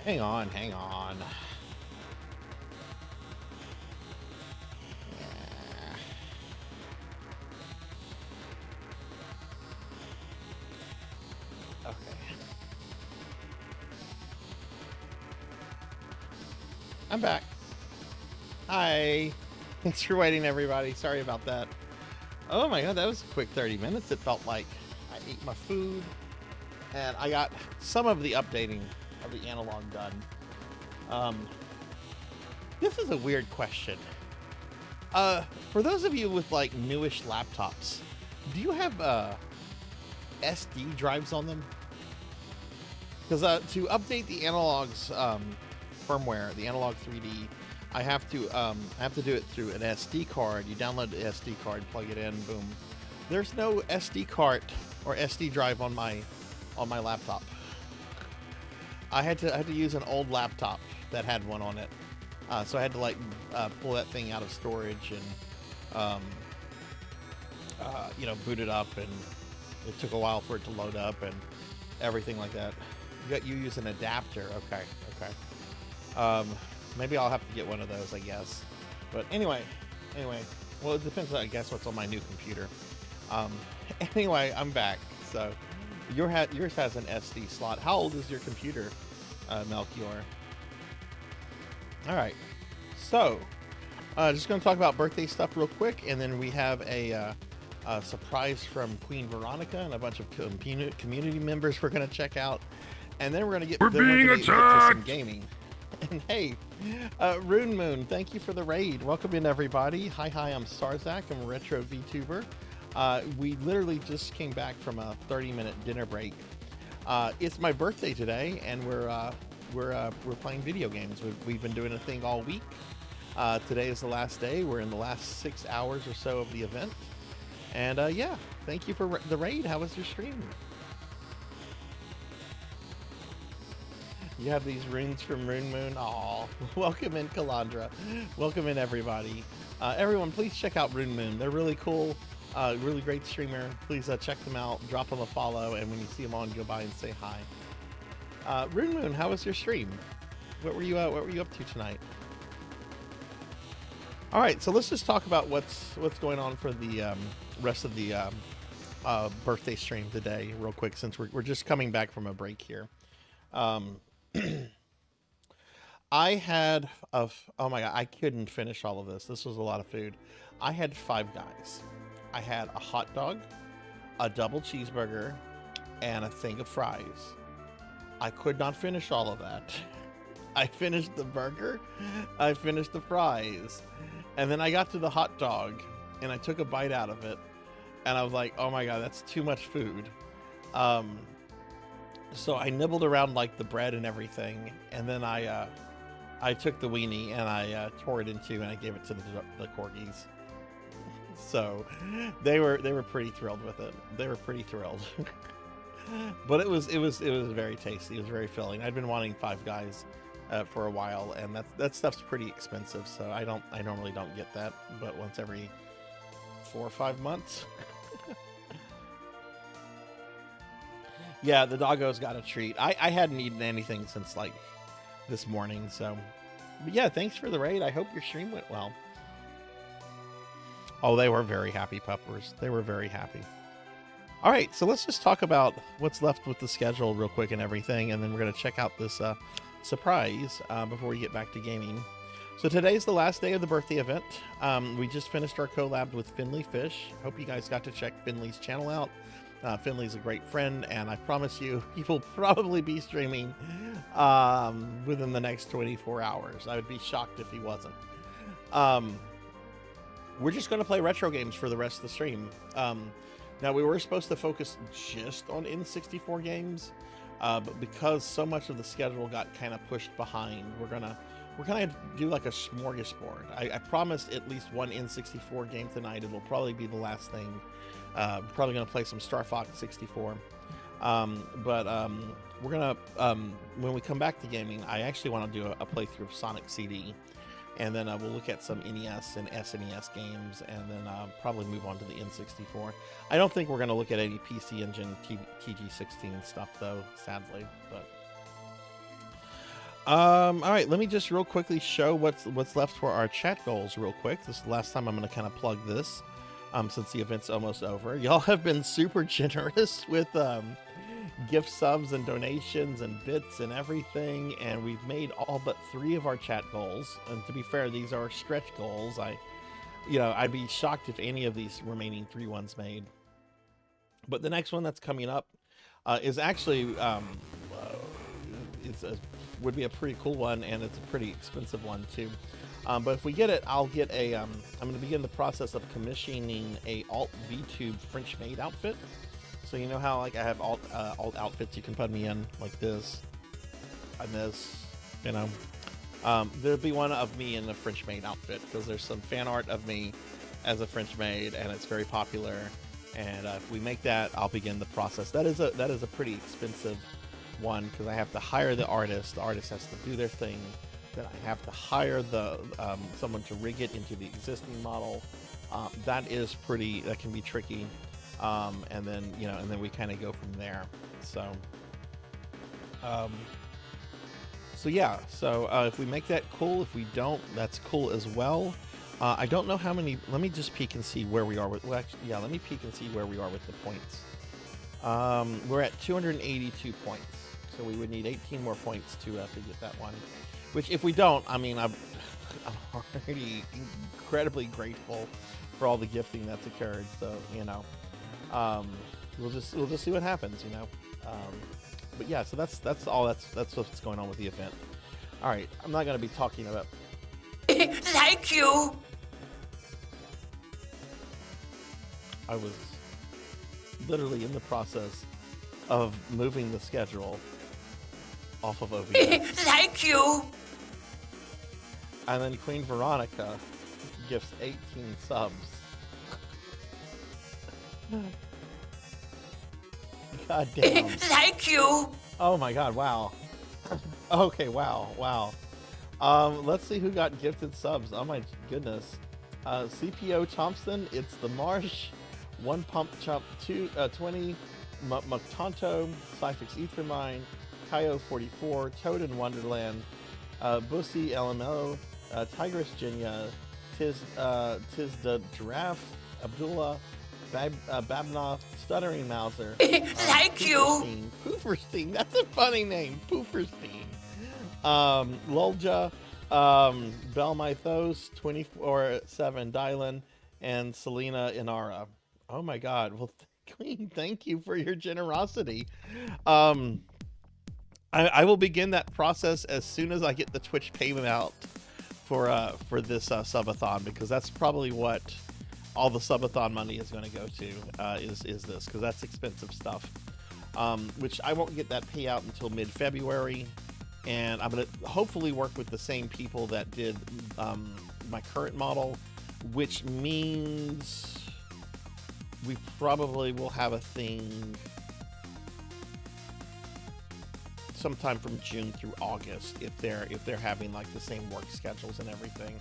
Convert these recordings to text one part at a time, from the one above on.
Hang on, hang on. Yeah. Okay. I'm back. Hi. Thanks for waiting, everybody. Sorry about that. Oh my god, that was a quick 30 minutes. It felt like I ate my food and I got some of the updating of the analog done. Um, this is a weird question. For those of you with like newish laptops, do you have SD drives on them? Because to update the analog's firmware, the analog 3D, I have to do it through an SD card. You download the SD card, plug it in, boom. There's no SD card or SD drive on my laptop. I had to use an old laptop that had one on it, so I had to like pull that thing out of storage and boot it up, and it took a while for it to load up and everything like that. You use an adapter, okay. Maybe I'll have to get one of those, I guess. But anyway, well, it depends, I guess, what's on my new computer. Anyway, I'm back. So yours has an SD slot. How old is your computer, Melchior? All right. So just going to talk about birthday stuff real quick, and then we have a surprise from Queen Veronica and a bunch of community members we're going to check out. And then we're going to get to some gaming. And hey, Rune Moon, thank you for the raid. Welcome in, everybody. Hi, I'm Sarzac. I'm a retro VTuber. We literally just came back from a 30-minute dinner break. It's my birthday today, and we're playing video games. We've been doing a thing all week. Today is the last day. We're in the last 6 hours or so of the event. And yeah, thank you for the raid. How was your stream? You have these runes from Rune Moon. Aw, welcome in, Kalandra. Welcome in, everybody. Everyone, please check out Rune Moon. They're really cool, really great streamer. Please check them out, drop them a follow, and when you see them on, go by and say hi. Rune Moon, how was your stream? What were you up to tonight? All right, so let's just talk about what's going on for the rest of the birthday stream today, real quick, since we're just coming back from a break here. I had oh my god, I couldn't finish all of this. This was a lot of food. I had 5 Guys. I had a hot dog, a double cheeseburger, and a thing of fries. I could not finish all of that. I finished the burger, I finished the fries, and then I got to the hot dog, and I took a bite out of it, and I was like, oh my god, that's too much food. So I nibbled around like the bread and everything, and then I took the weenie and I tore it in two, and I gave it to the corgis. So they were pretty thrilled with it. They were pretty thrilled. But it was very tasty. It was very filling. I'd been wanting 5 Guys for a while, and that stuff's pretty expensive, so I normally don't get that, but once every 4 or 5 months. Yeah, the doggo's got a treat. I hadn't eaten anything since like this morning, so. But yeah, thanks for the raid. I hope your stream went well. Oh, they were very happy, puppers. They were very happy. All right, so let's just talk about what's left with the schedule real quick and everything, and then we're going to check out this surprise before we get back to gaming. So today's the last day of the birthday event. We just finished our collab with Finley Fish. Hope you guys got to check Finley's channel out. Finley's a great friend, and I promise you, he will probably be streaming within the next 24 hours. I would be shocked if he wasn't. We're just going to play retro games for the rest of the stream. Now, we were supposed to focus just on N64 games, but because so much of the schedule got kind of pushed behind, we're gonna do like a smorgasbord. I promised at least one N64 game tonight. It'll probably be the last thing. Probably gonna play some Star Fox 64. But we're gonna when we come back to gaming, I actually want to do a playthrough of Sonic CD, and then we'll look at some NES and SNES games, and then probably move on to the N64. I don't think we're gonna look at any PC Engine TG16 stuff though, sadly. But All right, let me just real quickly show what's left for our chat goals real quick. This is the last time I'm going to kind of plug this, since the event's almost over. Y'all have been super generous with gift subs and donations and bits and everything, and we've made all but 3 of our chat goals. And to be fair, these are stretch goals. I'd be shocked if any of these remaining 3 ones made. But the next one that's coming up is actually would be a pretty cool one, and it's a pretty expensive one too. But if we get it, I'll get a. I'm going to begin the process of commissioning a alt Vtube French maid outfit. So you know how like I have alt outfits you can put me in like this and this, you know. There'll be one of me in a French maid outfit because there's some fan art of me as a French maid, and it's very popular. And if we make that, I'll begin the process. That is a pretty expensive one because I have to hire the artist. The artist has to do their thing. Then I have to hire the someone to rig it into the existing model. That can be tricky. And then we kind of go from there. So yeah. So if we make that, cool. If we don't, that's cool as well. I don't know how many. Let me just peek and see where we are with. Well, actually, yeah. Let me peek and see where we are with the points. We're at 282 points, so we would need 18 more points to get that one. Which, if we don't, I mean, I'm already incredibly grateful for all the gifting that's occurred. So we'll just see what happens, But yeah, so that's all. That's what's going on with the event. All right, I'm not going to be talking about. Thank you. I was literally in the process of moving the schedule off of OBS. Thank you. And then Queen Veronica gifts 18 subs. God damn. Thank you. Oh my god, wow. Okay, wow. Let's see who got gifted subs. Oh my goodness. CPO Thompson, it's the Marsh, 1 Pump Chump 20, Muktanto, Cyfix Ethermine, Kaio 44, Toad in Wonderland, Bussy LMO, Tigress Jinya, Tis the Giraffe, Abdullah, Babnoff, Stuttering Mauser. Thank you. Pooferstein, that's a funny name. Pooferstein. Lolja, Belmythos, 24/7 Dylan, and Selena Inara. Oh my god. Well, Queen, thank you for your generosity. I will begin that process as soon as I get the Twitch payment out for this subathon, because that's probably what all the subathon money is going to go to, is this, because that's expensive stuff, which I won't get that payout until mid-February, and I'm going to hopefully work with the same people that did my current model, which means we probably will have a thing sometime from June through August if they're having like the same work schedules and everything.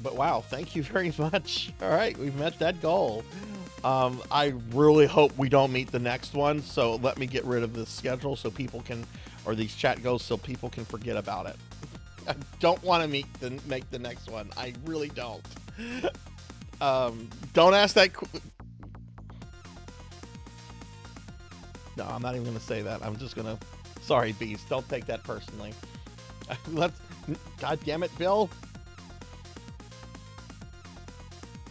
But wow, thank you very much. All right, we've met that goal. I really hope we don't meet the next one, so let me get rid of this schedule so people can, or these chat goals, so people can forget about it. I don't want to make the next one. I really don't. Don't ask that. No, I'm not even going to say that. I'm just going to... Sorry, Beast. Don't take that personally. God damn it, Bill.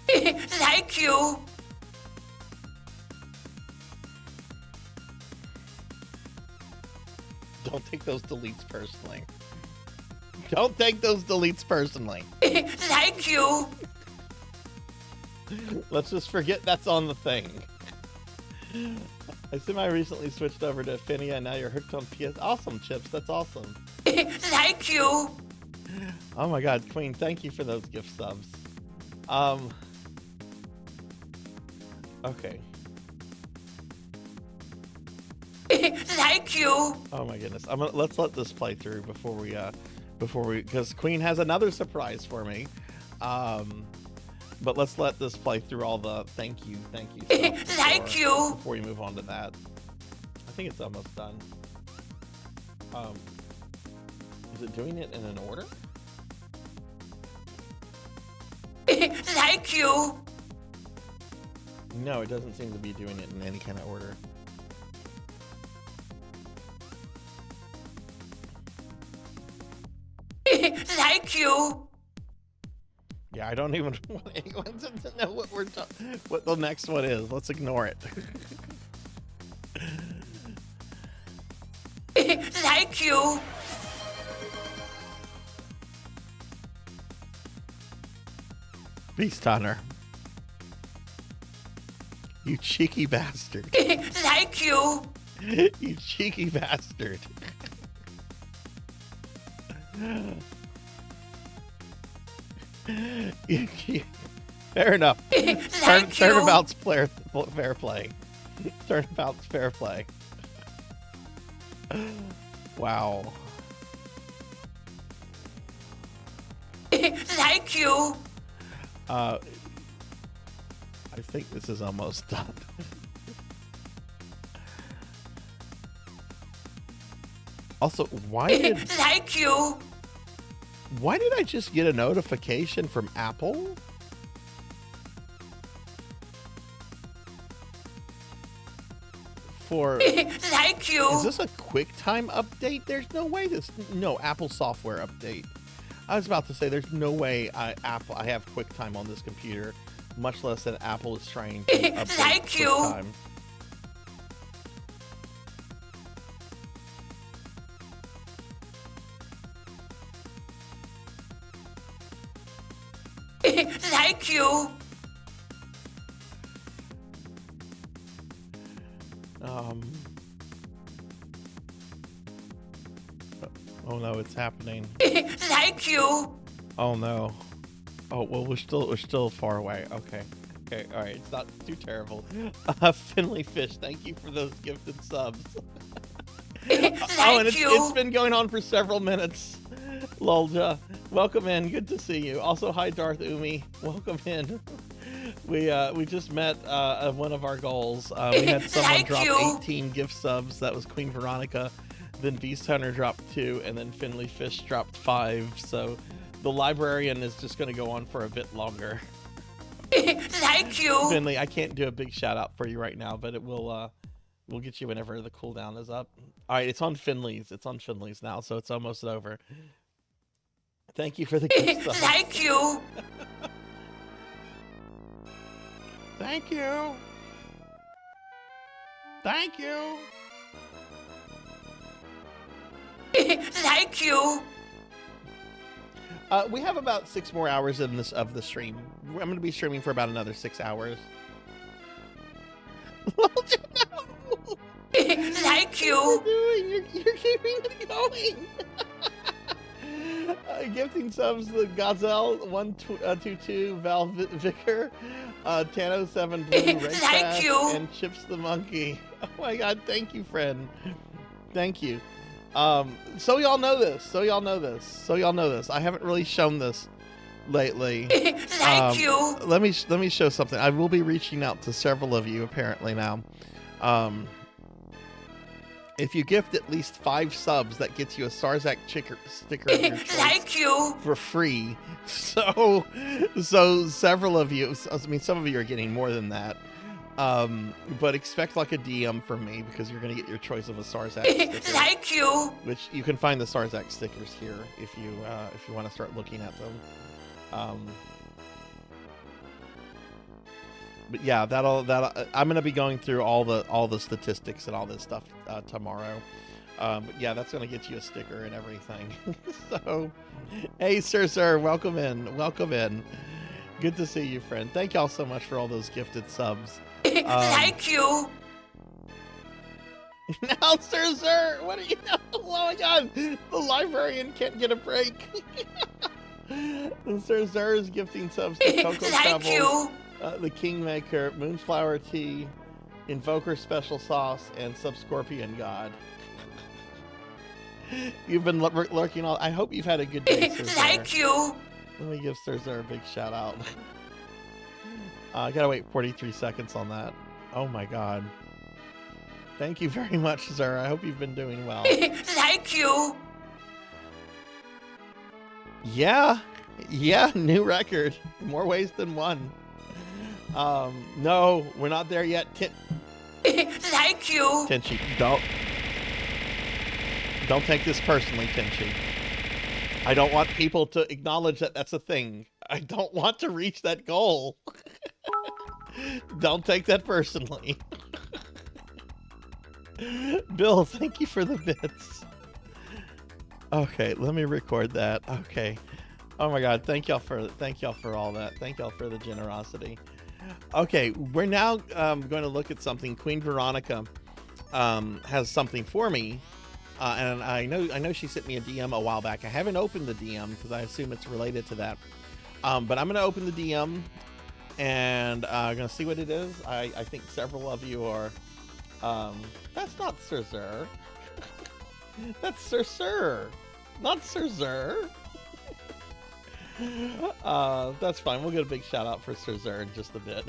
Thank you. Don't take those deletes personally. Don't take those deletes personally. Thank you. Let's just forget that's on the thing. I assume I recently switched over to Affinia, and now you're hooked on PS. Awesome, Chips. That's awesome. Thank you. Oh my god, Queen, thank you for those gift subs. Okay. Thank you. Oh my goodness. Let's let this play through before we because Queen has another surprise for me. But let's let this play through all the thank you Thank you. Before we move on to that. I think it's almost done. Um, is it doing it in an order? Thank you. No, it doesn't seem to be doing it in any kind of order. Thank you. Yeah, I don't even want anyone to know what what the next one is. Let's ignore it. Thank you. Beast Hunter. You cheeky bastard. Thank you. You cheeky bastard. Fair enough. Turnabout's fair play. Turnabout's fair play. Wow. Thank you. I think this is almost done. Also, Thank you. Why did I just get a notification from Apple? Thank you. Is this a QuickTime update? There's no way no Apple software update. I was about to say there's no way I have QuickTime on this computer, much less that Apple is trying to update Thank you. QuickTime. Thank you. Oh no, it's happening. Thank you. Oh no. Oh well, we're still far away. Okay, all right. It's not too terrible. Finley Fish, thank you for those gifted subs. Thank you. It's been going on for several minutes. Lolja, welcome in. Good to see you. Also, hi Darth Umi. Welcome in. We just met one of our goals. We had someone drop 18 gift subs. That was Queen Veronica. Then Beast Hunter dropped 2, and then Finley Fish dropped 5. So the librarian is just going to go on for a bit longer. Thank you. Finley, I can't do a big shout out for you right now, but it will we'll get you whenever the cooldown is up. All right, it's on Finley's. It's on Finley's now, so it's almost over. Thank you for the gift subs. Thank you. Thank you. Thank you. Thank you. We have about 6 more hours in the stream. I'm going to be streaming for about another 6 hours. Thank you. What are you doing? You're keeping it going. Gifting subs to Gazelle 122 Val Vicker, Tano 7 Blue Red Thank you. and Chips the Monkey. Oh my God! Thank you, friend. Thank you. So y'all know this. I haven't really shown this lately. Thank you. Let me show something. I will be reaching out to several of you apparently now. If you gift at least 5 subs, that gets you a Sarzac sticker of your choice. Thank you. For free. So several of you, I mean, some of you are getting more than that. But expect like a DM from me because you're going to get your choice of a Sarzac sticker. Thank you. Which you can find the Sarzac stickers here if you want to start looking at them. But yeah, that'll I'm gonna be going through all the statistics and all this stuff tomorrow. But yeah, that's gonna get you a sticker and everything. So, hey, sir, welcome in. Good to see you, friend. Thank y'all so much for all those gifted subs. Thank you. Now, sir, what are you? Oh my God, the librarian can't get a break. Sir is gifting subs to Coco Thank you. The Kingmaker, Moonflower Tea, Invoker Special Sauce, and Subscorpion God. You've been lurking all. I hope you've had a good day, Sir. Thank you. Let me give Sir a big shout out. I gotta wait 43 seconds on that. Oh my God. Thank you very much, sir. I hope you've been doing well. Thank you. Yeah, new record. More ways than one. No, we're not there yet. Thank you. Tenchi, don't take this personally, Tenchi. I don't want people to acknowledge that that's a thing. I don't want to reach that goal. Don't take that personally. Bill, thank you for the bits. Okay, let me record that. Okay. Oh my God, thank y'all for all that. Thank y'all for the generosity. Okay, we're now going to look at something. Queen Veronica has something for me, and I know she sent me a DM a while back. I haven't opened the DM because I assume it's related to that. But I'm going to open the DM and I'm going to see what it is. I think several of you are. That's not Sarzac. That's Sarzac, not Sarzac. That's fine. We'll get a big shout out for Sarzac in just a bit.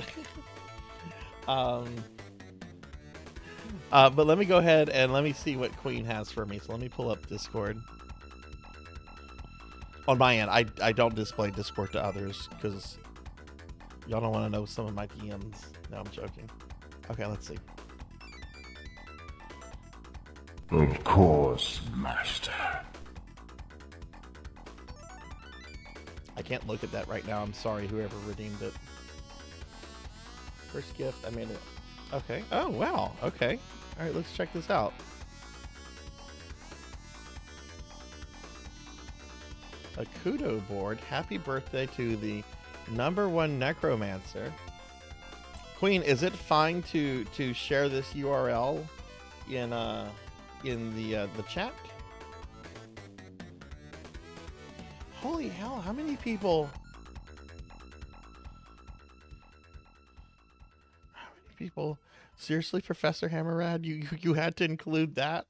But let me go ahead and let me see what Queen has for me. So let me pull up Discord. On my end, I don't display Discord to others because y'all don't want to know some of my DMs. No, I'm joking. Okay, let's see. Of course, Master. I can't look at that right now. I'm sorry, whoever redeemed it. First gift, I made it. Okay. Oh, wow. Okay. All right, let's check this out. A kudo board. Happy birthday to the #1 necromancer. Queen, is it fine to share this URL in the chat? Holy hell, how many people? How many people? Seriously, Professor Hammerrad, you had to include that?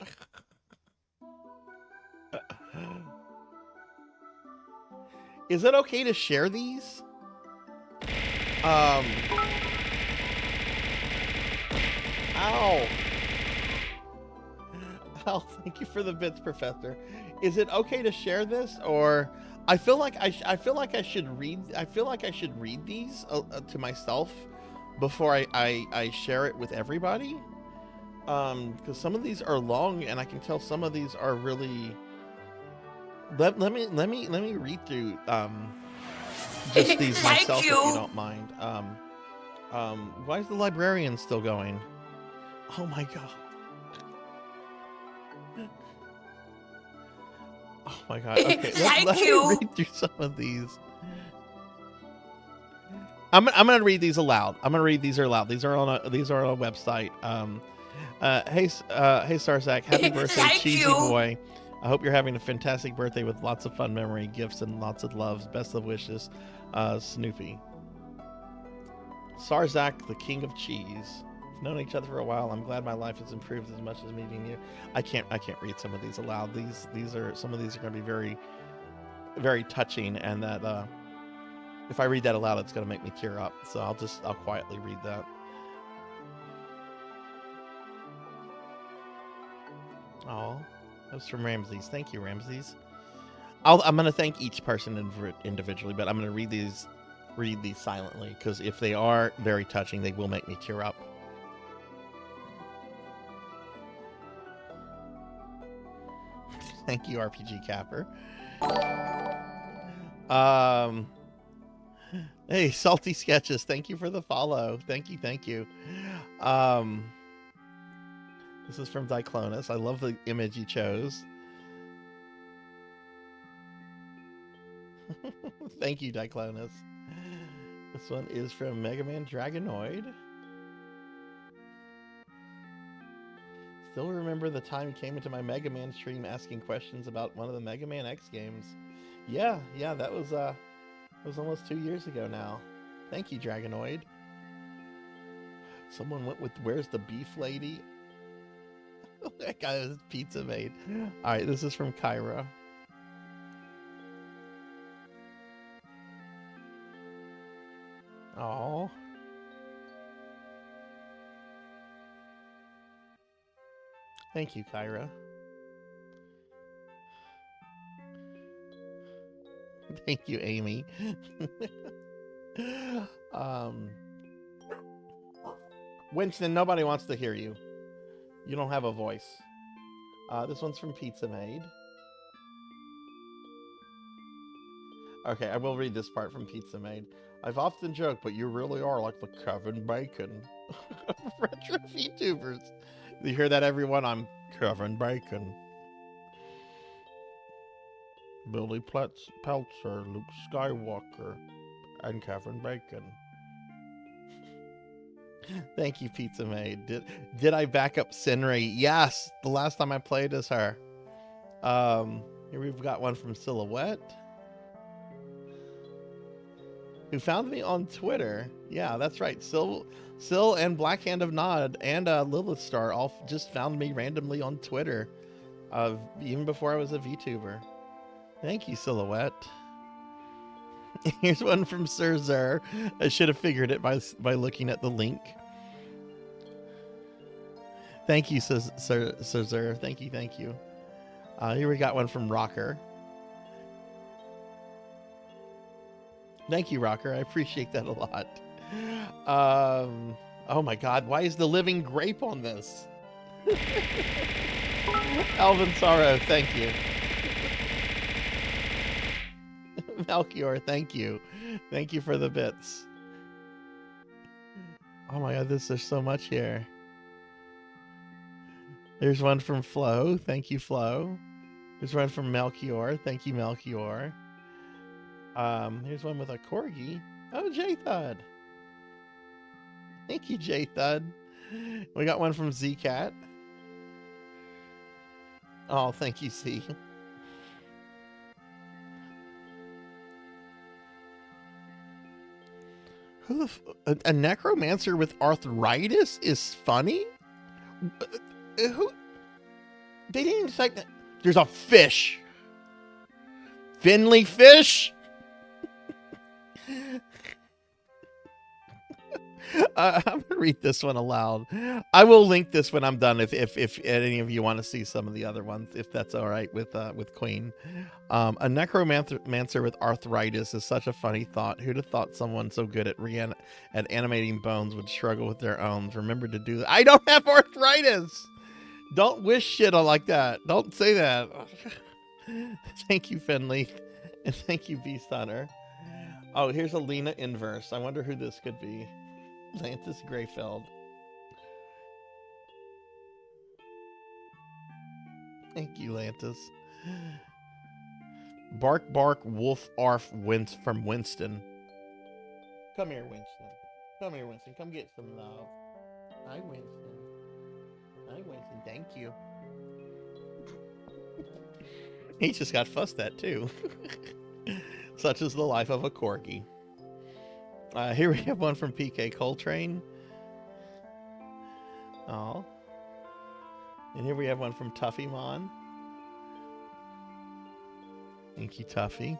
Is it okay to share these? Ow. Al, thank you for the bits, Professor. Is it okay to share this, or I feel like I should read these to myself before I share it with everybody? Because some of these are long, and I can tell some of these are really. Let me read through just these myself, if you don't mind. Why is the librarian still going? Oh my god. Oh my god. Okay, let me read through some of these. I'm gonna read these aloud. These are on a website. Hey Sarzac, happy birthday, cheesy boy. I hope you're having a fantastic birthday with lots of fun memory, gifts, and lots of loves. Best of wishes, Snoopy. Sarzac, the king of cheese. We've known each other for a while. I'm glad my life has improved as much as meeting you. I can't read some of these aloud. Some of these are going to be very, very touching, and that if I read that aloud, it's going to make me tear up. So I'll quietly read that. Oh, that was from Ramses. Thank you, Ramses. I'm going to thank each person individually, but I'm going to read these silently, because if they are very touching, they will make me tear up. Thank you, RPG Capper. Hey, Salty Sketches, thank you for the follow. Thank you. This is from Diclonus. I love the image you chose. Thank you, Diclonus. This one is from Mega Man Dragonoid. Still remember the time you came into my Mega Man stream asking questions about one of the Mega Man X games. Yeah, that was almost 2 years ago now. Thank you, Dragonoid. Someone went with "Where's the beef lady?" That guy was pizza made. All right, this is from Kyra. Oh. Thank you, Kyra. Thank you, Amy. Winston, nobody wants to hear you. You don't have a voice. This one's from Pizza Maid. Okay, I will read this part from Pizza Maid. I've often joked, but you really are like the Kevin Bacon of retro VTubers. You hear that, everyone? I'm Kevin Bacon. Billy Peltzer, Luke Skywalker, and Kevin Bacon. Thank you, Pizza Maid. Did I back up Senri? Yes, the last time I played as her. Here we've got one from Silhouette, who found me on Twitter. Yeah, that's right. Sil and Black Hand of Nod and Lilith Star all just found me randomly on Twitter, even before I was a VTuber. Thank you, Silhouette. Here's one from Sarzac. I should have figured it by looking at the link. Thank you, Sarzac. Thank you. Here we got one from Rocker. Thank you, Rocker. I appreciate that a lot. Oh my God, why is the living grape on this? Alvin Sorrow, thank you. Melchior, thank you. Thank you for the bits. Oh my God, there's so much here. There's one from Flo. Thank you, Flo. There's one from Melchior. Thank you, Melchior. Here's one with a corgi. Oh, J-Thud. Thank you, J-Thud. We got one from Z-Cat. Oh, thank you, C. Who a necromancer with arthritis is funny? Who? They didn't even say that. There's a fish. Finley fish? I'm going to read this one aloud. I will link this when I'm done if any of you want to see some of the other ones, if that's all right with Queen. A necromancer with arthritis is such a funny thought. Who'd have thought someone so good at animating bones would struggle with their own? Remember to do that. I don't have arthritis! Don't wish shit like that. Don't say that. Thank you, Finley. And thank you, Beast Hunter. Oh, here's a Lena inverse. I wonder who this could be. Lantis Greyfeld. Thank you, Lantis. Bark Bark Wolf Arf from Winston. Come here, Winston. Come here, Winston. Come get some love. Hi, Winston. Hi, Winston. Thank you. He just got fussed at, too. Such is the life of a corgi. Here we have one from PK Coltrane. Oh. And here we have one from Tuffy Mon. Thank you, Tuffy.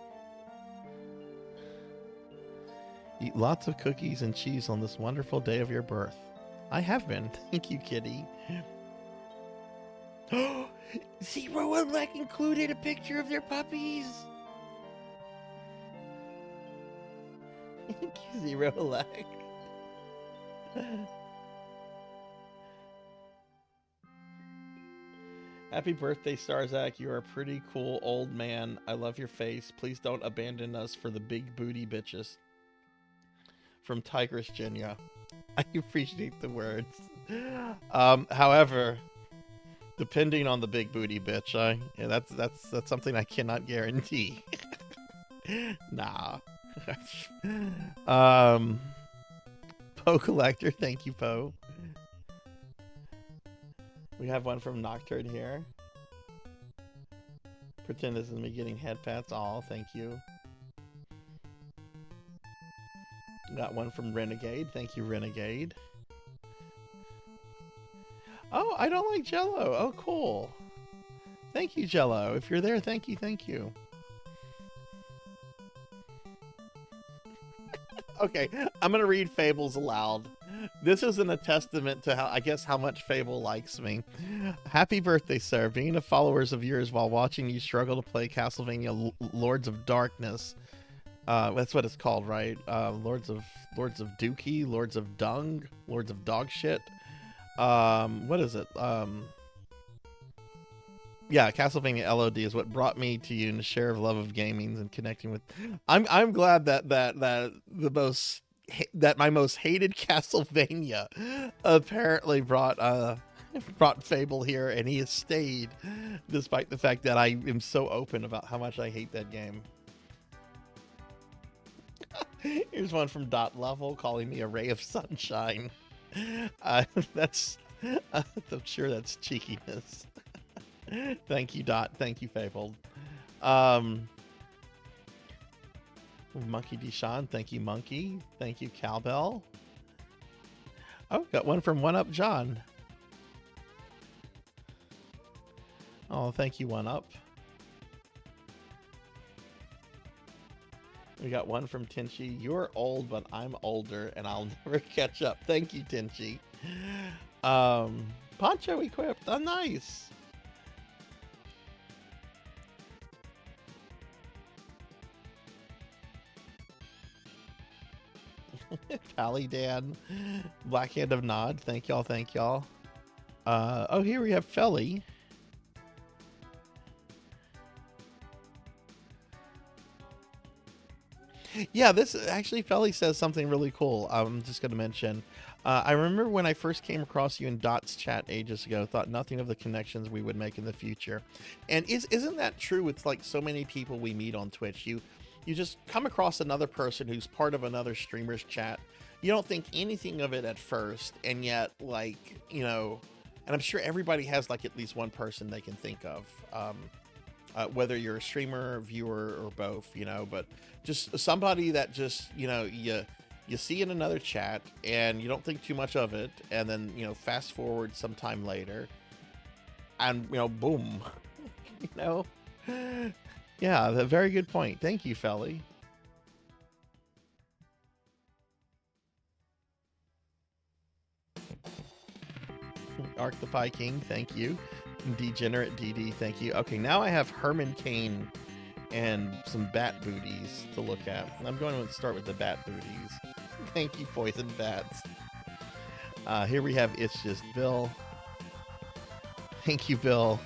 Eat lots of cookies and cheese on this wonderful day of your birth. I have been. Thank you, Kitty. Zero Elect included a picture of their puppies. Thank you, Zero Elect. Happy birthday, Sarzac. You're a pretty cool old man. I love your face. Please don't abandon us for the big booty bitches. From Tigress Genya. I appreciate the words. However, depending on the big booty bitch, that's something I cannot guarantee. Nah. Poe Collector, thank you, Poe. We have one from Nocturne here. Pretend this is me getting head pats. Aw, thank you. Got one from Renegade. Thank you, Renegade. Oh, I don't like Jello. Oh, cool. Thank you, Jello. If you're there, thank you, thank you. Okay, I'm going to read Fables aloud This isn't a testament to how, I guess, how much Fable likes me. Happy birthday, sir. Being a followers of yours while watching you struggle to play Castlevania Lords of Darkness. That's what it's called, right? Lords of Dookie, Lords of Dung, Lords of Dog Shit. What is it? Yeah, Castlevania LOD is what brought me to you and a share of love of gaming and connecting with. I'm glad that my most hated Castlevania apparently brought Fable here, and he has stayed despite the fact that I am so open about how much I hate that game. Here's one from Dot Level calling me a ray of sunshine. That's I'm sure that's cheekiness. Thank you, Dot. Thank you, Fabled. Monkey Deshawn. Thank you, Monkey. Thank you, Cowbell. Oh, got one from One Up John. Oh, thank you, One Up. We got one from Tinchy. You're old, but I'm older, and I'll never catch up. Thank you, Tinchy. Poncho equipped. Oh, nice. Pally Dan. Black Hand of Nod. Thank y'all. Thank y'all. Oh, here we have Felly. Yeah, this actually, Felly says something really cool. I'm just going to mention. I remember when I first came across you in Dot's chat ages ago, thought nothing of the connections we would make in the future. And isn't that true with like so many people we meet on Twitch? You just come across another person who's part of another streamer's chat. You don't think anything of it at first, and yet, like, you know, and I'm sure everybody has like at least one person they can think of. Whether you're a streamer, viewer, or both, you know, but just somebody that just, you know, you see in another chat and you don't think too much of it, and then, you know, fast forward sometime later and, you know, boom, you know. Yeah, a very good point. Thank you, Felly. Arc the Pie King, thank you. Degenerate DD, thank you. Okay, now I have Herman Cain and some bat booties to look at. I'm going to start with the bat booties. Thank you, Poison Bats. Here we have It's Just Bill. Thank you, Bill.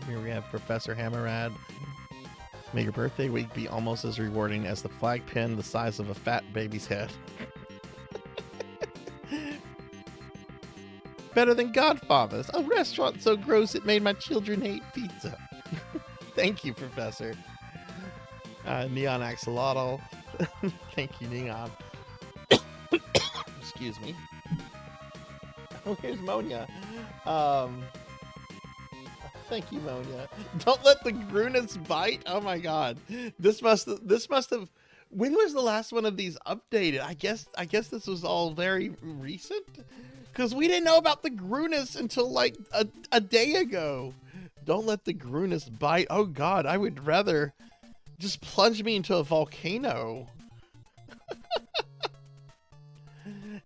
Here we have Professor Hammerad. May your birthday week be almost as rewarding as the flag pin the size of a fat baby's head. Better than Godfather's, a restaurant so gross it made my children hate pizza. Thank you, Professor. Neon Axolotl. Thank you, Neon. Excuse me. Oh, here's Monia. Thank you, Monia. Don't let the Grunus bite. Oh my god. This must have. When was the last one of these updated? I guess this was all very recent. Because we didn't know about the Grunus until like a day ago. Don't let the Grunus bite. Oh god, I would rather just plunge me into a volcano.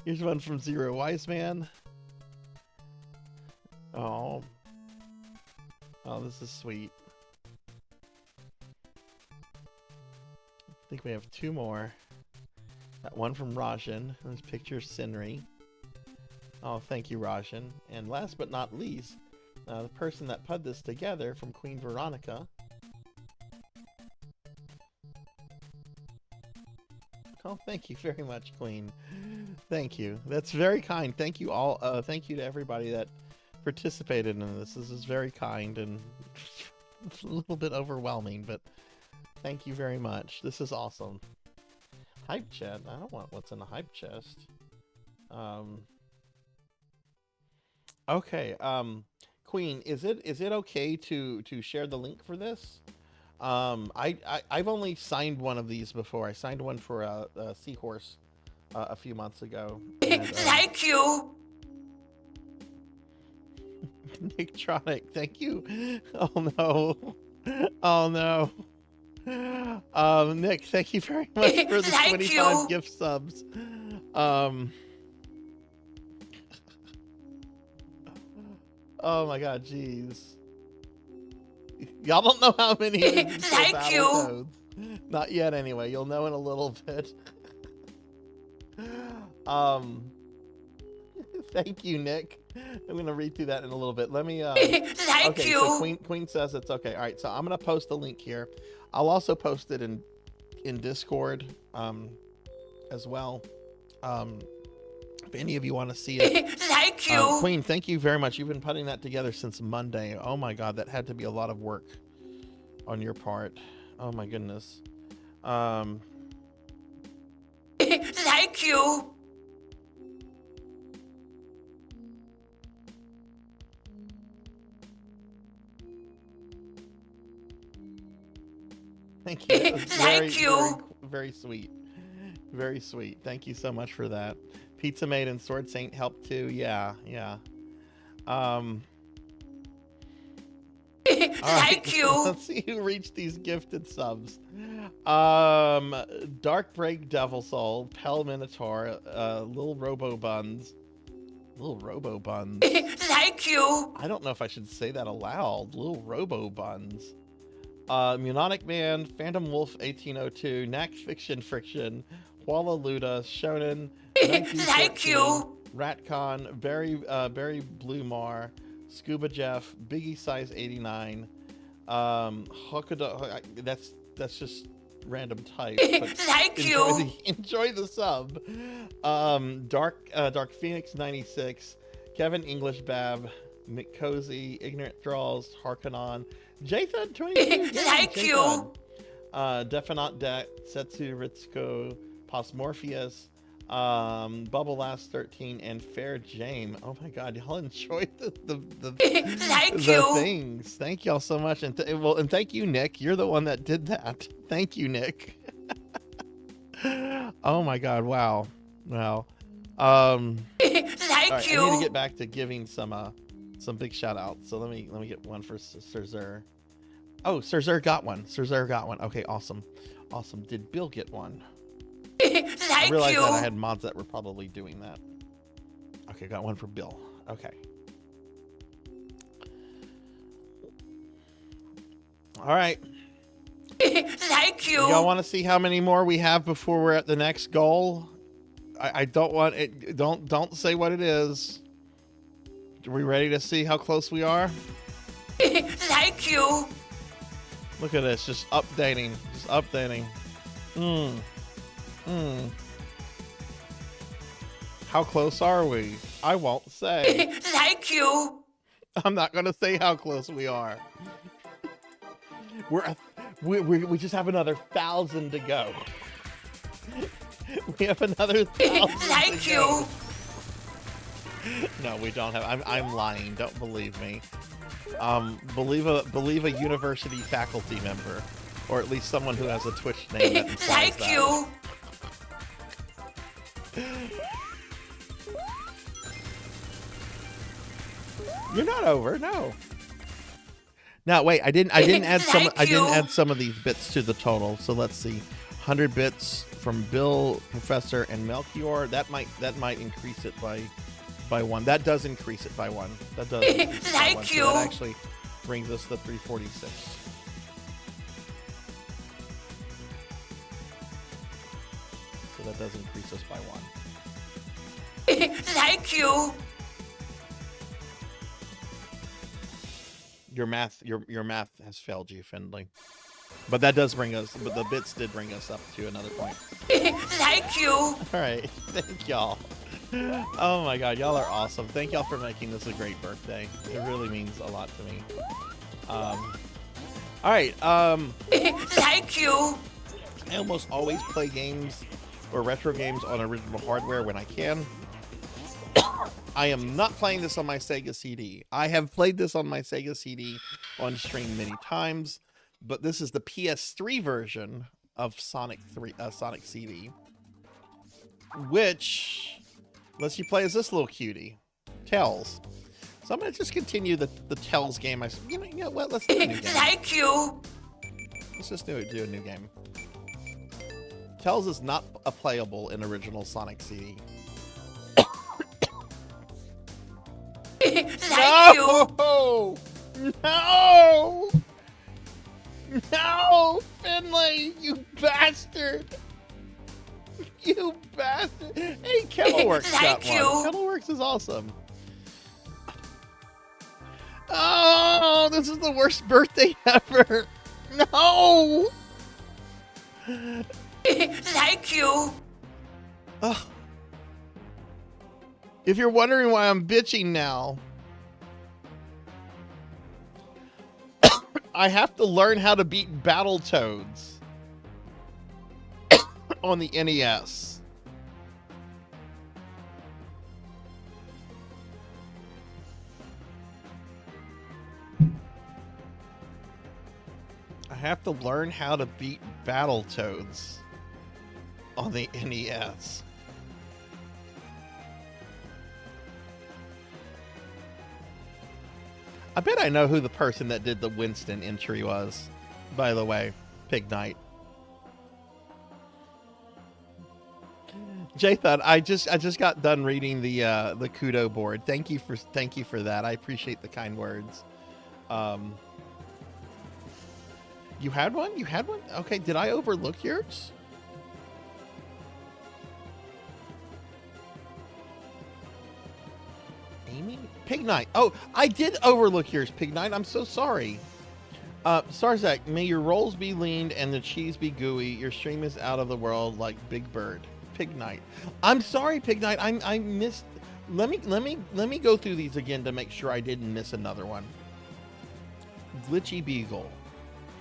Here's one from Zero Wise Man. Oh, this is sweet. I think we have two more. That one from Rajan. This picture of Sinri. Oh, thank you, Rajan. And last but not least, the person that put this together from Queen Veronica. Oh, thank you very much, Queen. Thank you. That's very kind. Thank you all. Thank you to everybody that participated in this. This is very kind and a little bit overwhelming, but thank you very much. This is awesome. Hype chest. I don't want what's in the hype chest. Okay, Queen, is it okay to share the link for this? I've only signed one of these before. I signed one for a seahorse a few months ago. And, Thank you. Nicktronic, thank you. Oh no. Oh no. Nick, thank you very much for the Thank 25 you. gift subs. Oh my god, jeez. Y'all don't know how many it is until Thank you. Battletoads. Not yet, anyway. You'll know in a little bit. Thank you, Nick. I'm gonna read through that in a little bit. Let me. Thank Okay, you. so Queen says it's okay. All right, so I'm gonna post the link here. I'll also post it in Discord, as well. If any of you want to see it. Thank you. Queen, thank you very much. You've been putting that together since Monday. Oh my god, that had to be a lot of work on your part. Oh my goodness. Thank you. Thank you. That was Thank you. very sweet. Very sweet. Thank you so much for that. Pizza Maid and Sword Saint helped too. Yeah, yeah. All right, Thank you. let's see who reached these gifted subs. Dark Break Devil Soul, Pel Minotaur, Little Robo Buns. Little Robo Buns. Thank you. I don't know if I should say that aloud. Little Robo Buns. Munonic Man, Phantom Wolf 1802, Knack Fiction Friction, Huala Luda, Shonen, Thank you. Ratcon, Barry Blue Mar, Scuba Jeff, Biggie Size 89, Hokudo, that's just random type. But Thank you. enjoy the sub. Dark Phoenix 96, Kevin English Bab, Mick Cozy, Ignorant Draws, Harkonnen, Jathan 22. Thank you. Definite Det, Setsu Ritsuko, Posmorpheus, Bubble Last 13, and Fair Jame. Oh my god, y'all enjoyed the Thank you. things. Thank y'all so much, and and thank you, Nick. You're the one that did that. Thank you, Nick. Oh my god, wow. All right, Thank you. I need to get back to giving some big shout outs. So let me get one for Sarzac. Oh, Sarzac got one. Sarzac got one. Okay, awesome. Did Bill get one? I Thank realized you. that I had mods that were probably doing that. Okay, got one for Bill. Okay. All right. Thank you. Y'all want to see how many more we have before we're at the next goal? I don't want it. Don't say what it is. Are we ready to see how close we are? Thank you. Look at this, just updating. How close are we? I won't say. Thank you. I'm not gonna say how close we are. We just have another 1,000 to go. We have another 1,000 Thank to you. go. No, we don't have. I'm lying. Don't believe me. Believe a university faculty member, or at least someone who has a Twitch name that implies Thank that. you. You're not over. No. Now wait. I didn't add some. Thank I didn't you. add some of these bits to the total. So let's see. 100 bits from Bill, Professor, and Melchior. That might increase it by one. That does increase it by one. That does. Increase it by Thank one. you. So that actually brings us to 346. So that does increase us by one. Thank you. Your math has failed you, Findlay. But that does bring us. But the bits did bring us up to another point. Thank you. All right, thank y'all. Oh my god, y'all are awesome. Thank y'all for making this a great birthday. It really means a lot to me. All right. Thank you. I almost always play games or retro games on original hardware when I can. I am not playing this on my Sega CD. I have played this on my Sega CD on stream many times, but this is the PS3 version of Sonic CD, which lets you play as this little cutie, Tails. So I'm gonna just continue the Tails game. You know what? Let's do it again. Thank you. Let's just do a new game. Tails is not a playable in original Sonic CD. Thank you. No! No! No! Finley, you bastard! You bastard! Hey, Kettleworks got Thank you. one. Kettleworks is awesome. Oh, this is the worst birthday ever. No! Thank you. Ugh. If you're wondering why I'm bitching now, I have to learn how to beat Battletoads on the NES. I have to learn how to beat Battletoads on the NES. I bet I know who the person that did the Winston entry was, by the way. Pig Knight. Jathan, I just got done reading the Kudo board. Thank you for that. I appreciate the kind words. You had one? You had one? Okay, did I overlook yours? Amy? Pig Knight. Oh, I did overlook yours, Pig Knight. I'm so sorry. Sarzac, may your rolls be lean and the cheese be gooey. Your stream is out of the world like Big Bird. Pig Knight. I'm sorry, Pig Knight. I missed. Let me go through these again to make sure I didn't miss another one. Glitchy Beagle,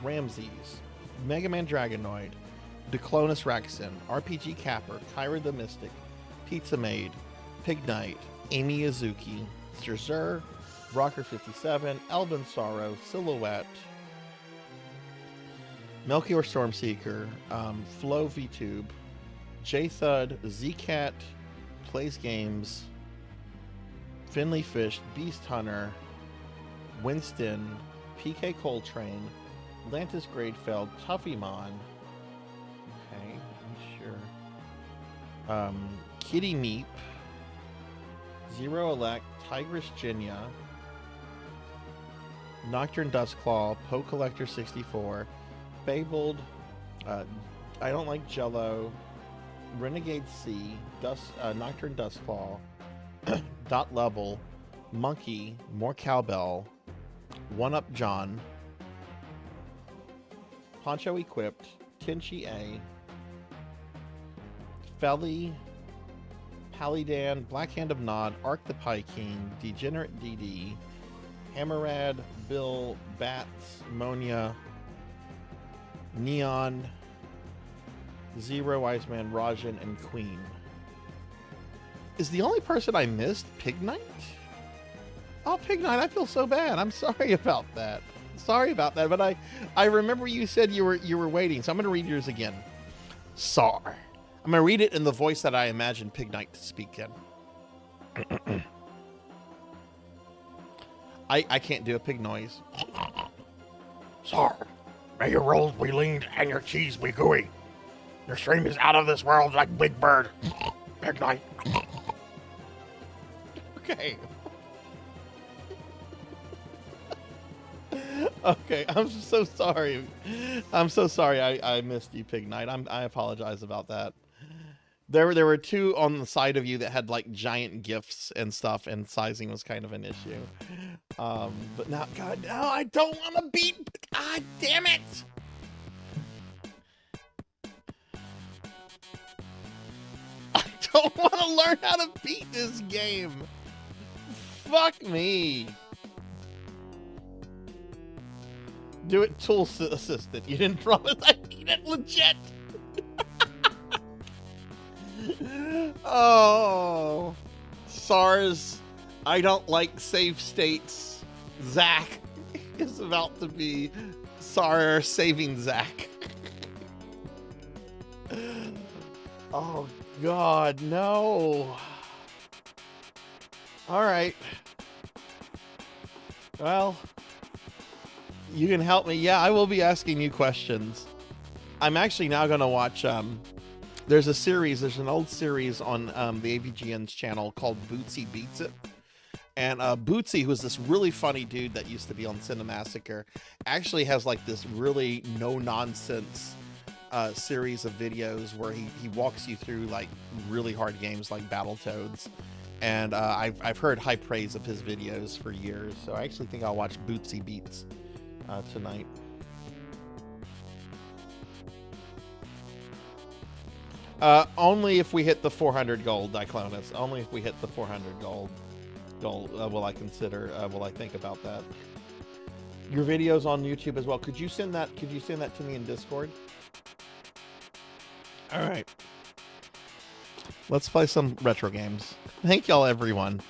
Ramses, Mega Man Dragonoid, Declonus Raxon, RPG Capper, Kyra the Mystic, Pizza Maid, Pig Knight, Amy Azuki, Zer, Rocker 57, Elven Sorrow, Silhouette, Melchior Stormseeker, Flo Vtube, J-Thud, Z-Cat, Plays Games, Finley Fish, Beast Hunter, Winston, PK Coltrane, Lantis Gradefeld, Tuffymon, okay, sure, Kitty Meep, Zero Elect, Tigress Jinya, Nocturne Dustclaw, Poe Collector 64, Fabled, I Don't Like Jello, Renegade C, Nocturne Dustclaw, Dot Level, Monkey, More Cowbell, One Up John, Poncho Equipped, Tenchi A, Felly, Palidan, Black Hand of Nod, Arc the Pie King, Degenerate DD, Hammerad, Bill, Bats, Monia, Neon, Zero, Iceman, Rajan, and Queen. Is the only person I missed Pig Knight? Oh, Pig Knight, I feel so bad. I'm sorry about that. Sorry about that, but I remember you said you were waiting, so I'm going to read yours again. Sar. I'm going to read it in the voice that I imagine Pig Knight to speak in. I can't do a pig noise. Sir, may your rolls be lean and your cheese be gooey. Your stream is out of this world like Big Bird. Pig Knight. Okay. Okay, I'm so sorry. I'm so sorry I missed you, Pig Knight. I apologize about that. There were two on the side of you that had like giant gifts and stuff, and sizing was kind of an issue. But now, God, no, I don't want to beat. God damn it! I don't want to learn how to beat this game. Fuck me. Do it, tool assistant. You didn't promise I beat it legit. Oh, SARS, I don't like save states. Zach is about to be SAR saving Zach. Oh, God, no. All right. Well, You can help me. Yeah, I will be asking you questions. I'm actually now going to watch. There's a series. There's an old series on the AVGN's channel called Bootsy Beats It. And Bootsy, who's this really funny dude that used to be on Cinemassacre, actually has like this really no-nonsense series of videos where he walks you through like really hard games like Battletoads. And I've heard high praise of his videos for years. So I actually think I'll watch Bootsy Beats tonight. Only if we hit the 400 gold, Diclonus. Only if we hit the 400 gold. Will I consider? Will I think about that? Your videos on YouTube as well. Could you send that? Could you send that to me in Discord? All right. Let's play some retro games. Thank y'all, everyone.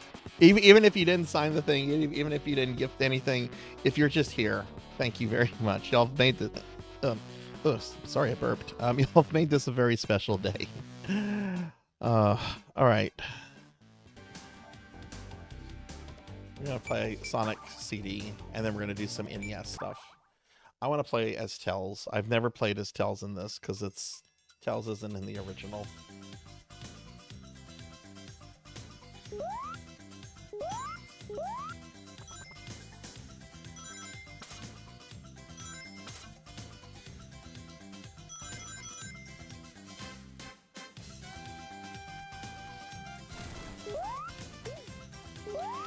Even if you didn't sign the thing, even if you didn't gift anything, if you're just here, thank you very much. Y'all have made this. Oh, sorry, I burped. Y'all have made this a very special day. All right. We're going to play Sonic CD, and then we're going to do some NES stuff. I want to play as Tails. I've never played as Tails in this, because Tails isn't in the original.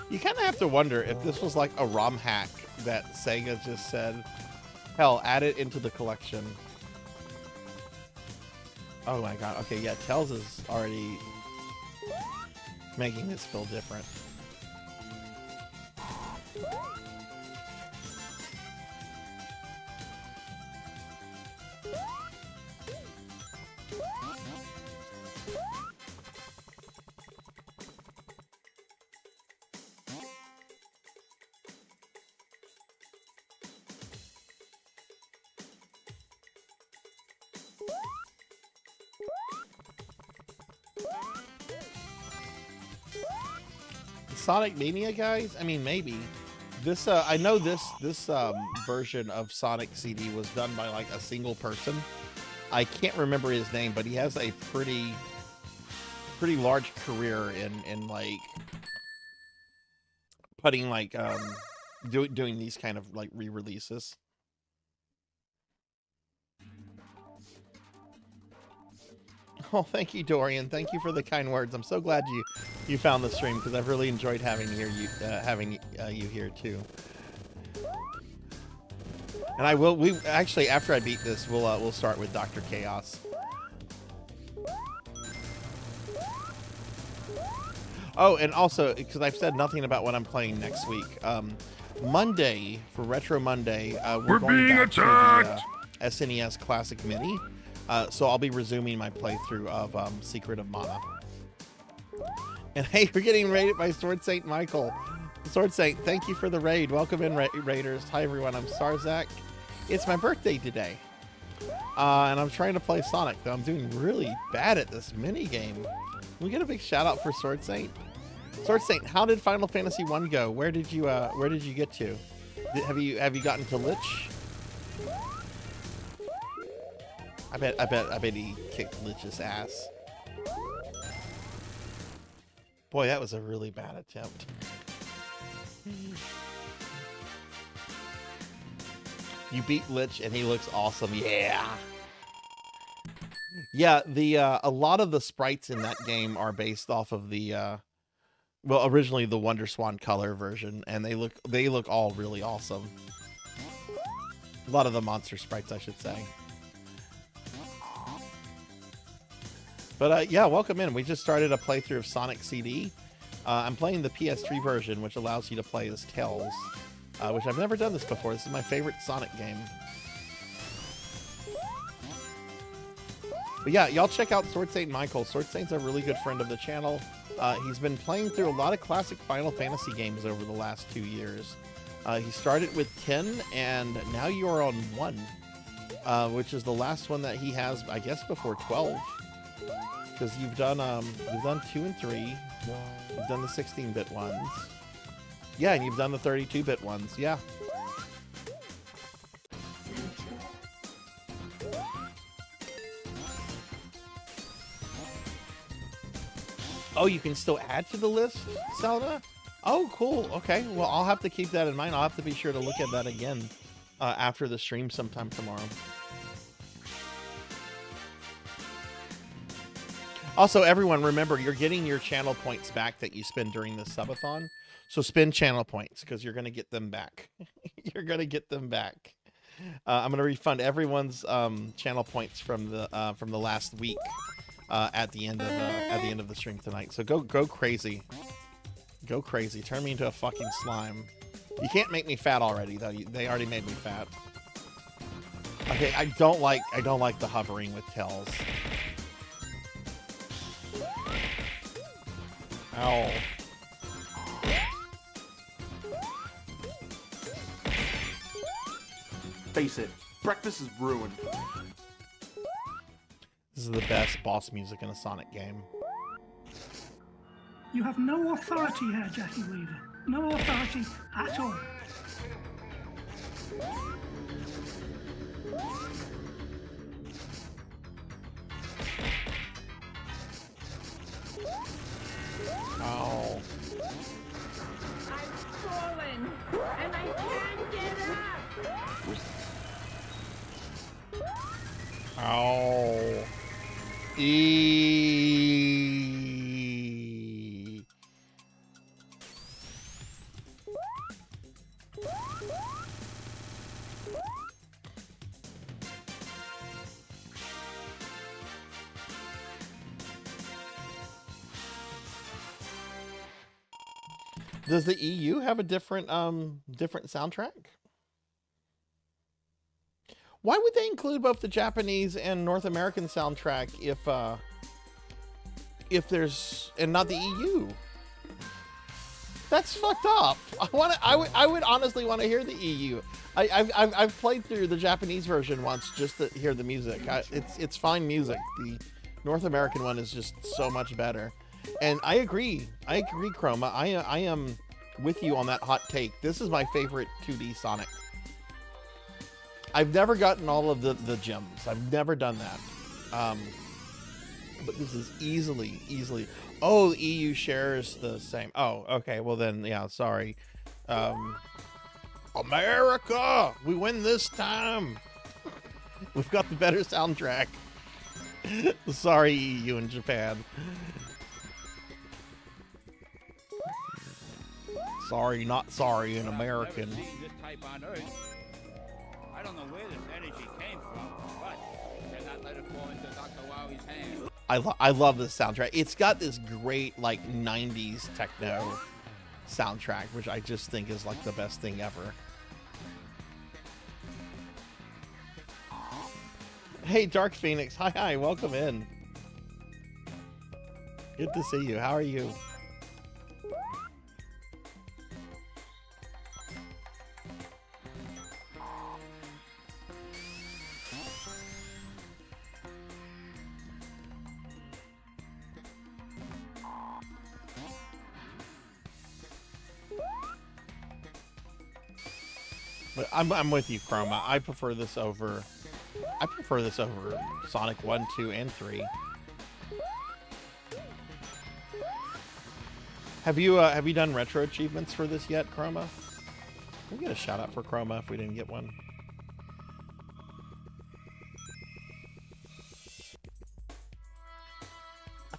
You kind of have to wonder if this was like a ROM hack that Sega just said, hell, add it into the collection. Oh my god. Okay, yeah, Tails is already making this feel different. Sonic Mania, guys? I mean, maybe. This, I know this version of Sonic CD was done by like a single person. I can't remember his name, but he has a pretty large career in like putting like doing these kind of like re-releases. Oh, thank you, Dorian. Thank you for the kind words. I'm so glad you found the stream, because I've really enjoyed having you here too. And we actually, after I beat this, we'll start with Dr. Chaos. Oh, and also, because I've said nothing about what I'm playing next week. Monday, for Retro Monday, we're going back to the SNES Classic Mini. So I'll be resuming my playthrough of Secret of Mana. And hey, we're getting raided by Sword Saint Michael. Sword Saint, thank you for the raid. Welcome in, raiders. Hi everyone, I'm Sarzac. It's my birthday today. And I'm trying to play Sonic, though I'm doing really bad at this mini game. Can we get a big shout out for Sword Saint? Sword Saint, how did Final Fantasy 1 go? Where did you get to? Have you gotten to Lich? I bet he kicked Lich's ass. Boy, that was a really bad attempt. You beat Lich and he looks awesome. Yeah. Yeah, a lot of the sprites in that game are based off of the well, originally the WonderSwan Color version, and they look all really awesome. A lot of the monster sprites, I should say. But yeah, welcome in. We just started a playthrough of Sonic CD. I'm playing the PS3 version, which allows you to play as Tails, which I've never done this before. This is my favorite Sonic game. But yeah, y'all check out Sword Saint Michael. Sword Saint's a really good friend of the channel. He's been playing through a lot of classic Final Fantasy games over the last 2 years. He started with 10, and now you are on 1, which is the last one that he has, I guess, before 12. Because you've done 2 and 3, you've done the 16-bit ones, yeah, and you've done the 32-bit ones, yeah. Oh, you can still add to the list, Zelda? Oh, cool. Okay, well, I'll have to keep that in mind. I'll have to be sure to look at that again after the stream sometime tomorrow. Also, everyone, remember, you're getting your channel points back that you spend during the subathon. So spend channel points, because you're going to get them back. You're going to get them back. I'm going to refund everyone's channel points from the last week at the end of the stream tonight. So go crazy. Go crazy. Turn me into a fucking slime. You can't make me fat already, though. They already made me fat. Okay, I don't like the hovering with tails. Ow. Face it, breakfast is ruined. This is the best boss music in a Sonic game. You have no authority here, Jackie Weaver. No authority at all. Oh. I'm falling, and I can't get up. Oh. Does the EU have a different soundtrack? Why would they include both the Japanese and North American soundtrack if there's and not the EU? That's fucked up. I would honestly want to hear the EU. I've played through the Japanese version once just to hear the music. It's fine music. The North American one is just so much better. And I agree, Chroma. I am with you on that hot take. This is my favorite 2D Sonic. I've never gotten all of the gems. I've never done that. But this is easily. Oh, the EU shares the same. Oh, okay. Well then, yeah. Sorry. America, we win this time. We've got the better soundtrack. Sorry, EU and Japan. Sorry, not sorry, an American. I don't know where this energy came from, but cannot let it fall into Dr. Wowie's hands. I love this soundtrack. It's got this great like 90s techno soundtrack, which I just think is like the best thing ever. Hey, Dark Phoenix. Hi, welcome in. Good to see you. How are you? But I'm with you, Chroma. I prefer this over Sonic 1, 2, and 3. Have you done retro achievements for this yet, Chroma? We'll get a shout out for Chroma if we didn't get one.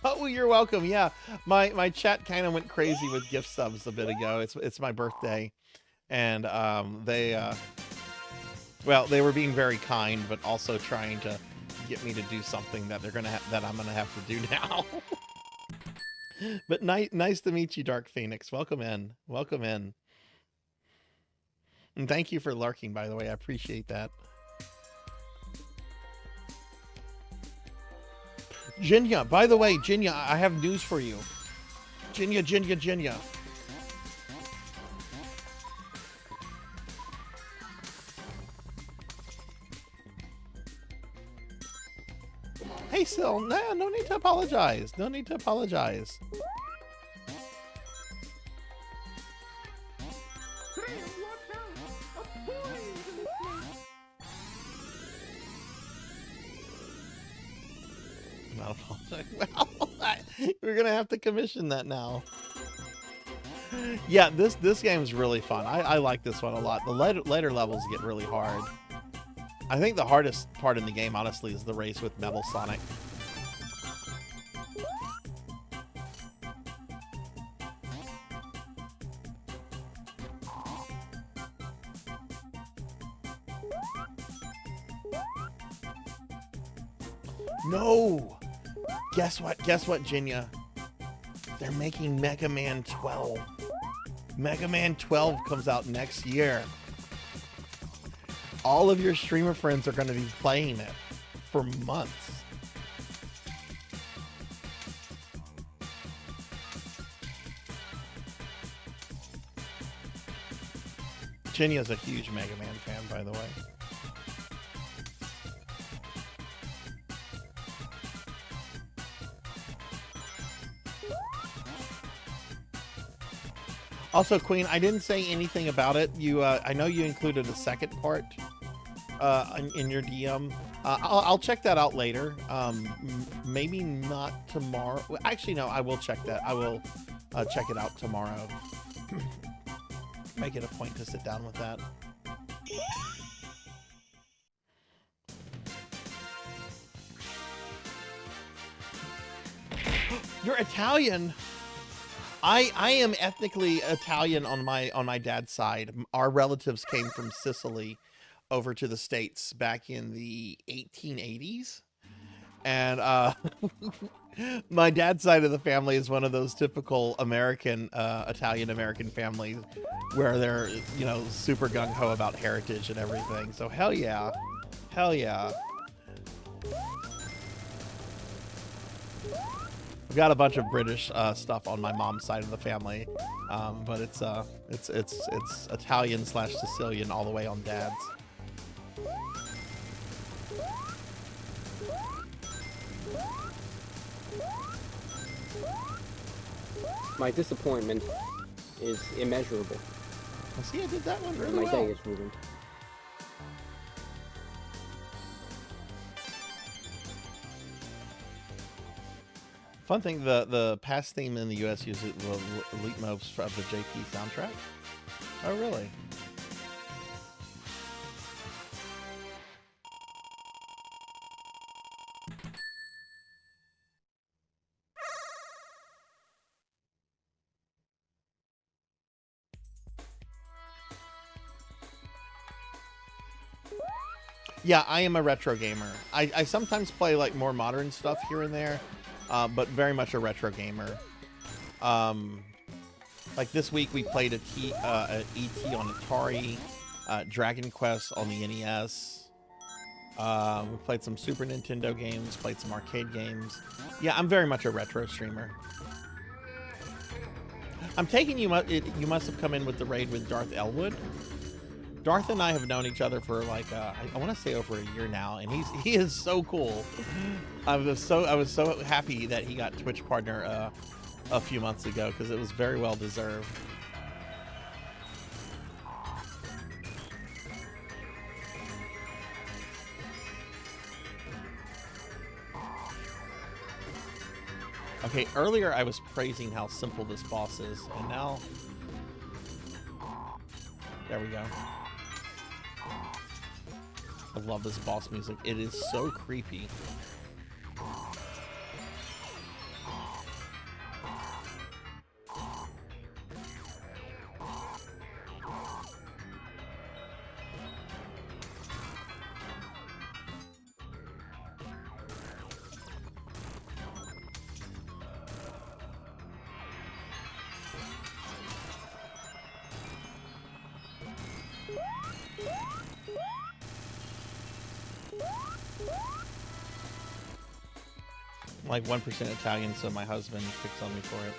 Oh, you're welcome. Yeah, my chat kind of went crazy with gift subs a bit ago. It's my birthday, and they were being very kind, but also trying to get me to do something that I'm gonna have to do now. But nice to meet you, Dark Phoenix. Welcome in. Welcome in. And thank you for lurking, by the way. I appreciate that. Jinya, by the way, Jinya, I have news for you. Jinya. Hey, Sil, no need to apologize. No need to apologize. Not apologize. Well, We're gonna have to commission that now. Yeah, this game's really fun. I like this one a lot. The later levels get really hard. I think the hardest part in the game, honestly, is the race with Metal Sonic. No! Guess what, Jinya? They're making Mega Man 12. Mega Man 12 comes out next year. All of your streamer friends are going to be playing it for months. Jinya's a huge Mega Man fan, by the way. Also, Queen, I didn't say anything about it. You, I know you included a second part in your DM. I'll check that out later. Maybe not tomorrow. Well, actually, no, I will check that. I will check it out tomorrow. Make it a point to sit down with that. You're Italian. I am ethnically Italian on my dad's side. Our relatives came from Sicily over to the States back in the 1880s. And my dad's side of the family is one of those typical American, Italian-American families where they're, you know, super gung-ho about heritage and everything. So hell yeah. Hell yeah. I've got a bunch of British stuff on my mom's side of the family, but it's Italian / Sicilian all the way on dad's. My disappointment is immeasurable. I see, I did that one really My well. day is ruined. Fun thing, the past theme in the US uses the leitmotifs of the JP soundtrack. Oh, really? Yeah, I am a retro gamer. I sometimes play like more modern stuff here and there, but very much a retro gamer. Like this week we played a ET on Atari, Dragon Quest on the NES. We played some Super Nintendo games, played some arcade games. Yeah, I'm very much a retro streamer. I'm taking you must have come in with the raid with Darth Elwood. Darth and I have known each other for like I want to say over a year now, and he is so cool. I was so happy that he got Twitch partner a few months ago because it was very well deserved. Okay, earlier I was praising how simple this boss is, and now there we go. I love this boss music. It is so creepy. Like 1% Italian, so my husband picks on me for it.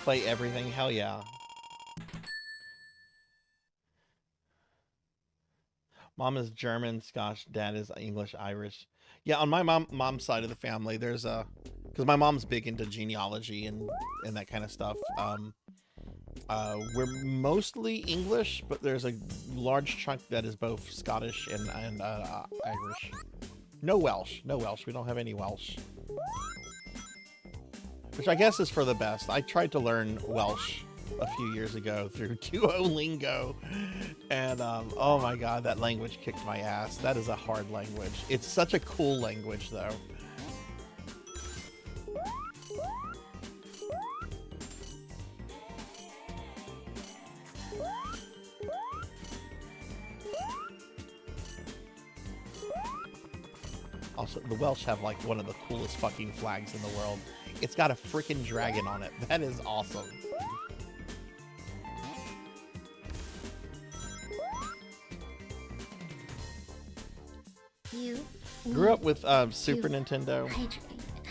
Play everything? Hell yeah. Mom is German, Scotch, dad is English, Irish. Yeah, on my mom's side of the family, there's a... Because my mom's big into genealogy and that kind of stuff. We're mostly English, but there's a large chunk that is both Scottish and Irish. No Welsh. No Welsh. We don't have any Welsh. Which I guess is for the best. I tried to learn Welsh a few years ago through Duolingo. And, oh my god, that language kicked my ass. That is a hard language. It's such a cool language, though. Also, the Welsh have like one of the coolest fucking flags in the world. It's got a freaking dragon on it. That is awesome. You Grew up with Super Nintendo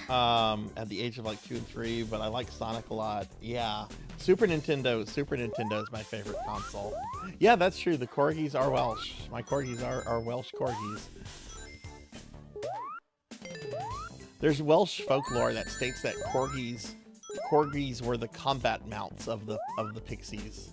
at the age of like 2 and 3, but I like Sonic a lot. Yeah, Super Nintendo is my favorite console. Yeah, that's true. The corgis are Welsh. My corgis are Welsh corgis. There's Welsh folklore that states that corgis were the combat mounts of the pixies.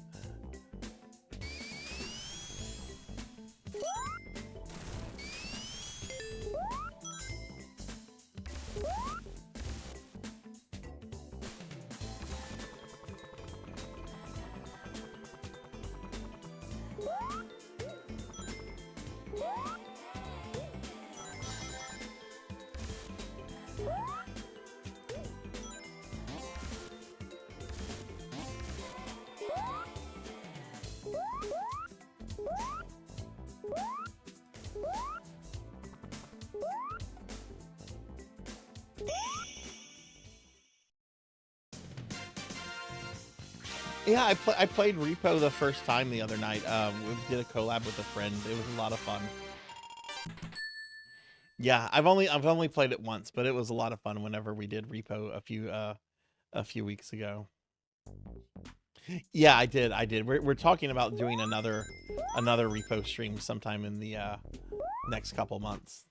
Yeah, I played Repo the first time the other night. We did a collab with a friend. It was a lot of fun. Yeah, I've only played it once, but it was a lot of fun whenever we did Repo a few weeks ago. Yeah, I did. We're talking about doing another Repo stream sometime in the next couple months.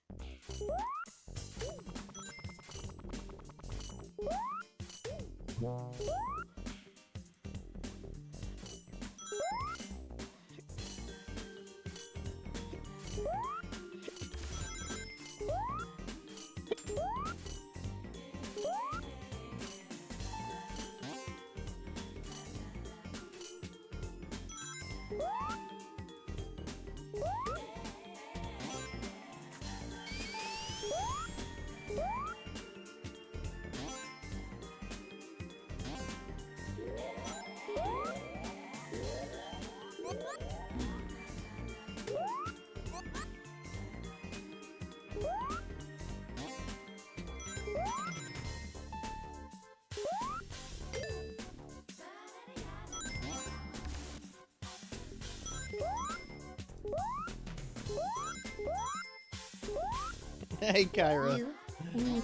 Hey, Kyra. You need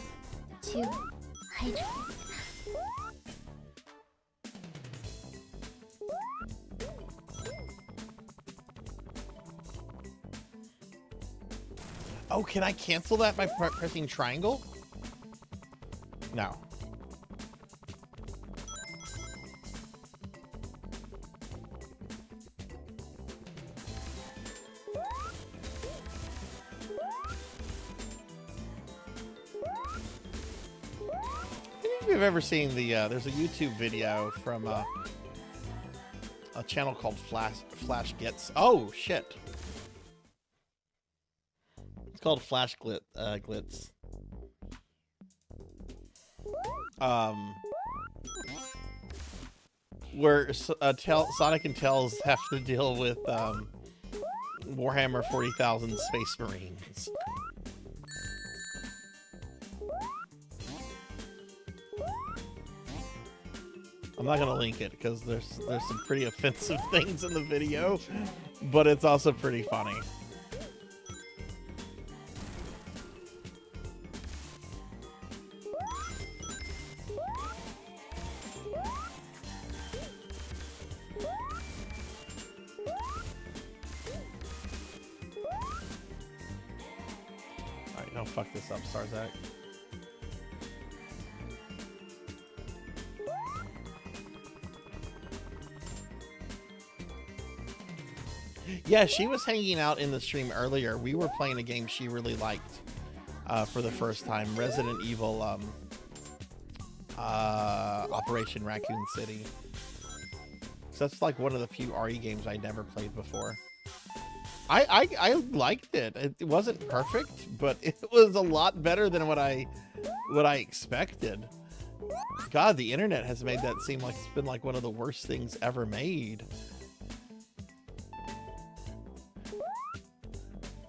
to hydrate. Oh, can I cancel that by pressing triangle? No. If you've ever seen the there's a YouTube video from a channel called Flash Gets. Oh shit. It's called Flash Glitz. Where Sonic and Tails have to deal with Warhammer 40,000 Space Marines. I'm not gonna link it because there's some pretty offensive things in the video, but it's also pretty funny. Alright, don't fuck this up, Sarzac. Yeah, she was hanging out in the stream earlier. We were playing a game she really liked. for the first time. Resident Evil Operation Raccoon City. So that's like one of the few RE games I never played before. I liked it. It wasn't perfect, but it was a lot better than what I expected. God, the internet has made that seem like it's been like one of the worst things ever made.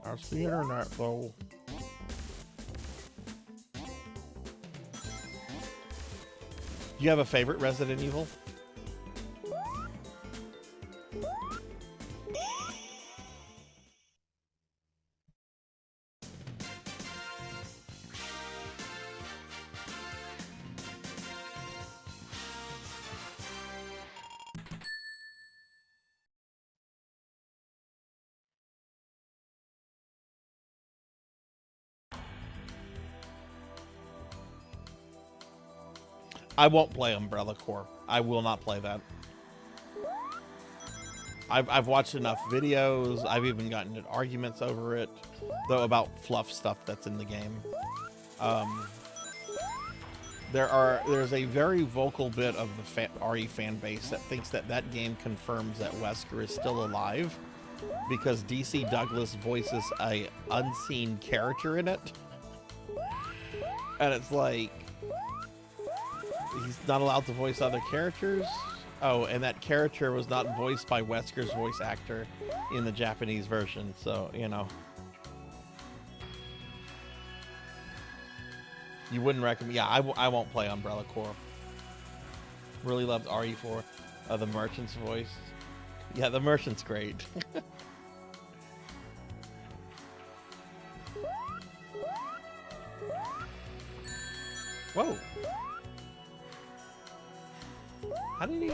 That's the internet, though. You have a favorite Resident Evil? I won't play Umbrella Corps. I will not play that. I've watched enough videos. I've even gotten into arguments over it, though, about fluff stuff that's in the game. There's a very vocal bit of the RE fan base that thinks that that game confirms that Wesker is still alive because DC Douglas voices a unseen character in it, and it's like, he's not allowed to voice other characters. Oh, and that character was not voiced by Wesker's voice actor in the Japanese version, so, you know. You wouldn't recommend... Yeah, I won't play Umbrella Corps. Really loved RE4. The Merchant's voice. Yeah, the Merchant's great. Whoa. How did he...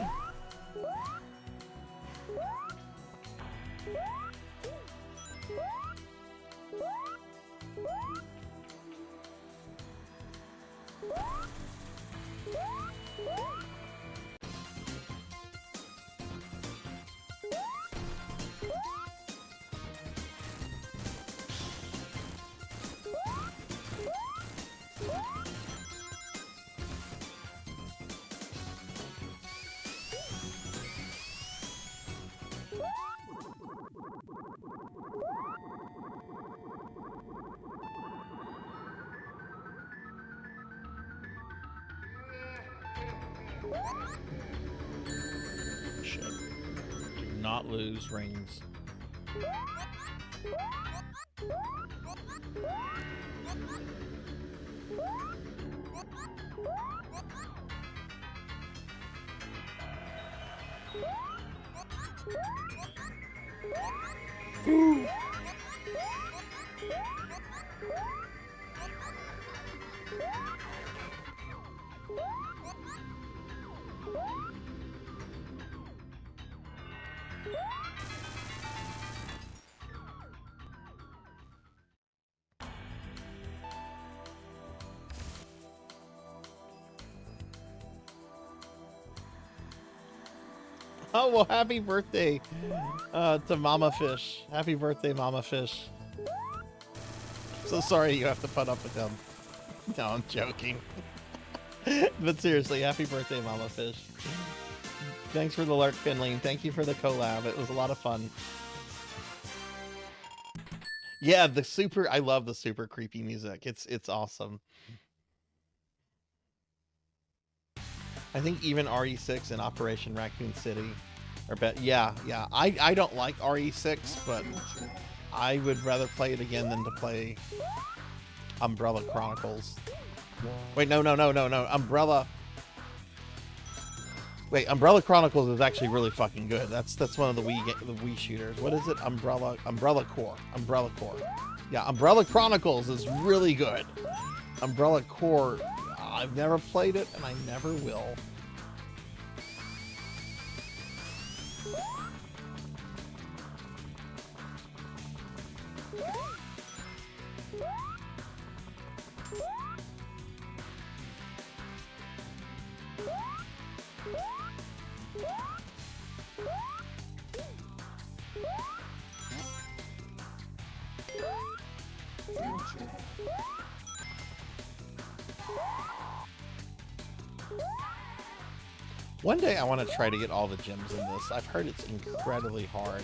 Shit. Do not lose rings. Ooh. Oh, well, happy birthday to Mama Fish. Happy birthday, Mama Fish. So sorry you have to put up with him. No, I'm joking. But seriously, happy birthday, Mama Fish. Thanks for the lurk, Finley. Thank you for the collab. It was a lot of fun. Yeah, I love the super creepy music. It's awesome. I think even RE6 and Operation Raccoon City are better. Yeah. I don't like RE6, but I would rather play it again than to play Umbrella Chronicles. Wait, no. Umbrella Chronicles is actually really fucking good. That's one of the Wii shooters. What is it? Umbrella Corps. Yeah, Umbrella Chronicles is really good. Umbrella Corps, I've never played it and I never will. One day I want to try to get all the gems in this. I've heard it's incredibly hard.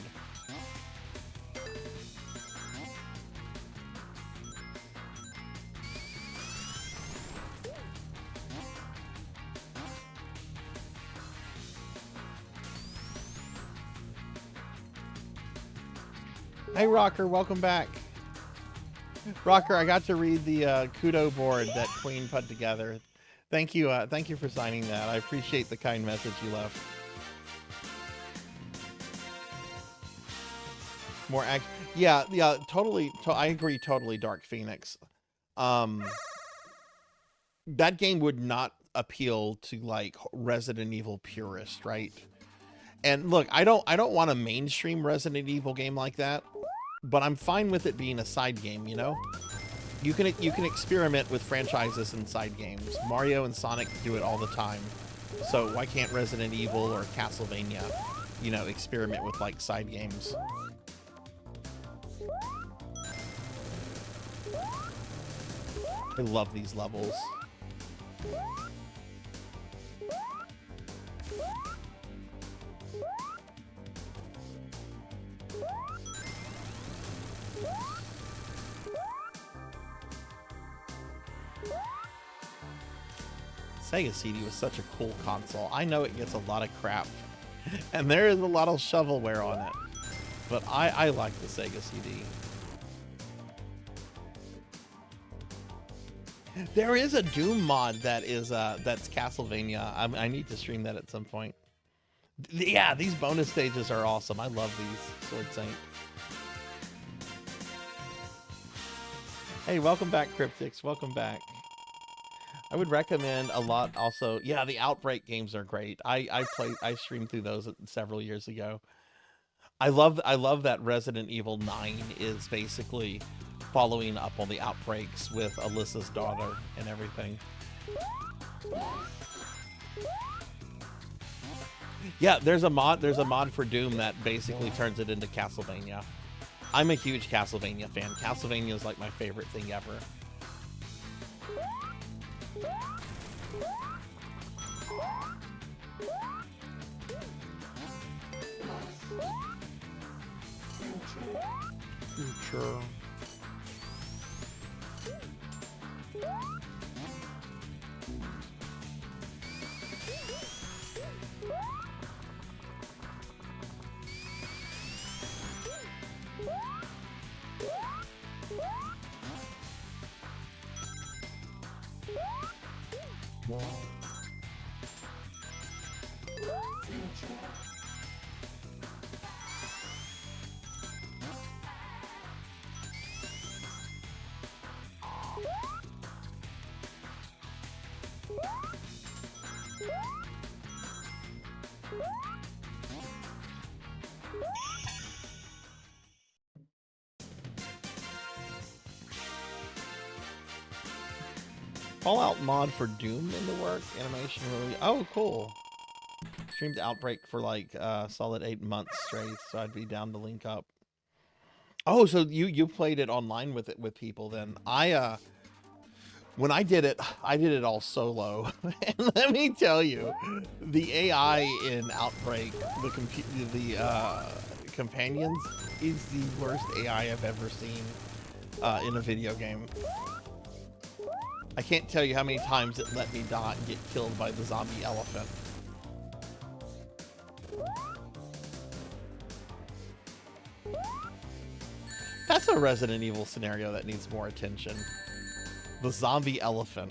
Hey Rocker, welcome back. Rocker, I got to read the Kudo board that Queen put together. Thank you for signing that. I appreciate the kind message you left. More act. Yeah, totally. I agree totally. Dark Phoenix. That game would not appeal to like Resident Evil purist, right? And look, I don't want a mainstream Resident Evil game like that, but I'm fine with it being a side game, you know? You can experiment with franchises and side games. Mario and Sonic do it all the time. So why can't Resident Evil or Castlevania, you know, experiment with like side games? I love these levels. Sega CD was such a cool console. I know it gets a lot of crap, and there is a lot of shovelware on it, but I like the Sega CD. There is a Doom mod that is that's Castlevania. I need to stream that at some point. Yeah, these bonus stages are awesome. I love these, Sword Saint. Hey, welcome back, Cryptix. Welcome back. I would recommend a lot also. Yeah, the Outbreak games are great. I streamed through those several years ago. I love that Resident Evil 9 is basically following up on the Outbreaks with Alyssa's daughter and everything. Yeah, there's a mod for Doom that basically turns it into Castlevania. I'm a huge Castlevania fan. Castlevania is like my favorite thing ever. Future. Fallout mod for Doom in the work. Animation really. Oh, cool. Streamed Outbreak for like solid 8 months straight, so I'd be down to link up. Oh, so you played it online with people then? When I did it all solo, and let me tell you, the AI in Outbreak, the companions, is the worst AI I've ever seen in a video game. I can't tell you how many times it let me die and get killed by the zombie elephant. That's a Resident Evil scenario that needs more attention. The zombie elephant.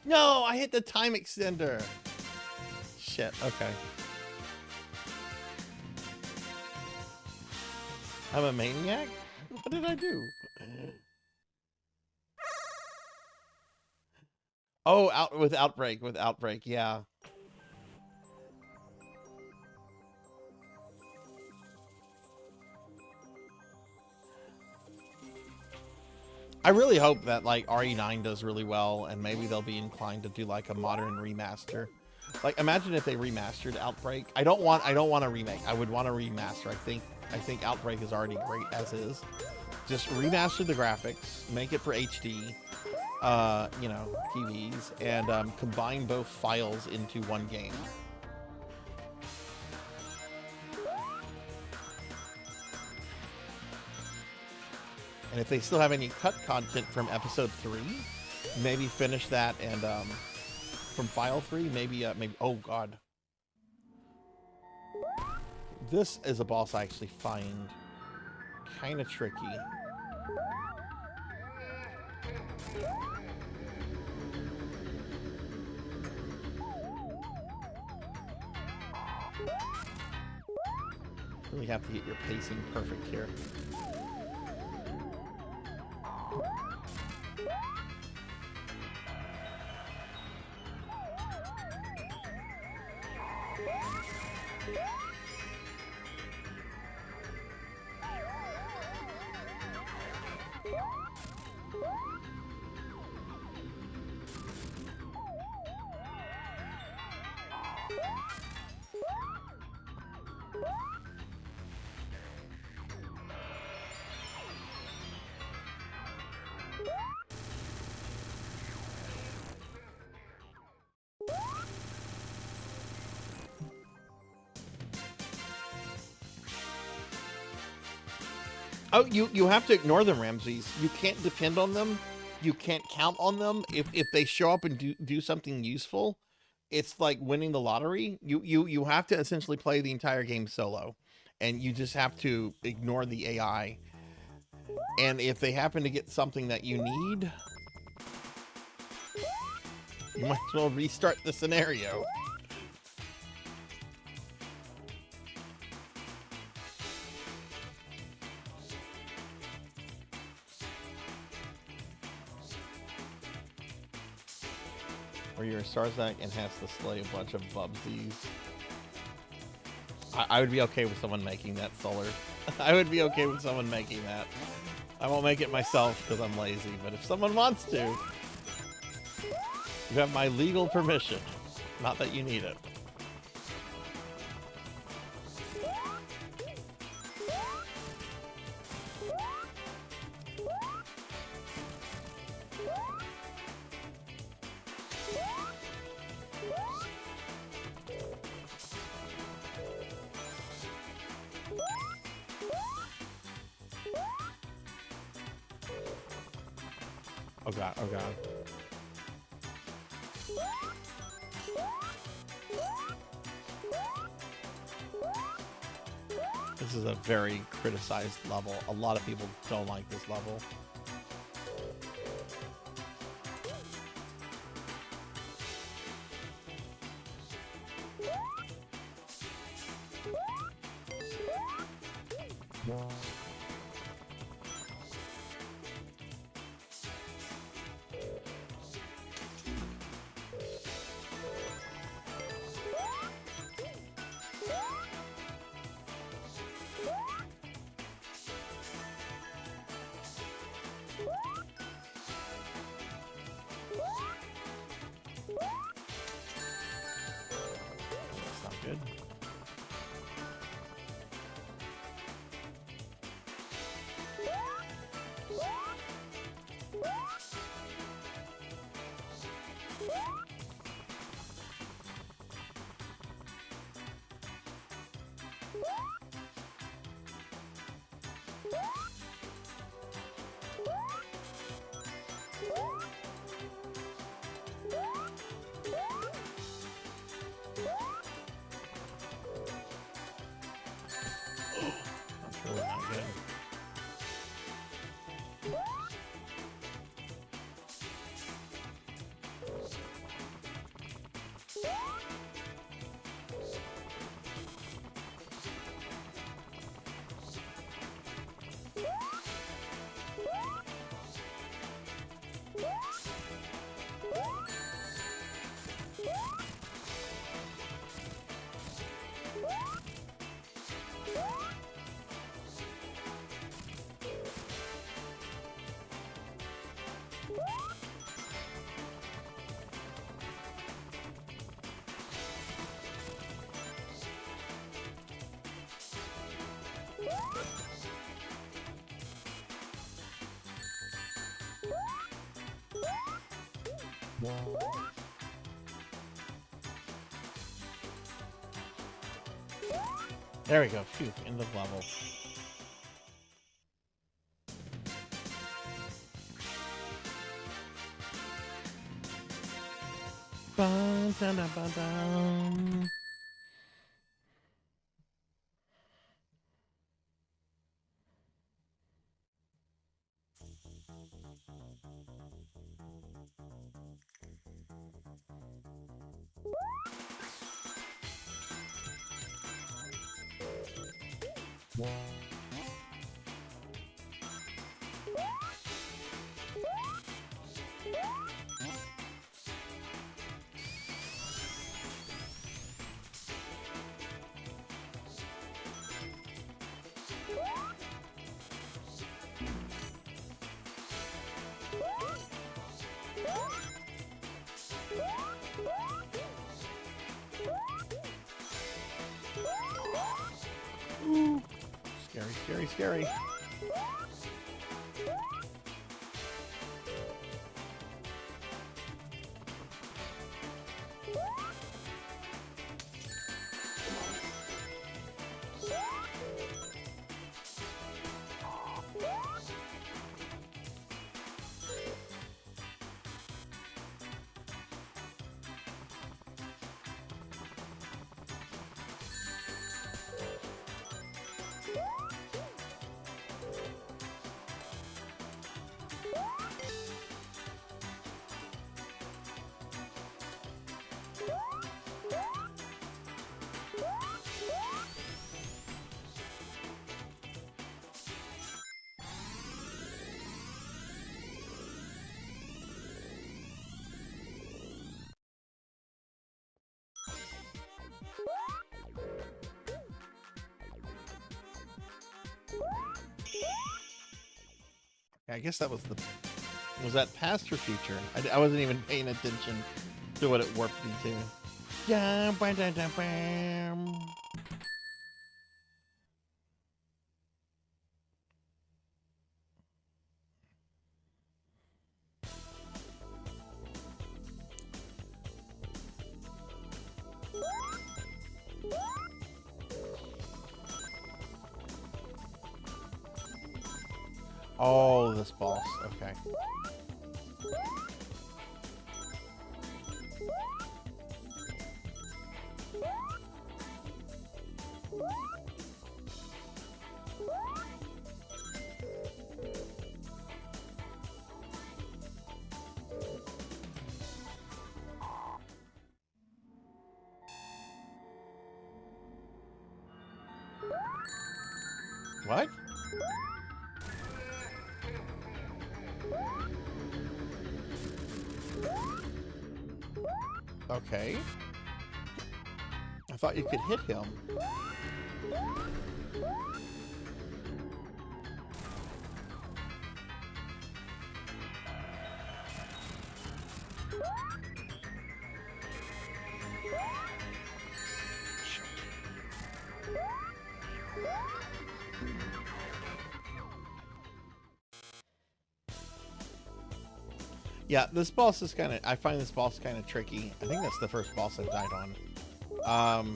No, I hit the time extender. Shit, okay. I'm a maniac? What did I do? Oh, with Outbreak, yeah. I really hope that like RE9 does really well, and maybe they'll be inclined to do like a modern remaster. Like, imagine if they remastered Outbreak. I don't want a remake. I would want a remaster. I think Outbreak is already great as is. Just remaster the graphics, make it for HD, you know, TVs, and combine both files into one game. And if they still have any cut content from episode 3, maybe finish that, and from file 3, maybe oh god. This is a boss I actually find kind of tricky. Really have to get your pacing perfect here. Oh, you have to ignore them, Ramses. You can't depend on them. You can't count on them. If they show up and do something useful, it's like winning the lottery. You have to essentially play the entire game solo, and you just have to ignore the AI. And if they happen to get something that you need, you might as well restart the scenario. Where you're a Sarzac and has to slay a bunch of Bubsies. I would be okay with someone making that, Solar. I would be okay with someone making that. I won't make it myself because I'm lazy, but if someone wants to, you have my legal permission. Not that you need it. Oh god, oh god. This is a very criticized level. A lot of people don't like this level. That's not good. That's really not good. There we go. Phew, end of level. Bum, dum, dum, dum, dum. Ooh. Scary, scary, scary. I guess that was the... Was that past or future? I wasn't even paying attention to what it warped me to. Yeah, bam, bam, bam, bam. Oh, this boss. Okay. What? Okay. I thought you could hit him. Yeah, this boss is kind of... I find this boss kind of tricky. I think that's the first boss I've died on.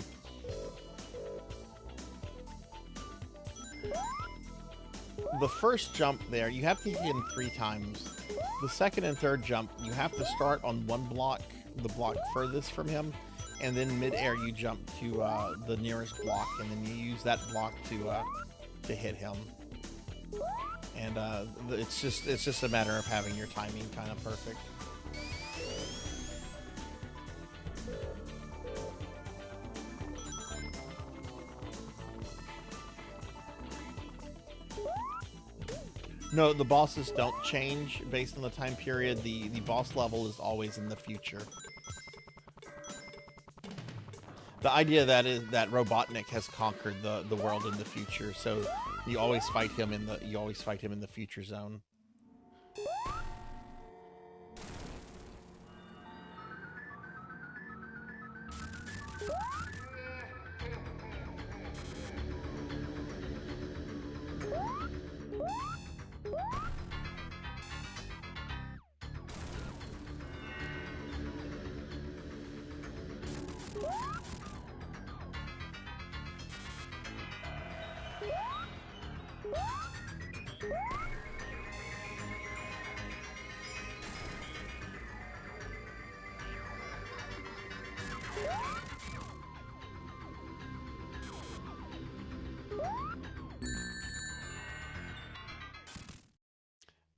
The first jump there, you have to hit him 3 times. The second and third jump, you have to start on one block, the block furthest from him, and then mid-air you jump to the nearest block, and then you use that block to hit him. And it's just a matter of having your timing kind of perfect. No, the bosses don't change based on the time period. The boss level is always in the future. The idea of that is that Robotnik has conquered the world in the future, so you always fight him in the future zone.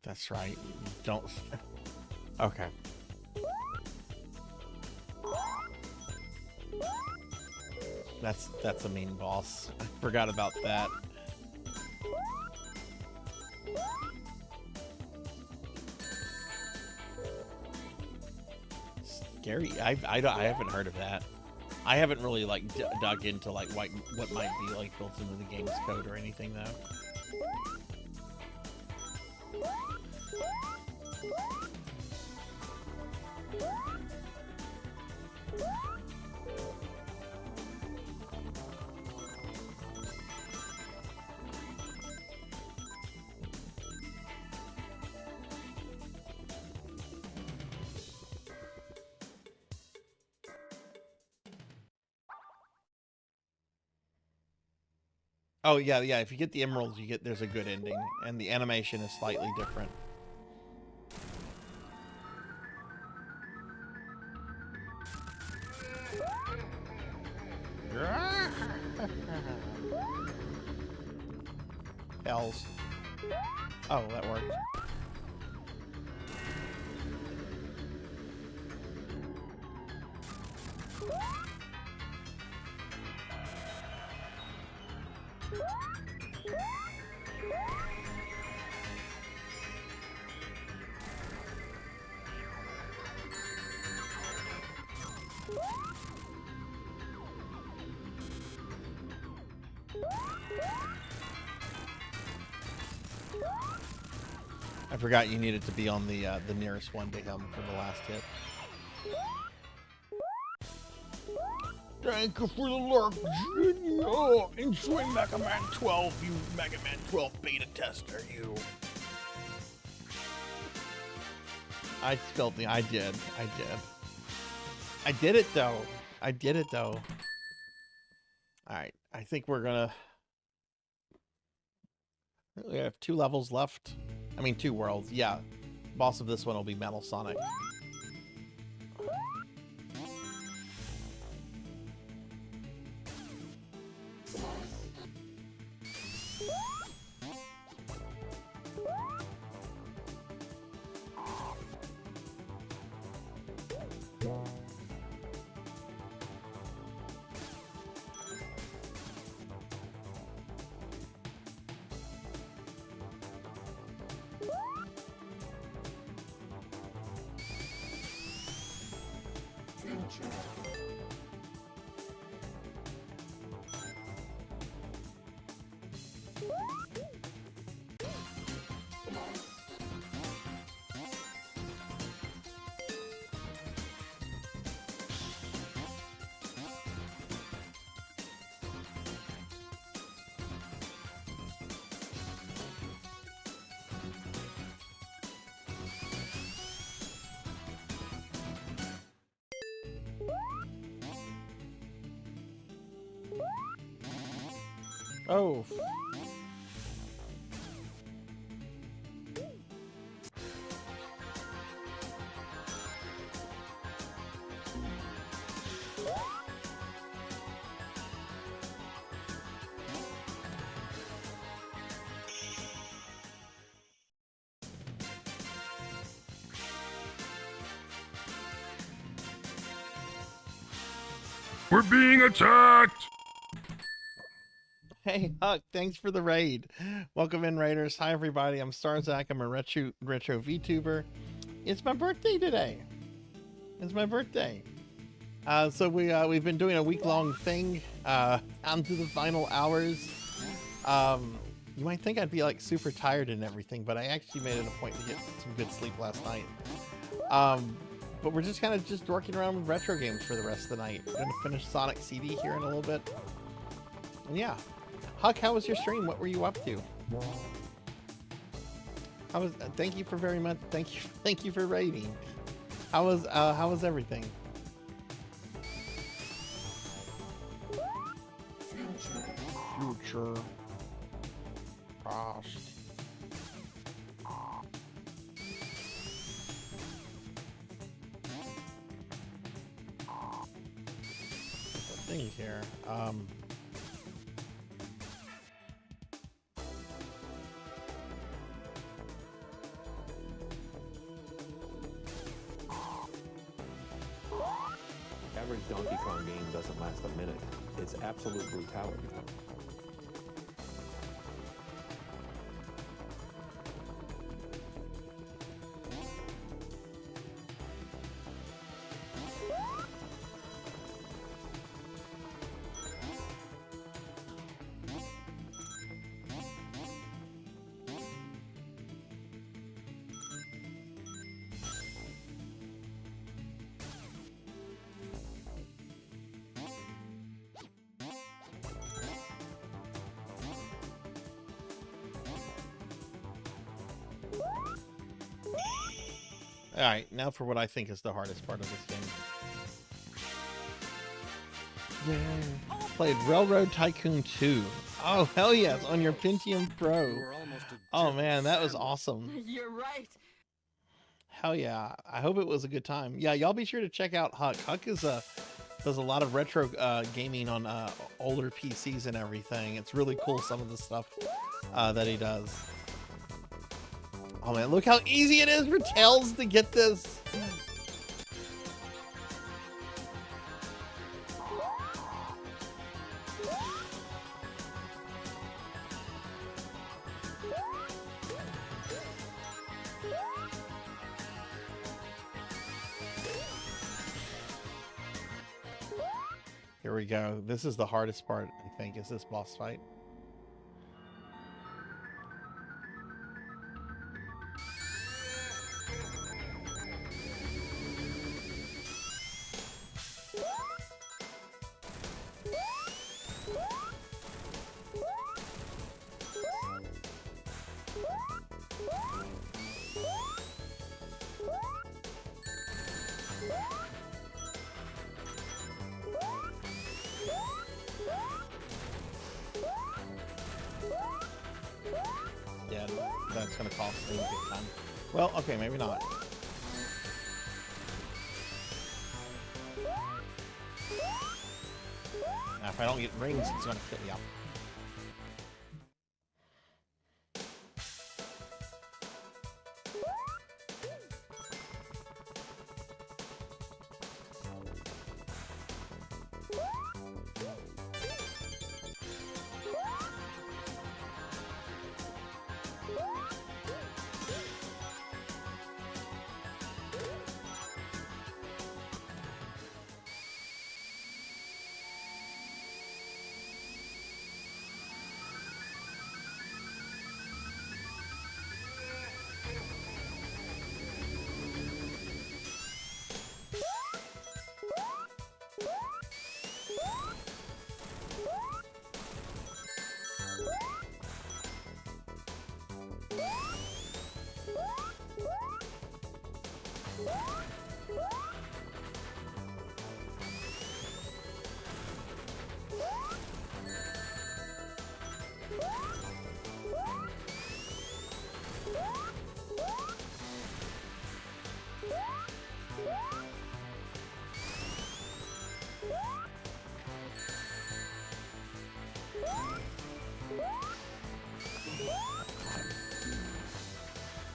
That's right. Don't. Okay. That's a mean boss. I forgot about that. Scary. I haven't heard of that. I haven't really like dug into like what might be like built into the game's code or anything though. Oh yeah, yeah. If you get the emeralds, there's a good ending, and the animation is slightly different. Hells. Oh, that worked. I forgot you needed to be on the nearest one to him for the last hit. Thank you for the lurk, Junior. Enjoy Mega Man 12, you Mega Man 12 beta tester, you. I spilled the. I did. I did it though. I did it though. All right. I think we're gonna. We have 2 levels left. I mean, 2 worlds. Yeah. Boss of this one will be Metal Sonic. Oh. We're being attacked! Hey, Huck, thanks for the raid. Welcome in, Raiders. Hi, everybody. I'm Sarzac. I'm a retro VTuber. It's my birthday today. It's my birthday. So we've been doing a week-long thing on to the final hours. You might think I'd be like super tired and everything, but I actually made it a point to get some good sleep last night. But we're just kind of just working around with retro games for the rest of the night. We're gonna finish Sonic CD here in a little bit. And yeah. Huck, how was your stream? What were you up to? How was? Thank you for very much. Thank you for raiding. How was everything? Future. Past. see here. Average Donkey Kong game doesn't last a minute. It's absolute brutality. All right, now for what I think is the hardest part of this game. Yeah. Played Railroad Tycoon 2. Oh, hell yes, on your Pentium Pro. Oh, man, that was awesome. You're right. Hell yeah. I hope it was a good time. Yeah, y'all be sure to check out Huck. Huck is does a lot of retro gaming on older PCs and everything. It's really cool, some of the stuff that he does. Oh man, look how easy it is for Tails to get this. Here we go. This is the hardest part, I think, is this boss fight. Yeah, that's gonna cost me a good time. Well, okay, maybe not. Now, if I don't get rings, it's gonna kill me out.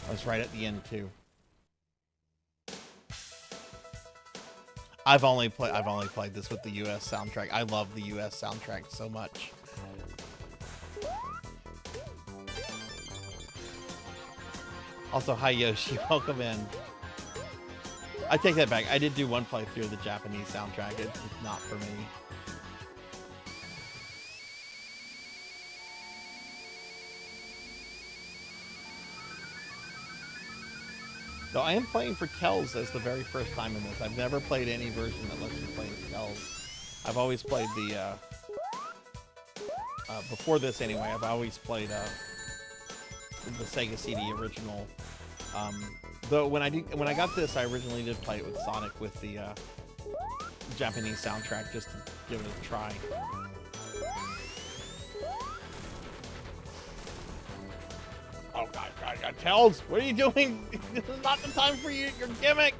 That's right at the end too. I've only played this with the US soundtrack. I love the US soundtrack so much. Also, hi Yoshi, welcome in. I take that back. I did do one playthrough of the Japanese soundtrack. It's not for me. Though I am playing for Kells as the very first time in this. I've never played any version that lets you play as Kells. I've always played the, before this anyway, I've always played the Sega CD original. Though when I got this, I originally did play it with Sonic with the Japanese soundtrack just to give it a try. Oh God, Tails, what are you doing? This is not the time for your gimmick.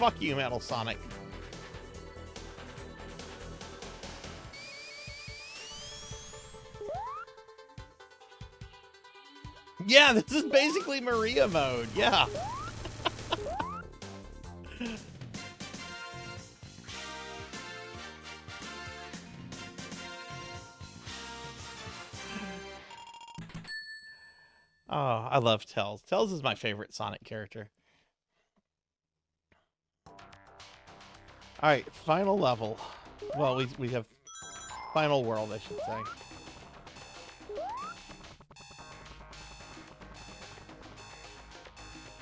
Fuck you, Metal Sonic. Yeah, this is basically Maria mode. Yeah. Oh, I love Tails. Tails is my favorite Sonic character. All right, final level. Well, we have final world, I should say.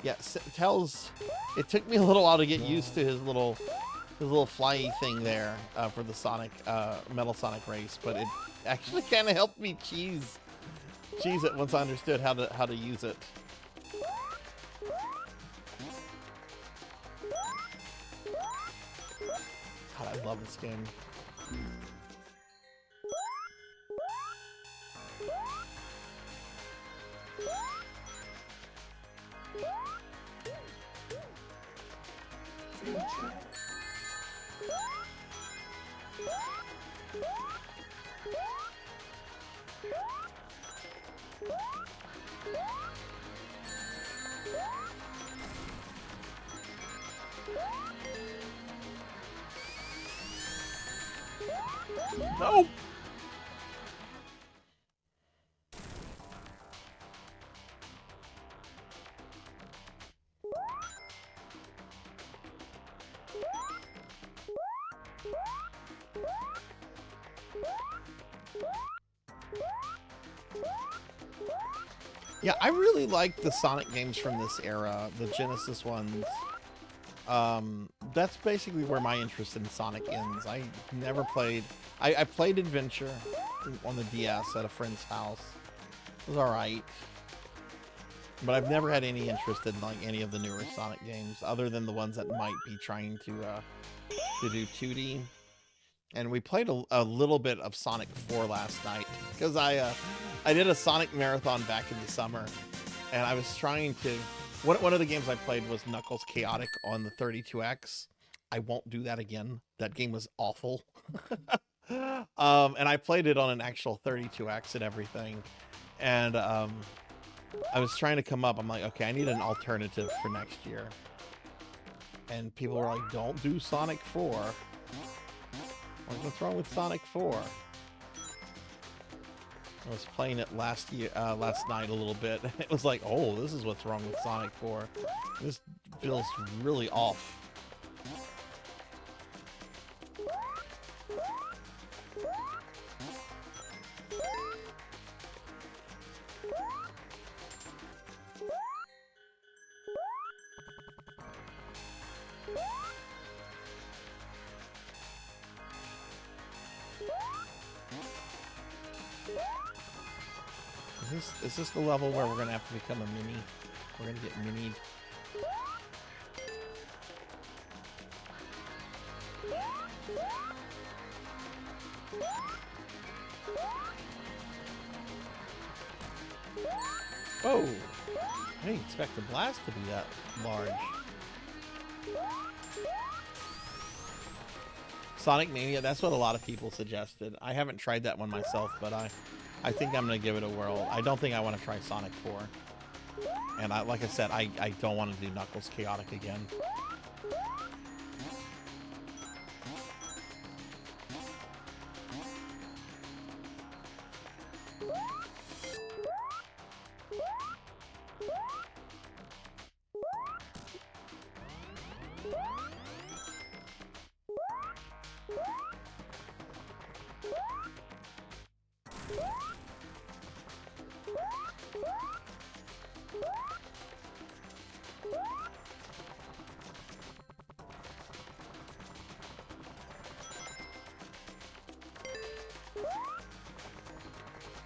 Yeah, Tails. It took me a little while to get used to his little flyy thing there for the Sonic Metal Sonic race, but it actually kind of helped me cheese it once I understood how to use it. God, I love this game. No! Yeah, I really like the Sonic games from this era, the Genesis ones. That's basically where my interest in Sonic ends. I never played... I played Adventure on the DS at a friend's house. It was alright. But I've never had any interest in like any of the newer Sonic games, other than the ones that might be trying to do 2D. And we played a little bit of Sonic 4 last night, because I did a Sonic marathon back in the summer, and I was trying to... One of the games I played was Knuckles Chaotic on the 32X. I won't do that again. That game was awful. And I played it on an actual 32X and everything. And I was trying to come up. I'm like, okay, I need an alternative for next year. And people were like, don't do Sonic 4. I'm like, what's wrong with Sonic 4? I was playing it last night a little bit. It was like, oh, this is what's wrong with Sonic 4. This feels really off. Is this the level where we're gonna have to become a mini? We're gonna get minied. Oh! I didn't expect the blast to be that large. Sonic Mania, that's what a lot of people suggested. I haven't tried that one myself, but I think I'm going to give it a whirl. I don't think I want to try Sonic 4. And like I said, I don't want to do Knuckles Chaotic again.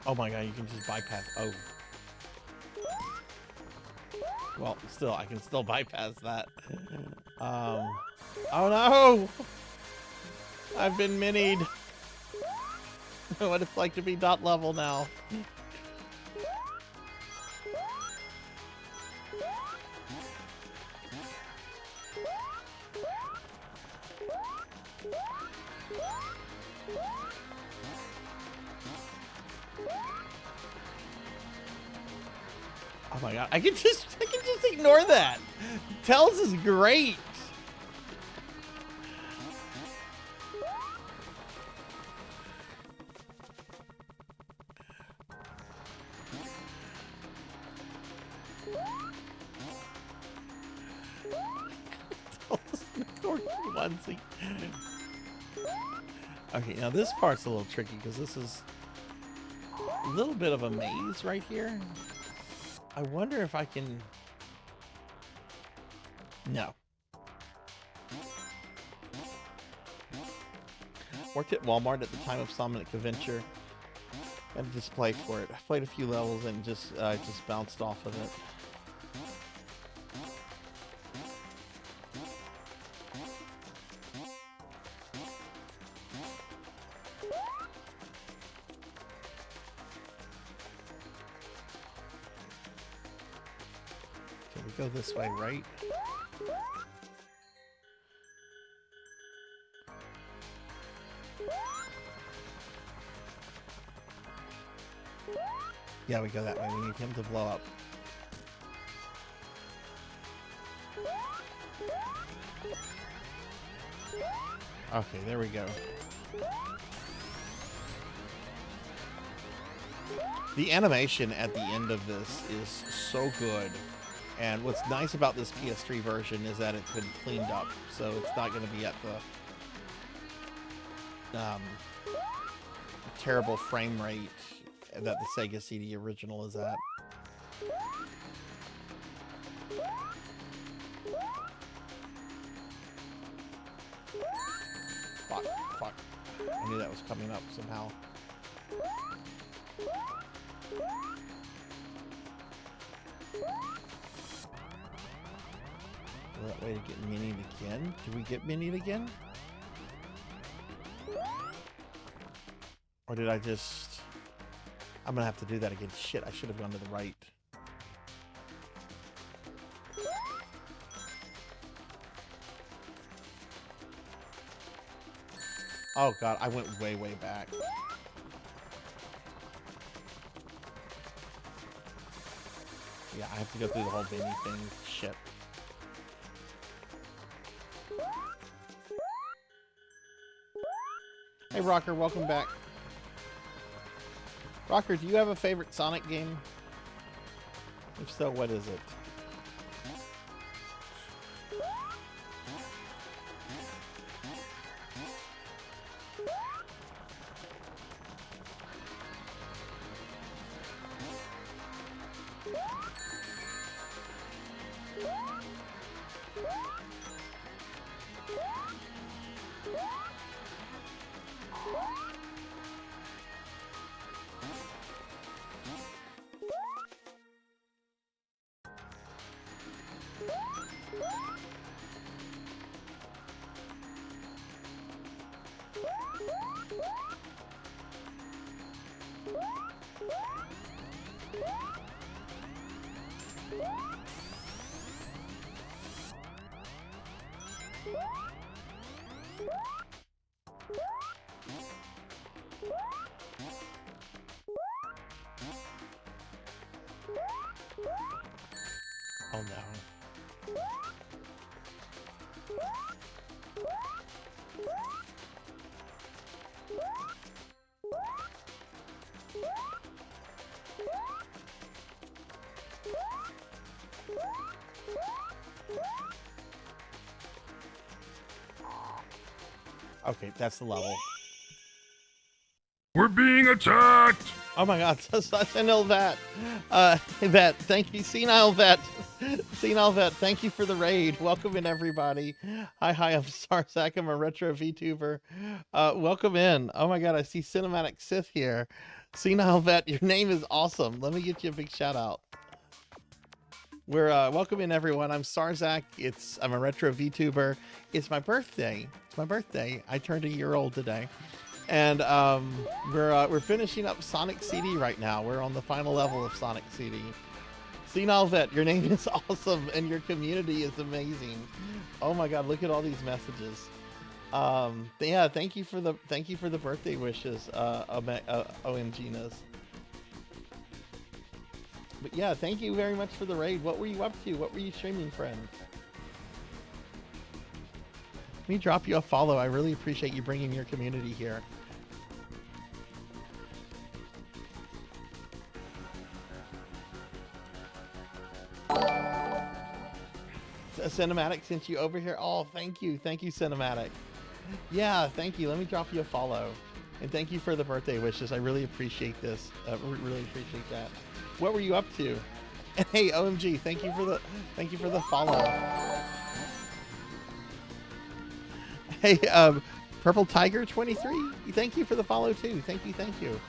Oh my god, you can just bypass. Oh. Well, still, I can still bypass that. Oh no! I've been minied. What it's like to be dot level now. Oh my god, I can just ignore that. Tails is great. Onesie. Okay, now this part's a little tricky because this is a little bit of a maze right here. I wonder if I can... No. Worked at Walmart at the time of Sonic Adventure. And display for it. I played a few levels and just bounced off of it. Go this way, right? Yeah, we go that way. We need him to blow up. Okay, there we go. The animation at the end of this is so good. And what's nice about this PS3 version is that it's been cleaned up, so it's not going to be at the terrible frame rate that the Sega CD original is at. Fuck. I knew that was coming up somehow. That way to get minied again. Did we get minied again? Or did I just... I'm gonna have to do that again. Shit, I should have gone to the right. Oh god, I went way, way back. Yeah, I have to go through the whole Benny thing. Shit. Hey Rocker, welcome back. Rocker, do you have a favorite Sonic game? If so, what is it? Oh no. Okay, that's the level. We're being attacked! Oh my god, such an Vet. Vet, thank you. Senile Vet, thank you for the raid. Welcome in, everybody. Hi, I'm Sarzac. I'm a retro VTuber. Welcome in. Oh my god, I see Cinematic Sith here. Senile Vet, your name is awesome. Let me get you a big shout out. We're welcome in, everyone. I'm Sarzac. I'm a retro VTuber. It's my birthday. I turned a year old today. And we're finishing up Sonic CD right now. We're on the final level of Sonic CD. Senile Vet, your name is awesome and your community is amazing. Oh my god, look at all these messages. Yeah, thank you for the birthday wishes, OMGness. But yeah, thank you very much for the raid. What were you up to? What were you streaming, friend? Let me drop you a follow. I really appreciate you bringing your community here. Cinematic sent you over here. Oh, thank you. Thank you, Cinematic. Yeah, thank you. Let me drop you a follow. And thank you for the birthday wishes. I really appreciate this. Really appreciate that. What were you up to? And hey, OMG, thank you for the follow. Hey, Purple Tiger 23. Thank you for the follow too. Thank you.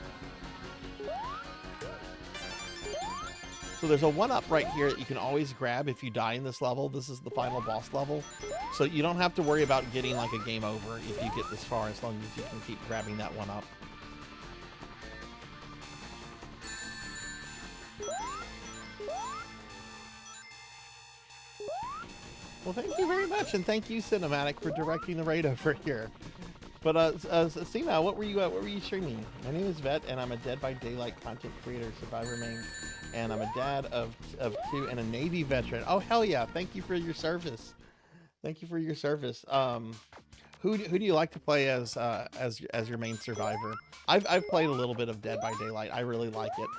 So there's a 1-up right here that you can always grab if you die in this level. This is the final boss level. So you don't have to worry about getting like a game over if you get this far, as long as you can keep grabbing that 1-up. Well, thank you very much, and thank you, Cinematic, for directing the raid over here. But Sima, what were you streaming? My name is Vet, and I'm a Dead by Daylight content creator, survivor main, and I'm a dad of 2 and a Navy veteran. Oh hell yeah! Thank you for your service. Thank you for your service. Who do you like to play as your main survivor? I've played a little bit of Dead by Daylight. I really like it.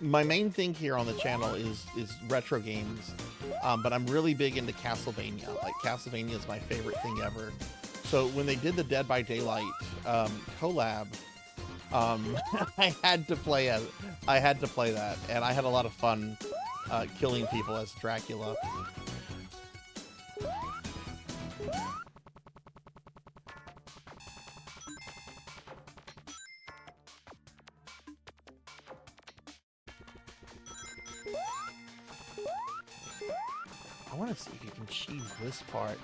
My main thing here on the channel is retro games, but I'm really big into Castlevania. Like, Castlevania is my favorite thing ever. So when they did the Dead by Daylight collab, I had to play that, and I had a lot of fun killing people as Dracula. I want to see if you can cheese this part.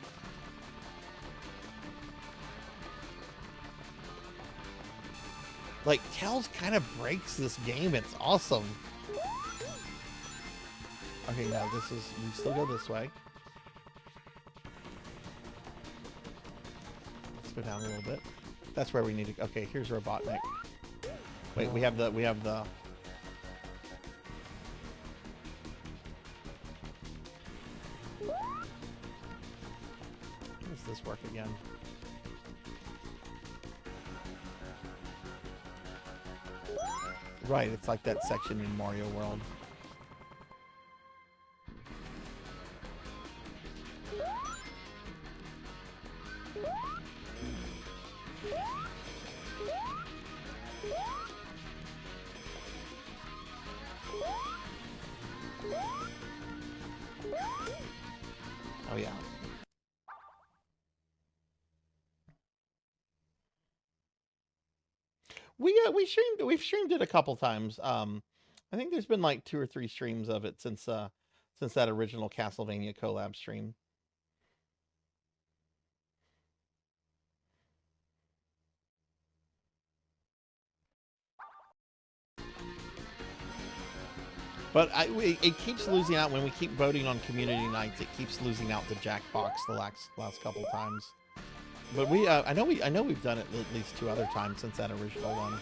Like, Tails kind of breaks this game. It's awesome. Okay, now we still go this way. Let's go down a little bit. That's where we need to. Okay, here's Robotnik. Wait, we have the. How does this work again? Right, it's like that section in Mario World. Oh yeah. We've streamed it a couple times. I think there's been like 2 or 3 streams of it since that original Castlevania collab stream. But it keeps losing out when we keep voting on community nights. It keeps losing out the Jackbox the last couple times. But I know we've done it at least 2 other times since that original one.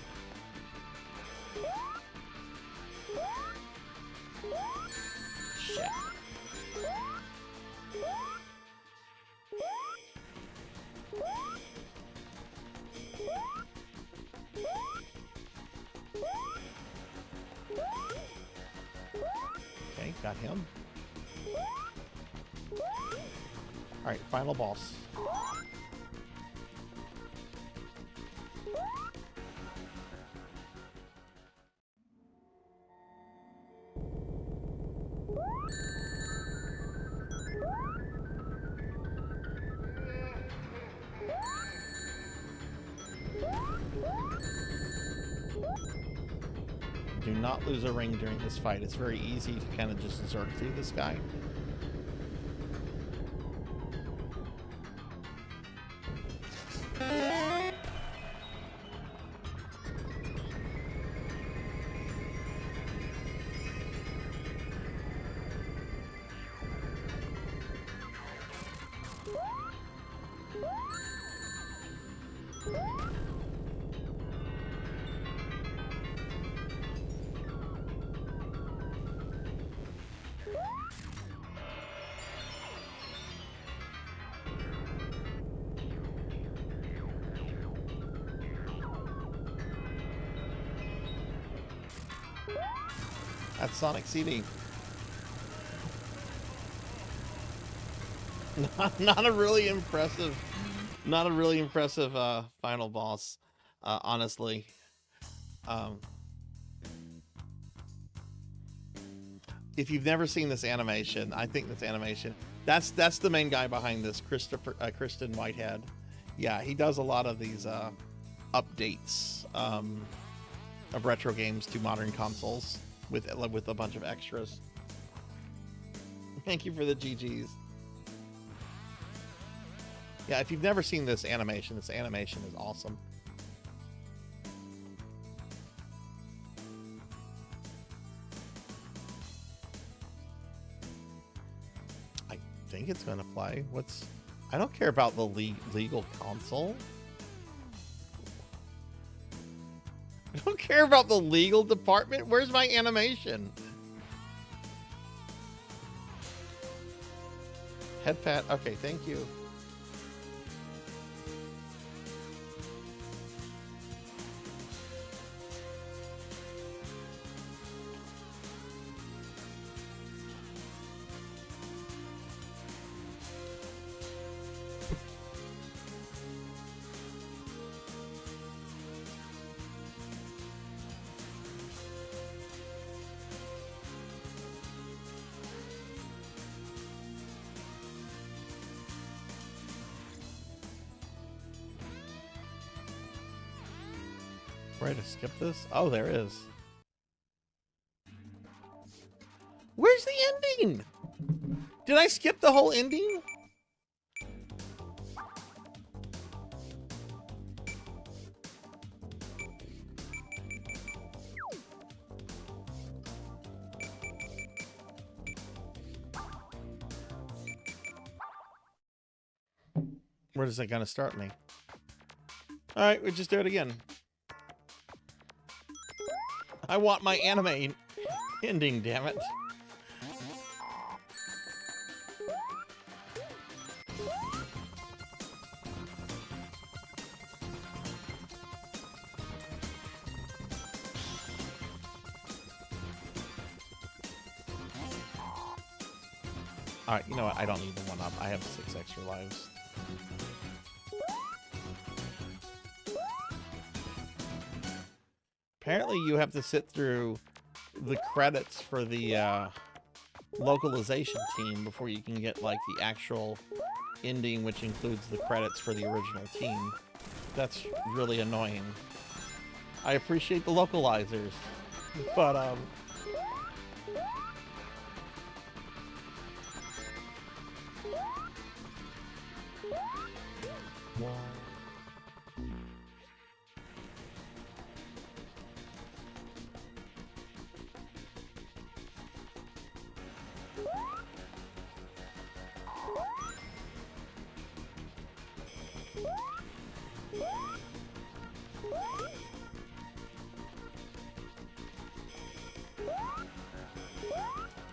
Shit. Okay, got him. All right, final boss. Do not lose a ring during this fight. It's very easy to kind of just zerk through this guy. That's Sonic CD. Not a really impressive final boss, honestly. If you've never seen this animation, I think this animation, that's the main guy behind this, Kristen Whitehead. Yeah, he does a lot of these updates of retro games to modern consoles with a bunch of extras. Thank you for the GGs. Yeah, if you've never seen this animation is awesome. I think it's gonna play. I don't care about the legal console. I don't care about the legal department. Where's my animation? Head pat. Okay, thank you. Way to skip this? Oh, there is. Where's the ending? Did I skip the whole ending? Where is it gonna start me? All right, we just do it again. I want my anime ending, damn it. Alright, you know what? I don't need the one up. I have 6 extra lives. Apparently you have to sit through the credits for the localization team before you can get like the actual ending, which includes the credits for the original team. That's really annoying. I appreciate the localizers, but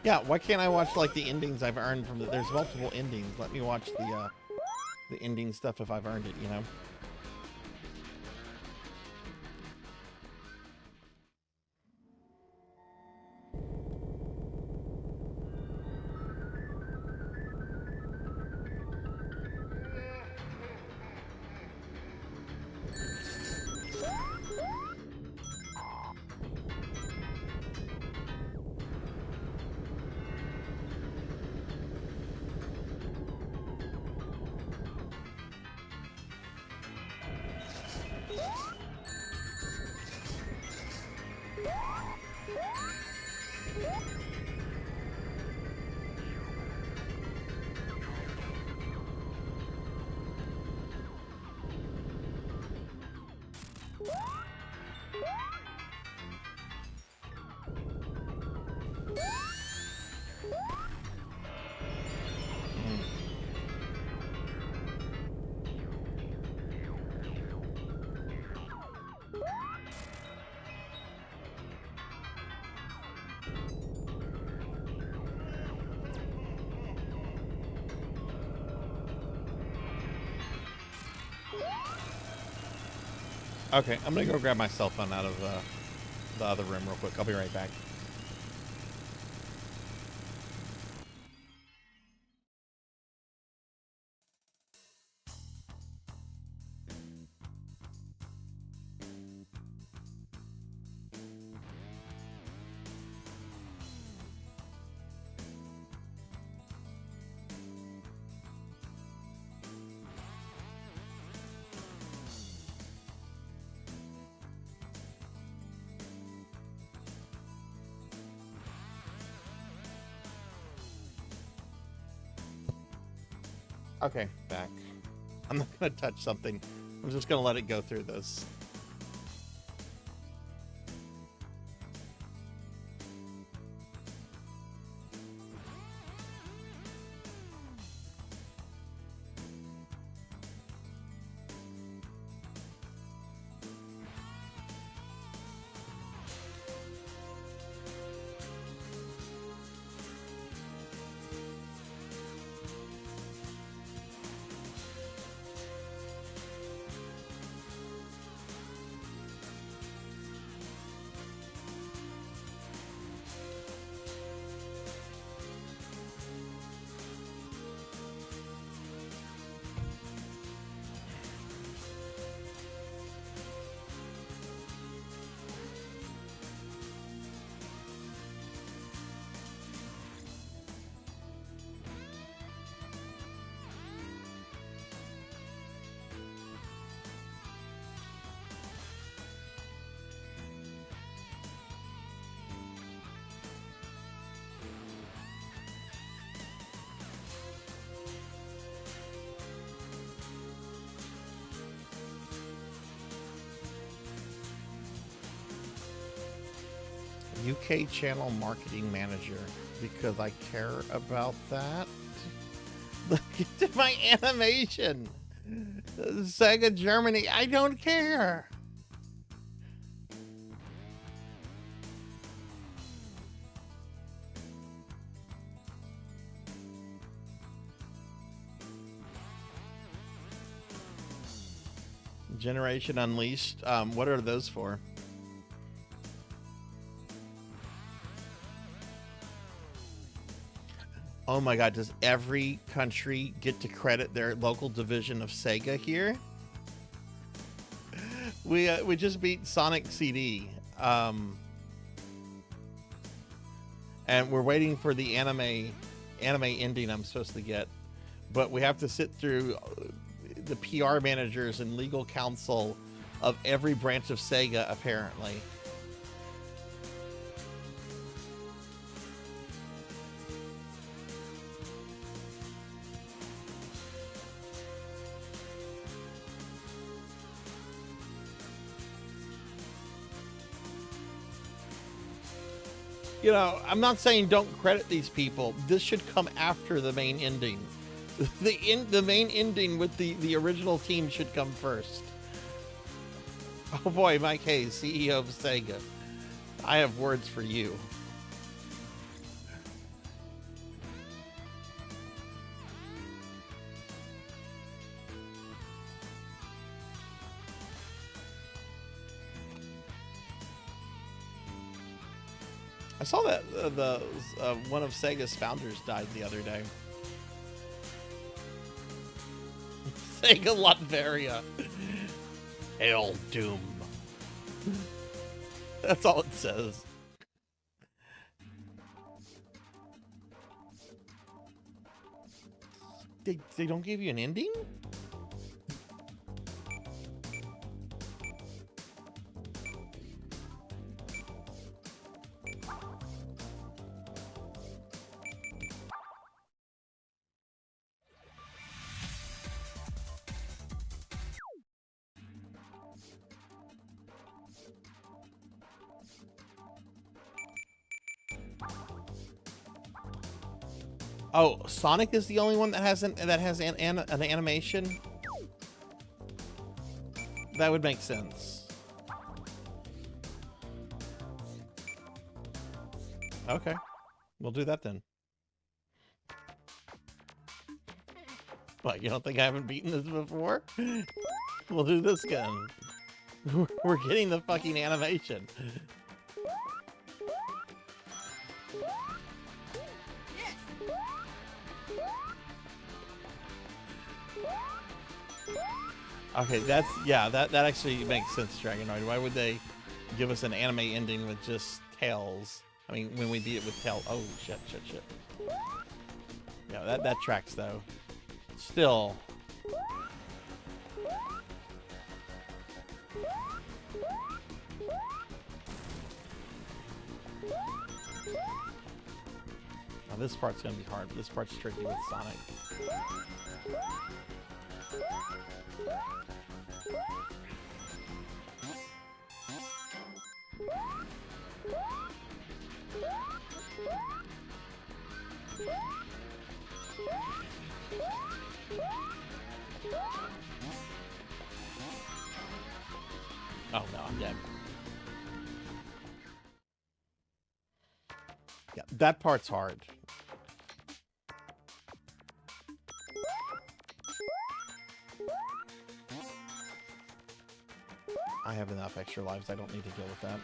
yeah, why can't I watch like the endings I've earned from there's multiple endings. Let me watch the ending stuff if I've earned it, you know? Okay, I'm gonna go grab my cell phone out of the other room real quick. I'll be right back. Okay, back. I'm not gonna touch something. I'm just gonna let it go through this. UK channel marketing manager, because I care about that. Look at my animation. Sega Germany, I don't care. Generation Unleashed. What are those for? Oh my god, does every country get to credit their local division of Sega here? We just beat Sonic CD. And we're waiting for the anime ending I'm supposed to get. But we have to sit through the PR managers and legal counsel of every branch of Sega, apparently. You know, I'm not saying don't credit these people. This should come after the main ending. The main ending with the original team should come first. Oh boy, Mike Hayes, CEO of Sega. I have words for you. I saw that one of Sega's founders died the other day. Sega Latveria. Hail Doom. That's all it says. They don't give you an ending? Oh, Sonic is the only one that has an animation? That would make sense. Okay. We'll do that then. What, you don't think I haven't beaten this before? We'll do this again. We're getting the fucking animation. Okay, that's, yeah, that actually makes sense, Dragonoid. Why would they give us an anime ending with just Tails? I mean, when we beat it with Tails. Oh, shit. Yeah, that tracks, though. Still. this part's gonna be hard. This part's tricky with Sonic. Oh no, I'm dead. Yeah, that part's hard. I have enough extra lives. I don't need to deal with that.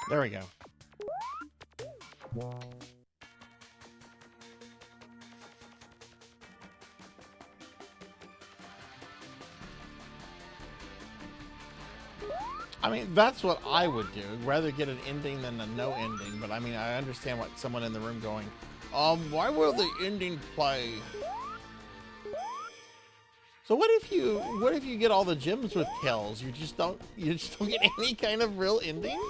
There we go. I mean, that's what I would do. Rather get an ending than a no ending. But I mean, I understand what someone in the room going, why will the ending play? So what if you get all the gems with kills? You just don't get any kind of real ending?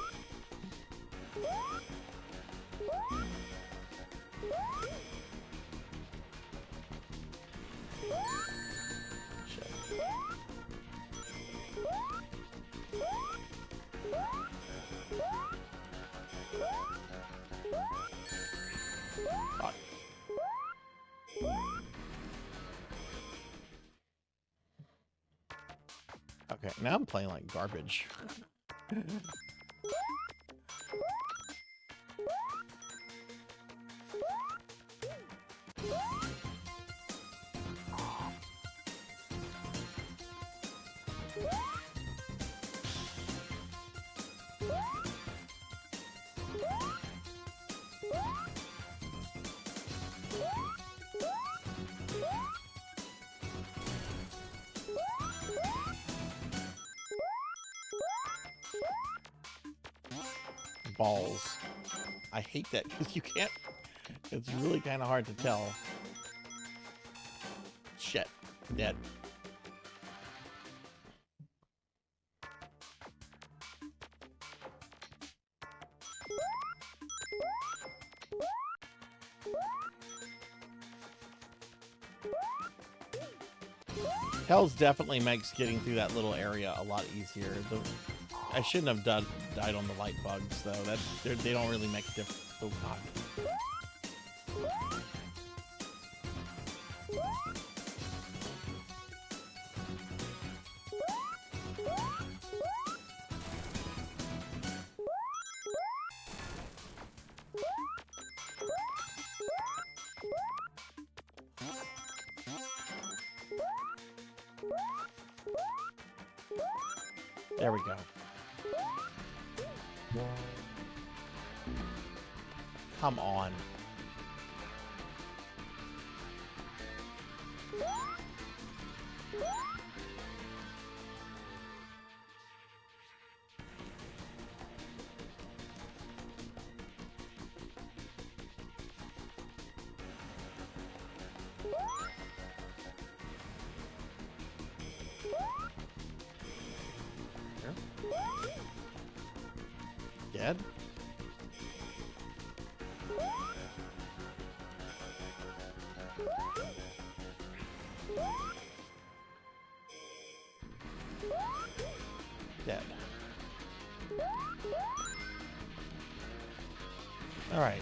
Okay, now I'm playing like garbage. Balls. I hate that because you can't. It's really kind of hard to tell. Shit. Dead. Hells definitely makes getting through that little area a lot easier. I shouldn't have died on the light bugs though. They don't really make a difference. Oh god. There we go. Come on. Dead? Dead. All right.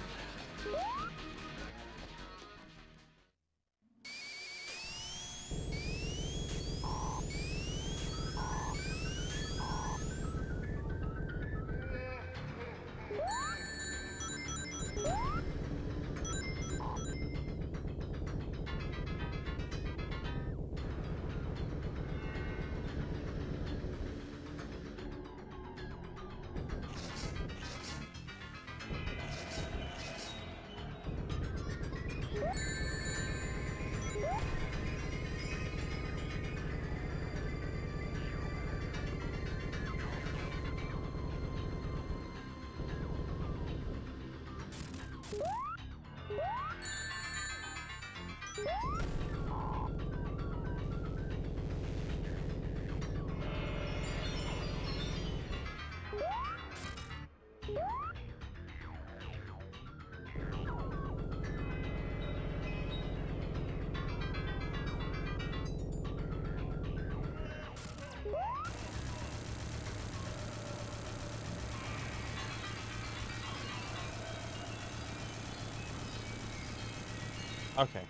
Okay.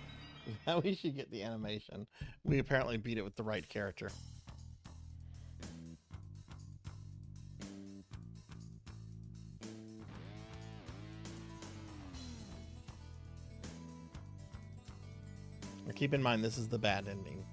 Now we should get the animation. We apparently beat it with the right character. Now keep in mind, this is the bad ending.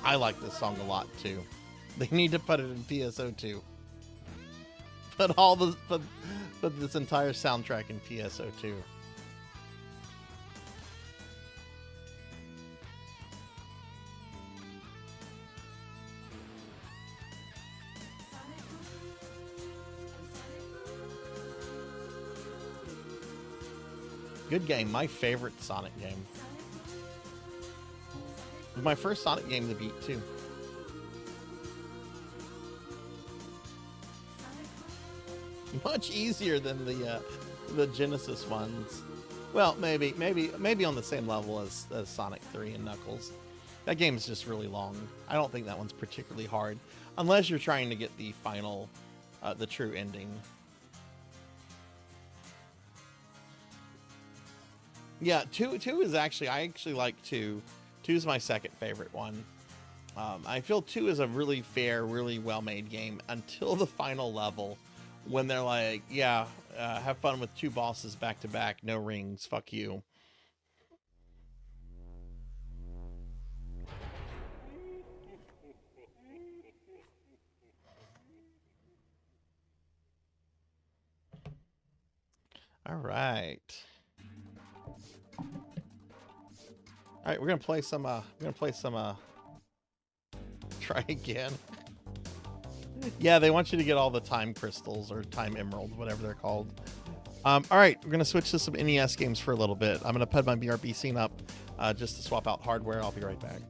I like this song a lot too. They need to put it in PSO2. Put this entire soundtrack in PSO2. Good game. My favorite Sonic game. It was my first Sonic game to beat too. Much easier than the Genesis ones. Well, maybe on the same level as Sonic 3 and Knuckles. That game is just really long. I don't think that one's particularly hard, unless you're trying to get the final, the true ending. Yeah, two is actually, I actually like 2. 2 is my second favorite one. I feel 2 is a really fair, really well-made game until the final level, when they're like, yeah, have fun with 2 bosses back to back, no rings, fuck you. All right. All right, we're gonna play some. Try again. Yeah, they want you to get all the time crystals or time emeralds, whatever they're called. All right, we're gonna switch to some NES games for a little bit. I'm gonna put my BRB scene up just to swap out hardware. I'll be right back.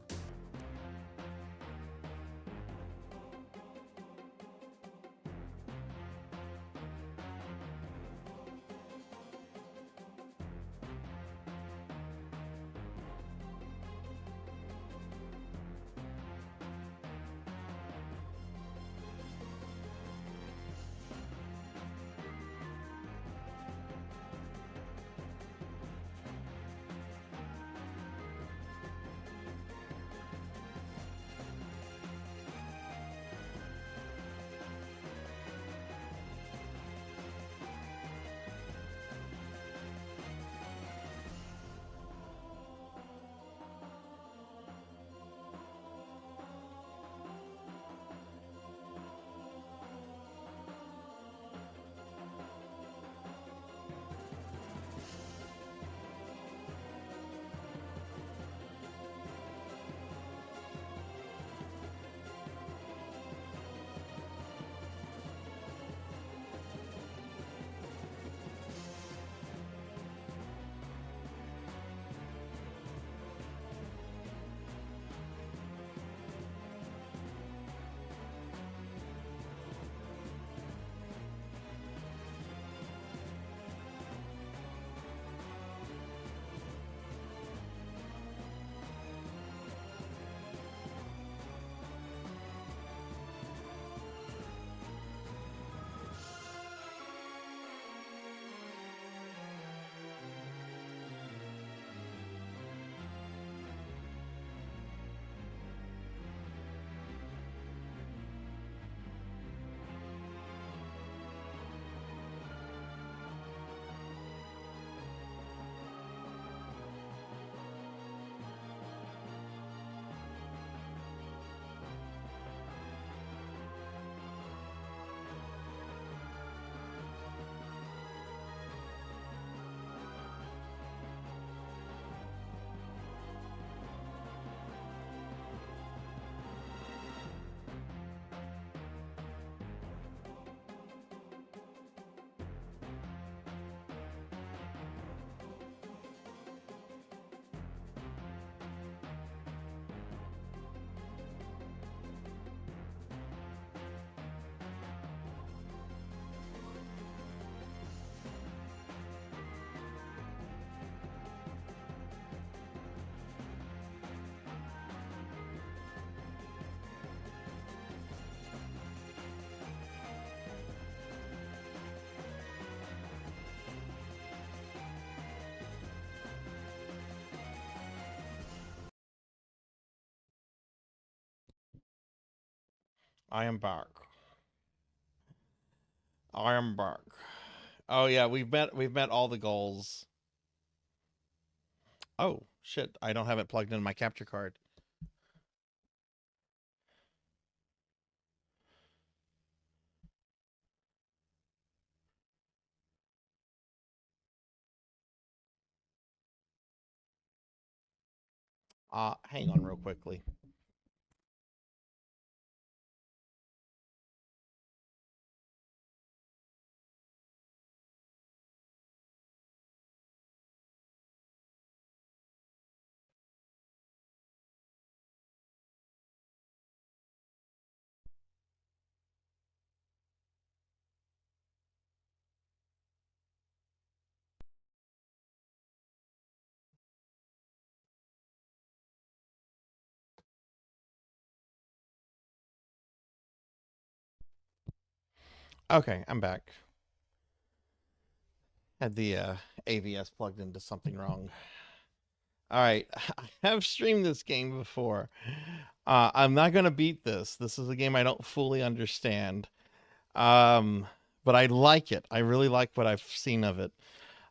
I am back. I am back. Oh yeah, we've met all the goals. Oh shit, I don't have it plugged in my capture card. Hang on real quickly. Okay, I'm back. Had the AVS plugged into something wrong. All right, I have streamed this game before. I'm not gonna beat this. This is a game I don't fully understand. But I like it. I really like what I've seen of it.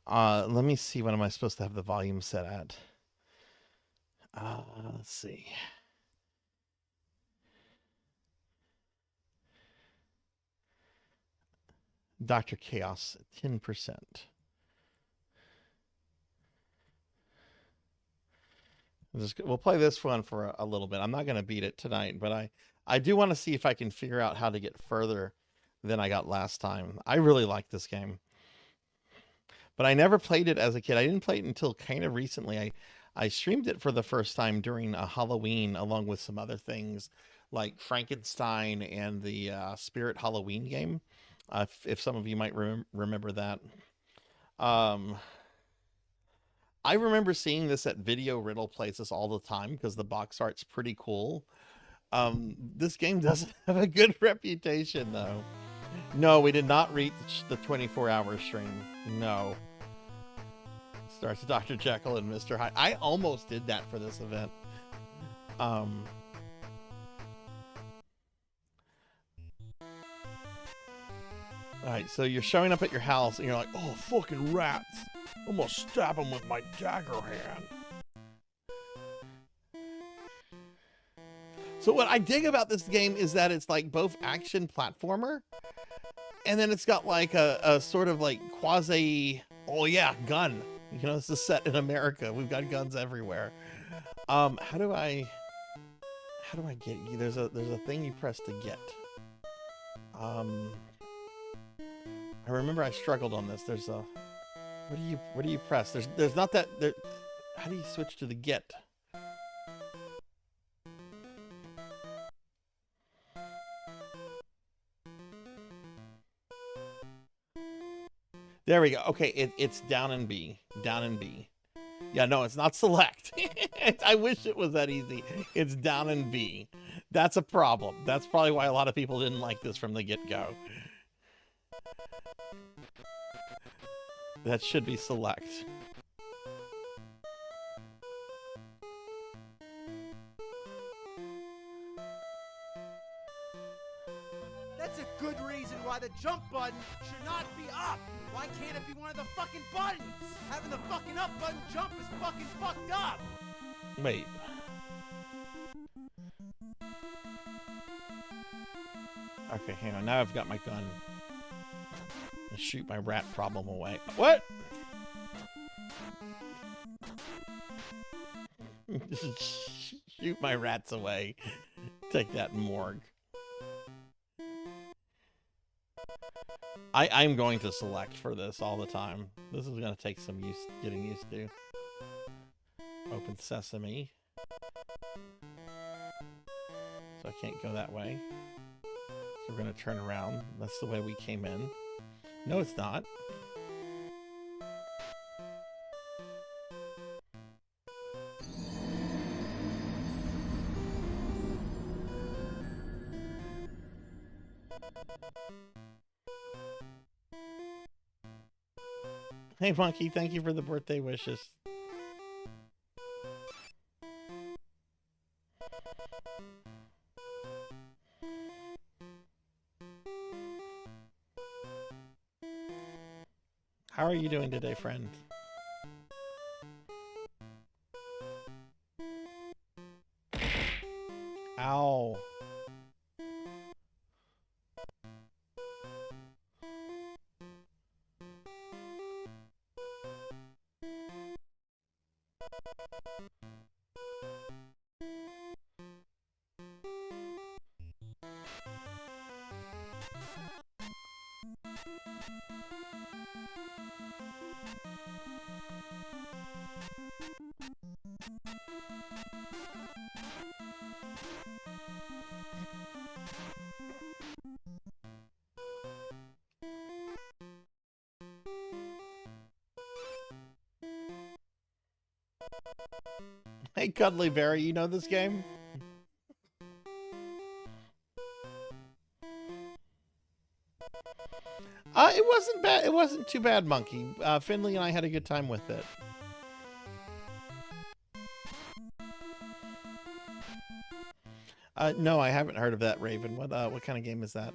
Let me see. What am I supposed to have the volume set at? Let's see. Dr. Chaos, 10%. We'll play this one for a little bit. I'm not going to beat it tonight, but I do want to see if I can figure out how to get further than I got last time. I really like this game. But I never played it as a kid. I didn't play it until kind of recently. I streamed it for the first time during a Halloween, along with some other things like Frankenstein and the Spirit Halloween game. If some of you might remember that. I remember seeing this at video rental places all the time because the box art's pretty cool. This game doesn't have a good reputation, though. No, we did not reach the 24-hour stream. No. Starts Dr. Jekyll and Mr. Hyde. I almost did that for this event. All right, so you're showing up at your house and you're like, oh, fucking rats. I'm gonna stab them with my dagger hand. So what I dig about this game is that it's like both action platformer, and then it's got like a sort of like quasi, oh yeah, gun. You know, this is set in America. We've got guns everywhere. How do I get you? There's a thing you press to get. I remember I struggled on this. There's a, what do you press? There's not that there. How do you switch to the get? There we go. Okay, it's down in B. Down in B. Yeah, no, it's not select. I wish it was that easy. It's down in B. That's a problem. That's probably why a lot of people didn't like this from the get-go. That should be select. That's a good reason why the jump button should not be up. Why can't it be one of the fucking buttons? Having the fucking up button jump is fucking fucked up. Wait. Okay, hang on. Now I've got my gun. I'll shoot my rat problem away. What? Shoot my rats away. Take that, morgue. I'm going to select for this all the time. This is going to take some getting used to. Open sesame. So I can't go that way. So we're going to turn around. That's the way we came in. No, it's not. Hey, Monkey, thank you for the birthday wishes. How are you doing today, friend? Ow. Hey, Cuddly Berry, you know this game? It wasn't bad. It wasn't too bad, Monkey. Finley and I had a good time with it. No, I haven't heard of that, Raven. What kind of game is that?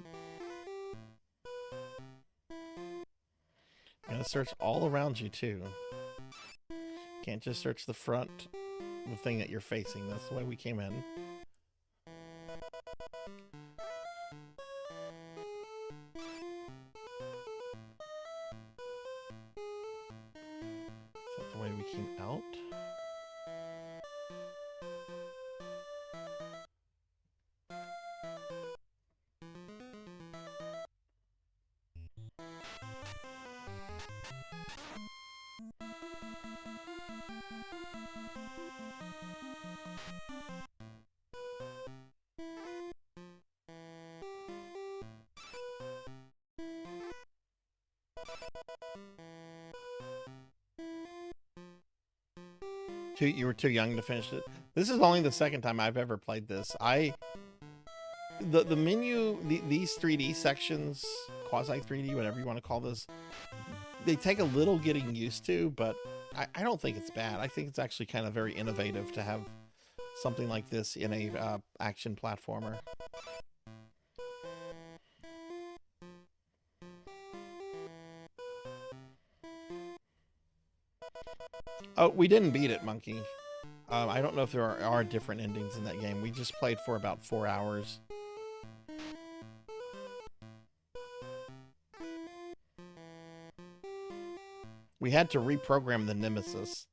Gotta search all around you, too. Can't just search the front, the thing that you're facing. That's the way we came in. Is that the way we came out? You were too young to finish it. This is only the second time I've ever played this. The menu, these 3D sections, quasi 3D, whatever you want to call this, they take a little getting used to, but I don't think it's bad. I think it's actually kind of very innovative to have something like this in a action platformer. Oh, we didn't beat it, Monkey. I don't know if there are different endings in that game. We just played for about 4 hours. We had to reprogram the Nemesis.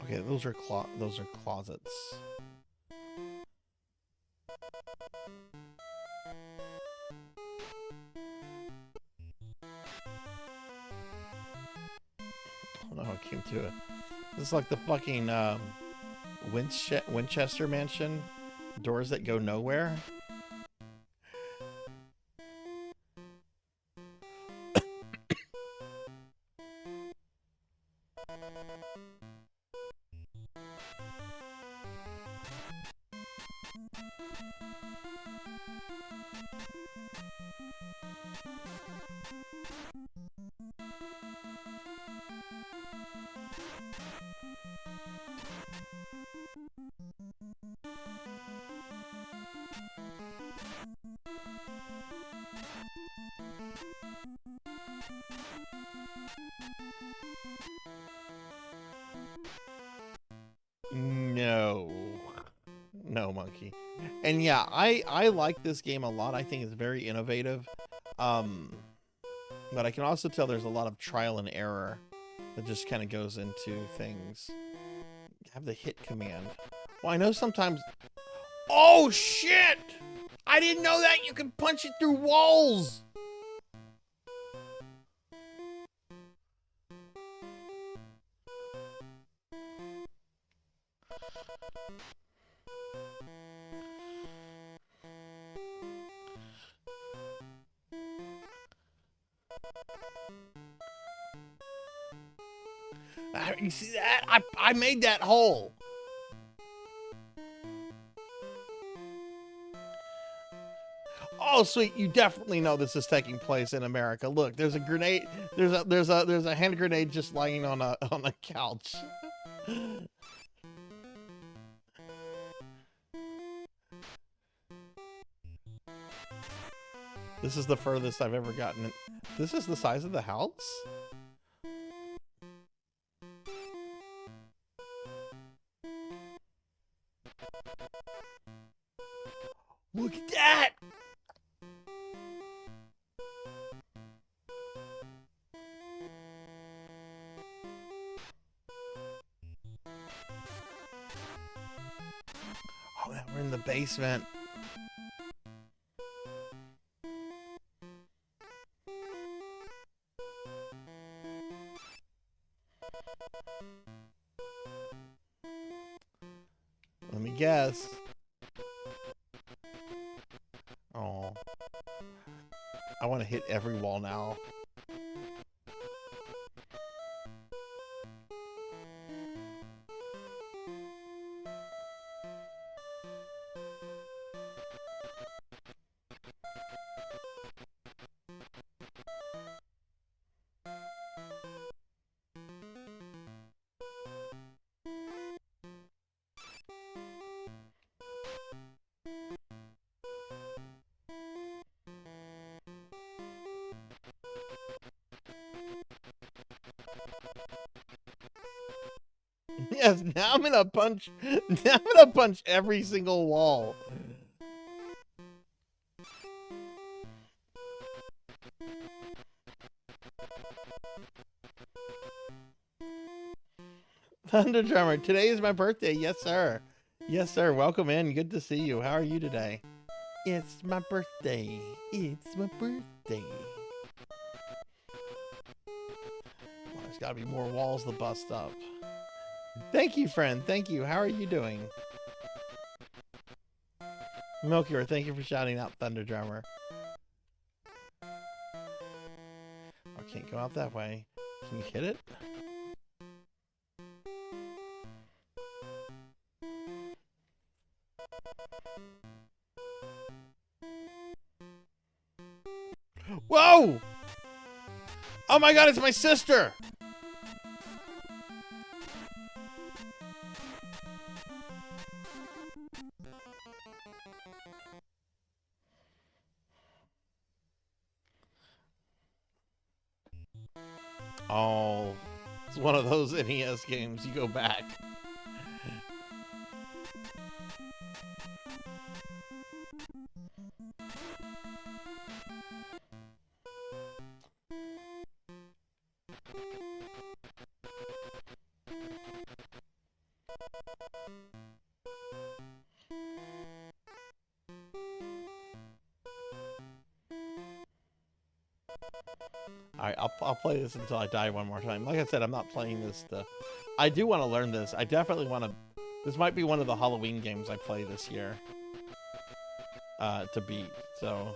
Okay, those are closets. I don't know how I came to it. This is like the fucking Winchester Mansion. Doors that go nowhere. No. No, monkey. And yeah, I like this game a lot. I think it's very innovative. But I can also tell there's a lot of trial and error that just kind of goes into things. Have the hit command. Well, I know sometimes... Oh, shit! I didn't know that! You can punch it through walls! You see that? I made that hole. Oh, sweet! You definitely know this is taking place in America. Look, there's a grenade. There's a hand grenade just lying on a couch. This is the furthest I've ever gotten. This is the size of the house? Look at that! Oh, we're in the basement. Let me guess. Oh. I want to hit every wall now. Yes, now I'm gonna punch. Now I'm gonna punch every single wall. Thunder Drummer, today is my birthday. Yes, sir. Yes, sir. Welcome in. Good to see you. How are you today? It's my birthday. It's my birthday. Well, there's gotta be more walls to bust up. Thank you, friend. Thank you. How are you doing? Milkier, thank you for shouting out Thunder Drummer. I can't go out that way. Can you hit it? Whoa! Oh my god, it's my sister! Oh, it's one of those NES games. You go back. Alright, I'll play this until I die one more time. Like I said, I'm not playing this to... I do want to learn this. I definitely want to... This might be one of the Halloween games I play this year. To beat, so...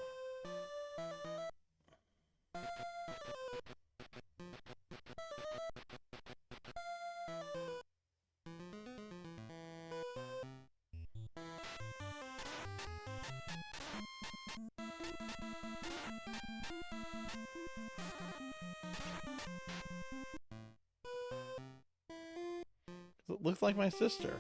It looks like my sister.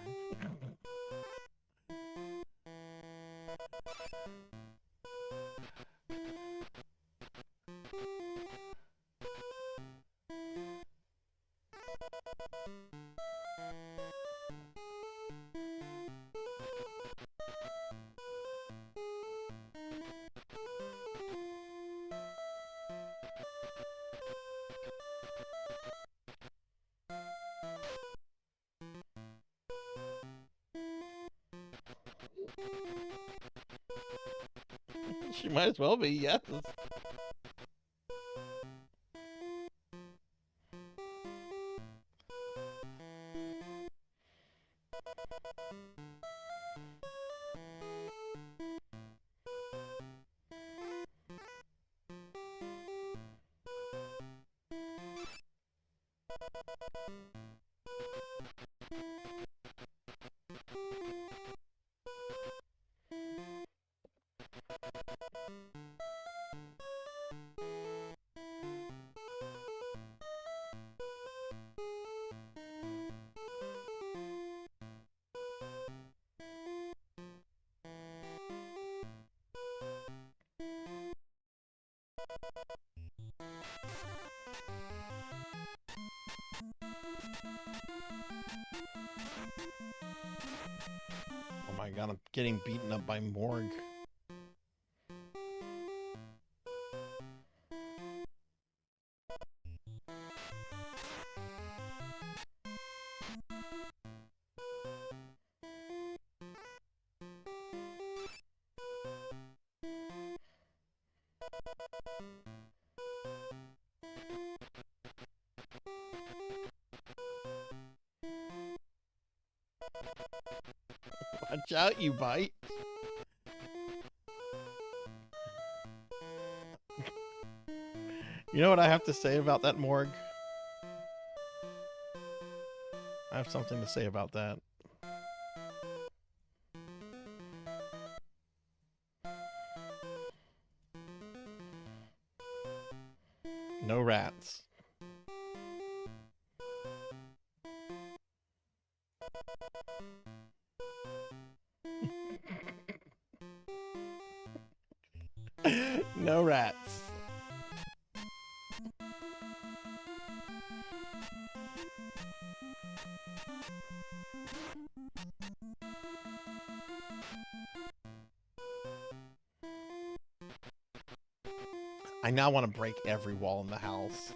She might as well be, yes. Oh my god, I'm getting beaten up by Morg. Watch out, you bite. You know what I have to say about that Morg? I have something to say about that. No rats. No rats. I now want to break every wall in the house.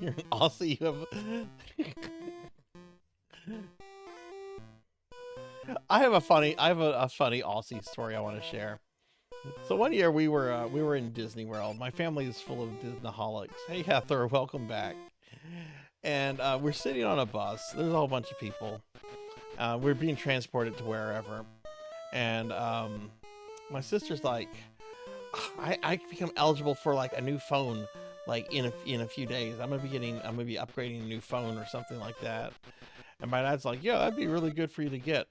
You're an Aussie. You have. I have a funny Aussie story I want to share. So one year we were in Disney World. My family is full of Disneyholics. Hey Heather, welcome back. And we're sitting on a bus. There's a whole bunch of people. We're being transported to wherever. And my sister's like, I become eligible for like a new phone like in a few days. I'm gonna be upgrading a new phone or something like that. And my dad's like, yeah, that'd be really good for you to get.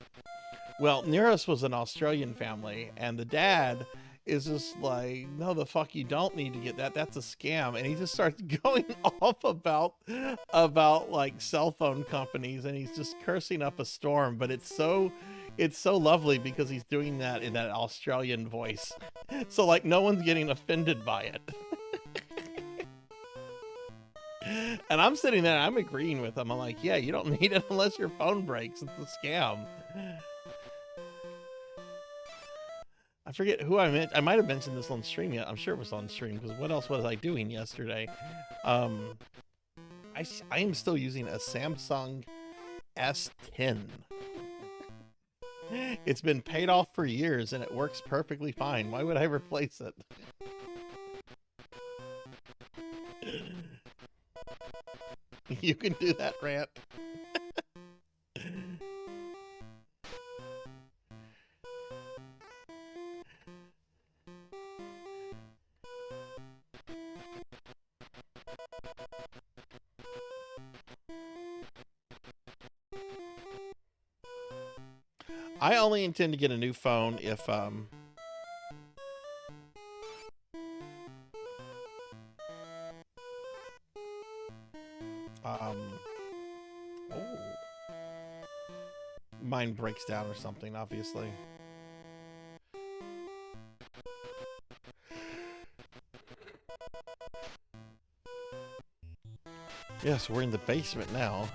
Well, near us was an Australian family, and the dad is just like, no, the fuck you don't need to get that. That's a scam. And he just starts going off about like cell phone companies, and he's just cursing up a storm. But it's so lovely because he's doing that in that Australian voice. So like no one's getting offended by it. And I'm sitting there, I'm agreeing with him. I'm like, yeah, you don't need it unless your phone breaks. It's a scam. I forget who I meant. I might have mentioned this on stream yet. I'm sure it was on stream because what else was I doing yesterday? I am still using a Samsung S10. It's been paid off for years and it works perfectly fine. Why would I replace it? You can do that, Rant. I only intend to get a new phone if oh. Mine breaks down or something, obviously. Yes, we're in the basement now,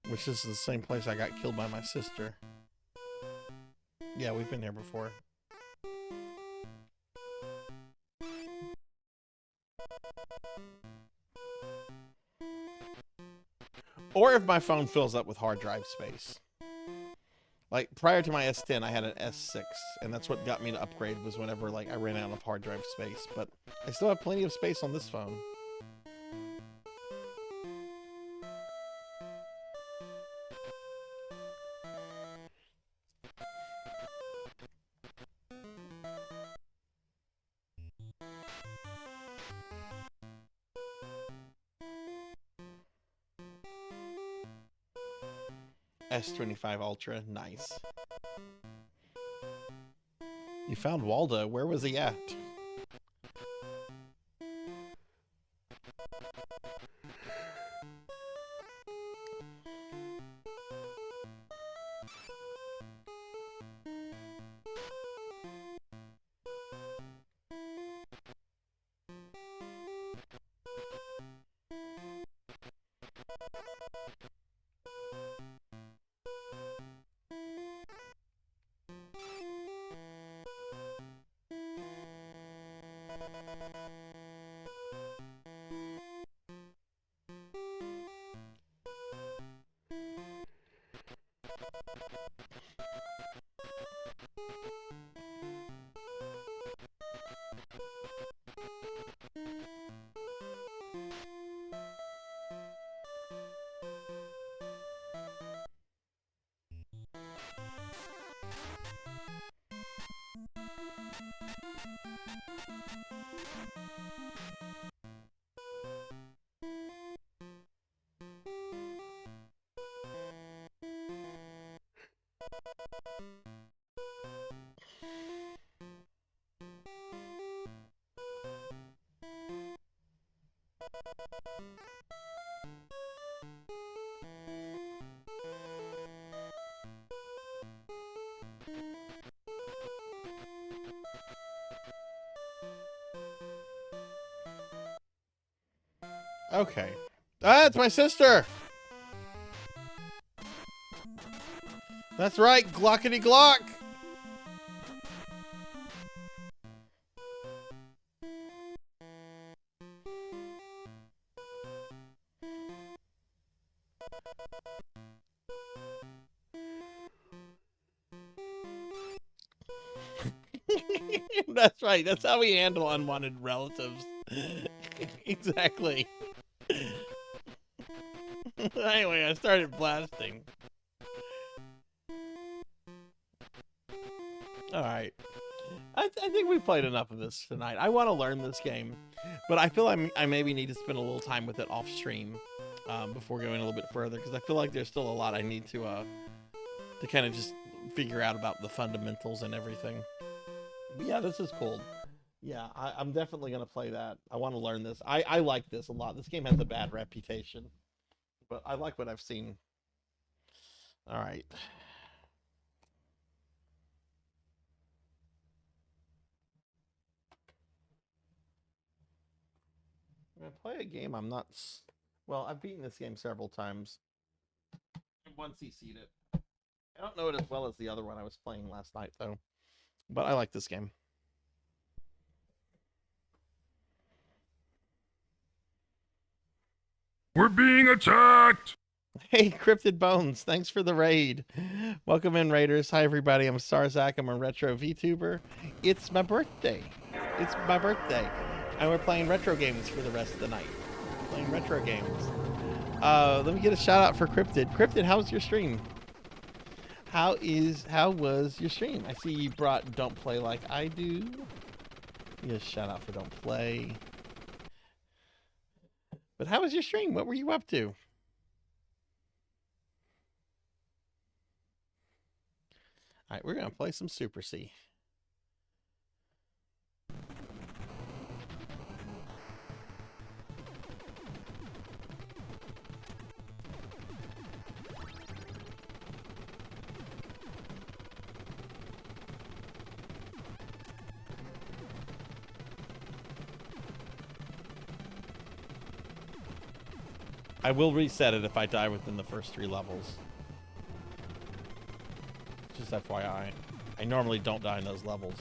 which is the same place I got killed by my sister. Yeah, we've been here before. Or if my phone fills up with hard drive space. Like, prior to my S10, I had an S6, and that's what got me to upgrade, was whenever, like, I ran out of hard drive space. But I still have plenty of space on this phone. S25 Ultra, nice. You found Waldo. Where was he at? Okay. Ah, it's my sister! That's right, Glockety Glock! That's right, that's how we handle unwanted relatives. Exactly. Anyway, I started blasting. Alright. I think we played enough of this tonight. I want to learn this game, but I feel I maybe need to spend a little time with it off stream before going a little bit further, because I feel like there's still a lot I need to kind of just figure out about the fundamentals and everything. But yeah, this is cool. Yeah, I'm definitely going to play that. I want to learn this. I like this a lot. This game has a bad reputation, but I like what I've seen. All right. I'm going to play a game I'm not... Well, I've beaten this game several times. Once CC'd it. I don't know it as well as the other one I was playing last night, though. But I like this game. We're being attacked! Hey, Cryptid Bones, thanks for the raid. Welcome in, Raiders. Hi, everybody. I'm Sarzac. I'm a retro VTuber. It's my birthday. It's my birthday. And we're playing retro games for the rest of the night. We're playing retro games. Let me get a shout out for Cryptid. Cryptid, how's your stream? How was your stream? I see you brought Don't Play Like I Do. Yes, shout out for Don't Play. But how was your stream? What were you up to? All right, we're going to play some Super C. I will reset it if I die within the first 3 levels. Just FYI. I normally don't die in those levels.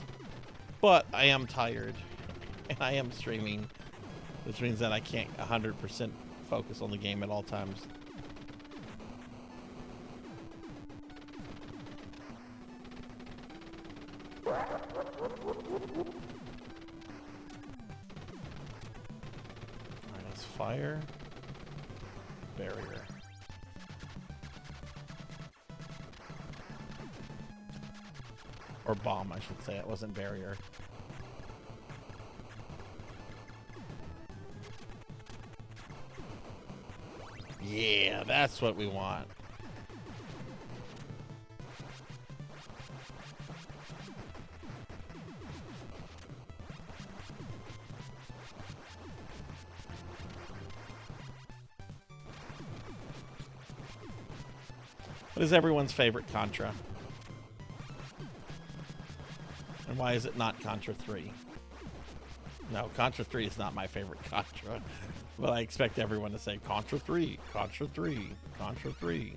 But I am tired. And I am streaming. Which means that I can't 100% focus on the game at all times. Alright, that's fire. Barrier. Or bomb, I should say. It wasn't barrier. Yeah, that's what we want. What is everyone's favorite Contra? And why is it not Contra 3? No, Contra 3 is not my favorite Contra. But I expect everyone to say Contra 3, Contra 3, Contra 3.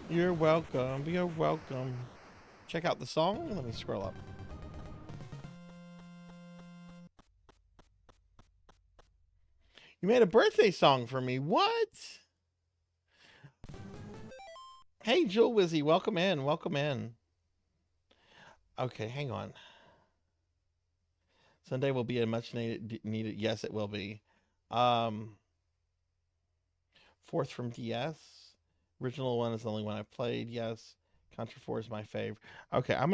You're welcome. You're welcome. Check out the song. Let me scroll up. You made a birthday song for me. What? Hey, Jewel Wizzy. Welcome in. Welcome in. Okay, hang on. Sunday will be a much needed. Yes, it will be. 4th from DS. Original one is the only one I've played. Yes. Contra 4 is my fave. Okay, I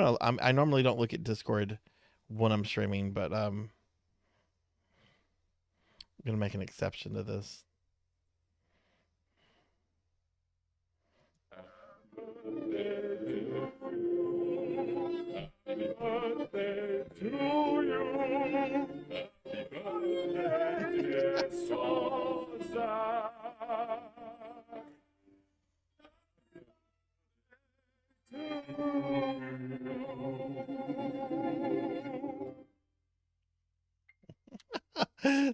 normally don't look at Discord when I'm streaming, but I'm gonna make an exception to this. Happy birthday to you. Happy birthday, dear Sarzac.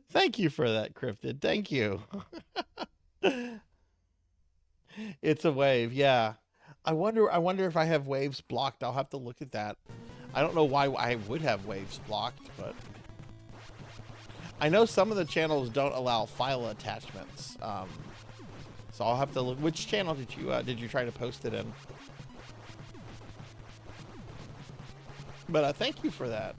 Thank you for that, Cryptid. Thank you. It's a wave, yeah. I wonder if I have waves blocked. I'll have to look at that. I don't know why I would have waves blocked, but I know some of the channels don't allow file attachments. So I'll have to look. Which channel did you try to post it in? But thank you for that.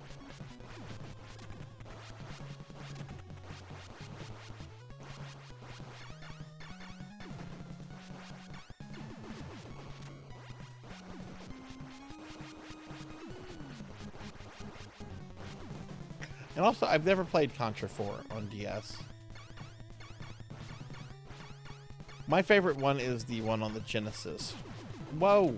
And also, I've never played Contra 4 on DS. My favorite one is the one on the Genesis. Whoa!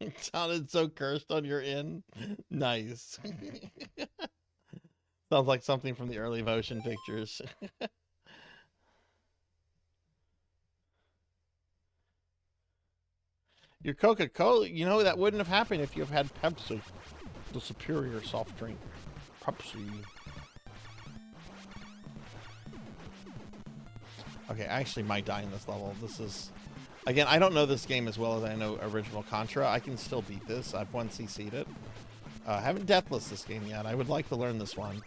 It sounded so cursed on your end. Nice. Sounds like something from the early motion pictures. Your Coca-Cola, you know, that wouldn't have happened if you have had Pepsi, the superior soft drink. Pepsi. Okay, I actually might die in this level. This is... Again, I don't know this game as well as I know original Contra. I can still beat this. I've 1cc'd it. I haven't deathless this game yet. I would like to learn this one.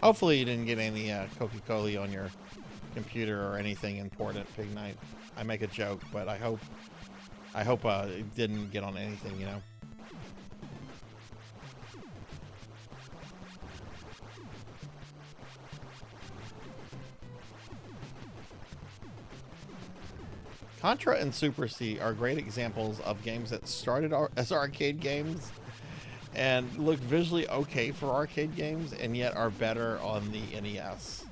Hopefully you didn't get any Coca-Cola on your computer or anything important, Pig Knight. I make a joke, but I hope it didn't get on anything, you know. Contra and Super C are great examples of games that started as arcade games and look visually okay for arcade games, and yet are better on the NES.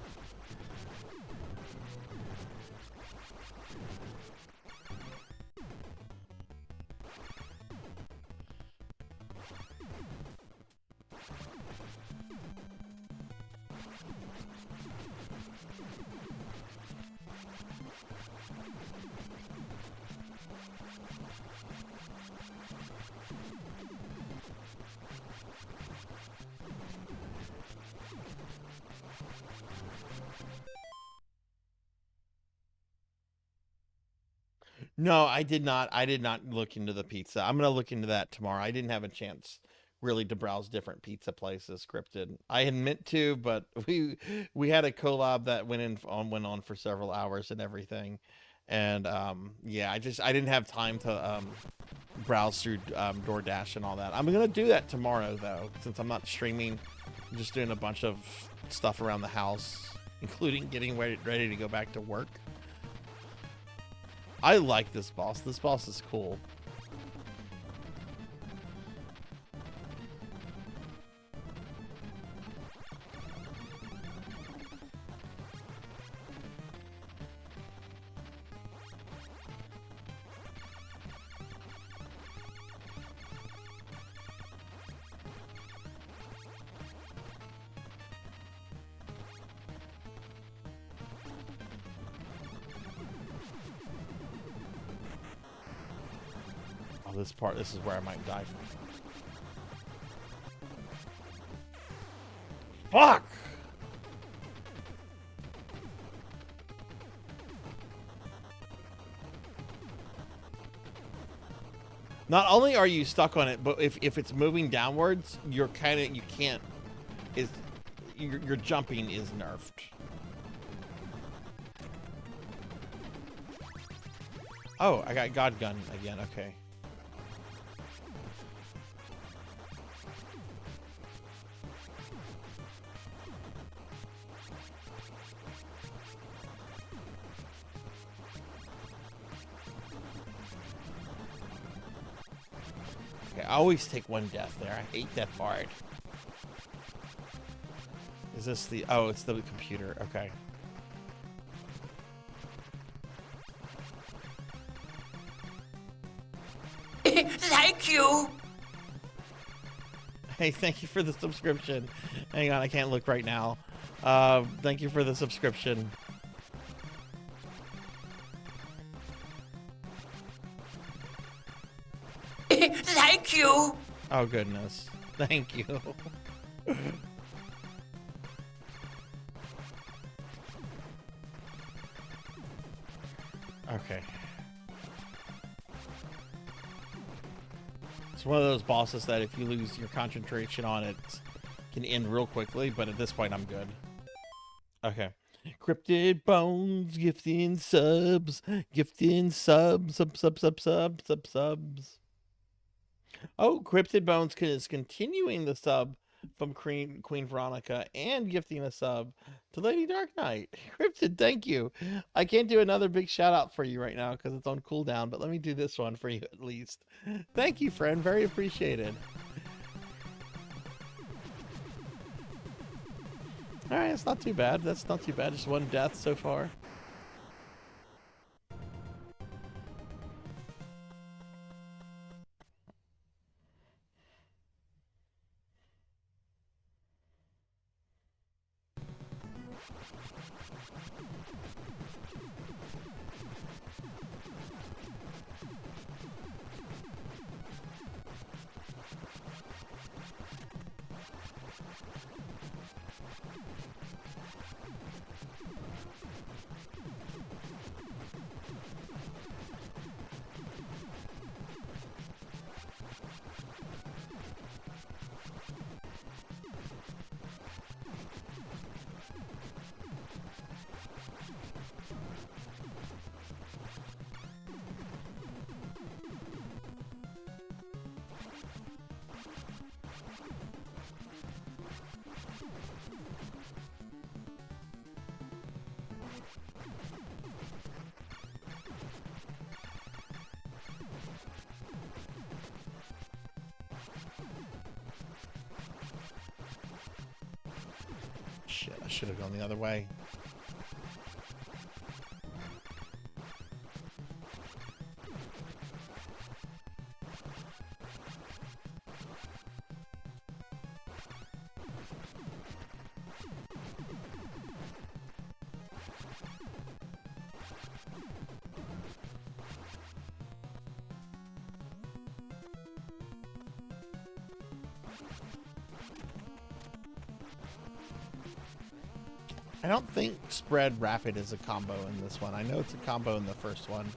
No, I did not. I did not look into the pizza. I'm going to look into that tomorrow. I didn't have a chance really to browse different pizza places scripted. I had meant to, but we had a collab that went on for several hours and everything. And yeah, I didn't have time to browse through DoorDash and all that. I'm going to do that tomorrow though, since I'm not streaming. I'm just doing a bunch of stuff around the house, including getting ready to go back to work. I like this boss. This boss is cool. This is where I might die from. Fuck! Not only are you stuck on it, but if it's moving downwards, your jumping is nerfed. Oh, I got God Gun again, okay. I always take one death there. I hate that part. Is this the... Oh, it's the computer. Okay. Thank you. Hey, thank you for the subscription. Hang on, I can't look right now. Thank you for the subscription. Thank you. Oh, goodness. Thank you. Okay. It's one of those bosses that if you lose your concentration on it, can end real quickly, but at this point I'm good. Okay. Cryptid Bones gifting subs. Gifting subs. Subs. Oh, Cryptid Bones is continuing the sub from Queen Veronica and gifting a sub to Lady Dark Knight. Cryptid, thank you. I can't do another big shout out for you right now because it's on cooldown, but let me do this one for you at least. Thank you, friend. Very appreciated. Alright, it's not too bad. That's not too bad. Just one death so far. Shit, I should have gone the other way. I don't think Spread Rapid is a combo in this one. I know it's a combo in the first one.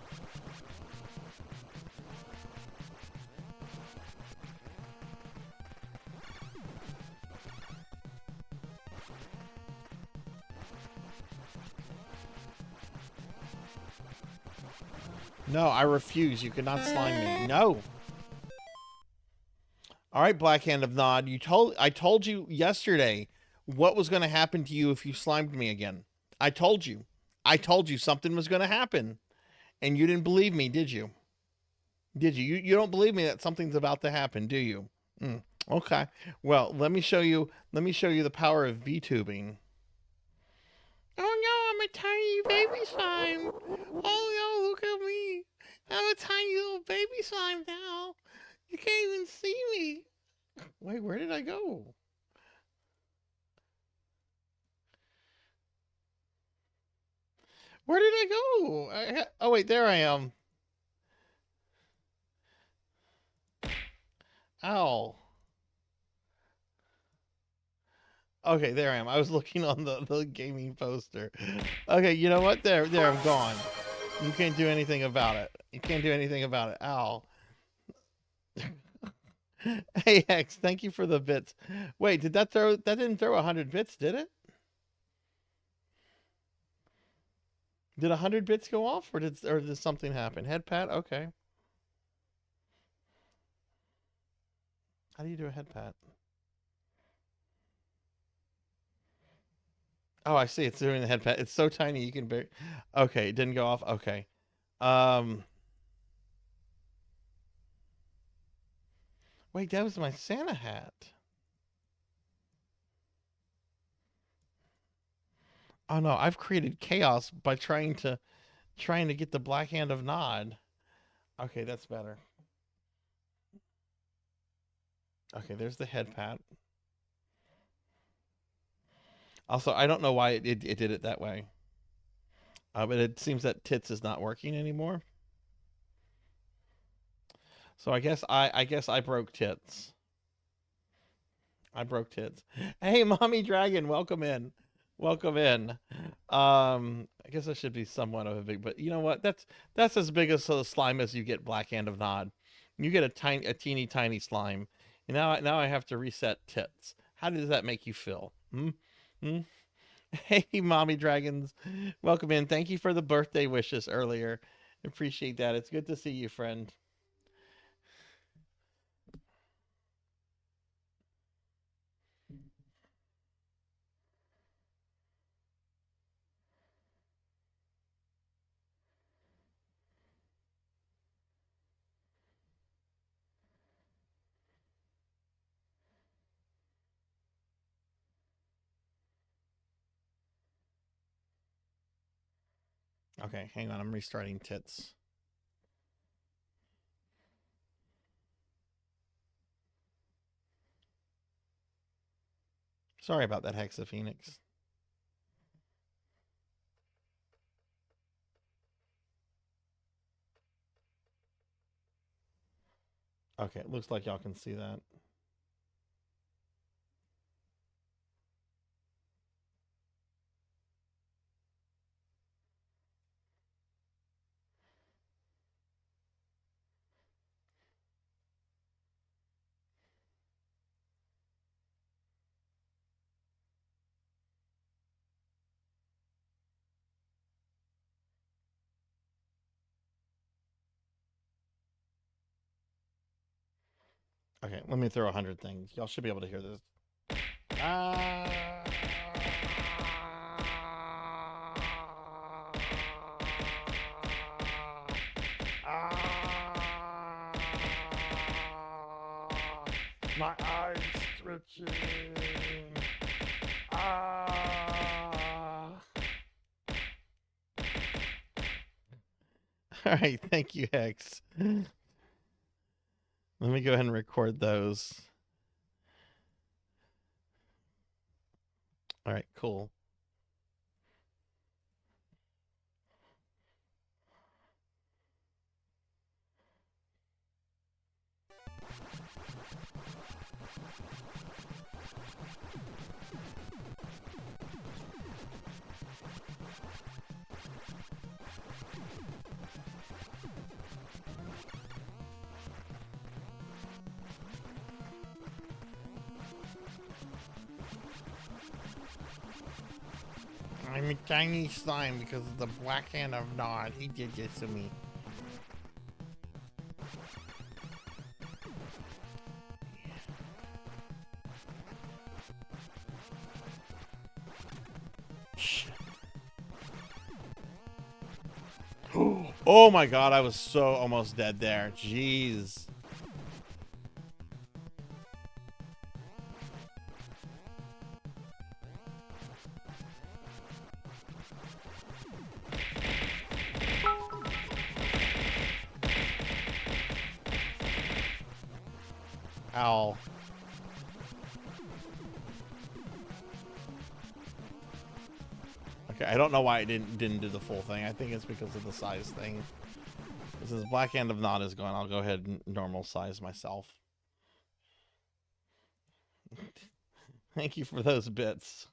No, I refuse. You cannot slime me. No. All right, Black Hand of Nod. I told you yesterday what was going to happen to you if you slimed me again. I told you something was going to happen, and you didn't believe me, did you? Did you? You don't believe me that something's about to happen, do you? Okay. Well, let me show you the power of VTubing. Oh no, I'm a tiny baby slime. Oh no, look at me. I'm a tiny little baby slime now. You can't even see me. Wait, where did I go? Where did I go? Oh, wait, there I am. Ow. Okay, there I am. I was looking on the gaming poster. Okay, you know what? There, I'm gone. You can't do anything about it. You can't do anything about it. Ow. Hey, X, thank you for the bits. Wait, that didn't throw 100 bits, did it? Did 100 bits go off, or did something happen? Head pat? Okay. How do you do a head pat? Oh, I see. It's doing the head pat. It's so tiny you can barely... Okay, it didn't go off. Okay. Wait, that was my Santa hat. Oh no, I've created chaos by trying to get the Black Hand of Nod. Okay, that's better. Okay, there's the head pat. Also, I don't know why it did it that way. But it seems that tits is not working anymore. So I guess I broke tits. I broke tits. Hey, Mommy Dragon, welcome in. Welcome in. I guess I should be somewhat of a big, but you know what? That's as big as a slime as you get, Black Hand of Nod. You get a teeny tiny slime. And now I have to reset tits. How does that make you feel? Hey, mommy dragons. Welcome in. Thank you for the birthday wishes earlier. Appreciate that. It's good to see you, friend. Okay, hang on. I'm restarting tits. Sorry about that, Hexa Phoenix. Okay, it looks like y'all can see that. Okay, let me throw 100 things. Y'all should be able to hear this. My eyes twitching. All right, thank you, Hex. Let me go ahead and record those. All right, cool. I'm a tiny slime because of the black hand of Nod. He did this to me. Oh my god, I was so almost dead there. Jeez. Ow. Okay, I don't know why it didn't do the full thing. I think it's because of the size thing. Since Black Hand of Nod is gone, I'll go ahead and normal size myself. Thank you for those bits.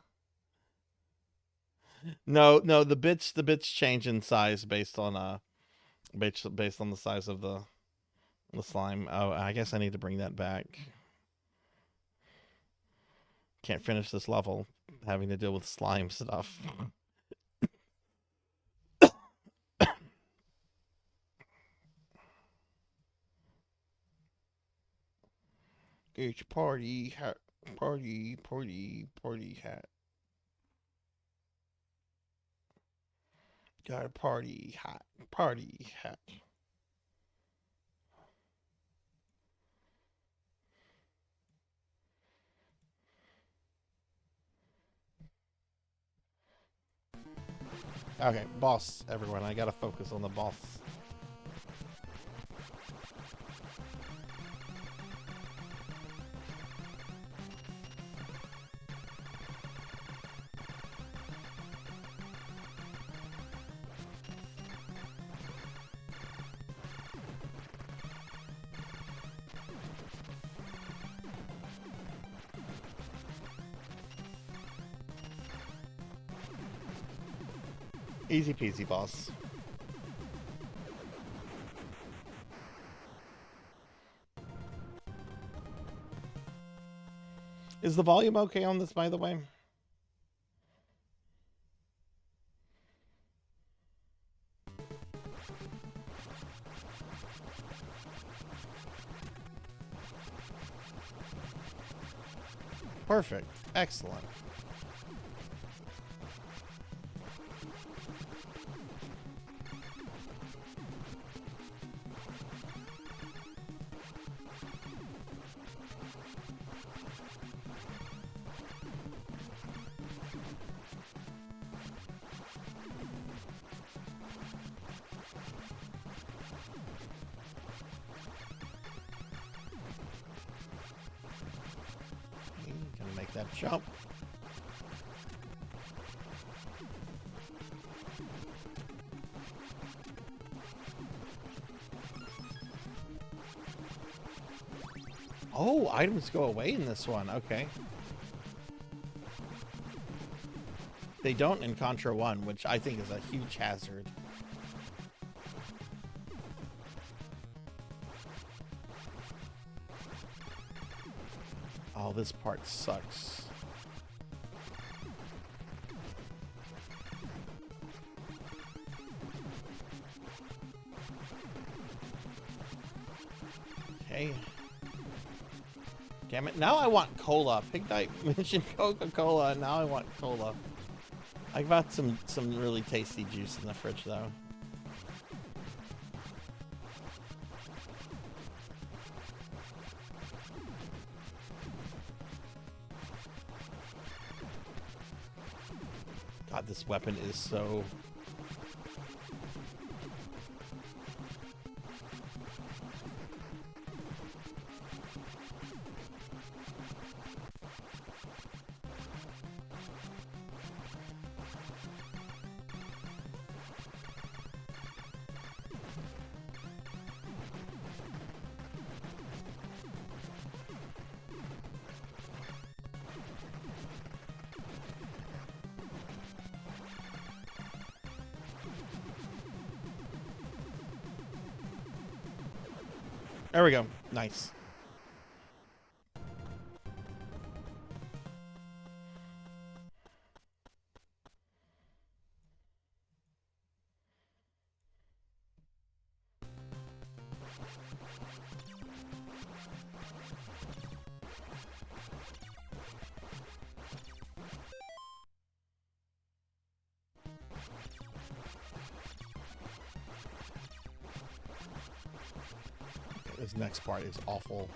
No, the bits change in size based on based on the size of the slime. Oh, I guess I need to bring that back. Can't finish this level having to deal with slime stuff. It's party hat, party hat. Got a party hat. Okay, boss, everyone. I gotta focus on the boss. Easy peasy, boss. Is the volume okay on this, by the way? Perfect. Excellent. Gonna make that jump. Oh, items go away in this one. Okay. They don't in Contra 1, which I think is a huge hazard. Oh, this part sucks. Okay. Damn it. Now I want cola. Pig Knight mentioned Coca-Cola, and now I want cola. I got some really tasty juice in the fridge, though. God, this weapon is so... There we go. Nice. This next part is awful.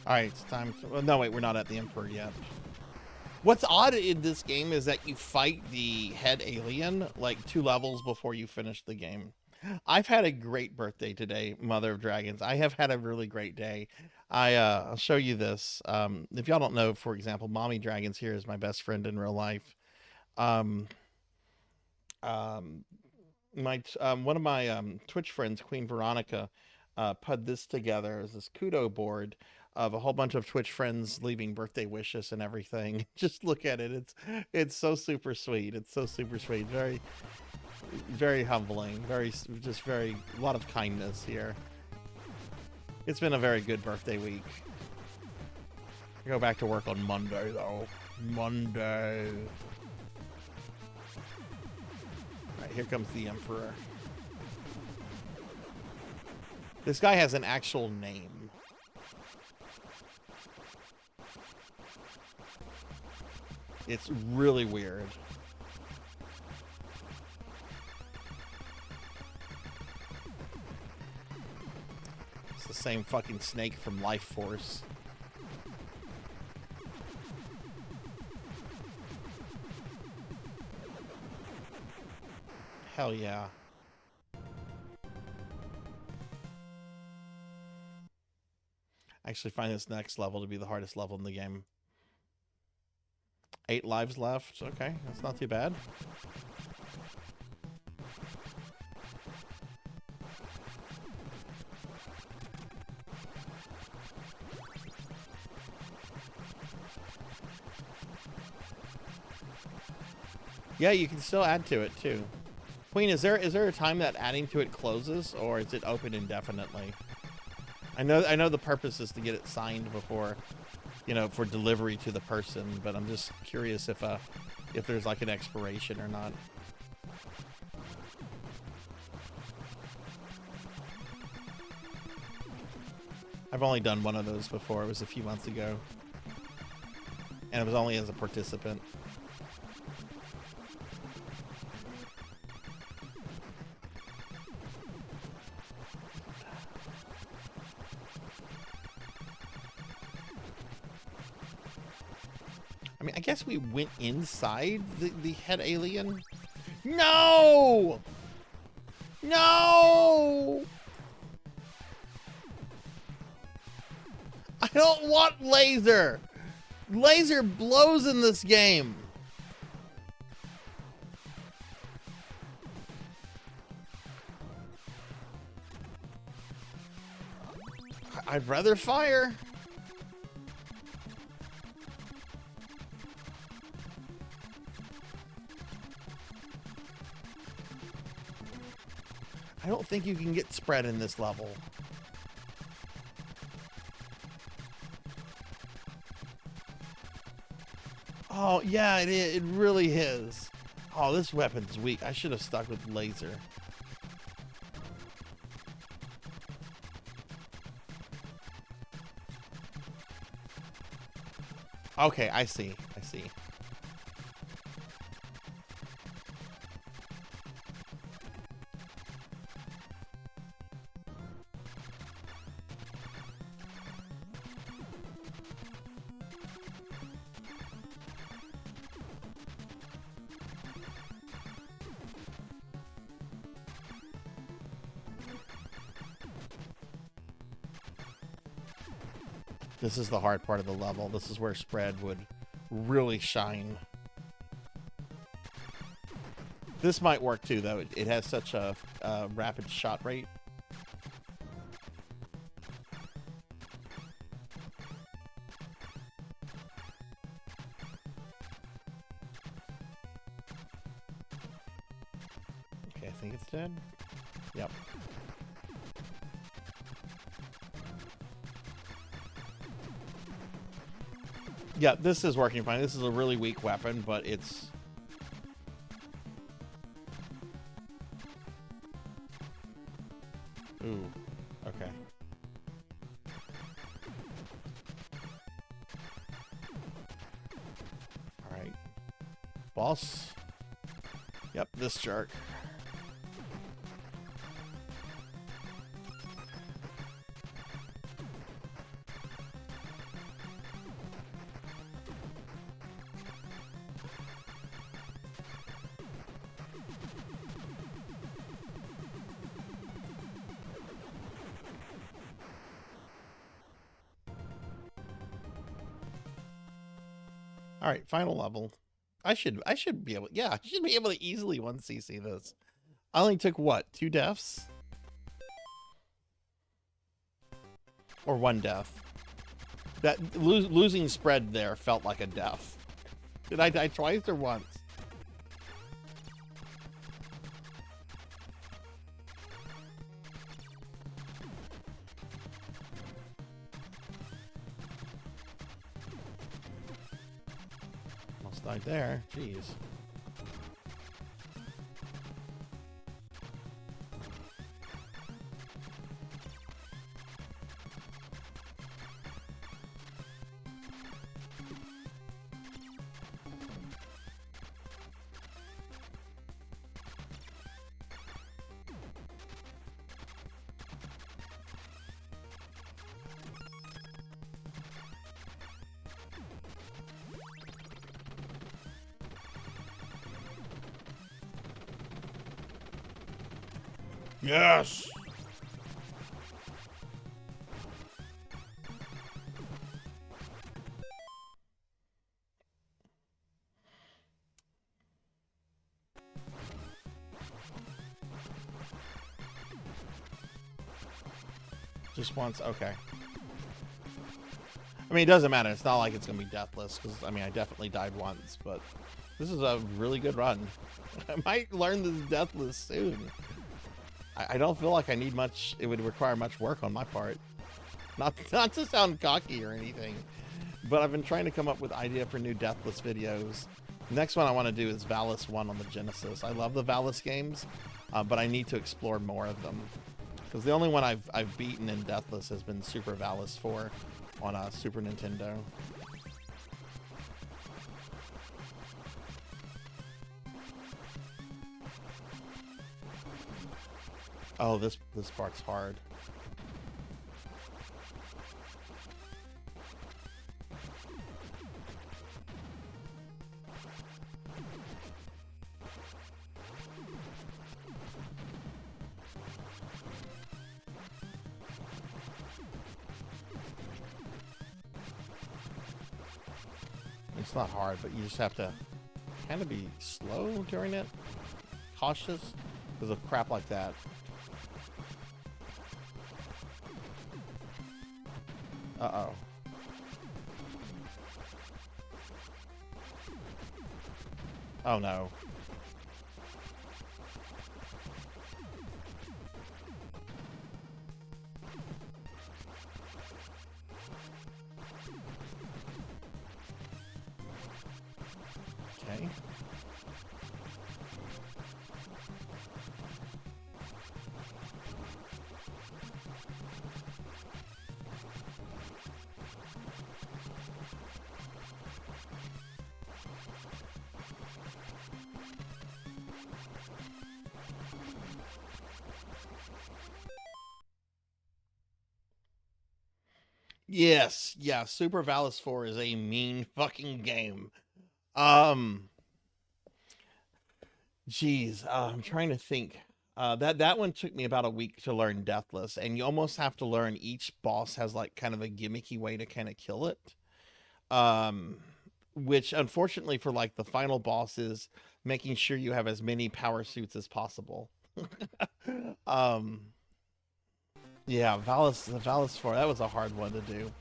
Alright, it's time to... Well, no, wait, we're not at the Emperor yet. What's odd in this game is that you fight the head alien like 2 levels before you finish the game. I've had a great birthday today, Mother of Dragons. I have had a really great day. I'll show you this. If y'all don't know, for example, Mommy Dragons here is my best friend in real life. One of my Twitch friends, Queen Veronica, put this together as this kudo board of a whole bunch of Twitch friends leaving birthday wishes and everything. Just look at it. It's so super sweet. It's so super sweet. Very, very humbling. A lot of kindness here. It's been a very good birthday week. I go back to work on Monday, though. Monday. All right, here comes the Emperor. This guy has an actual name. It's really weird. It's the same fucking snake from Life Force. Hell yeah. I actually find this next level to be the hardest level in the game. 8 lives left. Okay, that's not too bad. Yeah, you can still add to it too. Queen, is there a time that adding to it closes, or is it open indefinitely? I know the purpose is to get it signed before, you know, for delivery to the person, but I'm just curious if there's like an expiration or not. I've only done one of those before. It was a few months ago, and it was only as a participant. I mean, I guess we went inside the head alien. No! No! I don't want laser! Laser blows in this game. I'd rather fire. I don't think you can get spread in this level. Oh, yeah, it is. It really is. Oh, this weapon's weak. I should have stuck with laser. Okay, I see. I see. This is the hard part of the level. This is where spread would really shine. This might work too, though. It has such a rapid shot rate. Okay, I think it's dead. Yep. Yeah, this is working fine. This is a really weak weapon, but it's... Ooh, okay. Alright. Boss. Yep, this jerk. All right, final level. I should be able. Yeah, I should be able to easily 1cc this. I only took what, 2 deaths, or 1 death. That losing spread there felt like a death. Did I die twice or once? Died there. Jeez. Yes! Just once? Okay. I mean, it doesn't matter. It's not like it's going to be deathless, because, I mean, I definitely died once, but this is a really good run. I might learn this deathless soon. I don't feel like I need much, it would require much work on my part. Not to sound cocky or anything, but I've been trying to come up with idea for new deathless videos. The next one I want to do is Valis 1 on the Genesis. I love the Valis games, but I need to explore more of them. Because the only one I've beaten in deathless has been Super Valis 4 on a Super Nintendo. Oh, this part's hard. It's not hard, but you just have to kind of be slow during it, cautious, because of crap like that. Uh-oh. Oh no. Okay. Yes, yeah, Super Valis 4 is a mean fucking game. Geez, I'm trying to think. That one took me about a week to learn Deathless, and you almost have to learn each boss has like kind of a gimmicky way to kind of kill it. Which unfortunately for like the final boss is making sure you have as many power suits as possible. Yeah, the Valis 4, that was a hard one to do.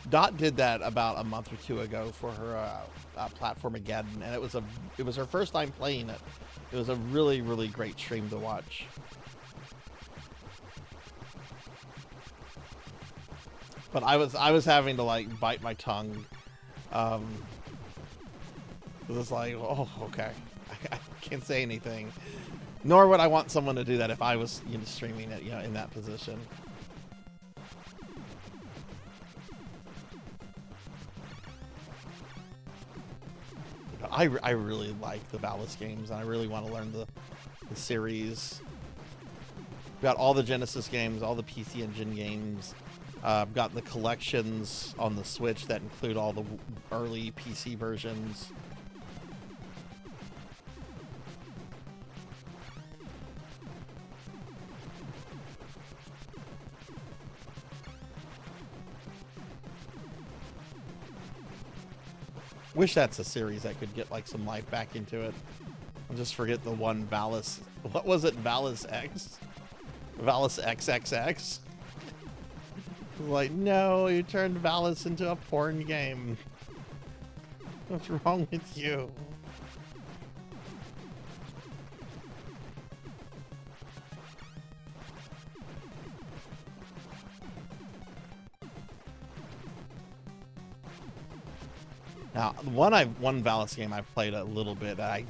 Dot did that about a month or two ago for her Platformageddon, and it was her first time playing it. It was a really, really great stream to watch. But I was having to like bite my tongue. It was like, oh, okay, I can't say anything. Nor would I want someone to do that if I was, you know, streaming it, you know, in that position. I really like the Valis games, and I really want to learn the series. We've got all the Genesis games, all the PC Engine games. I've got the collections on the Switch that include all the early PC versions. Wish that's a series that could get like some life back into it. I'll just forget the one Valis. What was it? Valis X? Valis XXX? Like, no, you turned Valis into a porn game. What's wrong with you? Now, one Valis game I've played a little bit that I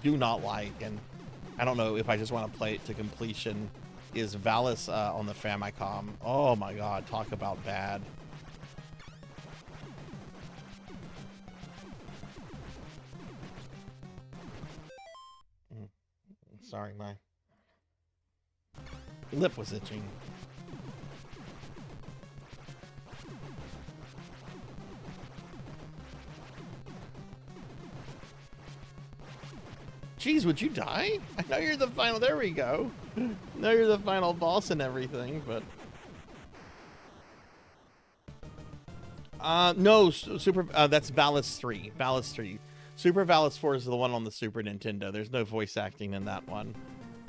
do not like, and I don't know if I just want to play it to completion, is Valis on the Famicom. Oh my god, talk about bad. Sorry, my lip was itching. Jeez, would you die? I know you're the final. There we go. I know you're the final boss and everything, but no, Super. That's Valis 3. Valis 3. Super Valis 4 is the one on the Super Nintendo. There's no voice acting in that one.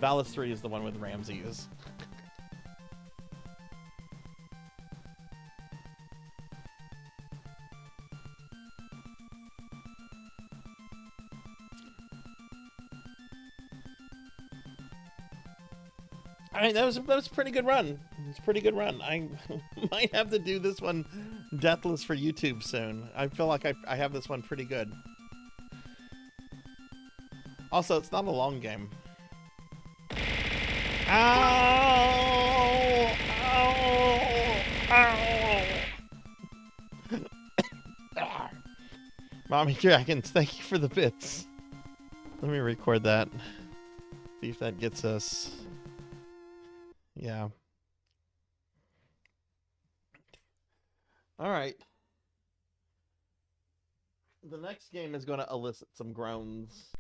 Valis 3 is the one with Ramses. All right, that was a pretty good run. It's a pretty good run. I might have to do this one deathless for YouTube soon. I feel like I have this one pretty good. Also, it's not a long game. Ow! Ow! Ow! Mommy Dragons, thank you for the bits. Let me record that. See if that gets us. Yeah. All right. The next game is going to elicit some groans,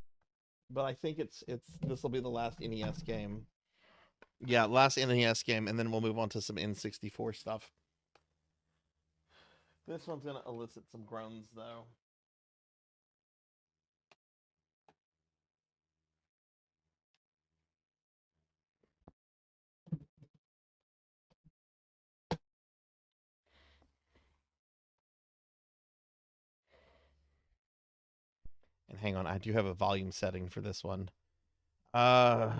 but I think this will be the last NES game. Yeah, last NES game, and then we'll move on to some N64 stuff. This one's going to elicit some groans, though. And hang on, I do have a volume setting for this one. Oh,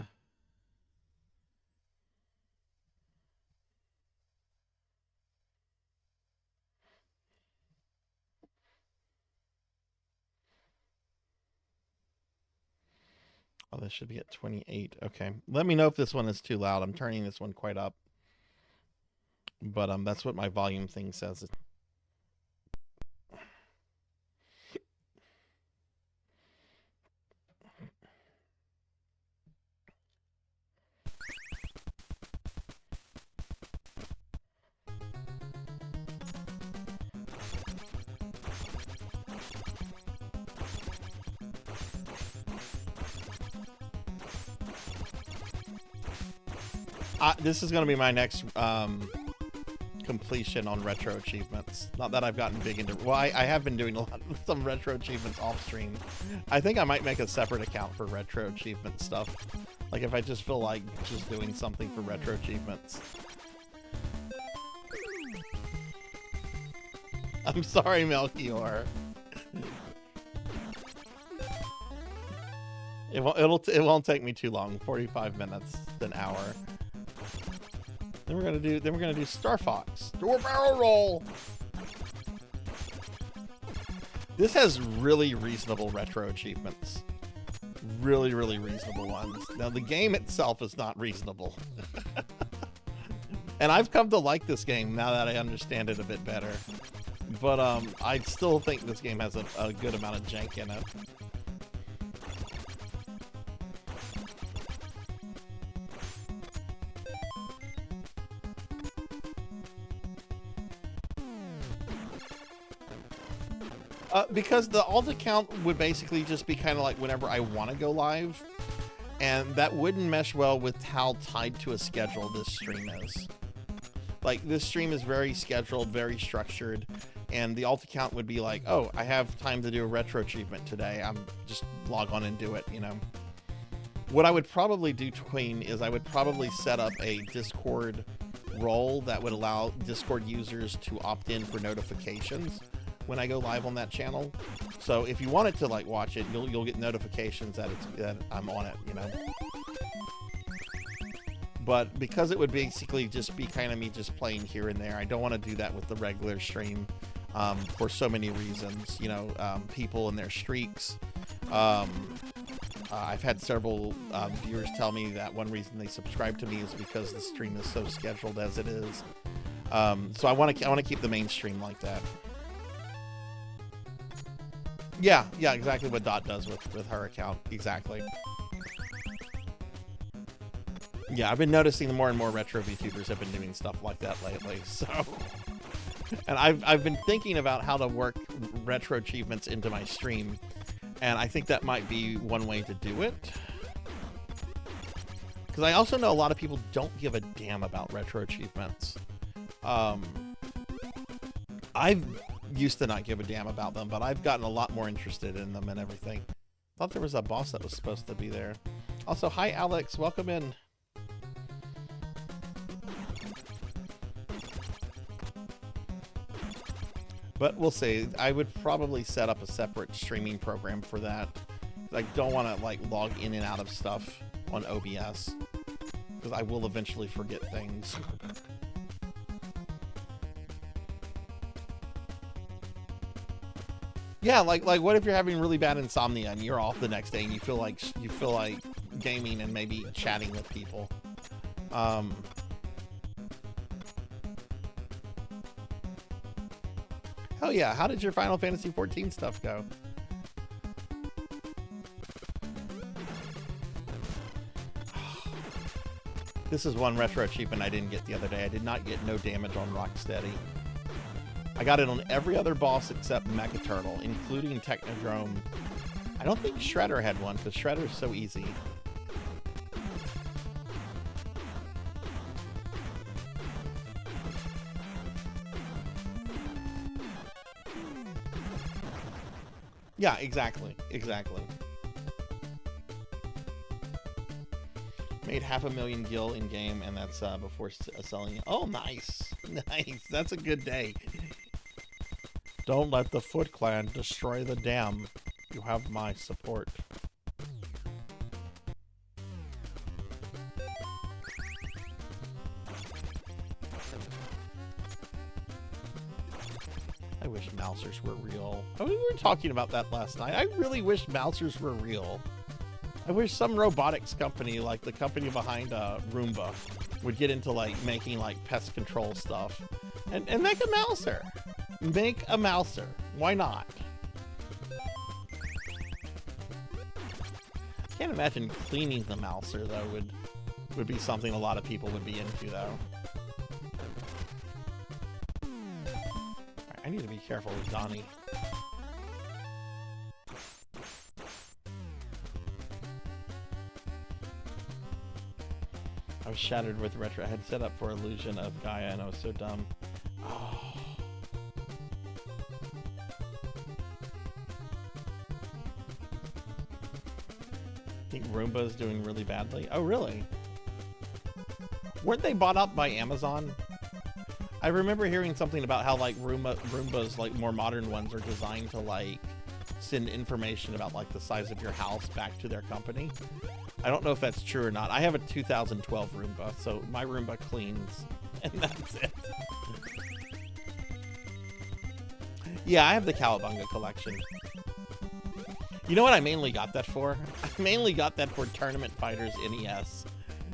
this should be at 28. Okay. Let me know if this one is too loud. I'm turning this one quite up. But that's what my volume thing says. This is going to be my next completion on retro achievements. Not that I've gotten big into. Well, I have been doing some retro achievements off stream. I think I might make a separate account for retro achievement stuff. Like if I just feel like just doing something for retro achievements. I'm sorry, Melchior. It won't take me too long. 45 minutes, an hour. Then we're gonna do Star Fox. Door barrel roll. This has really reasonable retro achievements. Really, really reasonable ones. Now the game itself is not reasonable. And I've come to like this game now that I understand it a bit better. But I still think this game has a good amount of jank in it. Because the alt account would basically just be kind of like whenever I want to go live, and that wouldn't mesh well with how tied to a schedule this stream is. Like, this stream is very scheduled, very structured, and the alt account would be like, oh, I have time to do a retro achievement today. I'm just log on and do it, you know. What I would probably do, Tween, is I would probably set up a Discord role that would allow Discord users to opt in for notifications when I go live on that channel. So if you wanted to like watch it, you'll get notifications that I'm on it, you know. But because it would basically just be kind of me just playing here and there, I don't want to do that with the regular stream for so many reasons. You know, people and their streaks. I've had several viewers tell me that one reason they subscribe to me is because the stream is so scheduled as it is. So I want to keep the main stream like that. Yeah, exactly what Dot does with her account. Exactly. Yeah, I've been noticing more and more retro VTubers have been doing stuff like that lately. So, and I've been thinking about how to work retro achievements into my stream, and I think that might be one way to do it. Because I also know a lot of people don't give a damn about retro achievements. I've used to not give a damn about them, but I've gotten a lot more interested in them and everything. Thought there was a boss that was supposed to be there. Also, hi Alex, welcome in. But we'll see. I would probably set up a separate streaming program for that. I don't want to like log in and out of stuff on OBS. because I will eventually forget things. Yeah, like what if you're having really bad insomnia and you're off the next day and you feel like gaming and maybe chatting with people. Hell yeah, how did your Final Fantasy XIV stuff go? This is one retro achievement I didn't get the other day. I did not get no damage on Rocksteady. I got it on every other boss except Mega Turtle, including Technodrome. I don't think Shredder had one, because Shredder's so easy. Yeah, exactly. Exactly. Made 500,000 gil in game, and that's before selling it. Oh, nice. Nice. That's a good day. Don't let the Foot Clan destroy the dam. You have my support. I wish Mousers were real. Oh, we were talking about that last night. I really wish Mousers were real. I wish some robotics company, like the company behind Roomba, would get into like making like pest control stuff and make a Mouser. Make a Mouser. Why not? Can't imagine cleaning the Mouser though would be something a lot of people would be into though. Right, I need to be careful with Donnie. I was shattered with retro. I had set up for illusion of Gaia and I was so dumb. Oh. I think Roomba is doing really badly. Oh, really? Weren't they bought up by Amazon? I remember hearing something about how like Roombas, like more modern ones, are designed to like send information about like the size of your house back to their company. I don't know if that's true or not. I have a 2012 Roomba, so my Roomba cleans, and that's it. Yeah, I have the Cowabunga collection. You know what I mainly got that for? I mainly got that for Tournament Fighters NES.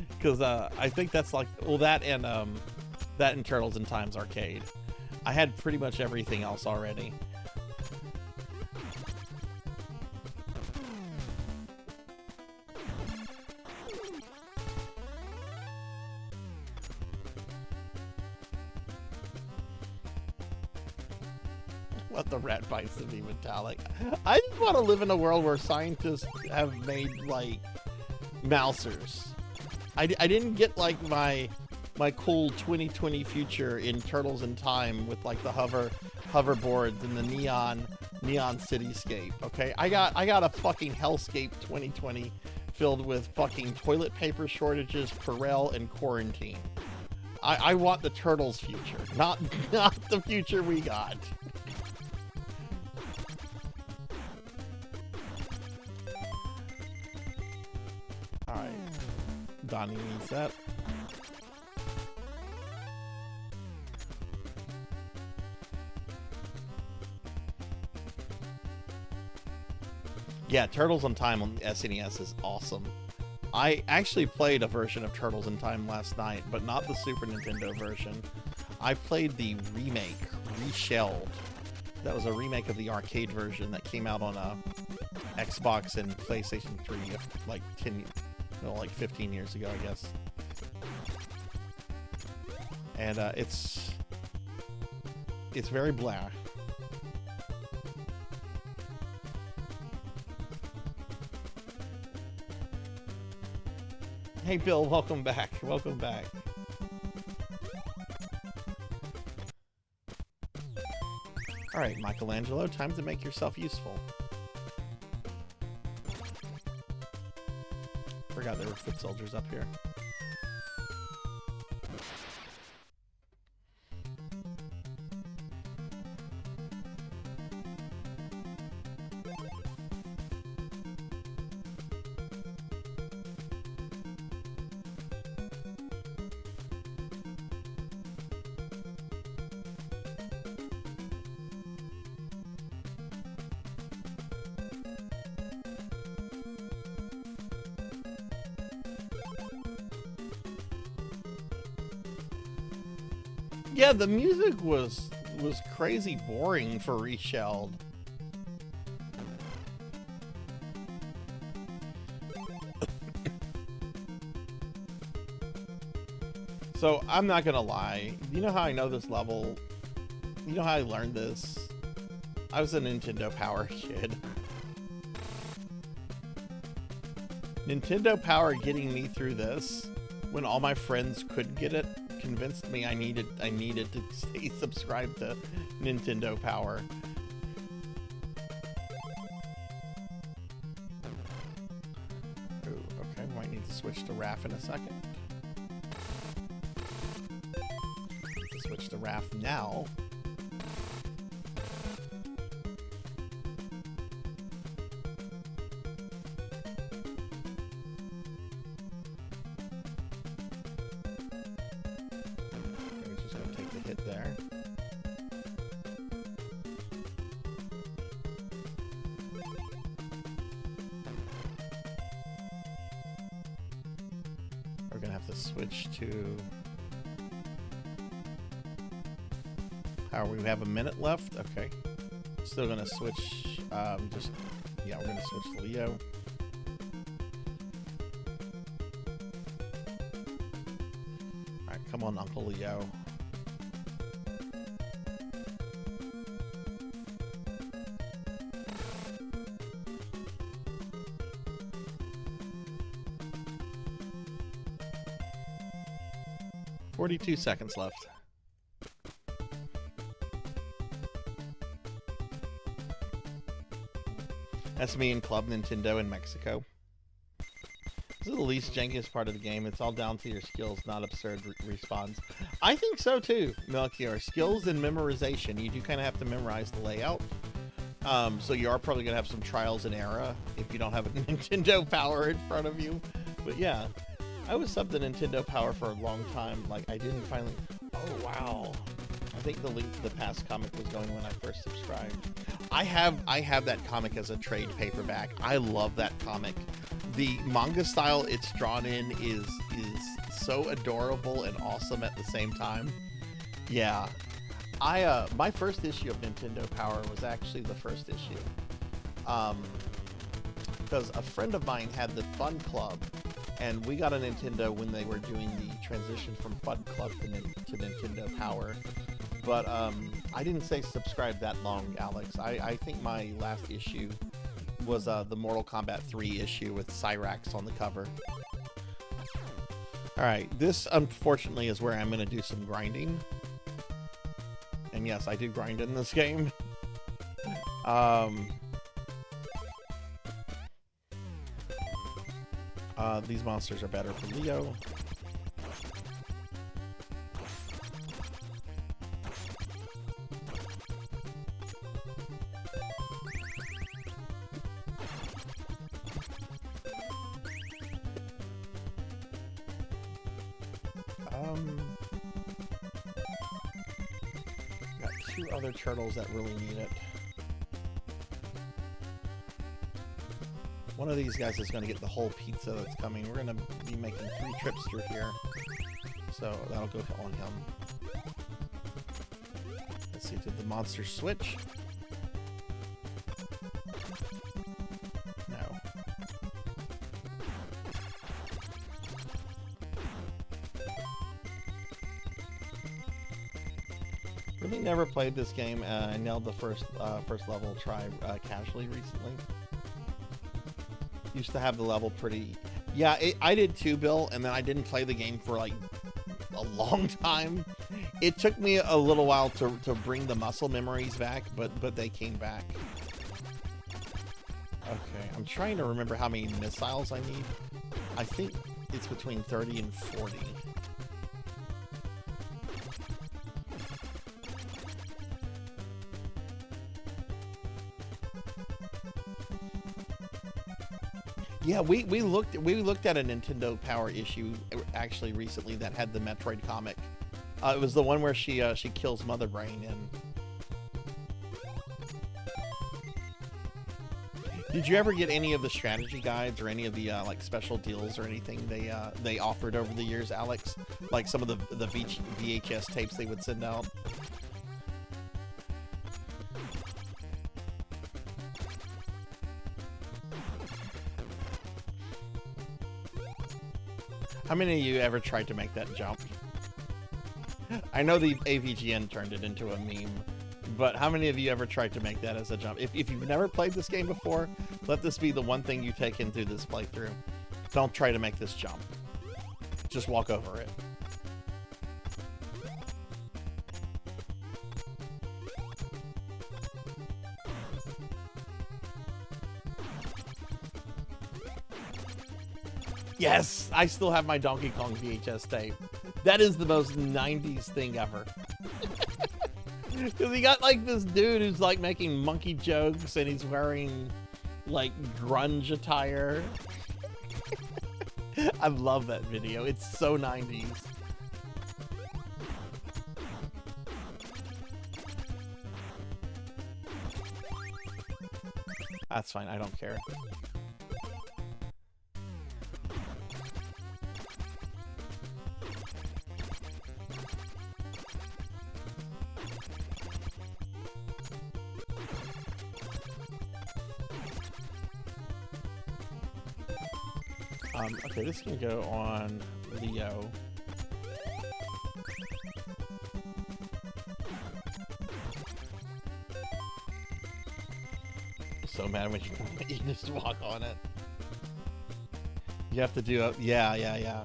Because I think that's like, well, that and Turtles in Time's Arcade. I had pretty much everything else already. Let the rat bites to be metallic. I just want to live in a world where scientists have made like Mousers. I didn't get like my cool 2020 future in Turtles in Time with like the hoverboards and the neon cityscape. Okay, I got a fucking hellscape 2020 filled with fucking toilet paper shortages, Pharrell, and quarantine. I want the Turtles future, not the future we got. Alright. Donnie needs that. Yeah, Turtles in Time on the SNES is awesome. I actually played a version of Turtles in Time last night, but not the Super Nintendo version. I played the remake, Reshelled. That was a remake of the arcade version that came out on Xbox and PlayStation 3 like 15 years ago, I guess. And it's very blah. Hey Bill, welcome back. Welcome back. All right, Michelangelo, time to make yourself useful. Forgot there were foot soldiers up here. Yeah, the music was crazy boring for Reshelled. So I'm not gonna lie. You know how I know this level? You know how I learned this? I was a Nintendo Power kid. Nintendo Power getting me through this when all my friends couldn't get it convinced me I needed to stay subscribed to Nintendo Power. Ooh, okay, might need to switch to RAF in a second. Switch to RAF now. We're just gonna take the hit there. We're gonna have to switch to we have a minute left. Okay. Still gonna switch. Yeah, we're gonna switch to Leo. Alright, come on, Uncle Leo. "42 seconds left. That's me in Club Nintendo in Mexico. This is the least jankiest part of the game. It's all down to your skills, not absurd respawns. I think so too, Melchior. Skills and memorization. You do kind of have to memorize the layout. So you are probably going to have some trials and error if you don't have a Nintendo Power in front of you. But yeah, I was subbed to Nintendo Power for a long time. Like, I didn't finally... Oh, wow. I think the Link to the Past comic was going when I first subscribed. I have that comic as a trade paperback. I love that comic. The manga style it's drawn in is so adorable and awesome at the same time. Yeah. My first issue of Nintendo Power was actually the first issue. Because a friend of mine had the Fun Club, and we got a Nintendo when they were doing the transition from Fun Club to Nintendo Power. But I didn't say subscribe that long, Alex. I think my last issue was the Mortal Kombat 3 issue with Cyrax on the cover. Alright, this unfortunately is where I'm going to do some grinding. And yes, I do grind in this game. These monsters are better for Leo. Got two other turtles that really need it. One of these guys is going to get the whole pizza that's coming. We're going to be making 3 trips through here. So that'll go on him. Let's see, did the monster switch? No. Really never played this game. I nailed the first level try casually recently. Used to have the level pretty... Yeah, I did too, Bill, and then I didn't play the game for like a long time. It took me a little while to bring the muscle memories back, but they came back. Okay, I'm trying to remember how many missiles I need. I think it's between 30 and 40. Yeah, we looked at a Nintendo Power issue actually recently that had the Metroid comic. It was the one where she kills Mother Brain, and Did you ever get any of the strategy guides or any of the like special deals or anything they offered over the years, Alex? Like some of the VHS tapes they would send out? How many of you ever tried to make that jump? I know the AVGN turned it into a meme, but how many of you ever tried to make that as a jump? If you've never played this game before, let this be the one thing you take into this playthrough. Don't try to make this jump. Just walk over it. Yes, I still have my Donkey Kong VHS tape. That is the most 90s thing ever. Because he got like this dude who's like making monkey jokes and he's wearing like grunge attire. I love that video. It's so 90s. That's fine. I don't care. Okay, this can go on Leo. So mad when you just walk on it. You have to do a yeah.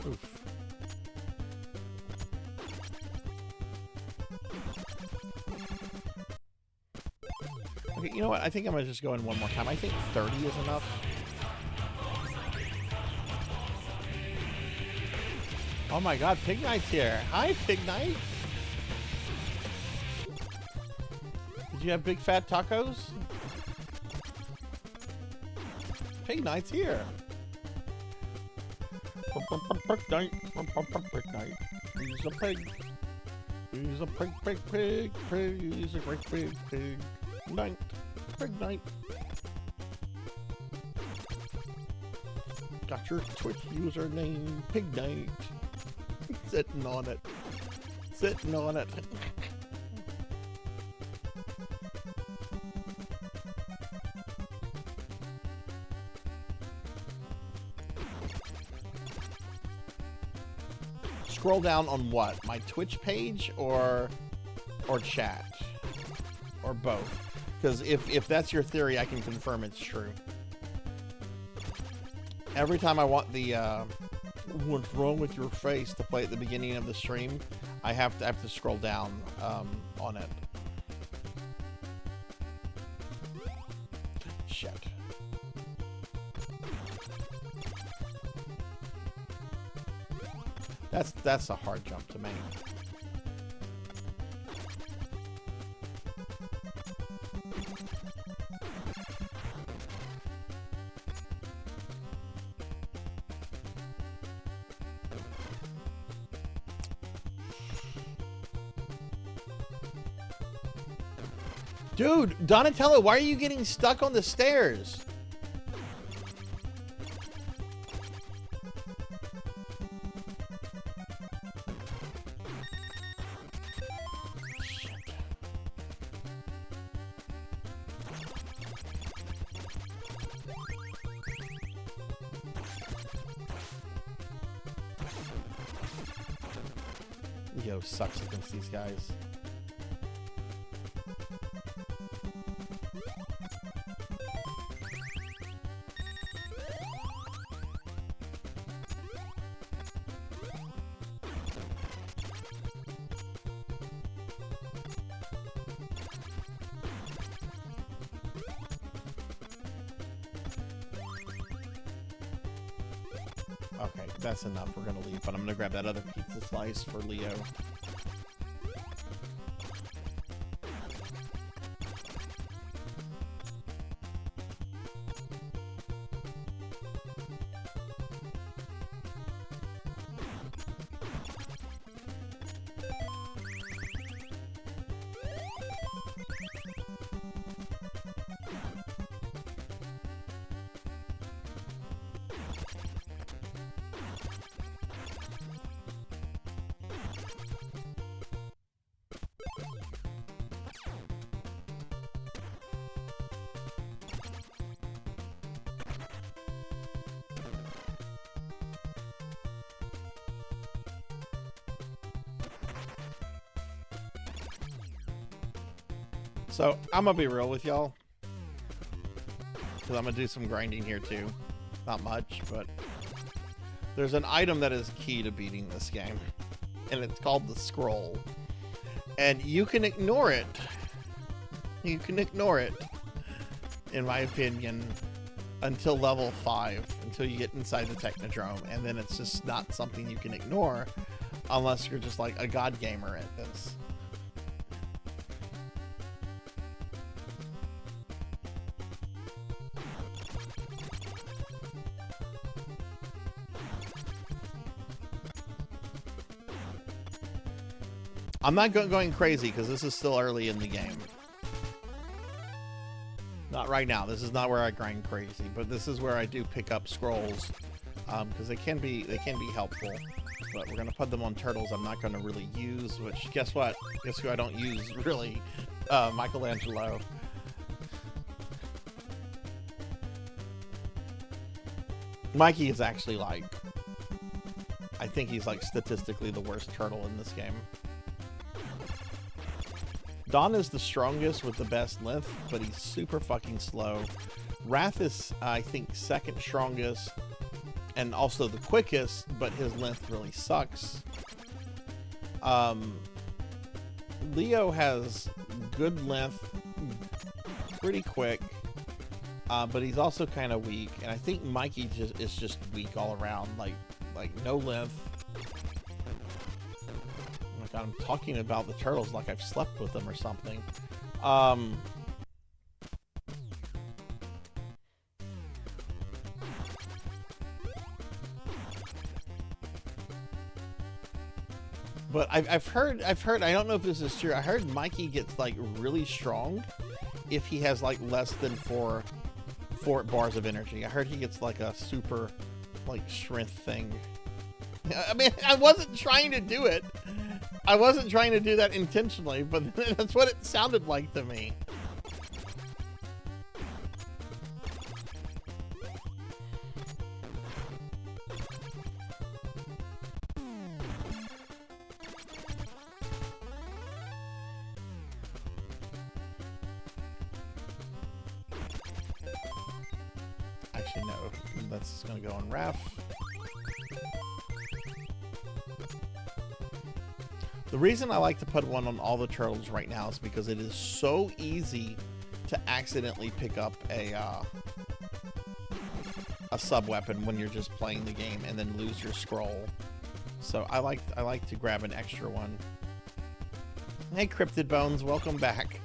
Oof. Okay, you know what? I think I'm gonna just go in one more time. I think 30 is enough. Oh my god, Pig Knight's here. Hi, Pig Knight. Did you have big fat tacos? Pig Knight's here. Pig Knight. Pig Knight. He's a pig. He's a pig. He's a great pig. Knight. Pig Knight. Got your Twitch username, Pig Knight. Sitting on it. Sitting on it. Scroll down on what? My Twitch page or chat? Or both? Because if that's your theory, I can confirm it's true. Every time I want the what's wrong with your face to play at the beginning of the stream, I have to scroll down on it. Shit. That's a hard jump to make. Dude, Donatello, why are you getting stuck on the stairs? Leo sucks against these guys. Okay, that's enough. We're gonna leave, but I'm gonna grab that other pizza slice for Leo. So, I'm gonna be real with y'all. Because I'm gonna do some grinding here too. Not much, but there's an item that is key to beating this game. And it's called the scroll. And you can ignore it. You can ignore it, in my opinion, until level 5. Until you get inside the Technodrome. And then it's just not something you can ignore unless you're just like a god gamer at this. I'm not going crazy because this is still early in the game. Not right now. This is not where I grind crazy, but this is where I do pick up scrolls because they can be helpful. But we're gonna put them on turtles. I'm not gonna really use. Which guess what? Guess who I don't use really? Michelangelo. Mikey is actually like, I think he's like statistically the worst turtle in this game. Dawn is the strongest with the best length, but he's super fucking slow. Wrath is, I think, second strongest and also the quickest, but his length really sucks. Leo has good length, pretty quick, but he's also kind of weak. And I think Mikey is just weak all around, like no length. I'm talking about the turtles like I've slept with them or something. But I've heard, I don't know if this is true. I heard Mikey gets like really strong if he has like less than four bars of energy. I heard he gets like a super like strength thing. I mean, I wasn't trying to do it. I wasn't trying to do that intentionally, but that's what it sounded like to me. Actually, no. That's going to go on Raph. The reason I like to put one on all the turtles right now is because it is so easy to accidentally pick up a sub weapon when you're just playing the game and then lose your scroll. So I like to grab an extra one. Hey Cryptid Bones, welcome back.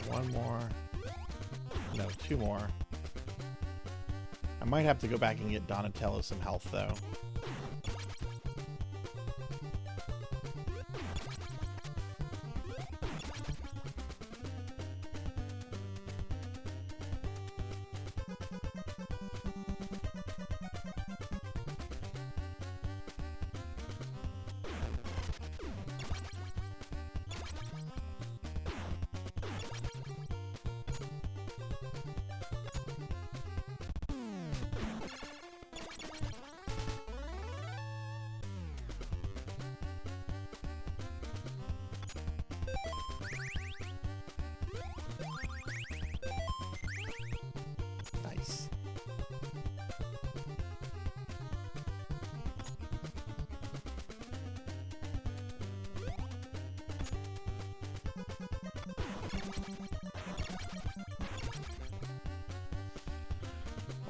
One more. No, two more. I might have to go back and get Donatello some health, though.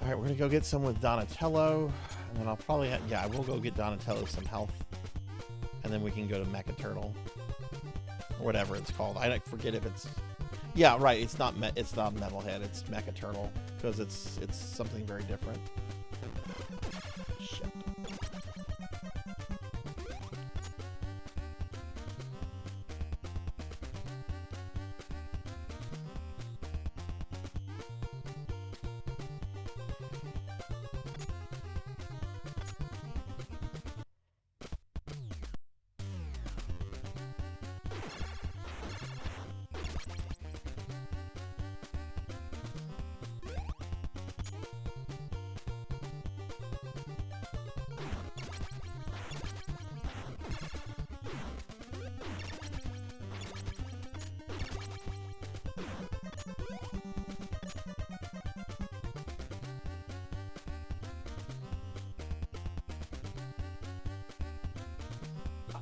Alright, we're gonna go get some with Donatello. And then I'll probably yeah, I will go get Donatello some health. And then we can go to Mecha Turtle. Or whatever it's called. I forget if it's... Yeah, right, it's not Metalhead, it's Mecha Turtle. Because it's something very different. Shit.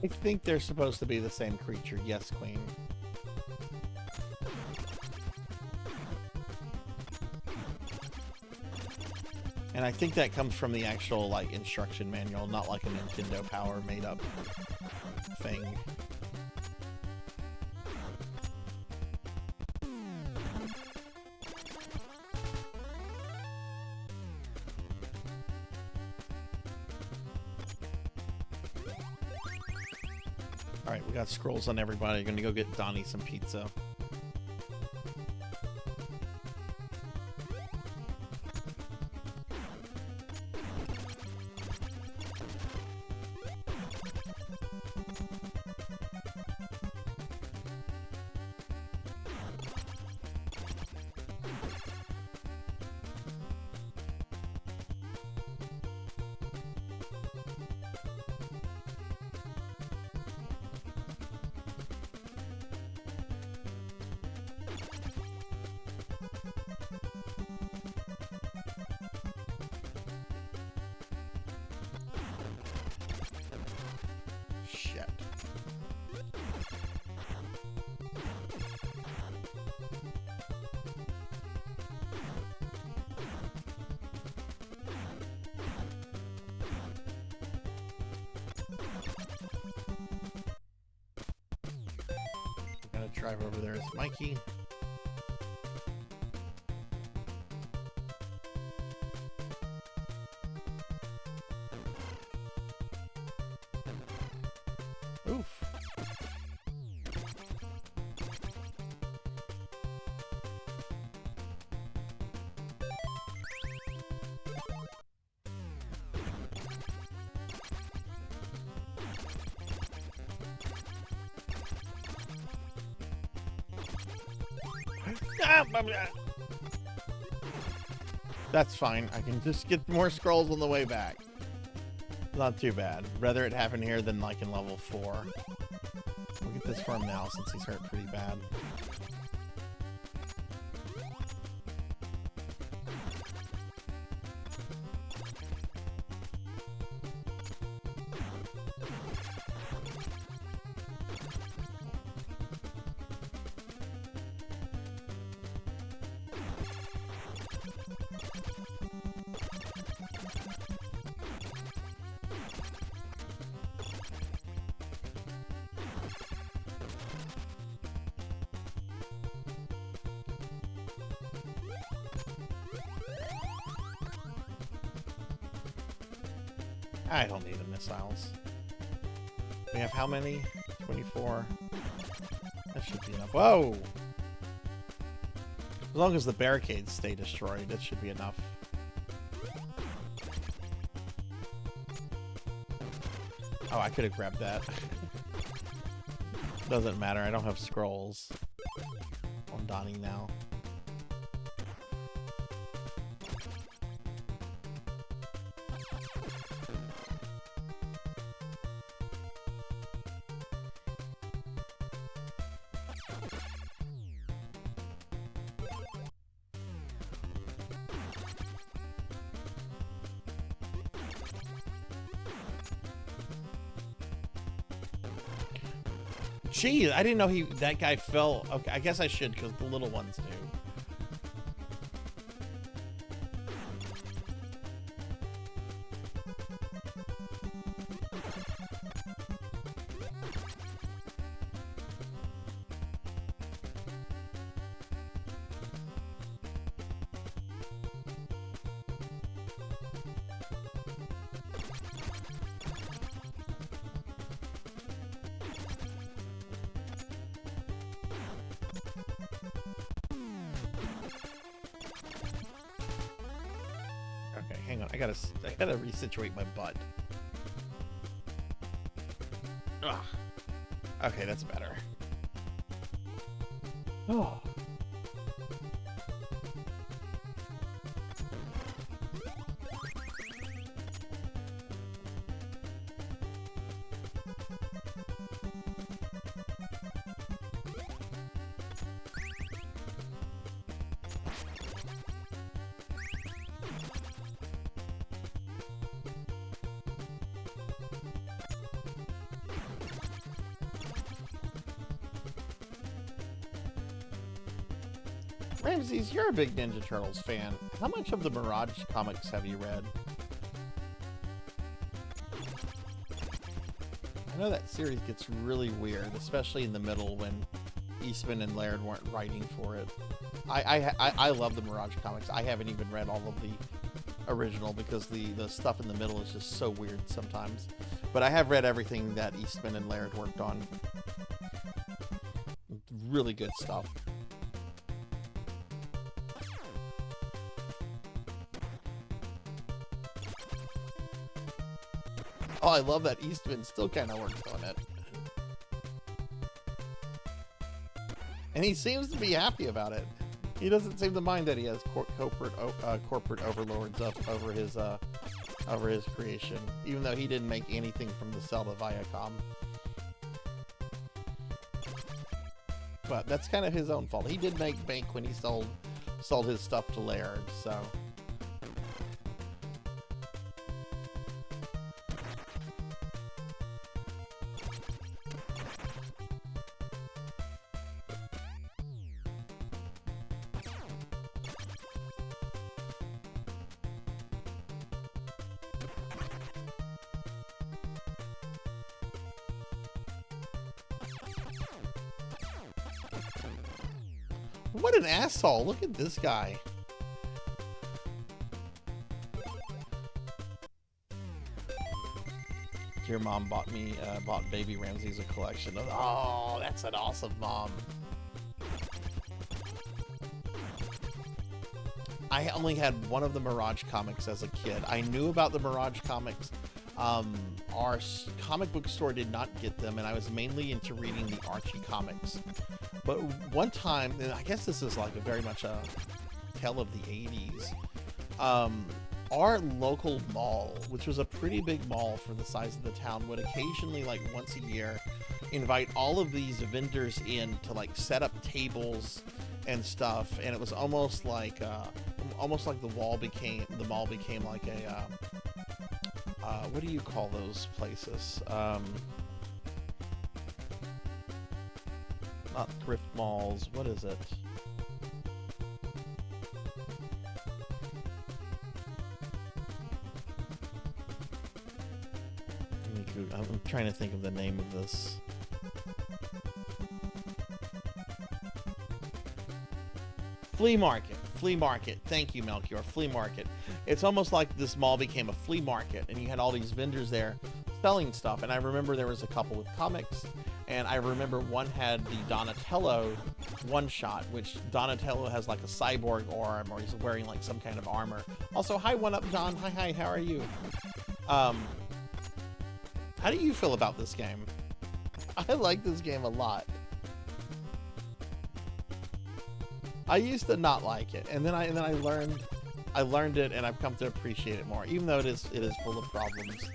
I think they're supposed to be the same creature. Yes, Queen. And I think that comes from the actual, like, instruction manual, not like a Nintendo Power made-up thing. Alright, we got scrolls on everybody. Gonna go get Donnie some pizza. Shit. I'm gonna drive over there as Mikey. Oof. That's fine. I can just get more scrolls on the way back. Not too bad. Rather it happen here than like in level 4. We'll get this for him now since he's hurt pretty bad. I don't need the missiles. We have how many? 24. That should be enough. Whoa! As long as the barricades stay destroyed, it should be enough. Oh, I could have grabbed that. Doesn't matter, I don't have scrolls on Donnie now. Gee, I didn't know that guy fell. Okay, I guess I should because the little ones do. I gotta resituate my butt. Ugh. Okay, that's better. Oh. Ramses, you're a big Ninja Turtles fan. How much of the Mirage comics have you read? I know that series gets really weird, especially in the middle when Eastman and Laird weren't writing for it. I love the Mirage comics. I haven't even read all of the original because the stuff in the middle is just so weird sometimes. But I have read everything that Eastman and Laird worked on. Really good stuff. Oh, I love that Eastman still kind of works on it. And he seems to be happy about it. He doesn't seem to mind that he has corporate overlords up over his creation, even though he didn't make anything from the sale to Viacom. But that's kind of his own fault. He did make bank when he sold his stuff to Laird, so... What an asshole. Look at this guy. Your mom bought Baby Ramses a collection of... Oh, that's an awesome mom. I only had one of the Mirage comics as a kid. I knew about the Mirage comics. Our comic book store did not get them, and I was mainly into reading the Archie comics. But one time, and I guess this is like very much a tale of the 80s, our local mall, which was a pretty big mall for the size of the town, would occasionally, like once a year, invite all of these vendors in to like set up tables and stuff, and it was almost like the mall became like a what do you call those places? Not thrift malls. What is it? I'm trying to think of the name of this. Flea market. Flea market. Thank you, Melchior. Flea market. It's almost like this mall became a flea market, and you had all these vendors there selling stuff. And I remember there was a couple with comics, and I remember one had the Donatello one-shot, which Donatello has like a cyborg arm, or he's wearing like some kind of armor. Also, hi, one up, John. Hi, how are you? How do you feel about this game? I like this game a lot. I used to not like it, and then I learned it, and I've come to appreciate it more, even though it is full of problems.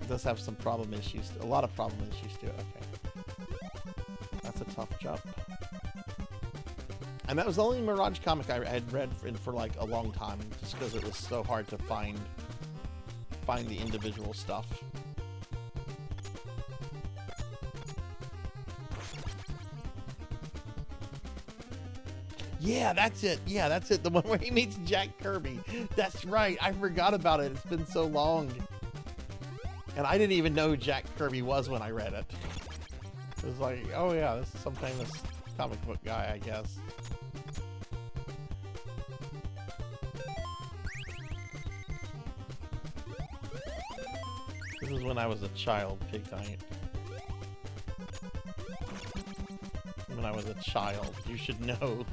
It does have some problem issues, a lot of problem issues to it. Okay, that's a tough jump. And that was the only Mirage comic I had read for like a long time, just because it was so hard to find the individual stuff. Yeah, that's it. Yeah, that's it. The one where he meets Jack Kirby. That's right. I forgot about it. It's been so long. And I didn't even know who Jack Kirby was when I read it. It was like, oh yeah, this is some famous comic book guy, I guess. This is when I was a child, Pig Giant. When I was a child, you should know.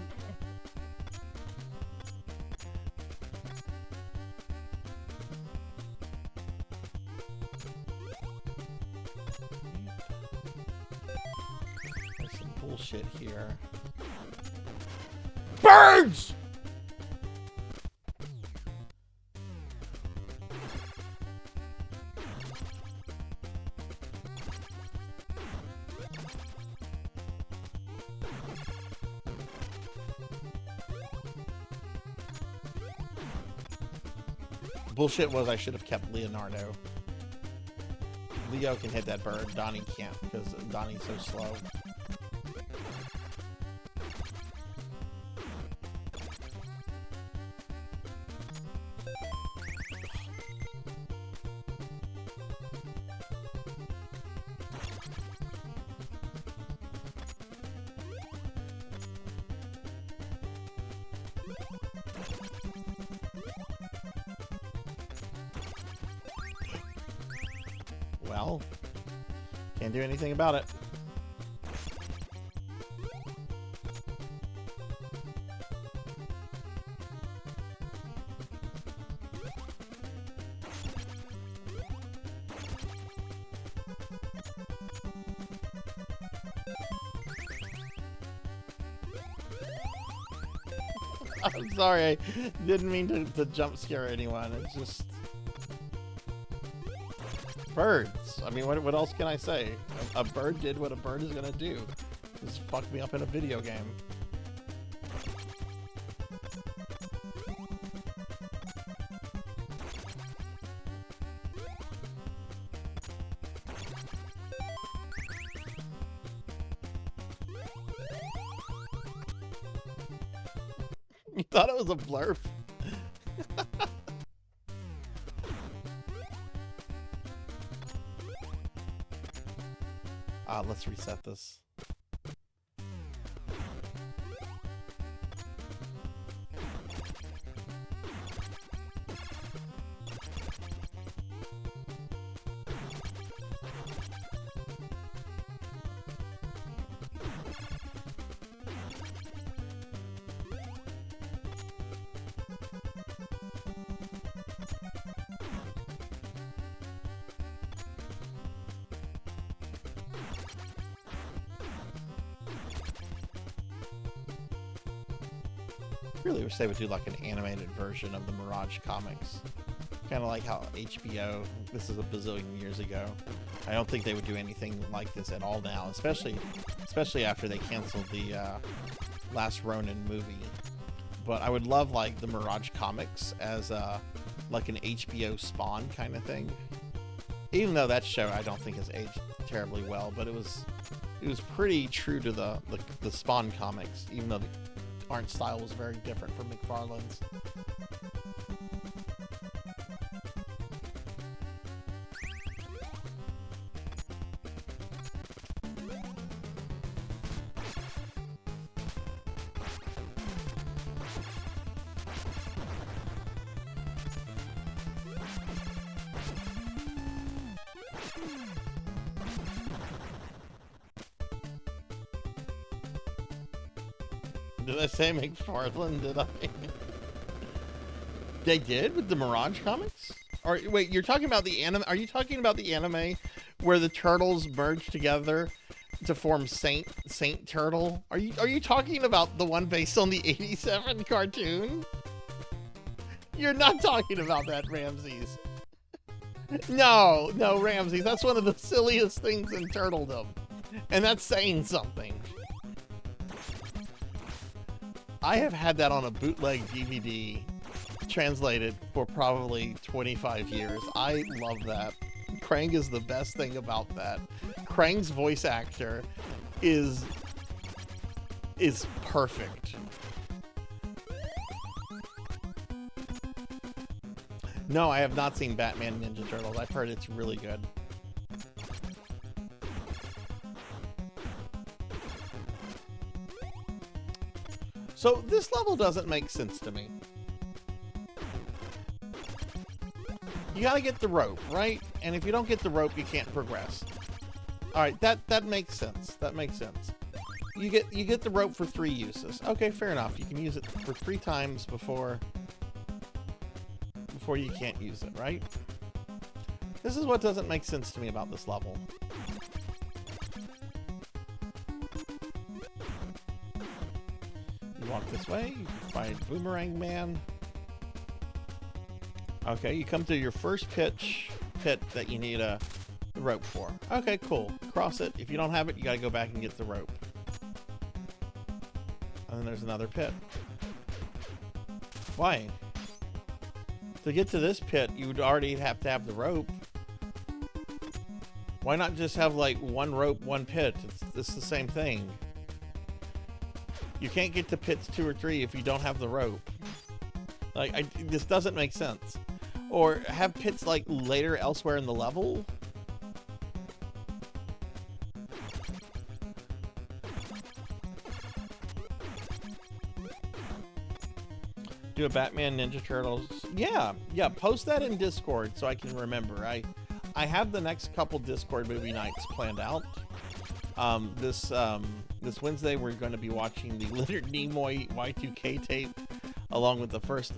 bullshit here. Birds! Bullshit was I should have kept Leonardo. Leo can hit that bird. Donnie can't because Donnie's so slow. Well, can't do anything about it. I'm sorry, I didn't mean to jump scare anyone. It's just birds. I mean, what else can I say? A bird did what a bird is gonna do. Just fuck me up in a video game. You thought it was a blurb? Let's reset this. Really wish they would do like an animated version of the Mirage comics. Kind of like how HBO, this is a bazillion years ago. I don't think they would do anything like this at all now, especially after they canceled the Last Ronin movie. But I would love like the Mirage comics as like an HBO Spawn kind of thing. Even though that show I don't think has aged terribly well, but it was pretty true to the Spawn comics, even though the art style was very different from McFarlane's. Did I say McFarlane? Did I? They did with the Mirage comics? Or wait, you're talking about the anime? Are you talking about the anime where the turtles merge together to form Saint Turtle? Are you talking about the one based on the '87 cartoon? You're not talking about that, Ramses. No, Ramses. That's one of the silliest things in turtledom, and that's saying something. I have had that on a bootleg DVD translated for probably 25 years. I love that. Krang is the best thing about that. Krang's voice actor is perfect. No, I have not seen Batman Ninja Turtles. I've heard it's really good. So this level doesn't make sense to me. You gotta get the rope, right? And if you don't get the rope, you can't progress. All right, that makes sense. That makes sense. You get the rope for 3 uses. Okay, fair enough. You can use it for 3 times before you can't use it, right? This is what doesn't make sense to me about this level. walk this way. Find Boomerang Man. Okay, you come to your first pit that you need a rope for. Okay, cool. Cross it. If you don't have it, you gotta go back and get the rope. And then there's another pit. Why? To get to this pit, you would already have to have the rope. Why not just have like one rope, one pit? It's the same thing. You can't get to pits 2 or 3 if you don't have the rope. Like, this doesn't make sense. Or have pits like later elsewhere in the level. Do a Batman Ninja Turtles. Yeah, post that in Discord so I can remember. I have the next couple Discord movie nights planned out. This Wednesday we're going to be watching the Leonard Nimoy Y2K tape along with the first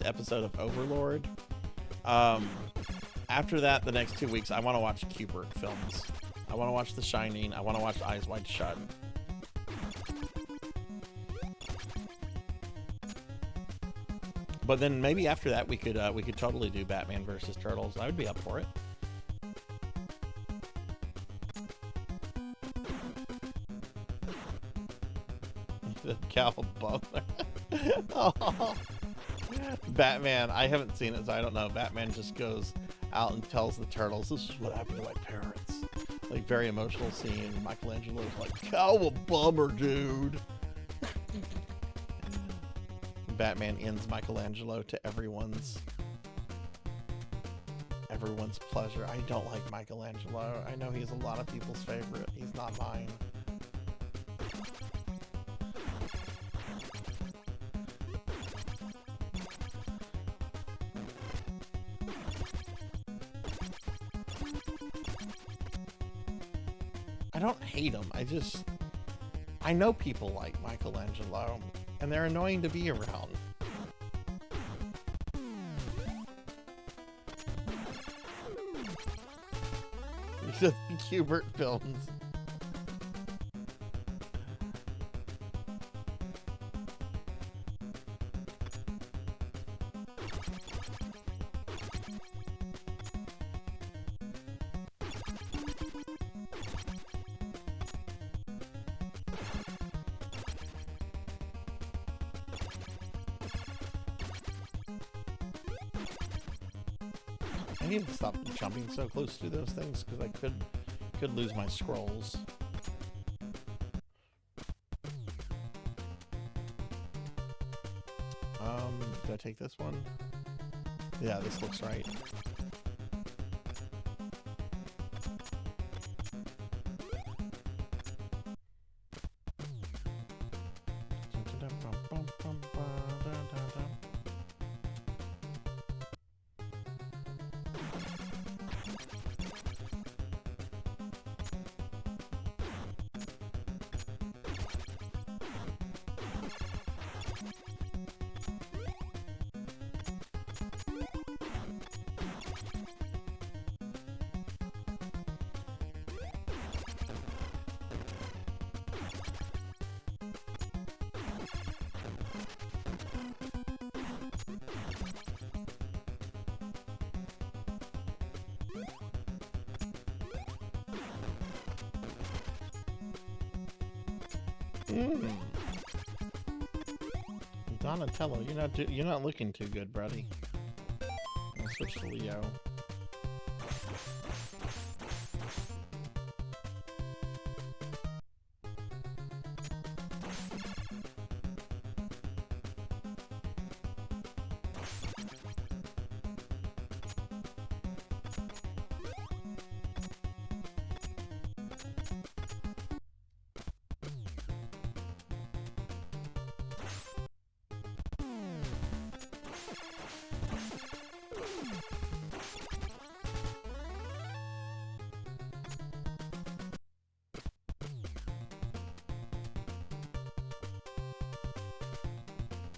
episode of Overlord. After that, the next 2 weeks I want to watch Kubrick films. I want to watch The Shining. I want to watch Eyes Wide Shut. But then maybe after that we could totally do Batman versus Turtles. I would be up for it. The cowbubber. Oh. Batman, I haven't seen it, so I don't know. Batman just goes out and tells the turtles, "This is what happened to my parents." Like, very emotional scene. Michelangelo's like, "Cowabubber, dude." Batman ends Michelangelo to everyone's pleasure. I don't like Michelangelo. I know he's a lot of people's favorite. He's not mine. I don't hate him. I know people like Michelangelo, and they're annoying to be around. The Kubert films. I need to stop jumping so close to those things because I could lose my scrolls. Did I take this one? Yeah, this looks right. Donatello, you're not looking too good, buddy. I'll switch to Leo.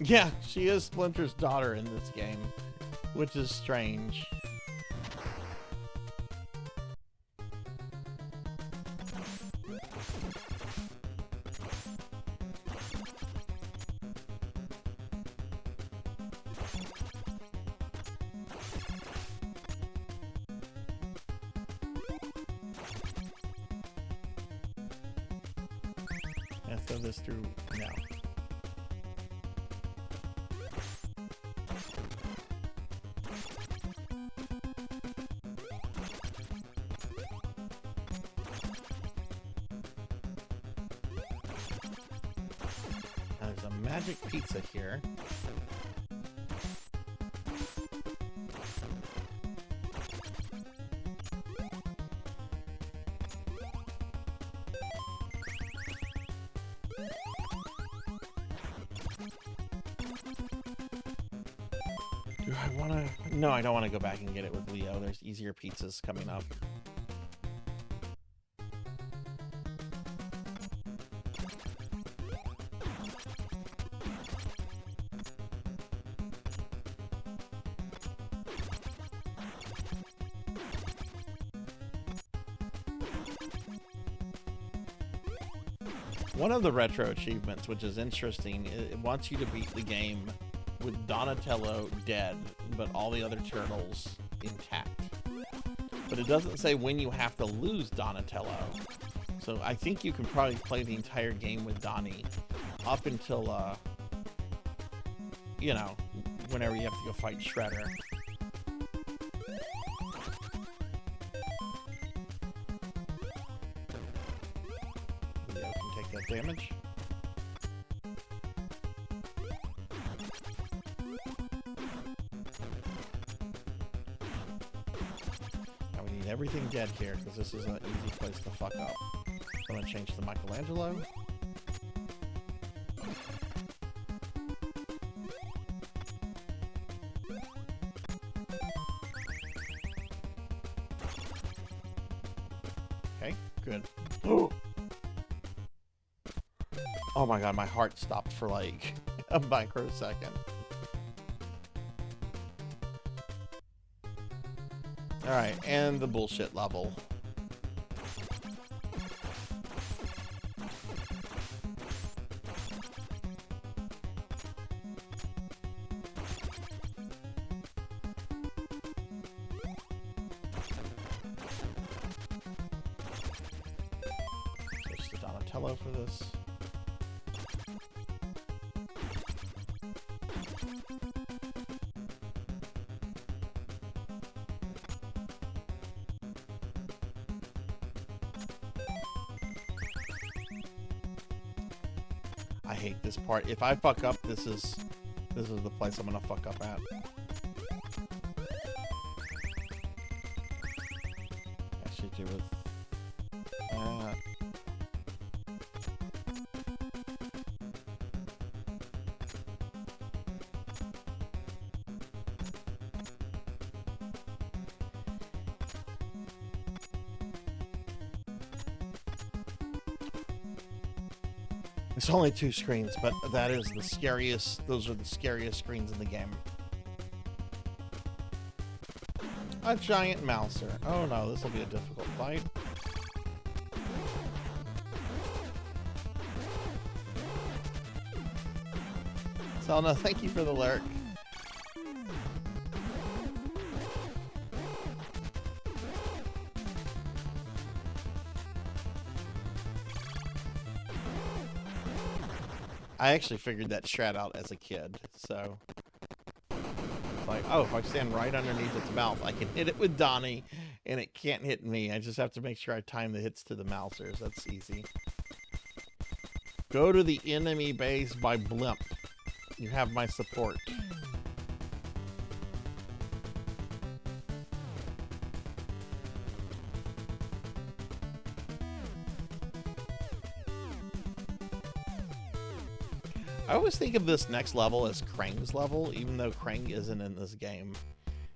Yeah, she is Splinter's daughter in this game, which is strange. I throw this through now. Now there's a magic pizza here. Do I want to? No, I don't want to go back and get it with Leo. There's easier pizzas coming up. One of the retro achievements, which is interesting, it wants you to beat the game with Donatello dead, but all the other turtles intact. But it doesn't say when you have to lose Donatello. So I think you can probably play the entire game with Donnie up until, you know, whenever you have to go fight Shredder. Leo can take that damage. Everything dead here because this is an easy place to fuck up. I'm gonna change to Michelangelo. Okay, good. Oh my god, my heart stopped for like a microsecond. Alright, and the bullshit level. Switch to Donatello for this. I hate this part. If I fuck up, this is the place I'm gonna fuck up at. I should do with that. It's only 2 screens, but that is the scariest. Those are the scariest screens in the game. A giant mouser. Oh no, this will be a difficult fight. Selna, thank you for the lurk. I actually figured that strat out as a kid, so like, oh, if I stand right underneath its mouth, I can hit it with Donnie, and it can't hit me. I just have to make sure I time the hits to the mousers. That's easy. Go to the enemy base by blimp. You have my support. I always think of this next level as Krang's level, even though Krang isn't in this game.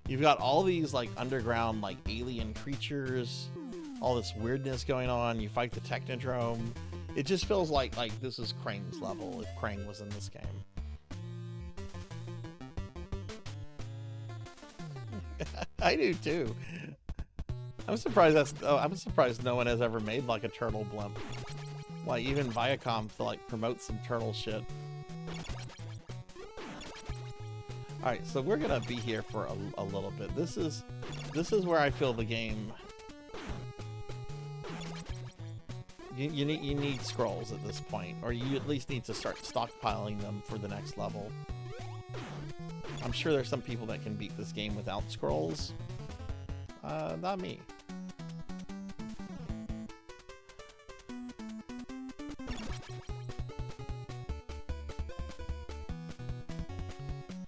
You've got all these like underground like alien creatures, all this weirdness going on. You fight the Technodrome. It just feels like this is Krang's level if Krang was in this game. I do too. I'm surprised I'm surprised no one has ever made like a turtle blimp. Like even Viacom to like promote some turtle shit. Alright, so we're gonna be here for a little bit. This is where I feel the game You need scrolls at this point, or you at least need to start stockpiling them for the next level. I'm sure there's some people that can beat this game without scrolls. Not me.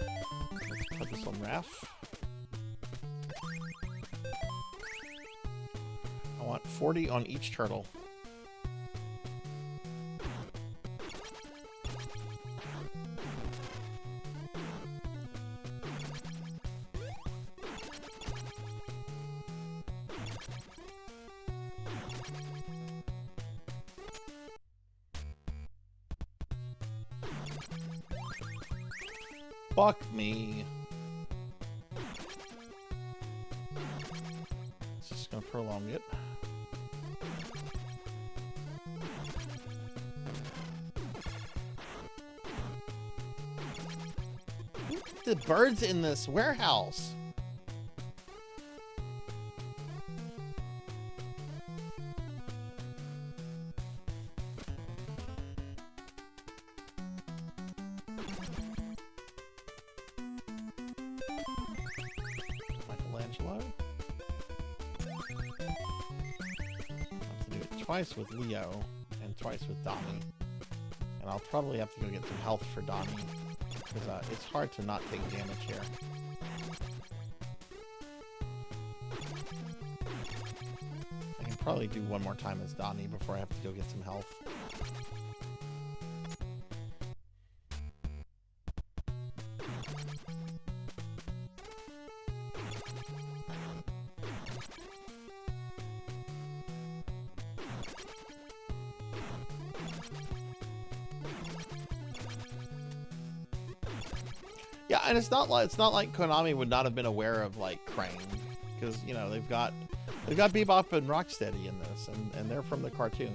Let's put this on Raf. I want 40 on each turtle. Fuck me. It's just gonna prolong it. The birds in this warehouse. Michelangelo. I have to do it twice with Leo and twice with Donnie. And I'll probably have to go get some health for Donnie. Because it's hard to not take damage here. I can probably do one more time as Donnie before I have to go get some health. Yeah, and it's not like Konami would not have been aware of like Krang, because you know they've got Bebop and Rocksteady in this, and they're from the cartoon.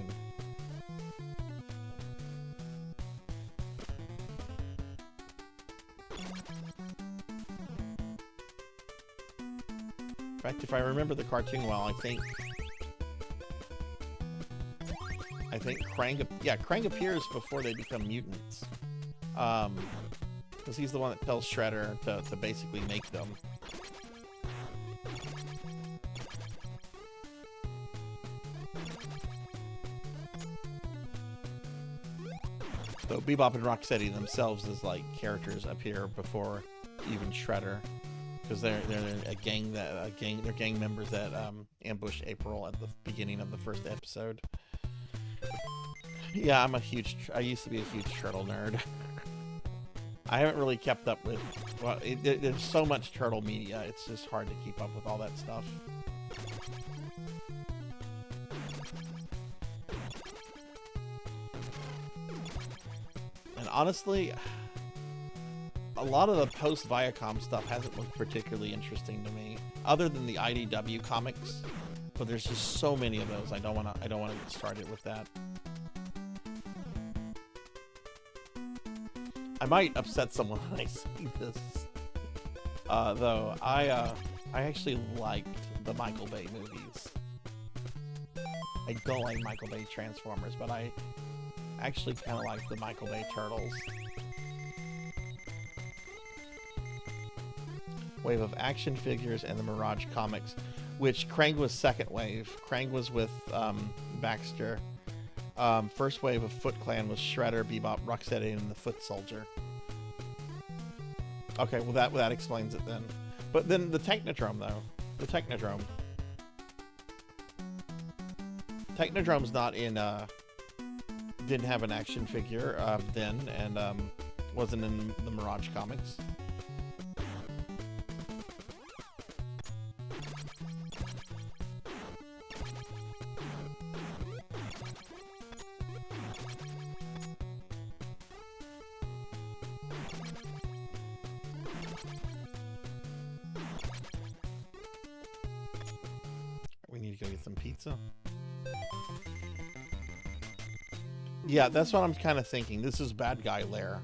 In fact, if I remember the cartoon well, I think Krang appears before they become mutants. Because he's the one that tells Shredder to basically make them. So Bebop and Rocksteady themselves as like characters appear before even Shredder, because they're a gang they're gang members that ambushed April at the beginning of the first episode. Yeah, I used to be a huge turtle nerd. I haven't really kept up with, well, there's so much turtle media, it's just hard to keep up with all that stuff. And honestly, a lot of the post-Viacom stuff hasn't looked particularly interesting to me, other than the IDW comics, but there's just so many of those, I don't want to get started with that. I might upset someone when I see this. Though, I actually liked the Michael Bay movies. I don't like Michael Bay Transformers, but I actually kind of like the Michael Bay Turtles. Wave of action figures and the Mirage comics, which Krang was second wave. Krang was with Baxter. First wave of Foot Clan was Shredder, Bebop, Rocksteady, and the Foot Soldier. Okay, well that explains it then. But then the Technodrome though. The Technodrome. Technodrome's not in didn't have an action figure then, and wasn't in the Mirage comics. Yeah, that's what I'm kind of thinking. This is bad guy lair.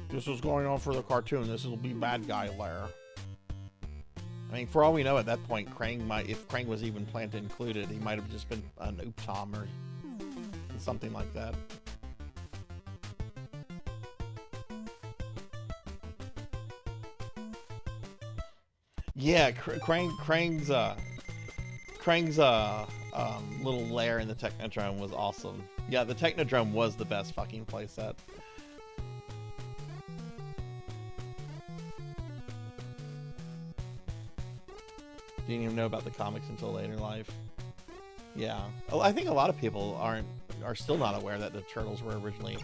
This was going on for the cartoon. This will be bad guy lair. I mean, for all we know at that point, Krang might, if Krang was even planned to include it, he might have just been an Ooptom or something like that. Yeah, Krang's little lair in the Technodrome was awesome. Yeah, the Technodrome was the best fucking playset. Didn't even know about the comics until later life. Yeah, I think a lot of people are still not aware that the Turtles were originally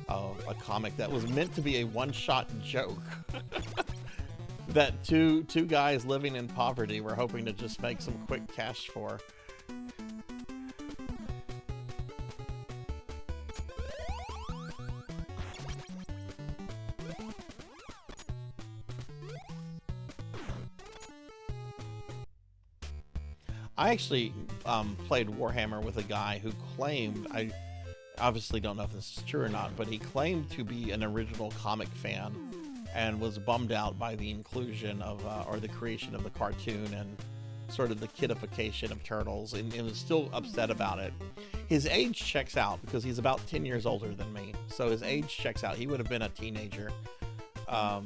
a comic that was meant to be a one-shot joke. That two guys living in poverty were hoping to just make some quick cash for. I actually played Warhammer with a guy who claimed, I obviously don't know if this is true or not, but he claimed to be an original comic fan and was bummed out by the inclusion of, or the creation of the cartoon and sort of the kidification of Turtles, and was still upset about it. His age checks out because he's about 10 years older than me, so his age checks out. He would have been a teenager,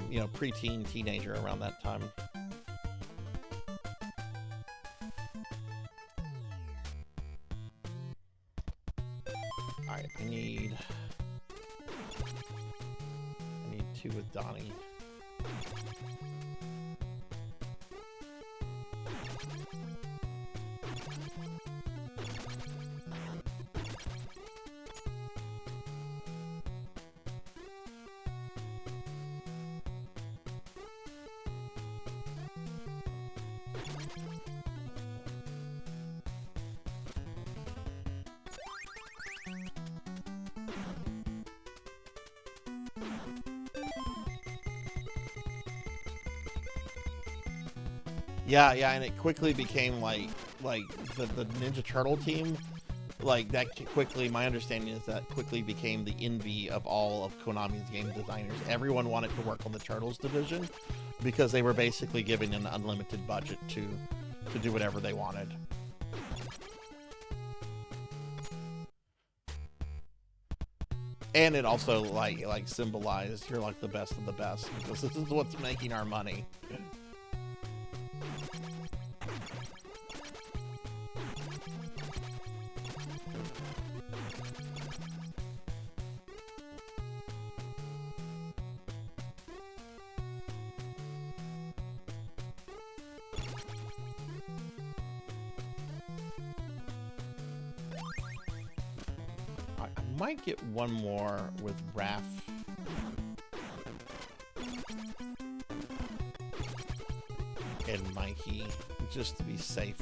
you know, preteen teenager around that time. Alright, I need 2 with Donnie. Yeah, and it quickly became like the Ninja Turtle team, like that quickly. My understanding is that quickly became the envy of all of Konami's game designers. Everyone wanted to work on the Turtles division because they were basically given an unlimited budget to do whatever they wanted. And it also like symbolized you're like the best of the best because this is what's making our money. Might get one more with Raph. And Mikey, just to be safe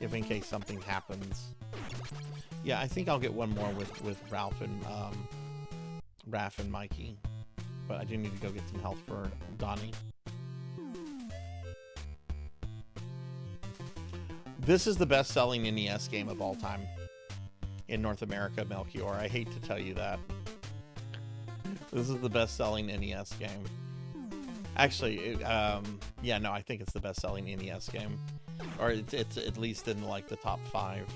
if in case something happens. Yeah, I think I'll get one more with Ralph and Raph and Mikey. But I do need to go get some health for Donnie. This is the best-selling NES game of all time. In North America, Melchior. I hate to tell you that. This is the best-selling NES game. Actually, yeah, no, I think it's the best-selling NES game. Or it's at least in, like, the top 5.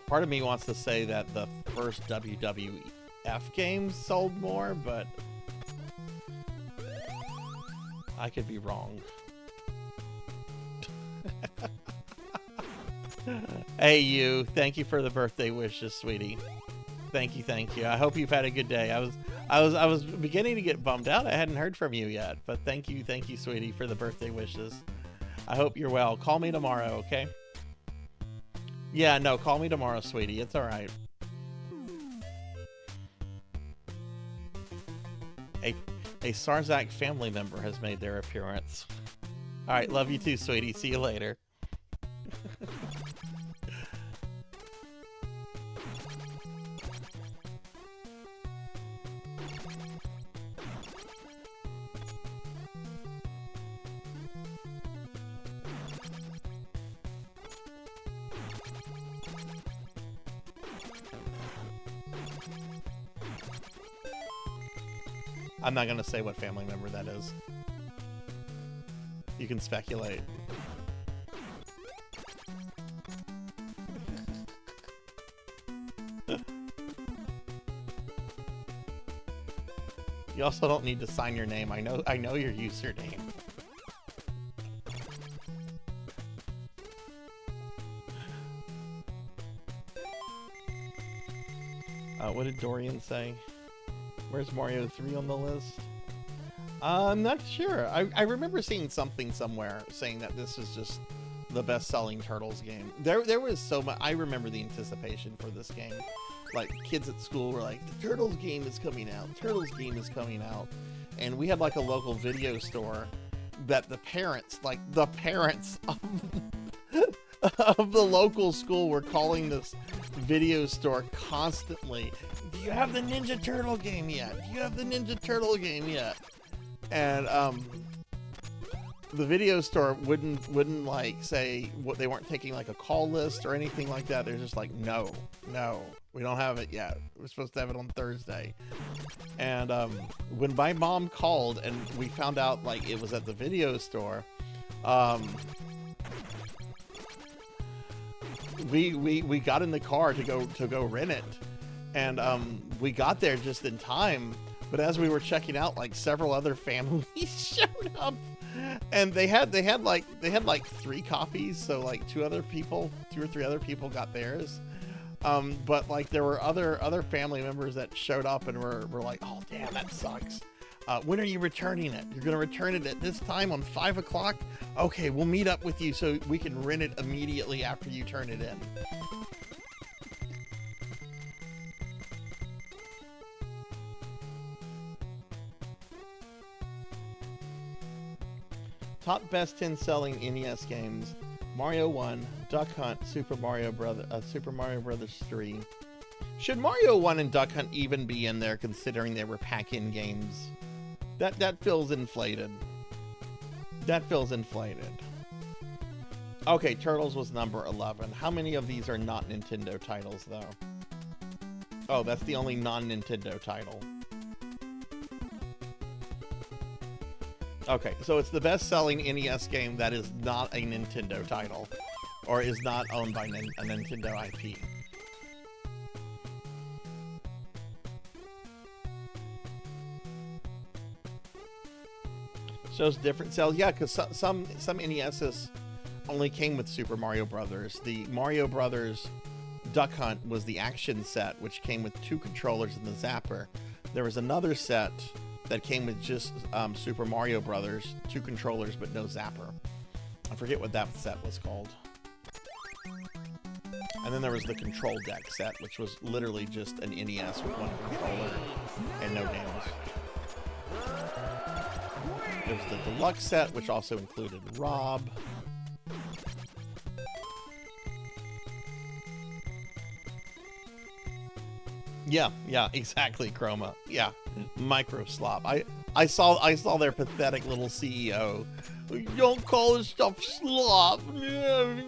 Part of me wants to say that the first WWF game sold more, but I could be wrong. Hey, you. Thank you for the birthday wishes, sweetie. Thank you. I hope you've had a good day. I was beginning to get bummed out. I hadn't heard from you yet, but thank you, sweetie, for the birthday wishes. I hope you're well. Call me tomorrow, okay? Yeah, no, call me tomorrow, sweetie. It's all right. A Sarzac family member has made their appearance. All right, love you too, sweetie. See you later. I'm not going to say what family member that is. You can speculate. You also don't need to sign your name. I know your username. What did Dorian say? Where's Mario 3 on the list? I'm not sure. I remember seeing something somewhere saying that this is just the best-selling Turtles game. There was so much. I remember the anticipation for this game. Like, kids at school were like, the Turtles game is coming out. Turtles game is coming out. And we had like a local video store that the parents of, of the local school were calling this video store constantly. Do you have the Ninja Turtle game yet? Do you have the Ninja Turtle game yet? And the video store wouldn't like say what, they weren't taking like a call list or anything like that. They're just like, no, we don't have it yet. We're supposed to have it on Thursday. And when my mom called and we found out like it was at the video store, we got in the car to go rent it, and we got there just in time. But as we were checking out, like several other families showed up, and they had like 3 copies, so like 2 or 3 other people got theirs. But like there were other family members that showed up and were like, oh damn, that sucks. When are you returning it? You're gonna return it at this time on 5 o'clock? Okay, we'll meet up with you so we can rent it immediately after you turn it in. Top best 10 selling NES games: Mario 1, Duck Hunt, Super Mario Brothers 3. Should Mario 1 and Duck Hunt even be in there, considering they were pack-in games? That feels inflated. That feels inflated. Okay, Turtles was number 11. How many of these are not Nintendo titles, though? Oh, that's the only non-Nintendo title. Okay, so it's the best-selling NES game that is not a Nintendo title, or is not owned by a Nintendo IP. Shows different sales. Yeah, because some NESs only came with Super Mario Brothers. The Mario Brothers Duck Hunt was the action set, which came with 2 controllers and the zapper. There was another set that came with just Super Mario Brothers, 2 controllers but no zapper. I forget what that set was called. And then there was the control deck set, which was literally just an NES with 1 controller and no games. There was the deluxe set, which also included Rob. Yeah, exactly, Chroma. Yeah, Microslop. I saw their pathetic little CEO. Don't call this stuff slop. My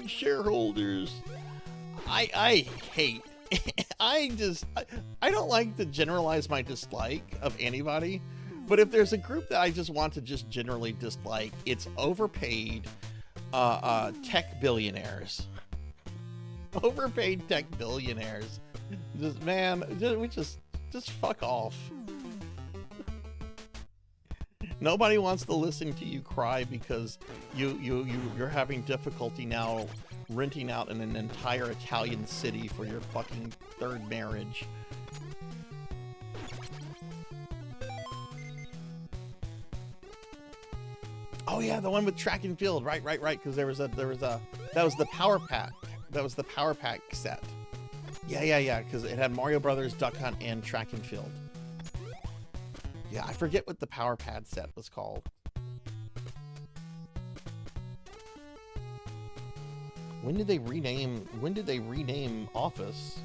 shareholders. I hate. I don't like to generalize my dislike of anybody, but if there's a group that I just want to just generally dislike, it's overpaid tech billionaires. Overpaid tech billionaires. Just fuck off. Nobody wants to listen to you cry because you're having difficulty now renting out in an entire Italian city for your fucking 3rd marriage. Oh yeah, the one with track and field. Right. Because that was the Power Pack. That was the Power Pack set. Yeah. Because it had Mario Brothers, Duck Hunt, and Track and Field. Yeah, I forget what the Power Pad set was called. When did they rename Office?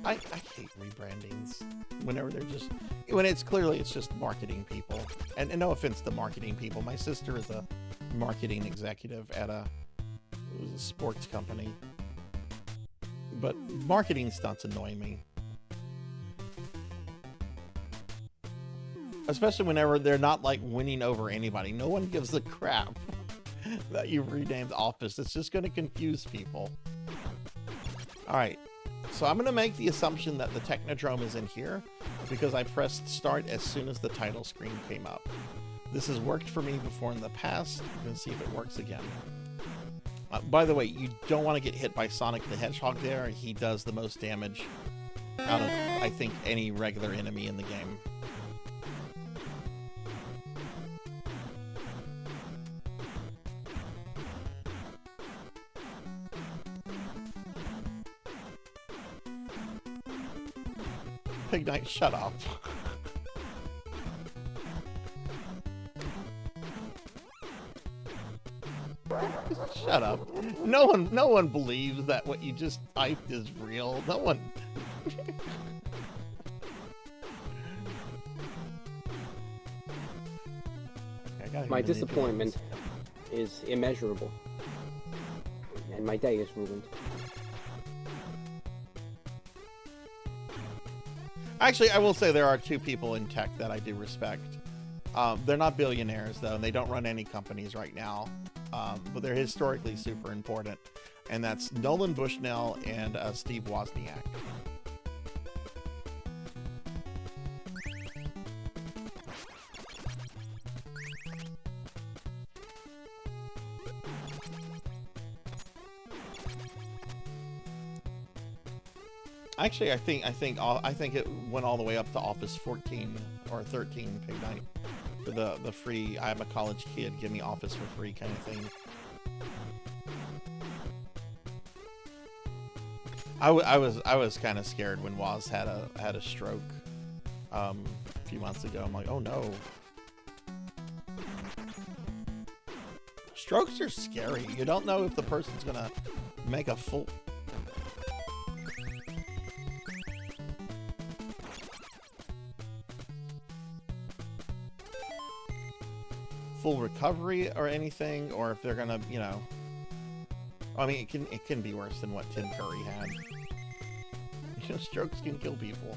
I hate rebrandings whenever they're just, when it's clearly it's just marketing people. And no offense to marketing people. My sister is a marketing executive at a sports company. But marketing stunts annoy me. Especially whenever they're not like winning over anybody. No one gives a crap that you've renamed Office. It's just going to confuse people. All right. So I'm going to make the assumption that the Technodrome is in here because I pressed start as soon as the title screen came up. This has worked for me before in the past. We're going to see if it works again. By the way, you don't want to get hit by Sonic the Hedgehog there. He does the most damage out of, I think, any regular enemy in the game. Pig Knight, shut up. Shut up. No one believes that what you just typed is real. No one. My disappointment is immeasurable. And my day is ruined. Actually, I will say there are two people in tech that I do respect. They're not billionaires, though, and they don't run any companies right now. But they're historically super important. And that's Nolan Bushnell and Steve Wozniak. Actually, I think it went all the way up to Office 14 or 13, Pig Knight, for the free. I'm a college kid, give me Office for free kind of thing. I was kind of scared when Woz had a stroke a few months ago. I'm like, oh no. Strokes are scary. You don't know if the person's gonna make a full recovery or anything, or if they're gonna, you know, I mean, it can be worse than what Tim Curry had. You know, strokes can kill people.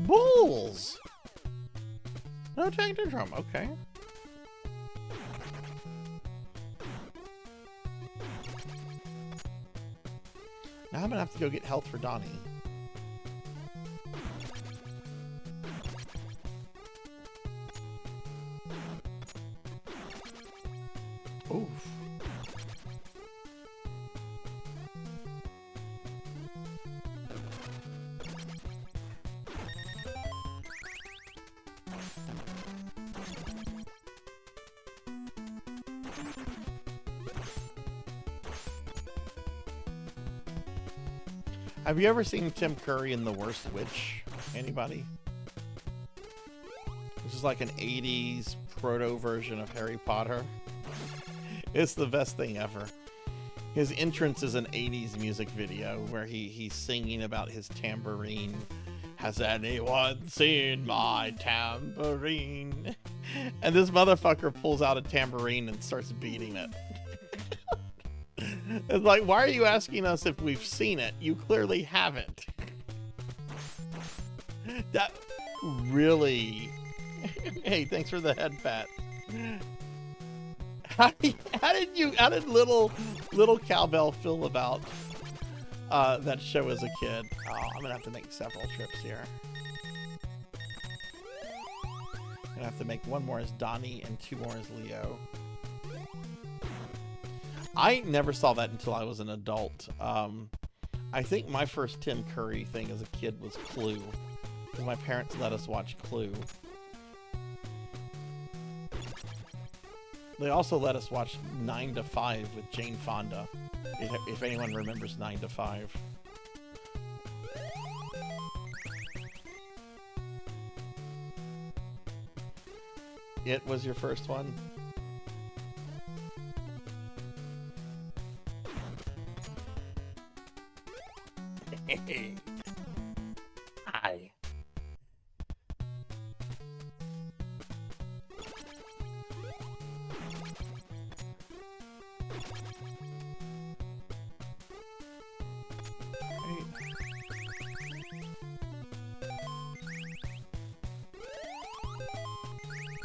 Bulls! No Technodrome, okay. Now I'm gonna have to go get health for Donnie. Oof. Have you ever seen Tim Curry in The Worst Witch? Anybody? This is like an 80s proto version of Harry Potter. It's the best thing ever. His entrance is an 80s music video where he's singing about his tambourine. Has anyone seen my tambourine? And this motherfucker pulls out a tambourine and starts beating it. It's like, why are you asking us if we've seen it? You clearly haven't. That really... Hey, thanks for the head pat. How did little cowbell feel about that show as a kid? Oh, I'm gonna have to make several trips here. I'm gonna have to make one more as Donnie and two more as Leo. I never saw that until I was an adult. I think my first Tim Curry thing as a kid was Clue, because my parents let us watch Clue. They also let us watch 9 to 5 with Jane Fonda, if anyone remembers 9 to 5. It was your first one? Hi.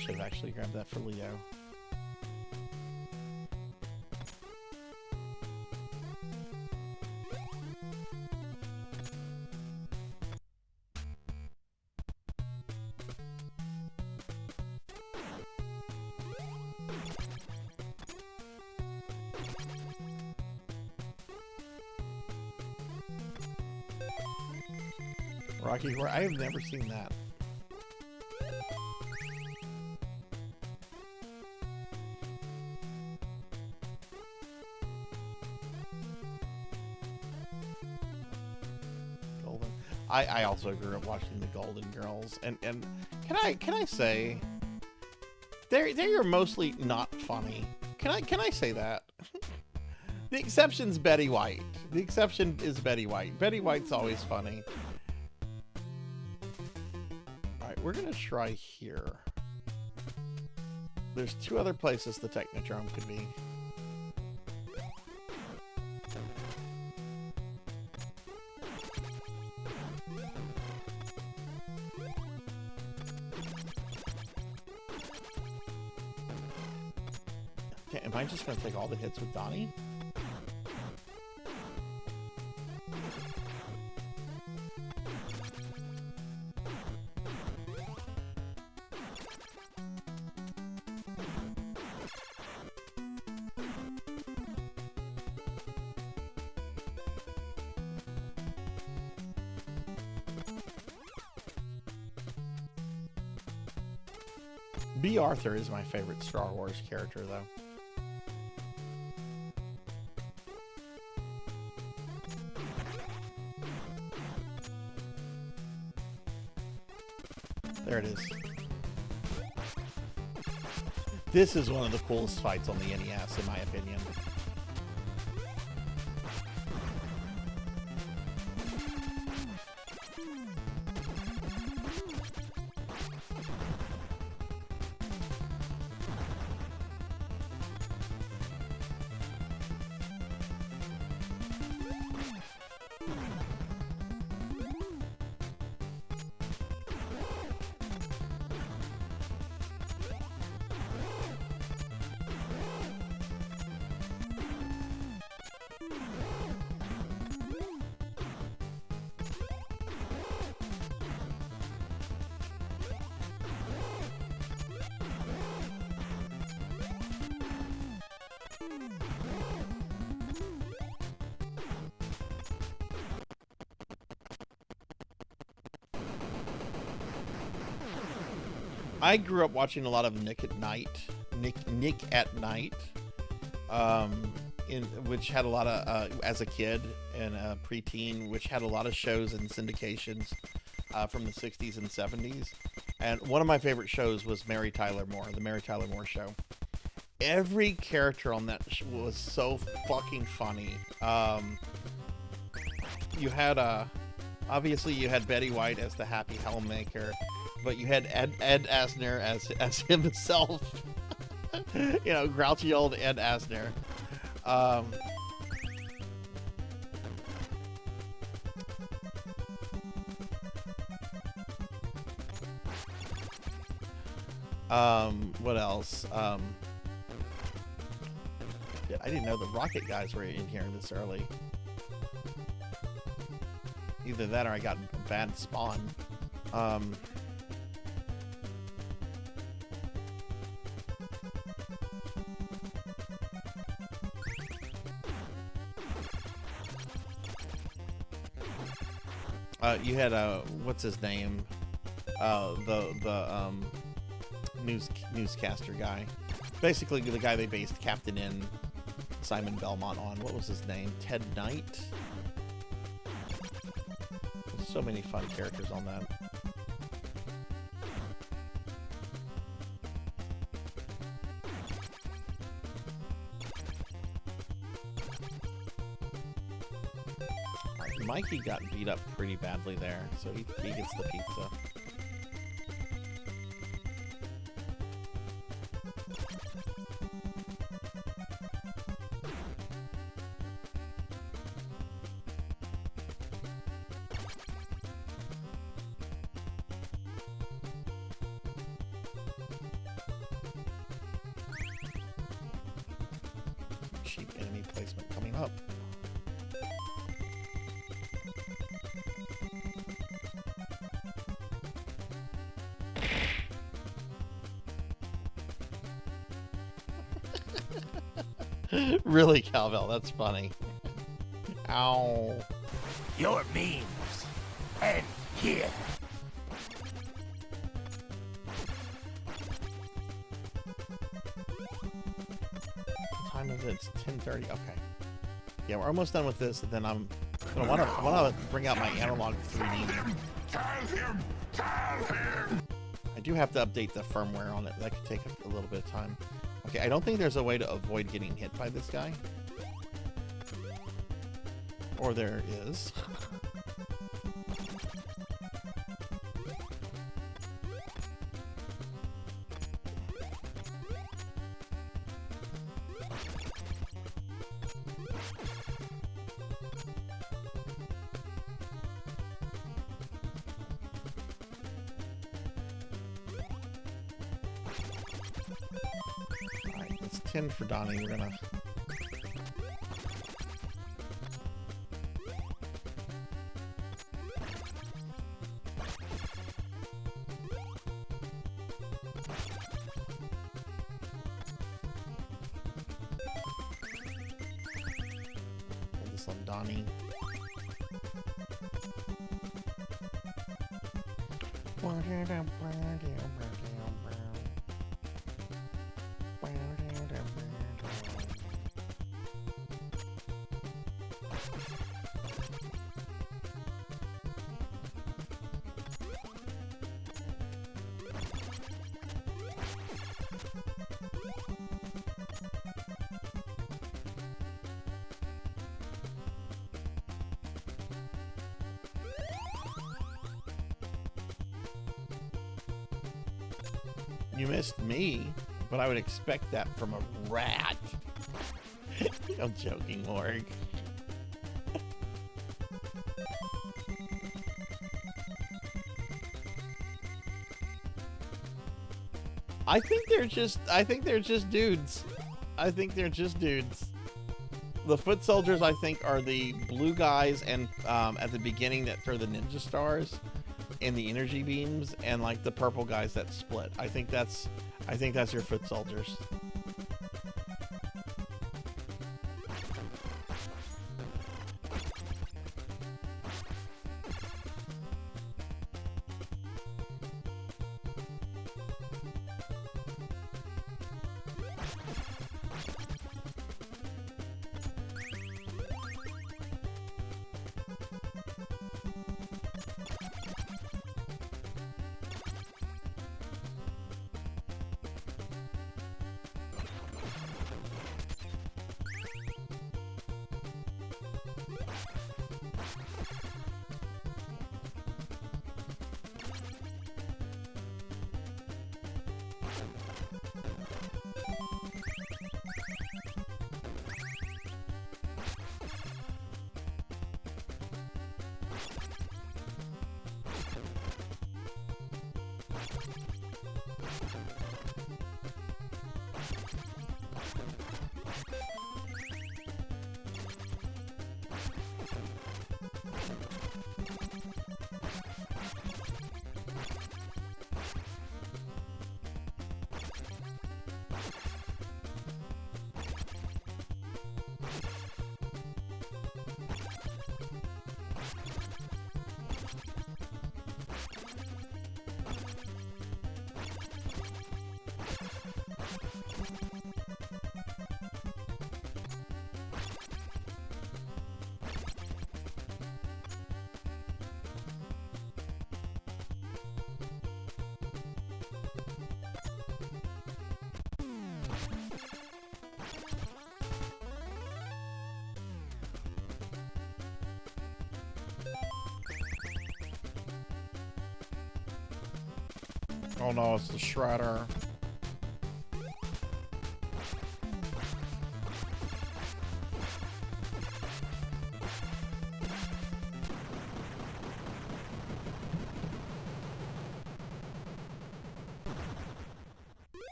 Should have actually grabbed that for Leo. Rocky Horror, I have never seen that. Golden. I also grew up watching the Golden Girls, and can I say they're mostly not funny. Can I say that? The exception's Betty White. The exception is Betty White. Betty White's always funny. Alright, we're gonna try here. There's 2 other places the Technodrome could be. Okay, am I just gonna take all the hits with Donnie? B. Arthur is my favorite Star Wars character, though. There it is. This is one of the coolest fights on the NES, in my opinion. I grew up watching a lot of Nick at Night, Nick at Night, which had a lot of as a kid and a preteen, which had a lot of shows and syndications from the 60s and 70s. And one of my favorite shows was Mary Tyler Moore, the Mary Tyler Moore Show. Every character on that was so fucking funny. You had obviously you had Betty White as the Happy Hellmaker. But you had Ed Asner as himself. You know, grouchy old Ed Asner. What else? I didn't know the Rocket guys were in here this early. Either that or I got a bad spawn. You had what's his name? The newscaster guy. Basically, the guy they based Captain N, Simon Belmont on. What was his name? Ted Knight? There's so many fun characters on that. Mikey got beat up pretty badly there, so he gets the pizza. Cheap enemy placement coming up. Really, Cowbell, that's funny. Ow. Your memes end here. What time is it? It's 10:30. Okay. Yeah, we're almost done with this, and then I'm gonna wanna bring out my analog 3D. Tell him! Tell him! I do have to update the firmware on it. That could take a little bit of time. Okay, I don't think there's a way to avoid getting hit by this guy. Or there is. Alright, that's 10 for Donnie. We're gonna... Put this on Donnie. You missed me, but I would expect that from a rat. I'm joking, Morg. I think they're just dudes. I think they're just dudes. The foot soldiers, I think, are the blue guys and at the beginning that throw the ninja stars and the energy beams, and like the purple guys that split. I think that's your foot soldiers. Oh no, it's the Shredder.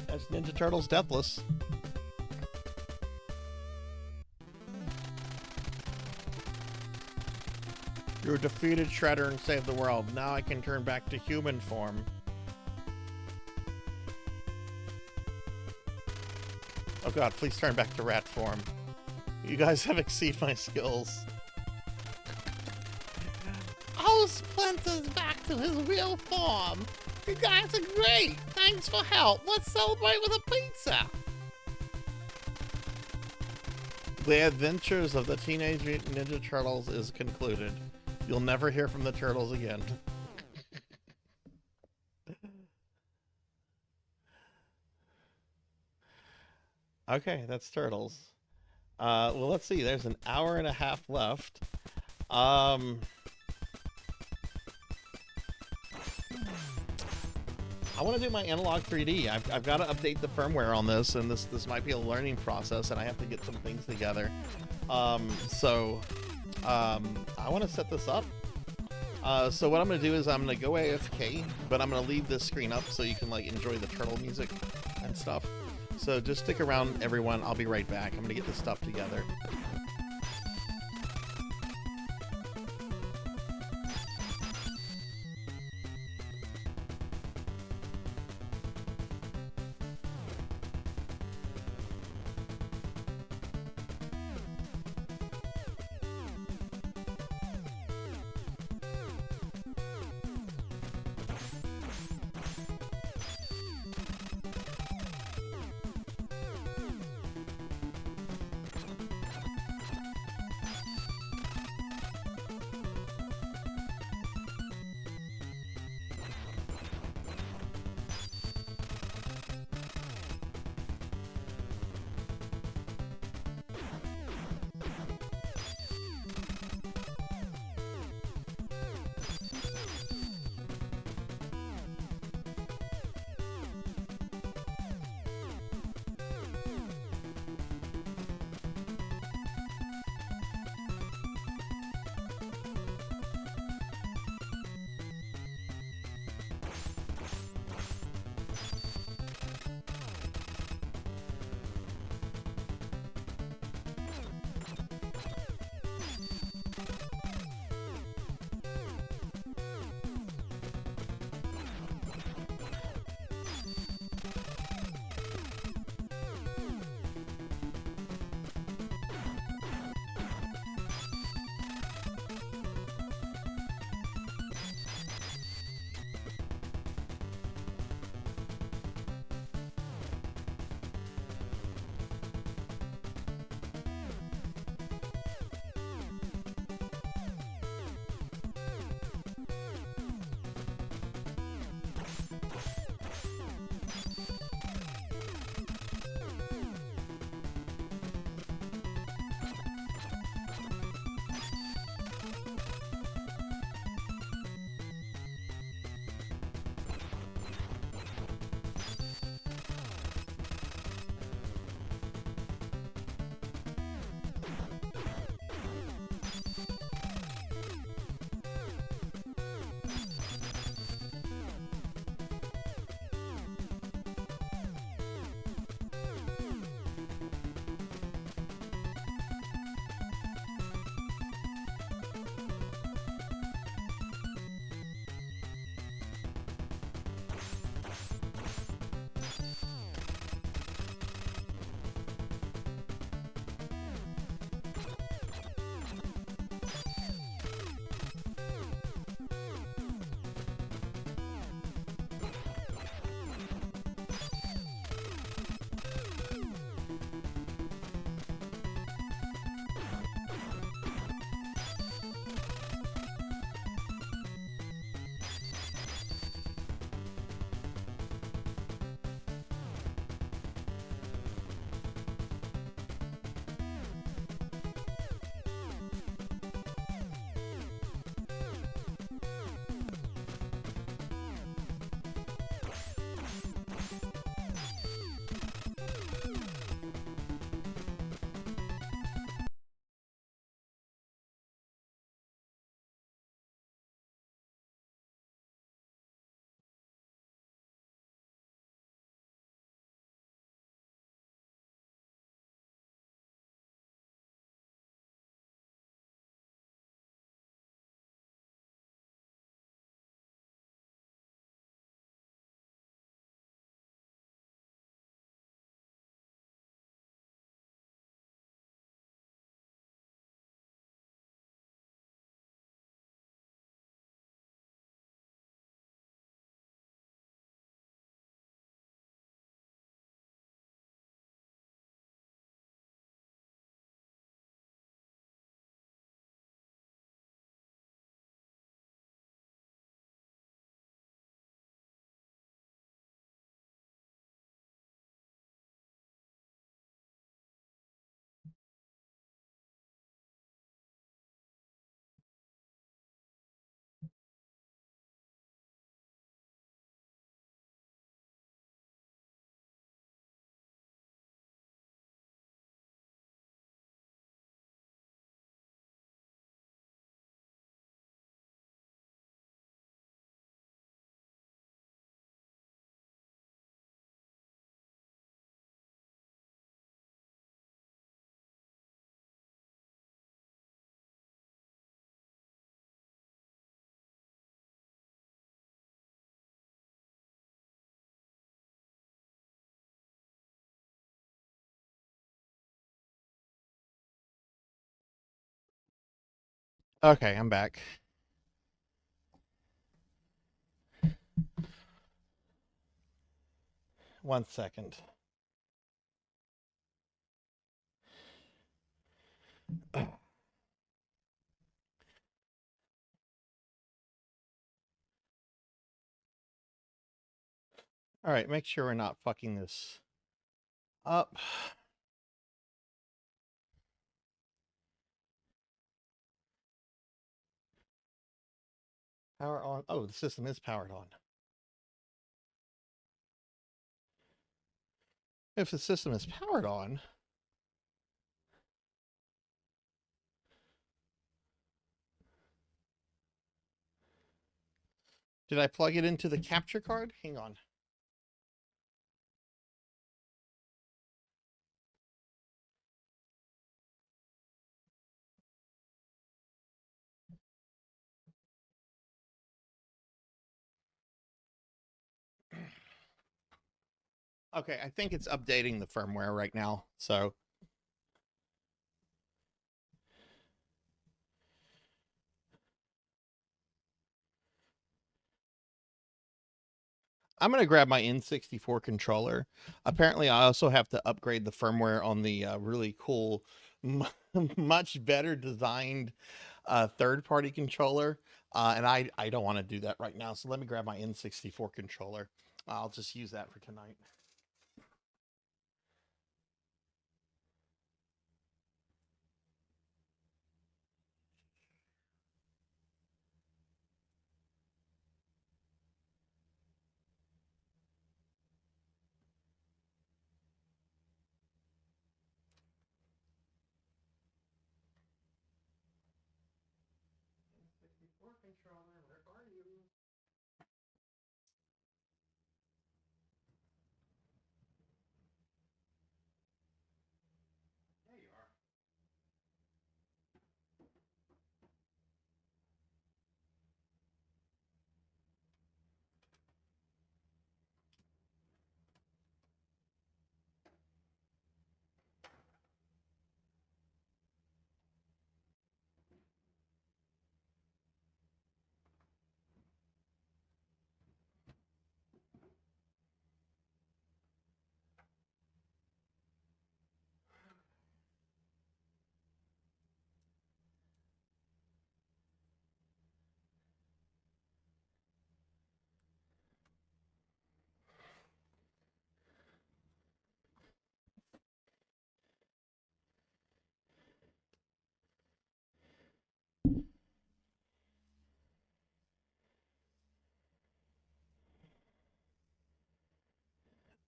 That's Ninja Turtles Deathless. You defeated Shredder and saved the world. Now I can turn back to human form. Oh god, please turn back to rat form. You guys have exceeded my skills. Oh, Splinter's back to his real form. You guys are great. Thanks for help. Let's celebrate with a pizza. The adventures of the Teenage Mutant Ninja Turtles is concluded. You'll never hear from the Turtles again. Okay, that's Turtles. Well, let's see. There's an hour and a half left. I want to do my analog 3D. I've got to update the firmware on this, and this might be a learning process, and I have to get some things together. I want to set this up. So what I'm going to do is I'm going to go AFK, but I'm going to leave this screen up so you can like enjoy the turtle music and stuff. So just stick around, everyone. I'll be right back. I'm going to get this stuff together. Okay, I'm back. One second. All right, make sure we're not fucking this up. Power on. Oh, the system is powered on. If the system is powered on, did I plug it into the capture card? Hang on. Okay, I think it's updating the firmware right now. So I'm going to grab my N64 controller. Apparently, I also have to upgrade the firmware on the really cool, much better designed third-party controller. And I don't want to do that right now. So let me grab my N64 controller. I'll just use that for tonight. N64 controller, where are you? There you are.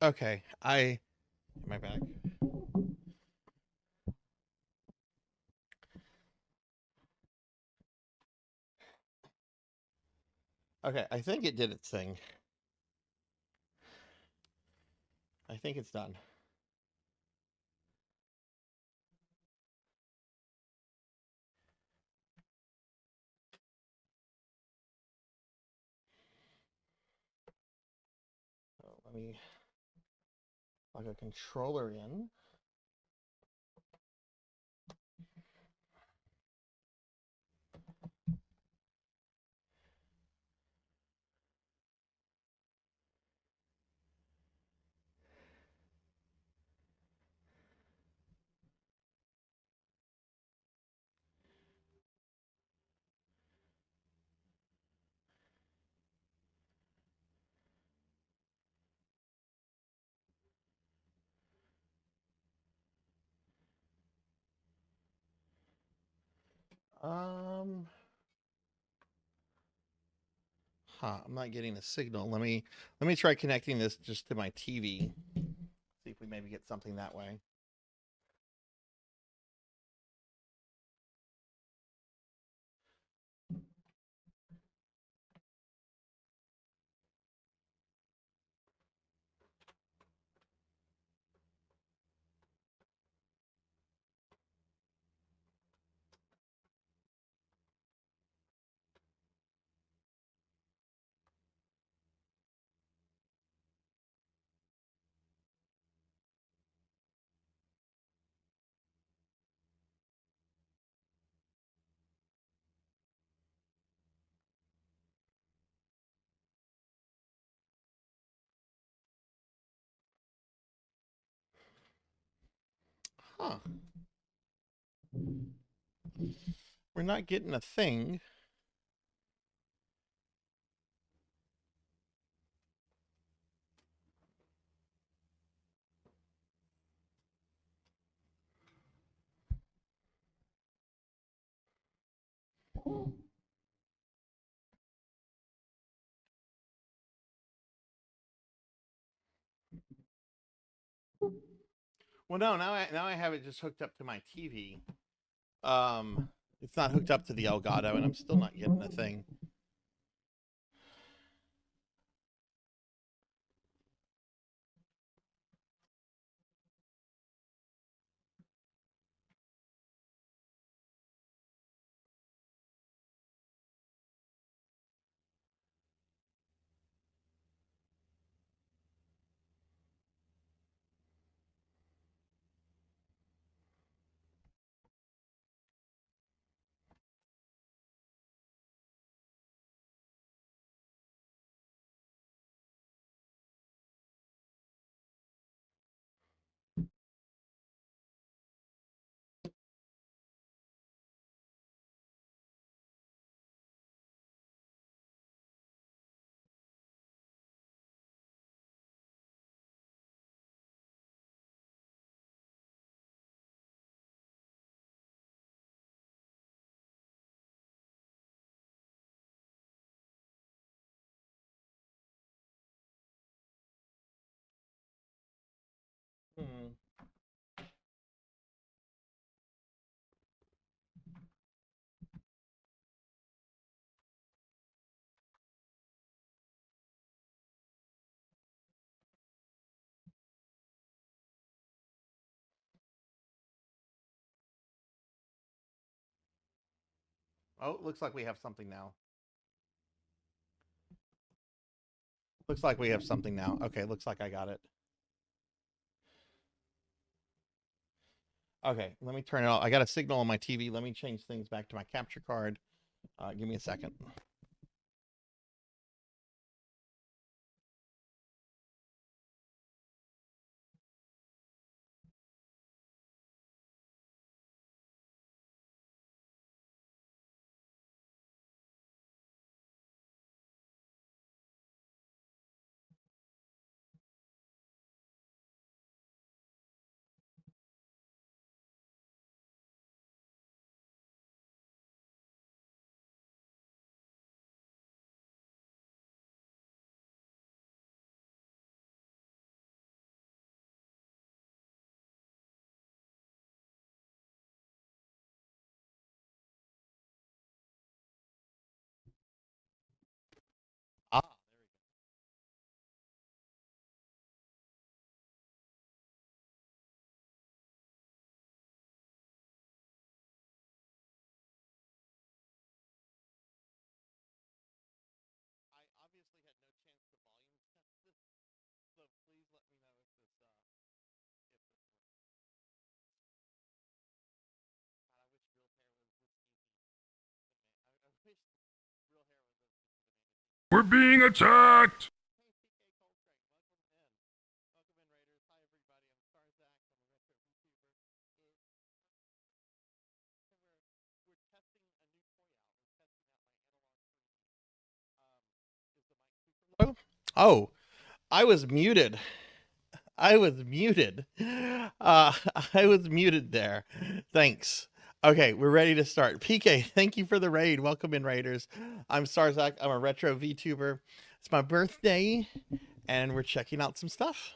Okay, am I back? Okay, I think it did its thing. I think it's done. So let me plug a controller in. I'm not getting a signal. Let me try connecting this just to my TV. See if we maybe get something that way. Huh. We're not getting a thing. Well, no, now I have it just hooked up to my TV. It's not hooked up to the Elgato, and I'm still not getting a thing. Hmm. Oh, looks like we have something now. Looks like we have something now. Okay, looks like I got it. Okay, let me turn it off. I got a signal on my TV. Let me change things back to my capture card. Give me a second. Ah, I obviously had no chance to volume test this, so please let me know if this works. God, I wish real hair was this easy to I wish real hair was this easy to manage. We're being attacked! Hey, PK Coltrane, welcome in. Welcome in, Raiders. Hi, everybody. I'm Sarzac. I'm a retro VTuber. We're testing a new toy out. We're testing out my analog 3D. Is the mic super low? Oh, I was muted. I was muted. I was muted there. Thanks. Okay, we're ready to start. PK, thank you for the raid. Welcome in, Raiders. I'm Sarzac. I'm a retro VTuber. It's my birthday, and we're checking out some stuff.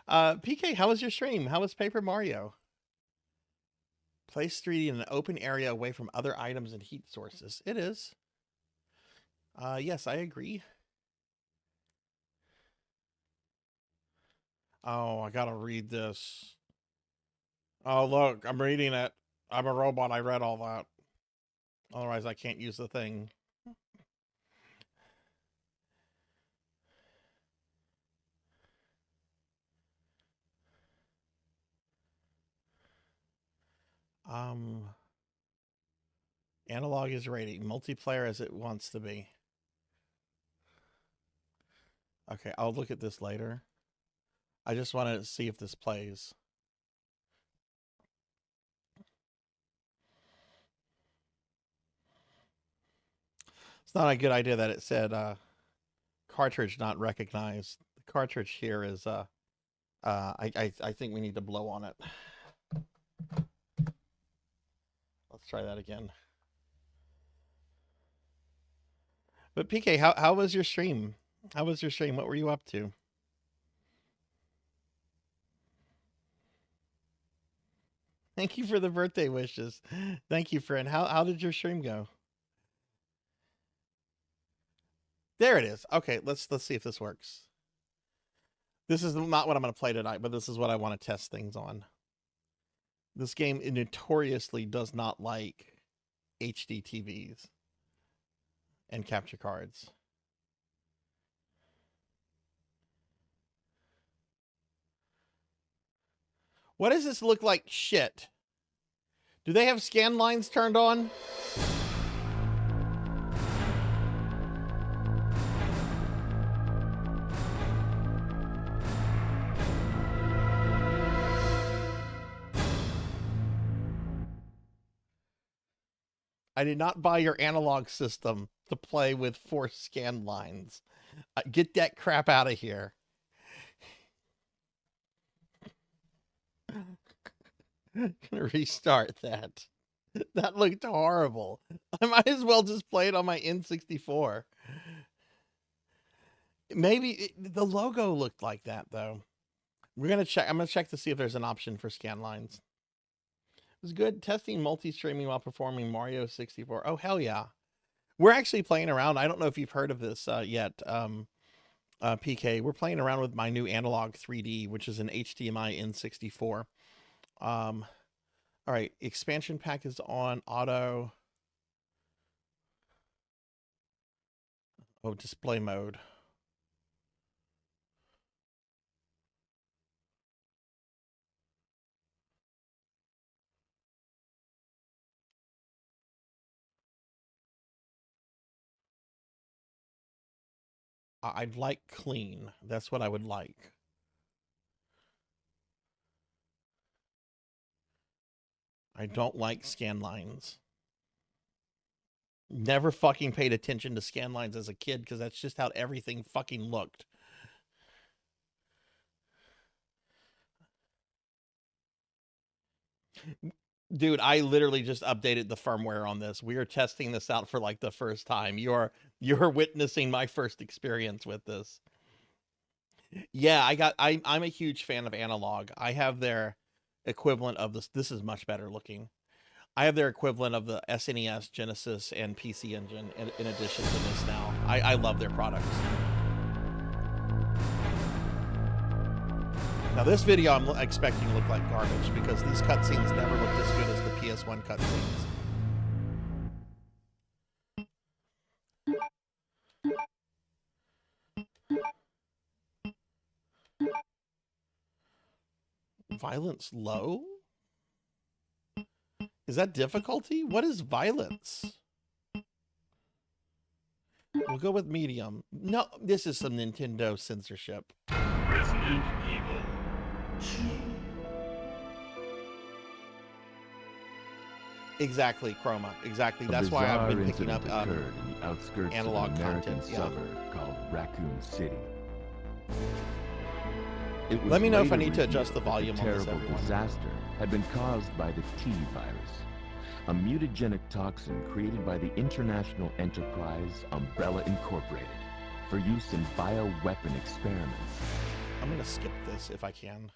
PK, how was your stream? How was Paper Mario? Place 3D in an open area away from other items and heat sources. It is. Yes, I agree. Oh, I gotta read this. Oh, look, I'm reading it. I'm a robot. I read all that. Otherwise, I can't use the thing. Analog is rating. Multiplayer as it wants to be. Okay, I'll look at this later. I just wanted to see if this plays. It's not a good idea that it said cartridge not recognized. The cartridge here is I think we need to blow on it. Let's try that again. But PK, how was your stream? How was your stream? What were you up to? Thank you for the birthday wishes. Thank you, friend. How did your stream go? There it is. Okay, let's see if this works. This is not what I'm going to play tonight, but this is what I want to test things on. This game notoriously does not like HD TVs and capture cards. What does this look like? Shit. Do they have scan lines turned on? I did not buy your analog system to play with 4 scan lines. Get that crap out of here. I'm gonna restart that. That looked horrible. I might as well just play it on my N64. Maybe the logo looked like that though. We're gonna check. I'm gonna check to see if there's an option for scan lines. It was good testing multi-streaming while performing Mario 64. Oh, hell yeah. We're actually playing around. I don't know if you've heard of this yet, PK. We're playing around with my new Analog 3D, which is an HDMI N64. All right, expansion pack is on auto. Oh, display mode. I'd like clean. That's what I would like. I don't like scan lines. Never fucking paid attention to scan lines as a kid because that's just how everything fucking looked. Dude, I literally just updated the firmware on this. We are testing this out for like the first time. You're witnessing my first experience with this. Yeah, I'm a huge fan of Analog. I have their equivalent of this. This is much better looking. I have their equivalent of the SNES, Genesis, and PC Engine in addition to this now. I love their products. Now this video I'm expecting to look like garbage because these cutscenes never looked as good as the PS1 cutscenes. Violence low? Is that difficulty? What is violence? We'll go with medium. No, this is some Nintendo censorship. Resident Evil 2. Exactly, Chroma. Exactly. That's why I've been picking up occurred in the outskirts analog of an American content. suburb called Raccoon City. Let me know if I need to adjust the volume on this, terrible everyone. disaster had been caused by the T virus, a mutagenic toxin created by the international enterprise Umbrella Incorporated for use in bioweapon experiments. I'm gonna skip this if I can.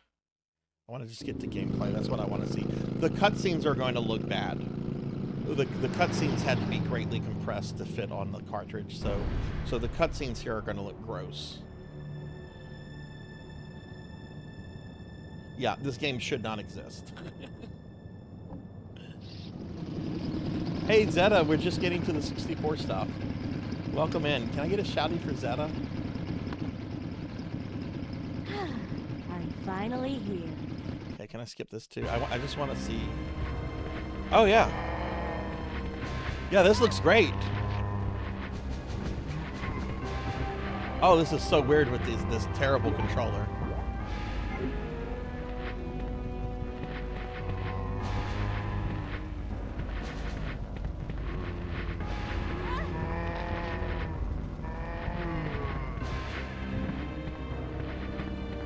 I want to just get to gameplay. That's what I want to see. The cutscenes are going to look bad. The cutscenes had to be greatly compressed to fit on the cartridge, so the cutscenes here are going to look gross. Yeah, this game should not exist. Hey Zeta, we're just getting to the 64 stuff. Welcome in. Can I get a shouty for Zeta? I'm finally here. Okay, can I skip this too? I just want to see. Oh yeah. Yeah, this looks great. Oh, this is so weird with this terrible controller.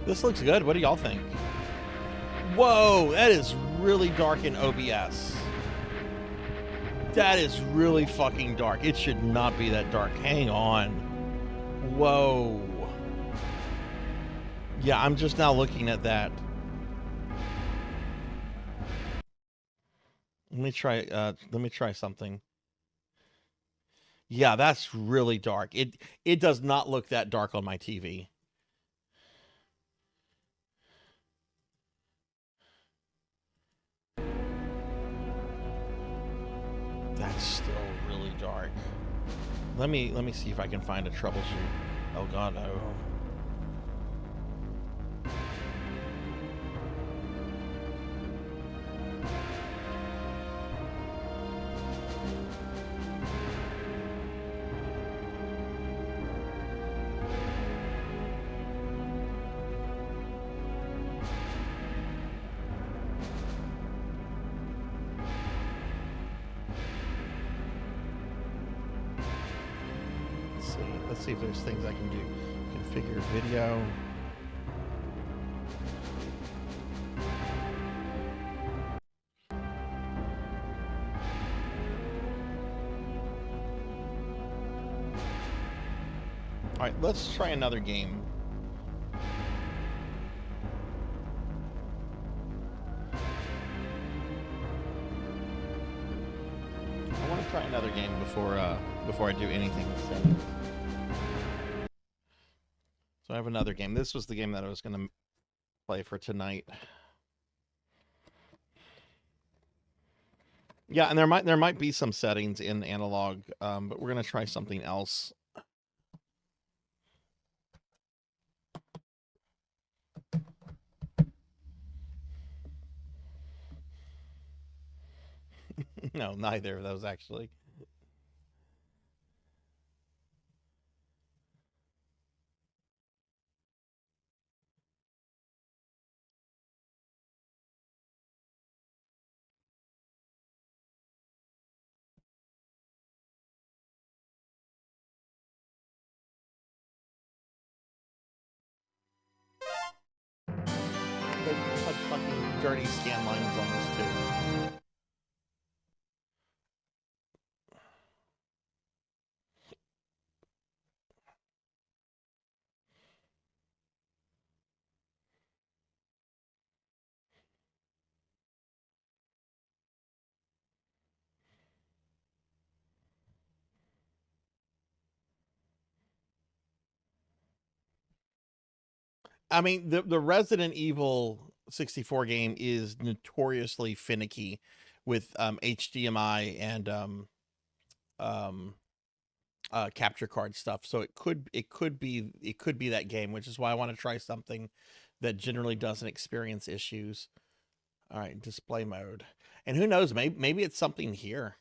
This looks good. What do y'all think? Whoa, that is really dark in OBS. That is really fucking dark. It should not be that dark. Hang on. Whoa. Yeah, I'm just now looking at that. Let me try something. Yeah, that's really dark. It does not look that dark on my TV. That's still really dark. Let me see if I can find a troubleshoot. Oh god, no. Let's see if there's things I can do. Configure video. All right, let's try another game. I want to try another game before I do anything with settings. So I have another game. This was the game that I was going to play for tonight. Yeah, and there might be some settings in analog, but we're going to try something else. No, neither of those actually. They put fucking dirty scan lines on this too. I mean, the Resident Evil 64 game is notoriously finicky with HDMI and capture card stuff. So it could be that game, which is why I want to try something that generally doesn't experience issues. All right, display mode, and who knows? Maybe it's something here.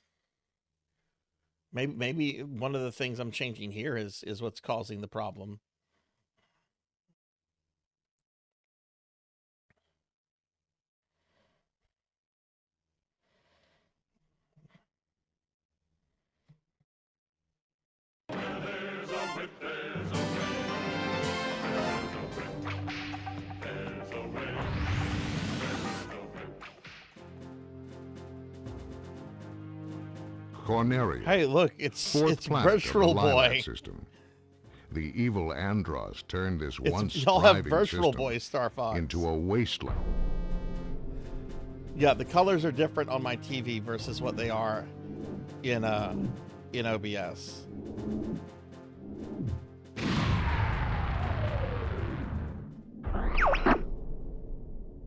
Maybe one of the things I'm changing here is what's causing the problem. Corneria. Hey, look, it's planet of the Virtual Lilac Boy. System. The evil Andross turned this It's, once y'all have thriving Virtual system Boy, Star Fox. into a wasteland. Yeah, the colors are different on my TV versus what they are in OBS.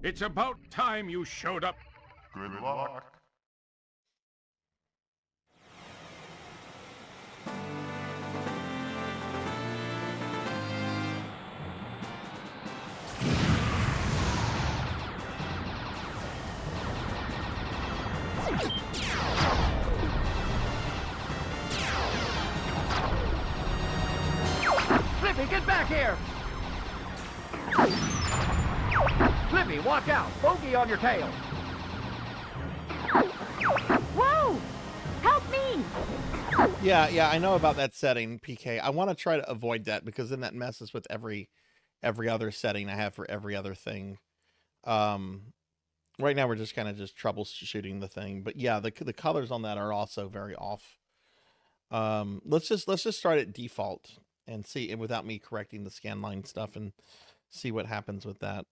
It's about time you showed up. Good luck. Flippy, get back here! Flippy, watch out! Bogey on your tail! Whoa! Help me! Yeah, I know about that setting, PK. I want to try to avoid that because then that messes with every every other setting I have for every other thing. Right now we're just kind of just troubleshooting the thing, but yeah, the colors on that are also very off. Let's just start at default and see, without me correcting the scanline stuff, and see what happens with that.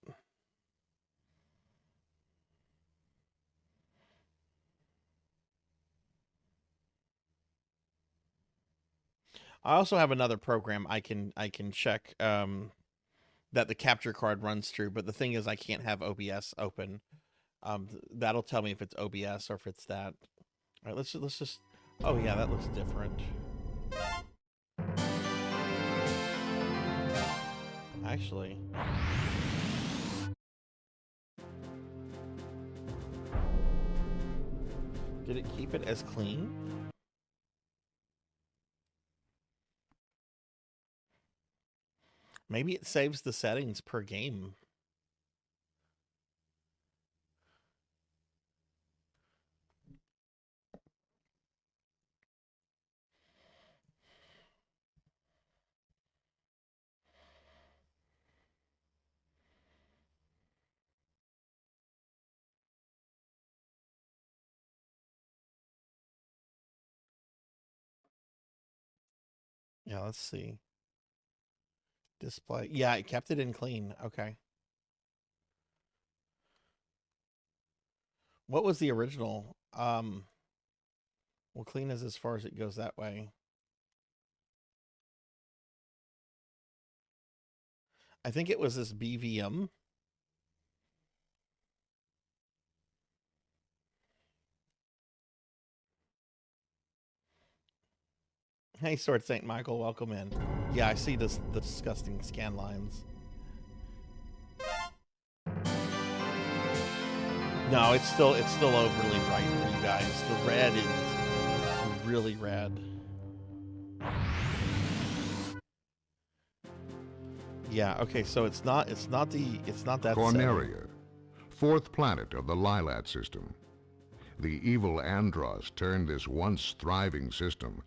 I also have another program I can check that the capture card runs through, but the thing is I can't have OBS open. That'll tell me if it's OBS or if it's that. All right, let's just. Oh yeah, that looks different. Actually. Did it keep it as clean? Maybe it saves the settings per game. Yeah, let's see. Display. Yeah, it kept it in clean. Okay. What was the original? Well, clean is as far as it goes that way. I think it was this BVM. Hey, Sword Saint Michael, welcome in. Yeah, I see the disgusting scan lines. No, it's still overly bright for you guys. The red is really red. Yeah, okay, so it's not that Corneria, setting. fourth planet of the Lilat system. The evil Andros turned this once thriving system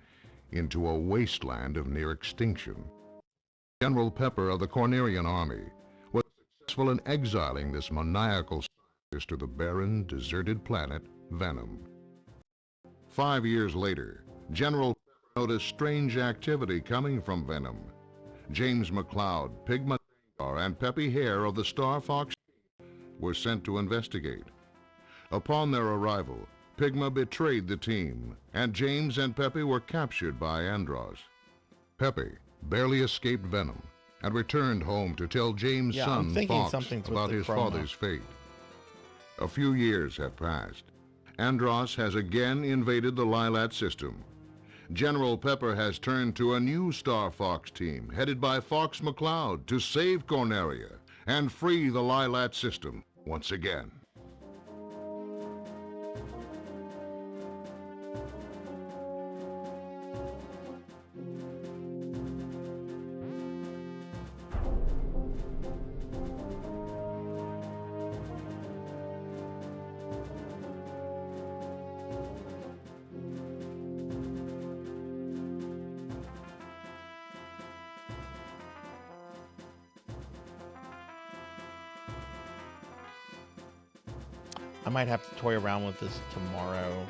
into a wasteland of near extinction. General Pepper of the Cornerian army was successful in exiling this maniacal scientist to the barren, deserted planet Venom. 5 years later, General Pepper noticed strange activity coming from Venom. James McLeod, Pigma, and Peppy Hare of the Star Fox were sent to investigate. Upon their arrival, Pigma betrayed the team, and James and Peppy were captured by Andros. Peppy barely escaped Venom and returned home to tell James' son Fox about his father's fate. A few years have passed. Andros has again invaded the Lilat system. General Pepper has turned to a new Star Fox team headed by Fox McCloud to save Corneria and free the Lilat system once again. I might have to toy around with this tomorrow.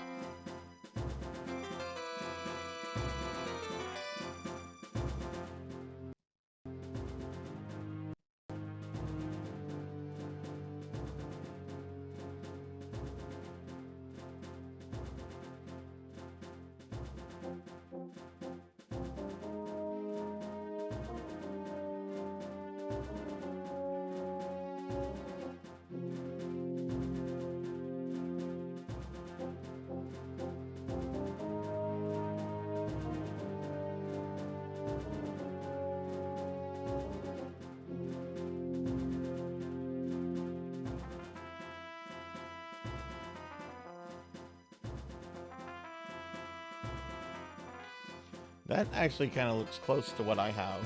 That actually kind of looks close to what I have.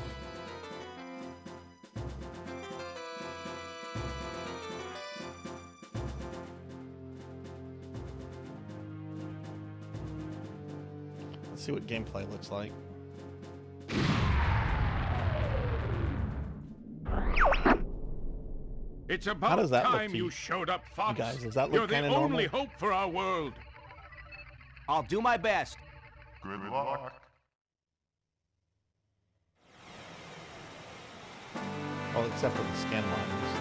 Let's see what gameplay looks like. It's How about does that look time to you you? showed up, Fox. Guys, does that You're look the kind of only normal? hope for our world. I'll do my best. Good luck. Well, except for the scan lines.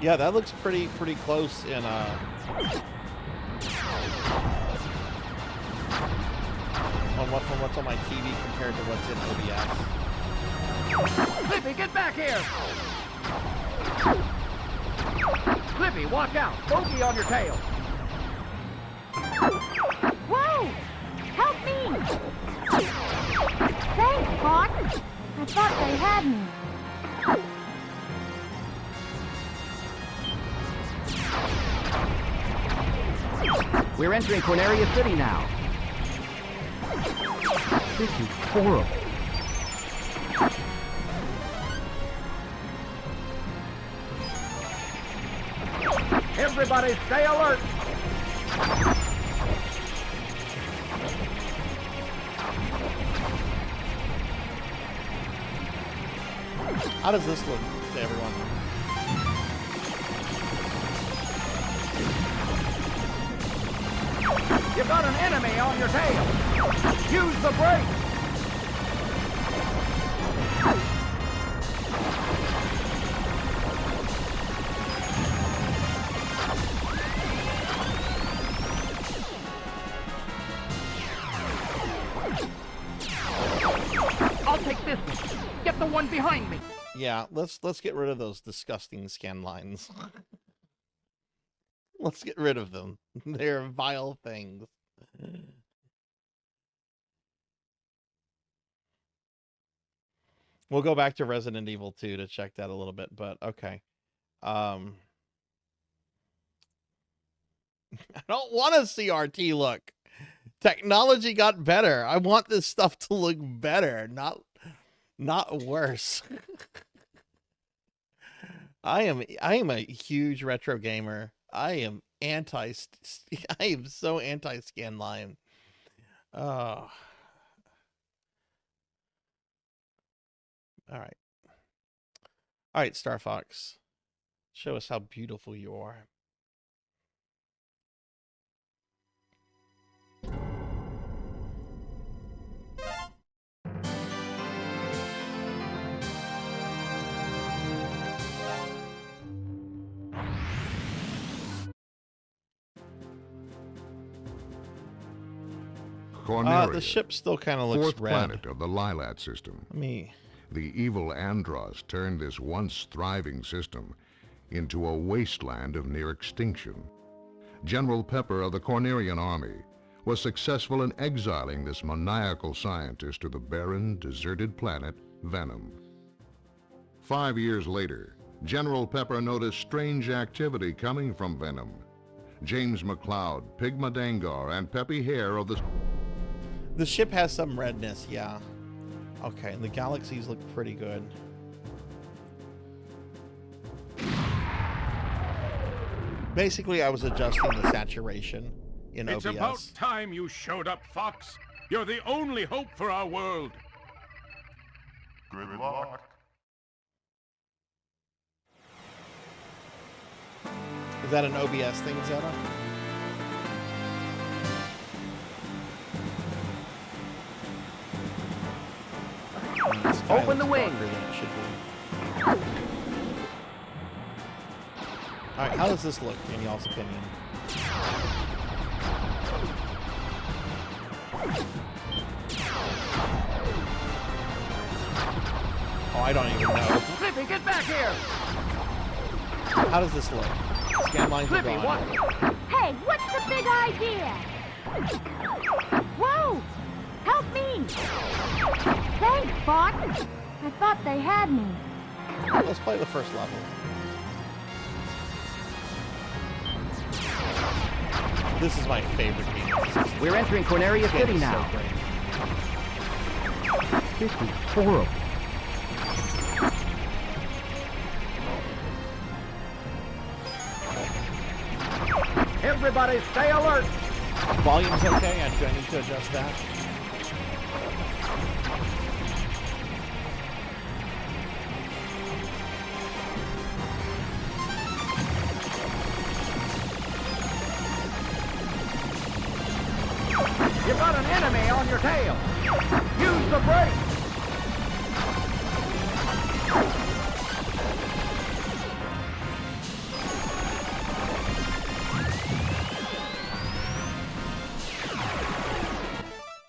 Yeah, that looks pretty close in from what's on my TV compared to what's in OBS. Clippy, get back here! Clippy, watch out! Bogey on your tail! Whoa! Help me! Thanks, Fox. I thought they had me. We're entering Corneria City now. This is horrible. Everybody stay alert! How does this look to everyone? You've got an enemy on your tail! Use the brake! I'll take this one. Get the one behind me. Yeah, let's get rid of those disgusting scan lines. Let's get rid of them. They're vile things. We'll go back to Resident Evil 2 to check that a little bit, but okay. I don't want to see RT look. Technology got better. I want this stuff to look better, not worse. I am a huge retro gamer. I am so anti scan line. Oh. All right, Star Fox. Show us how beautiful you are. Corneria, The ship still kind of looks fourth red. planet of the Lilat system. Me. The evil Andros turned this once thriving system into a wasteland of near extinction. General Pepper of the Cornerian Army was successful in exiling this maniacal scientist to the barren, deserted planet Venom. 5 years later, General Pepper noticed strange activity coming from Venom. James McCloud, Pigma Dangar, and Peppy Hare of The ship has some redness, yeah. Okay, and the galaxies look pretty good. Basically, I was adjusting the saturation in OBS. It's about time you showed up, Fox. You're the only hope for our world. Good luck. Is that an OBS thing, Zeta? Open the wing. Alright, how does this look in y'all's opinion? Oh, I don't even know. Clippy, get back here! How does this look? Scan lines are Clippy, gone. what? Hey, what's the big idea? Whoa! Help me! Thanks, Fox. I thought they had me. Let's play the first level. This is my favorite game. We're entering Corneria City is now. so great. This is horrible. Everybody stay alert! Volume's okay. Do I need to adjust that? your tail. Use the brake.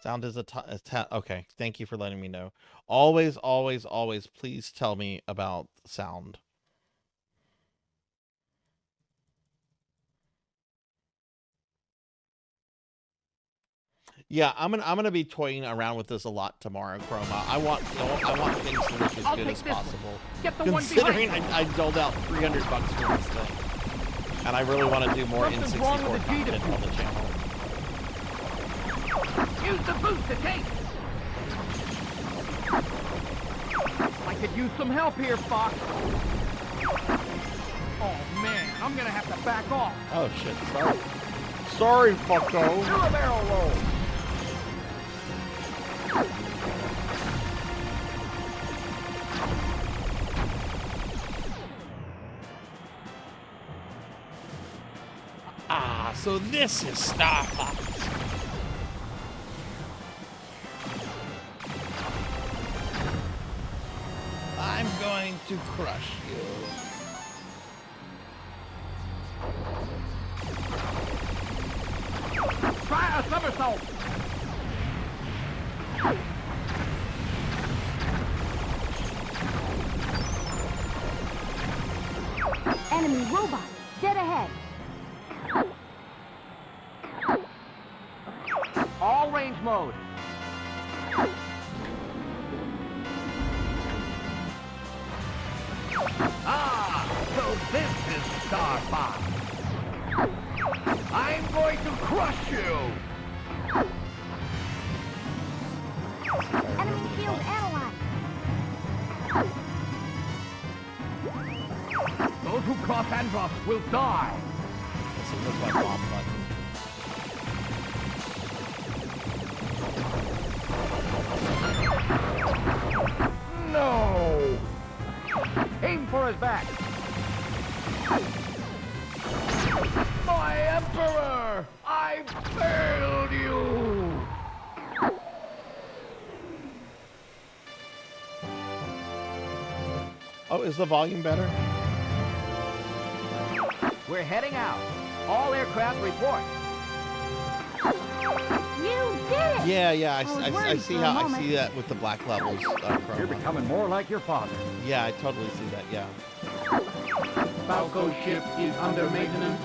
Sound is okay. Thank you for letting me know. Always, always, always, please tell me about sound. Yeah, I'm gonna be toying around with this a lot tomorrow, Chroma. I want things to look as good as possible. Considering I doled out $300 for this thing, and I really want to do more N64 content on the channel. Use the boost to take. I could use some help here, Fox. Oh man, I'm gonna have to back off. Oh shit, sorry. Sorry, fucko. Do a barrel roll. Ah, so this is Star Fox. I'm going to crush you. Try a somersault. Enemy robot, dead ahead. All range mode. Ah, so this is Star Fox. I'm going to crush you. Enemy shield analyzed. Those who cross Andros will die. This looks like bomb button. No! Aim for his back. My Emperor! I failed you! Oh, is the volume better? We're heading out. All aircraft report. You did it! Yeah, I see that with the black levels. You're becoming more like your father. Yeah, I totally see that. Yeah. Falco ship is under maintenance.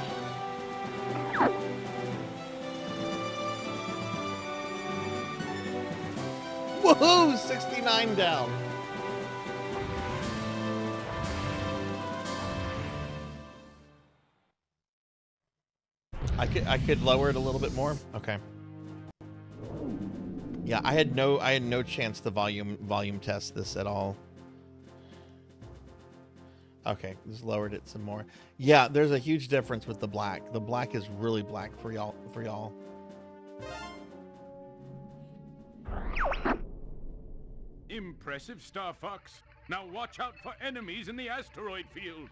Woohoo! 69 down. I could lower it a little bit more. Okay. Yeah, I had no chance to volume test this at all. Okay, just lowered it some more. Yeah, there's a huge difference with the black. The black is really black for y'all. Impressive, Star Fox. Now watch out for enemies in the asteroid field.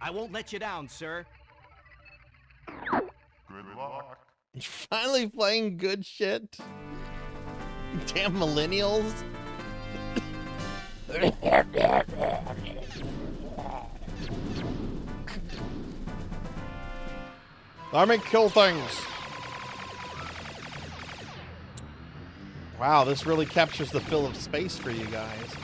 I won't let you down, sir. Good luck. Finally playing good shit. Damn millennials. Let me kill things. Wow, this really captures the feel of space for you guys.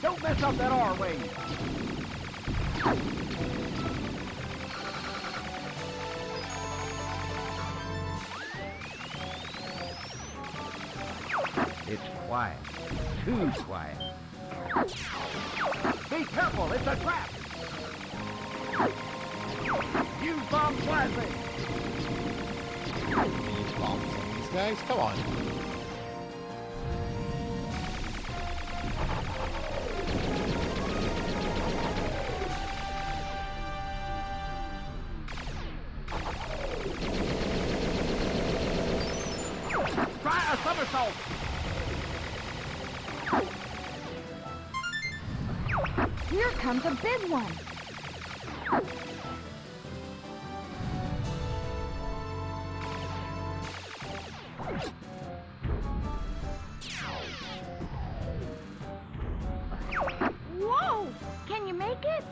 Don't mess up that R-wing. It's quiet. Too quiet. Be careful, it's a trap. Use bomb blasting. Use bombs on these guys. Come on. Try a somersault. Here comes a big one. Whoa! Can you make it?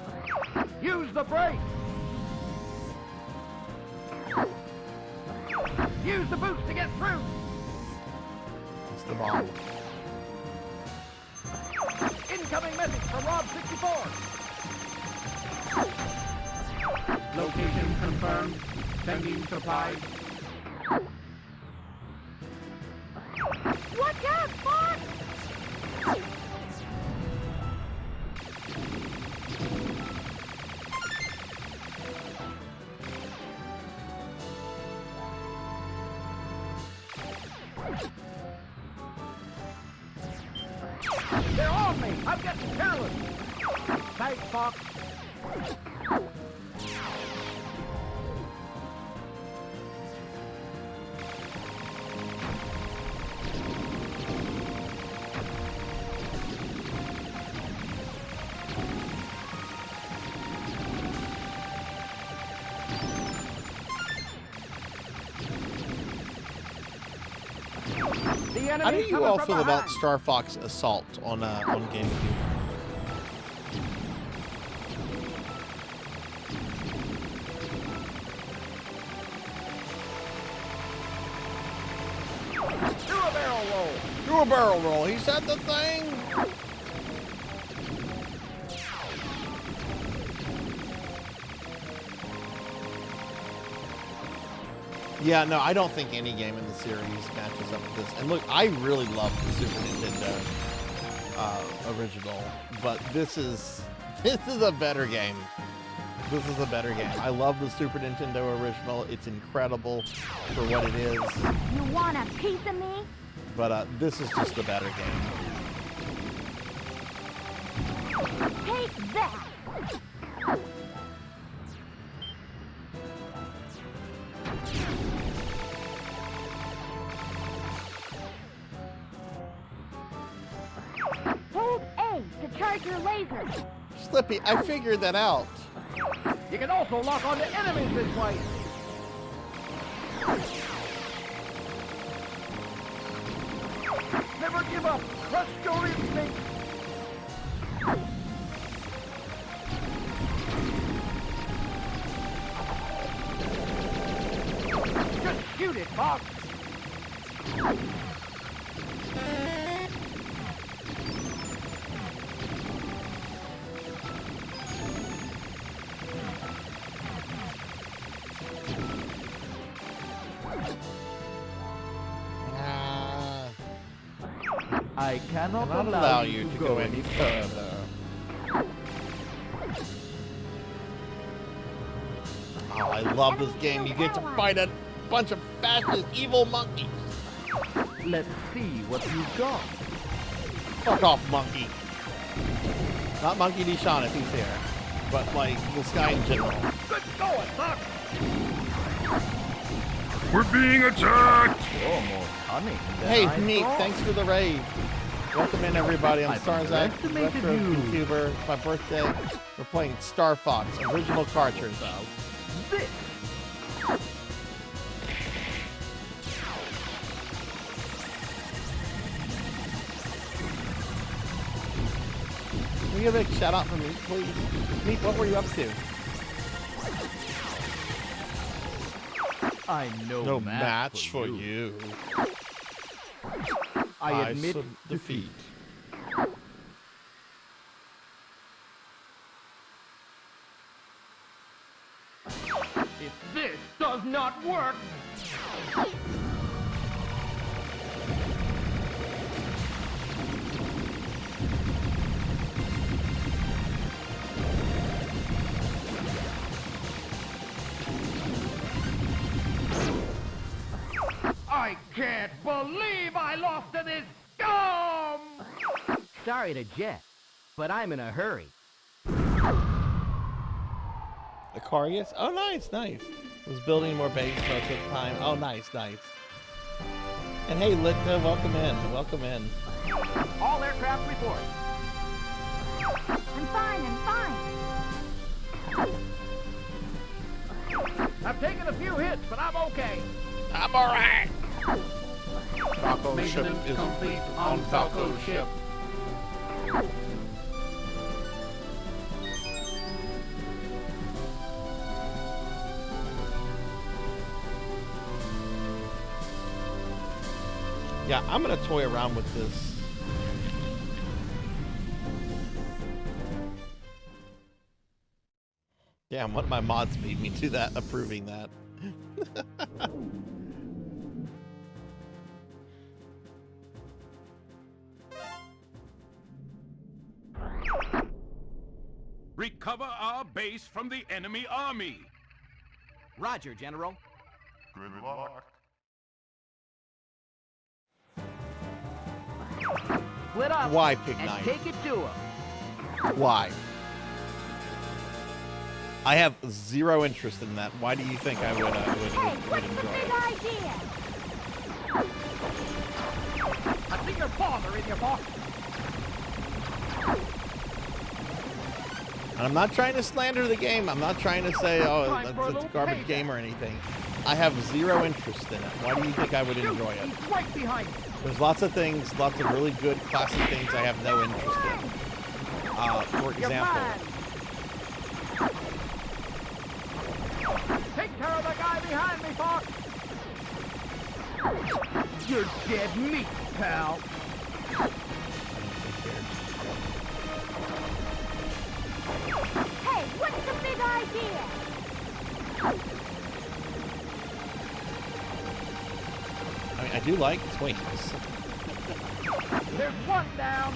Use the brake! Use the boots to get through! It's the bomb. Incoming message from Rob 64! Location confirmed. Sending supplies. Watch out, Fox! They're on me! I'm getting careless! Thanks, Fox. How do you all feel about Star Fox Assault on GameCube? Do a barrel roll! Do a barrel roll. He said the thing. Yeah, no, I don't think any game in the series matches up with this. And look, I really love the Super Nintendo original, but this is a better game. This is a better game. I love the Super Nintendo original. It's incredible for what it is. You want a piece of me? But this is just a better game. Take that! Hold A to charge your laser. Slippy, I figured that out. You can also lock onto enemies this way. Never give up. Trust your instinct. Just shoot it, Fox. I cannot allow you to go any further. Oh, I love this game. You get to fight a bunch of fascist evil monkeys. Let's see what you've got. Fuck off, monkey. Not Monkey D. Sean if he's here, but like this guy in general. Good going, Fox. We're being attacked! You're more cunning than Hey, I Meek, thought. thanks for the raid. Welcome in, everybody. I'm Sarzac, underestimated retro you. Vtuber. It's my birthday. We're playing Star Fox, original cartridge. This. Can we give a big shout out for Meek, please? Meek, what were you up to? I'm no match for you. I admit defeat. If this does not work, I can't believe I lost to this scum! Sorry to jet, but I'm in a hurry. Aquarius? Oh, nice, nice. Was building more base most of the time. Oh, nice, nice. And hey, Litka, welcome in. Welcome in. All aircraft report. I'm fine, I'm fine. I've taken a few hits, but I'm okay. I'm alright. Falco ship Maintenance is complete on Falco ship. Yeah, I'm gonna toy around with this. Damn, one of my mods beat me to that, approving that. Recover our base from the enemy army. Roger, General. Good luck. Split up. Why, Pig and Knight? take it to him. Why? I have zero interest in that. Why do you think I would enjoy it? Idea. I see your father in your box. And I'm not trying to slander the game. I'm not trying to say, oh, it's a garbage game or anything. I have zero interest in it. Why do you think I would enjoy it? He's right behind you. There's lots of things, lots of really good, classic things I have no interest in. For example, Take care of the guy behind me, Fox. You're dead meat, pal. Hey, what's the big idea? I mean, I do like swings. There's one down.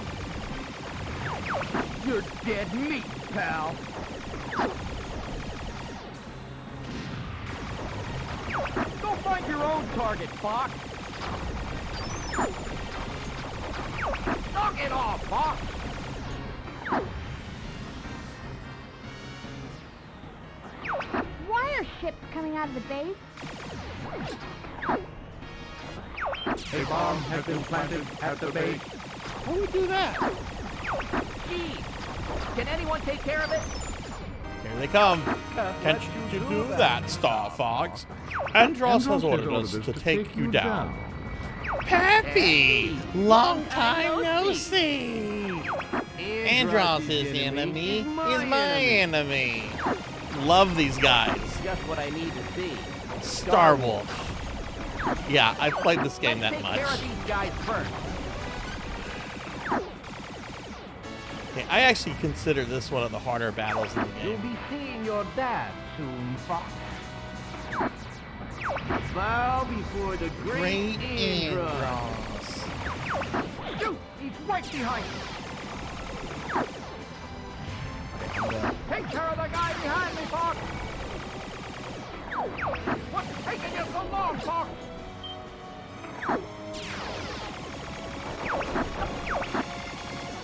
You're dead meat, pal. Go find your own target, Fox. Knock it off, Fox. Why are ships coming out of the base? A bomb has been planted at the base. How do we do that? Gee, can anyone take care of it? Here they come. Can't you do that, Star Fox? Andros has ordered us to take you down. Peppy! Long time no see! Andros' enemy is my enemy. Love these guys. Just what I need to see. Star Wolf. Yeah, I've played this game that Take much. care of these guys first. Okay, I actually consider this one of the harder battles in the You'll game. be seeing your dad soon, Fox. Bow before the great Andros. Shoot! He's right behind you. Take care of the guy behind me, Fox. What's taking you so long, Fox?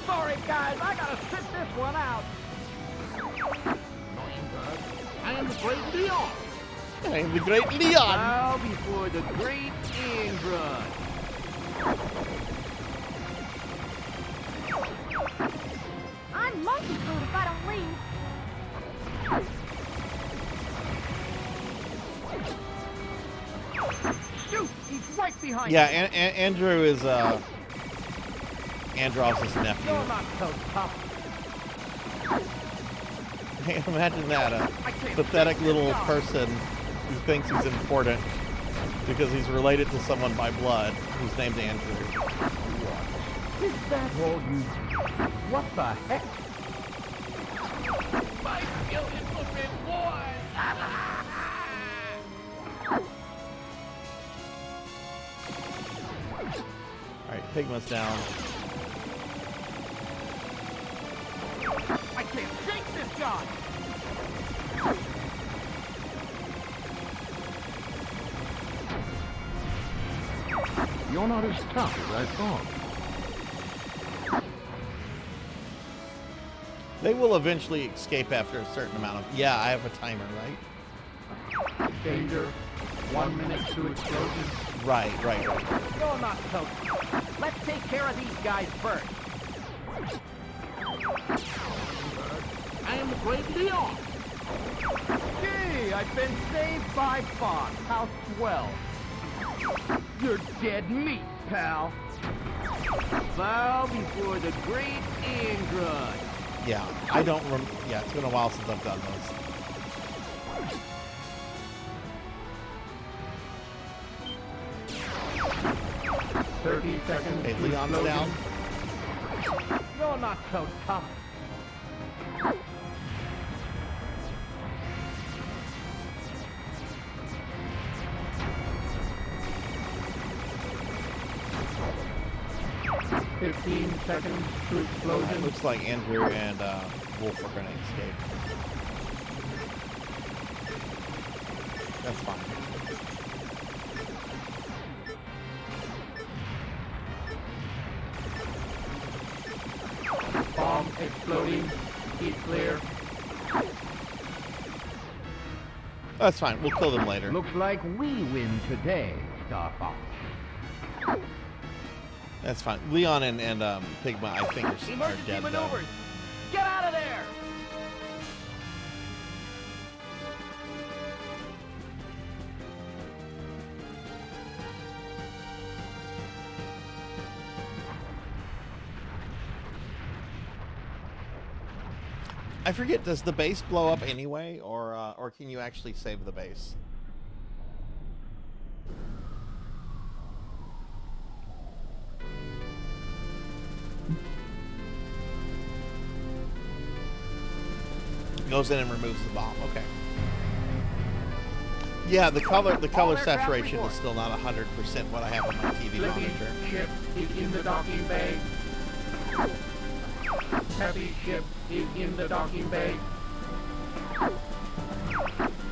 Sorry, guys, I gotta sit this one out. I am the great Leon. I'm the great Leon. Bow before the great Andros. I'm monkey food if I don't leave. Shoot! He's right behind Yeah, you. Andrew is Andros' nephew. You're not so tough. Hey, imagine that, a pathetic little person who thinks he's important because he's related to someone by blood who's named Andrew. Is that all you... What the heck? My beautiful reward! Alright, Pigma's down. I can't shake this guy! You're not as tough as I thought. They will eventually escape after a certain amount of... Yeah, I have a timer, right? Danger. 1 minute to explosion. Right. You're not so. Let's take care of these guys first. I am the great Leon. Gee, I I've been saved by Fox. How swell. You're dead meat, pal. Bow before the great Android. Yeah, I don't remember. Yeah, it's been a while since I've done this. Seconds. Okay, Leon's down. You're not so tough. Seconds to explosion. Looks like Andrew and Wolf are gonna escape. That's fine. Bomb exploding. Heat clear. That's fine. We'll kill them later. Looks like we win today, Star Fox. That's fine. Leon and Pigma, I think, are Emergency dead though. maneuvers. Get out of there! I forget. Does the base blow up anyway, or can you actually save the base? Goes in and removes the bomb. Okay. Yeah, the color saturation is still not 100% what I have on my TV monitor. Ship is in the docking bay. Heavy ship is in the docking bay.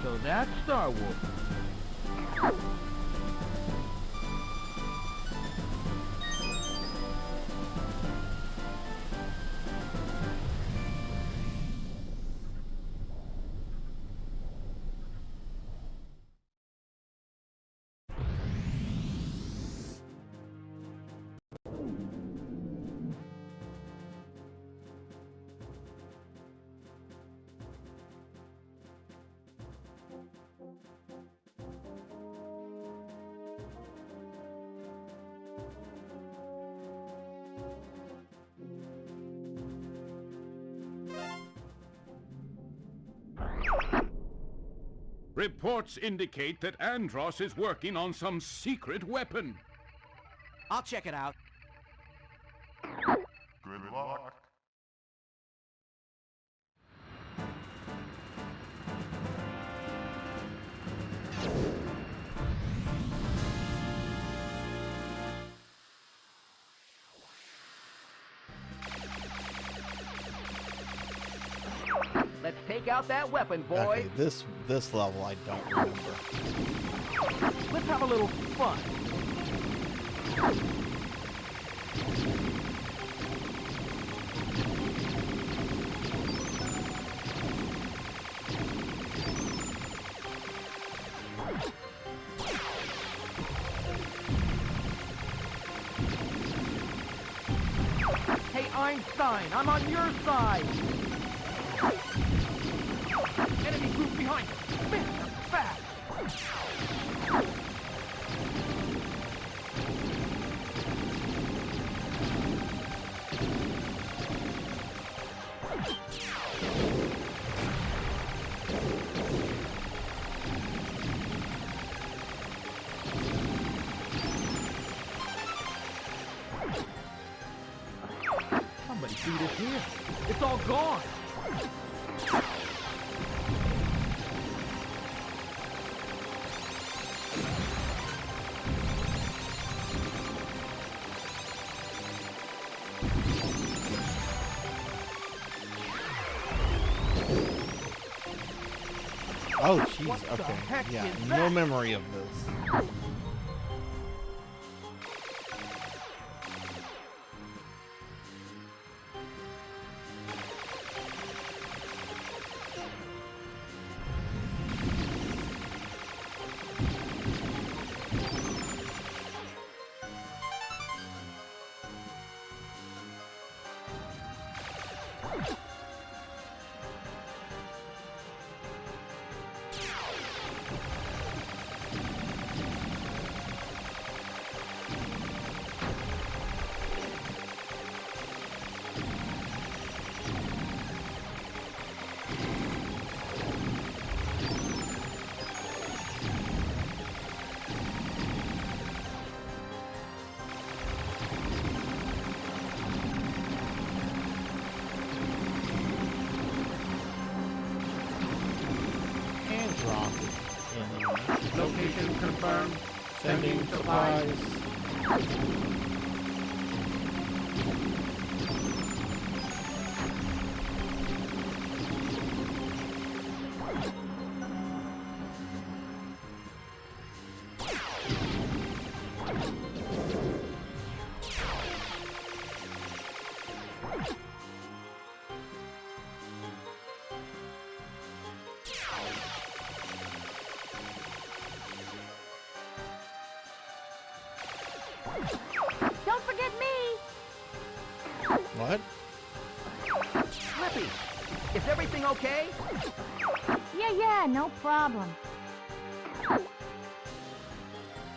So that's Star Wolf. Reports indicate that Andros is working on some secret weapon. I'll check it out. Good luck. Let's take out that weapon, boy. Okay, this level I don't remember. Let's have a little fun. Hey, Einstein, I'm on your side. Enemy group behind us. Man, they're fast. Somebody beat us here. It's all gone. Oh, jeez. Okay. Yeah, no memory of this. Location confirmed. Sending supplies. Don't forget me! What? Slippy, is everything okay? Yeah, no problem.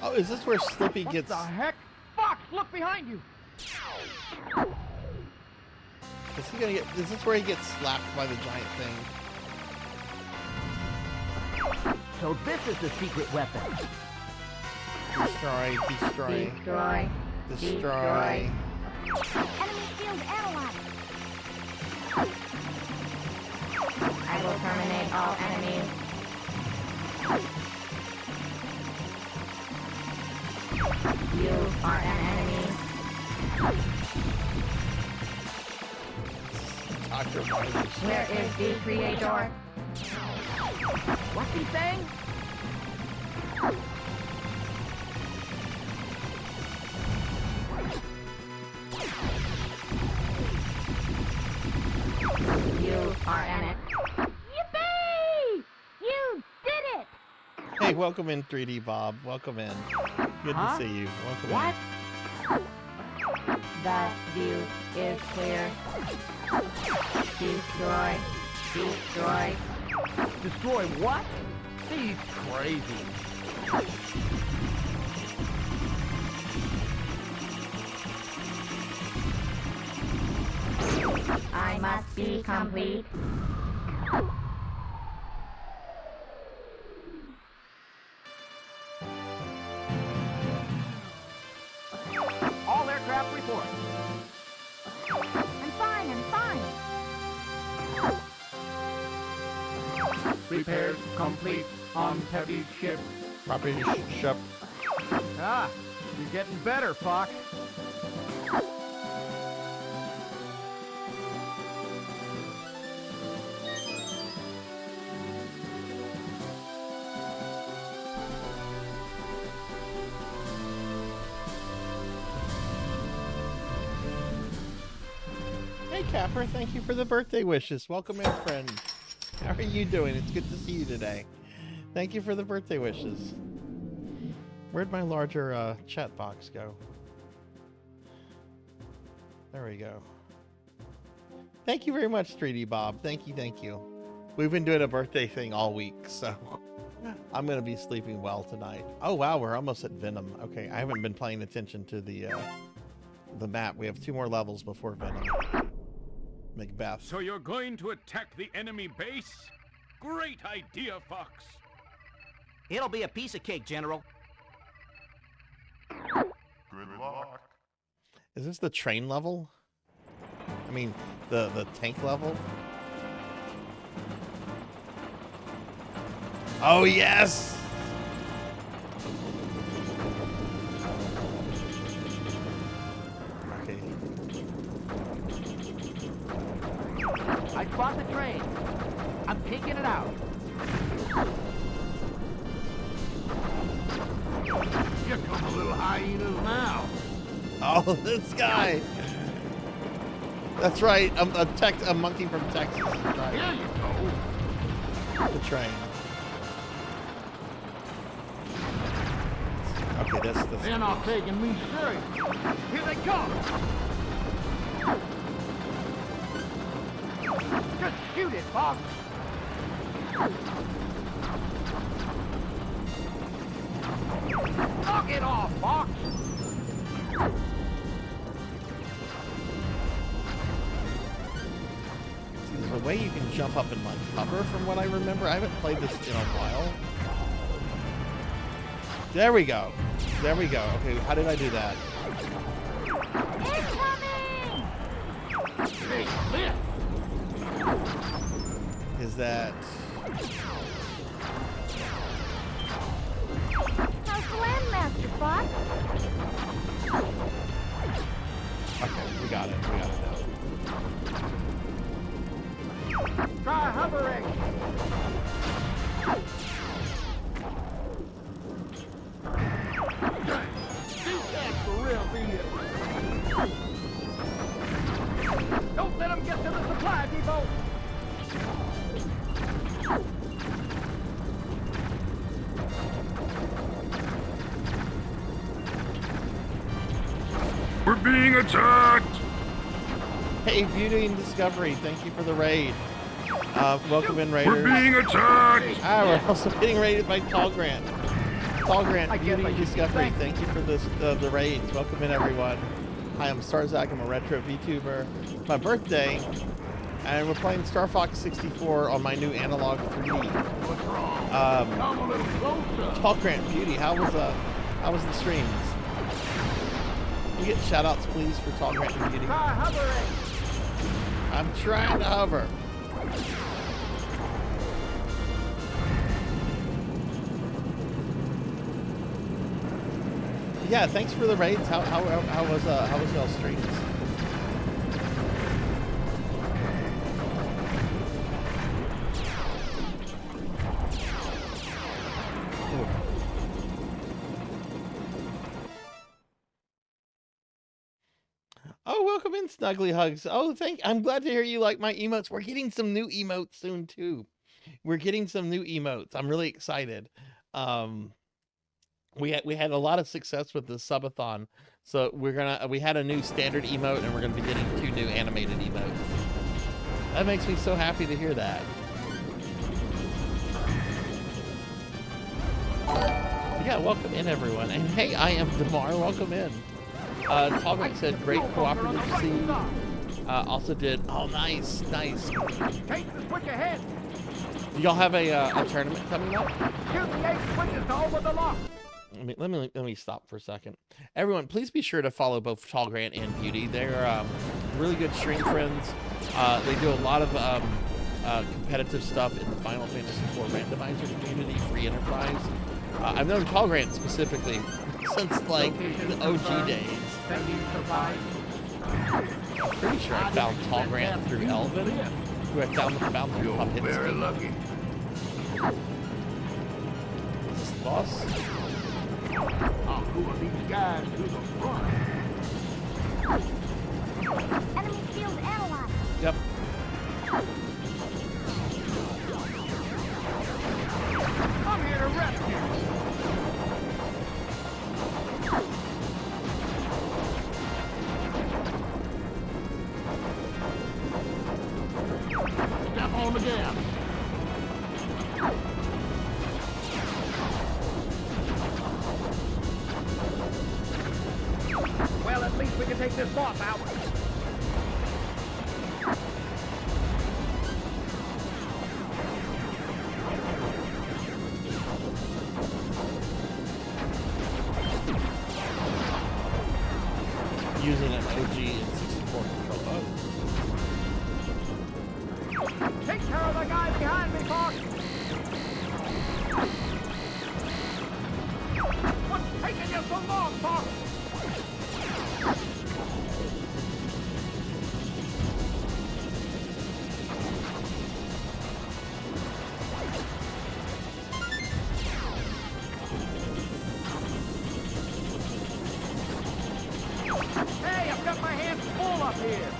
Oh, is this where Slippy What gets... the heck? Fox, look behind you! Is he gonna get... Is this where he gets slapped by the giant thing? So this is the secret weapon. Destroy, destroy. Destroy. Destroy. Enemy field analyzed. I will terminate all enemies. You are an enemy. Dr. Myers. Where is the creator? What's he saying? You are in it. Yippee! You did it! Hey, welcome in, 3D Bob. Welcome in. Good to see you. Welcome in. The view is clear. Destroy. Destroy. Destroy what? He's crazy. I must be complete. All aircraft report. I'm fine, I'm fine. Repairs complete on Peppy's ship. Property ship. Ah, you're getting better, Fox. Hey, Capper, thank you for the birthday wishes. Welcome in, friend. How are you doing? It's good to see you today. Thank you for the birthday wishes. Where'd my larger chat box go? There we go. Thank you very much, 3D Bob. Thank you, thank you. We've been doing a birthday thing all week, so I'm going to be sleeping well tonight. Oh, wow, we're almost at Venom. Okay, I haven't been paying attention to the map. We have 2 more levels before Venom. Macbeth. So you're going to attack the enemy base? Great idea, Fox. It'll be a piece of cake, General. Good luck. Is this the train level? I mean, the tank level? Oh, yes! Okay. I spot the train. I'm taking it out. Here come a little hyenas now. Oh, this guy! That's right, a monkey from Texas. Right. Here you go. The train. Okay, that's the... They're not taking me serious. Here they come. Just shoot it, Fox. Knock it off, Fox. There's a way you can jump up and like cover from what I remember. I haven't played this in a while. There we go. There we go. Okay, how did I do that? Hey, lift. Is that... We're being attacked! Hey, Beauty and Discovery, thank you for the raid. Welcome in, Raiders. We're being attacked! We're also getting raided by Tall Grant. Tall Grant, Beauty and Discovery, thank you for this the raids. Welcome in, everyone. Hi, I'm Sarzac. I'm a retro VTuber. It's my birthday, and we're playing Star Fox 64 on my new analog 3D. Tall Grant, Beauty, how was the streams? Can you get shout-outs, please, for Tall Grant and Beauty? I'm trying to hover. Yeah, thanks for the raids. How was y'all streams? Oh, welcome in, Snuggly Hugs. Oh, I'm glad to hear you like my emotes. We're getting some new emotes soon too. We're getting some new emotes. I'm really excited. We had a lot of success with the Subathon, so we had a new standard emote, and we're gonna be getting 2 new animated emotes. That makes me so happy to hear that. Yeah, welcome in, everyone. And hey, I am Damar. Welcome in. Talbot said great cooperative scene. Also did. Oh, nice. Take the switch ahead. Do y'all have a tournament coming up? Shoot the 8 switches to open the lock. Let me stop for a second. Everyone, please be sure to follow both Tall Grant and Beauty. They're really good stream friends. They do a lot of competitive stuff in the Final Fantasy IV randomizer community, free enterprise. I've known Tall Grant specifically since like the OG days. Pretty sure I found Tall Grant through Elvin, who I found through Popinski. Very lucky. Is this the boss? I'll move these guys to the front. Enemy field analyzed. Yep. I'm here to rescue. Step on the gas. Well, at least we can take this boss out. Using an OG and 64 control. Take care of the guy behind me, Fox. What's taking you so long, Fox? Hey, I've got my hands full up here.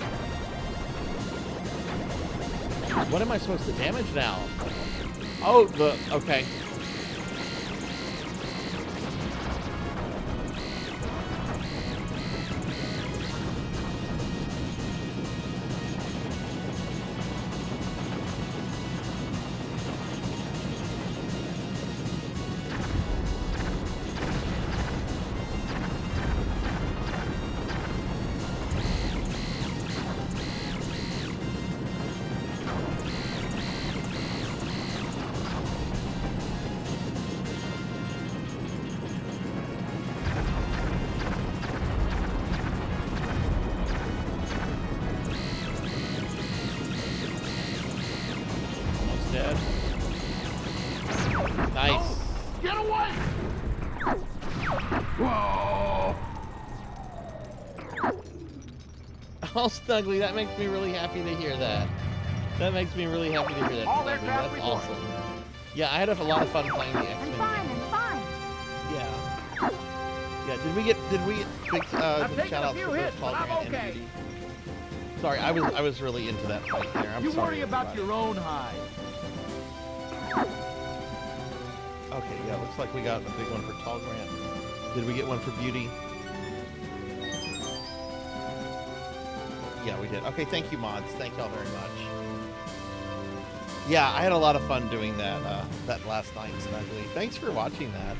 What am I supposed to damage now? Oh, okay. Dead. Nice. Get away! Whoa! Oh, Snuggly, that makes me really happy to hear that. That makes me really happy to hear that, Snuggly. That's awesome. Yeah, I had a lot of fun playing the X-Men. I'm fine. Yeah. Yeah, did we get big shout outs for both Tall Grant and Beauty? Sorry, I was really into that fight there. I'm you sorry. worry about your own hide. Okay, yeah, looks like we got a big one for Tall Grant. Did we get one for Beauty? Yeah, we did. Okay, thank you, mods. Thank y'all very much. Yeah, I had a lot of fun doing that that last night, Snuggly. Thanks for watching that.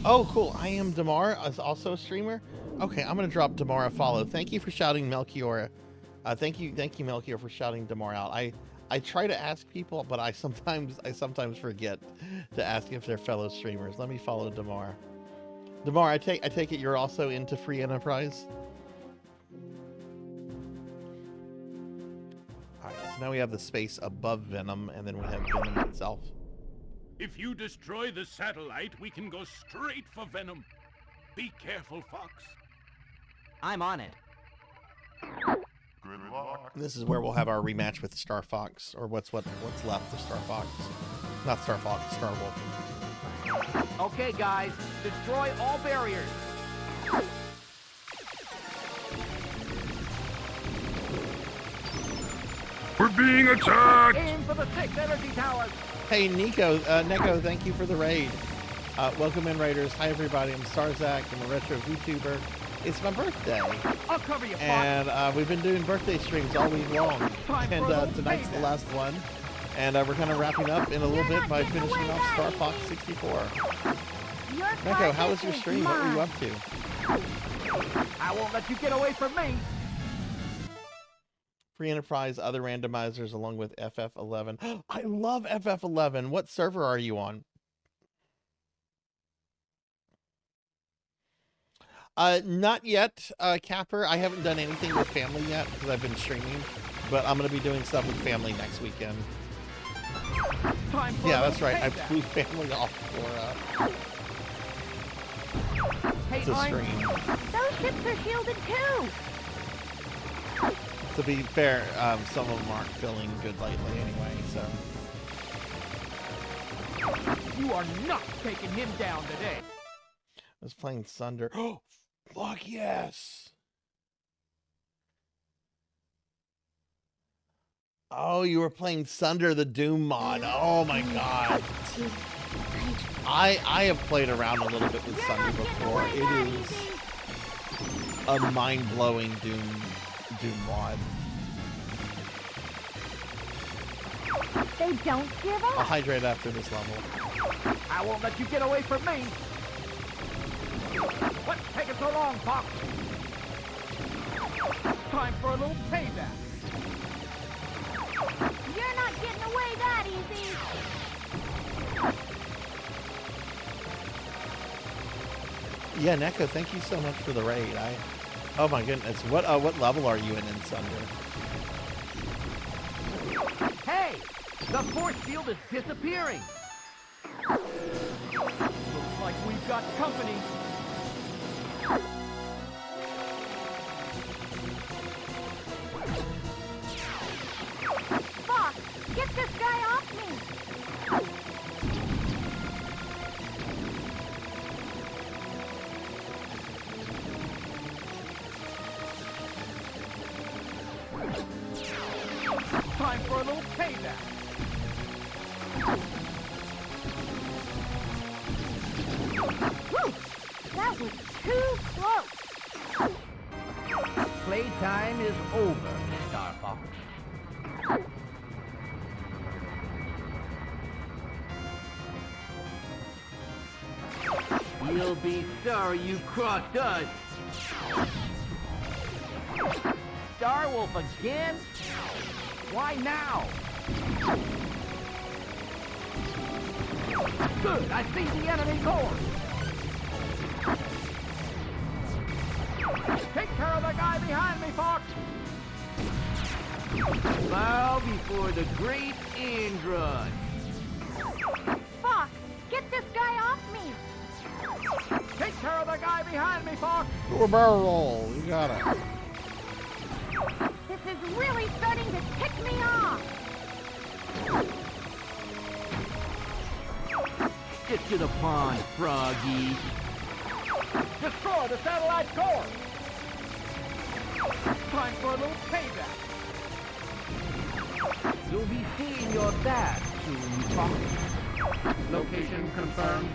Oh, cool. I am Damar, also a streamer. Okay, I'm gonna drop Damar a follow. Thank you for shouting Melchior. Thank you, Melchior, for shouting Damar out. I try to ask people, but I sometimes forget to ask if they're fellow streamers. Let me follow Damar. Damar, I take it you're also into free enterprise. All right, so now we have the space above Venom, and then we have Venom itself. If you destroy the satellite, we can go straight for Venom. Be careful, Fox. I'm on it. Good luck. This is where we'll have our rematch with Star Fox, or what's left of Star Fox. Not Star Fox, Star Wolf. Okay, guys, destroy all barriers. We're being attacked! Aim for the 6 energy towers. Hey, Neko, thank you for the raid. Welcome in, raiders. Hi, everybody. I'm Sarzac. I'm a retro VTuber. It's my birthday. I'll cover you, Fox. And we've been doing birthday streams all week long. And tonight's the last one. And we're kind of wrapping up in a little bit by finishing off Star Fox 64. Neko, how was your stream? What were you up to? I won't let you get away from me. Free Enterprise, other randomizers, along with FF11. I love FF11. What server are you on? Not yet, Capper. I haven't done anything with family yet because I've been streaming, but I'm going to be doing stuff with family next weekend. Yeah, that's right. I flew family off for to stream. Those ships are shielded too. To be fair, some of them aren't feeling good lately anyway, so. You are not taking him down today. I was playing Sunder. Oh, fuck yes! Oh, you were playing Sunder, the Doom mod. Oh my god. I have played around a little bit with Sunder before. It is a mind-blowing Doom mod. They don't give up. I'll hydrate after this level. I won't let you get away from me. What's taking so long, Fox? Time for a little payback. You're not getting away that easy. Yeah, Neko, thank you so much for the raid. Oh my goodness, what level are you in Sunder? Hey, the force field is disappearing. Looks like we've got company. Fox, get this guy off me. Time for a little payback. Whew, that was too close. Playtime is over, Star Fox. You'll be sorry you crossed us. Star Wolf again? Why now? Good, I see the enemy core. Take care of the guy behind me, Fox. Bow before the great Android. Fox, get this guy off me. Take care of the guy behind me, Fox. Do a barrel roll. You got it. This is really starting to tick me off. Get to the pond, Froggy. Destroy the satellite core. Time for a little payback. You'll be seeing your dad soon, Fox. Location confirmed.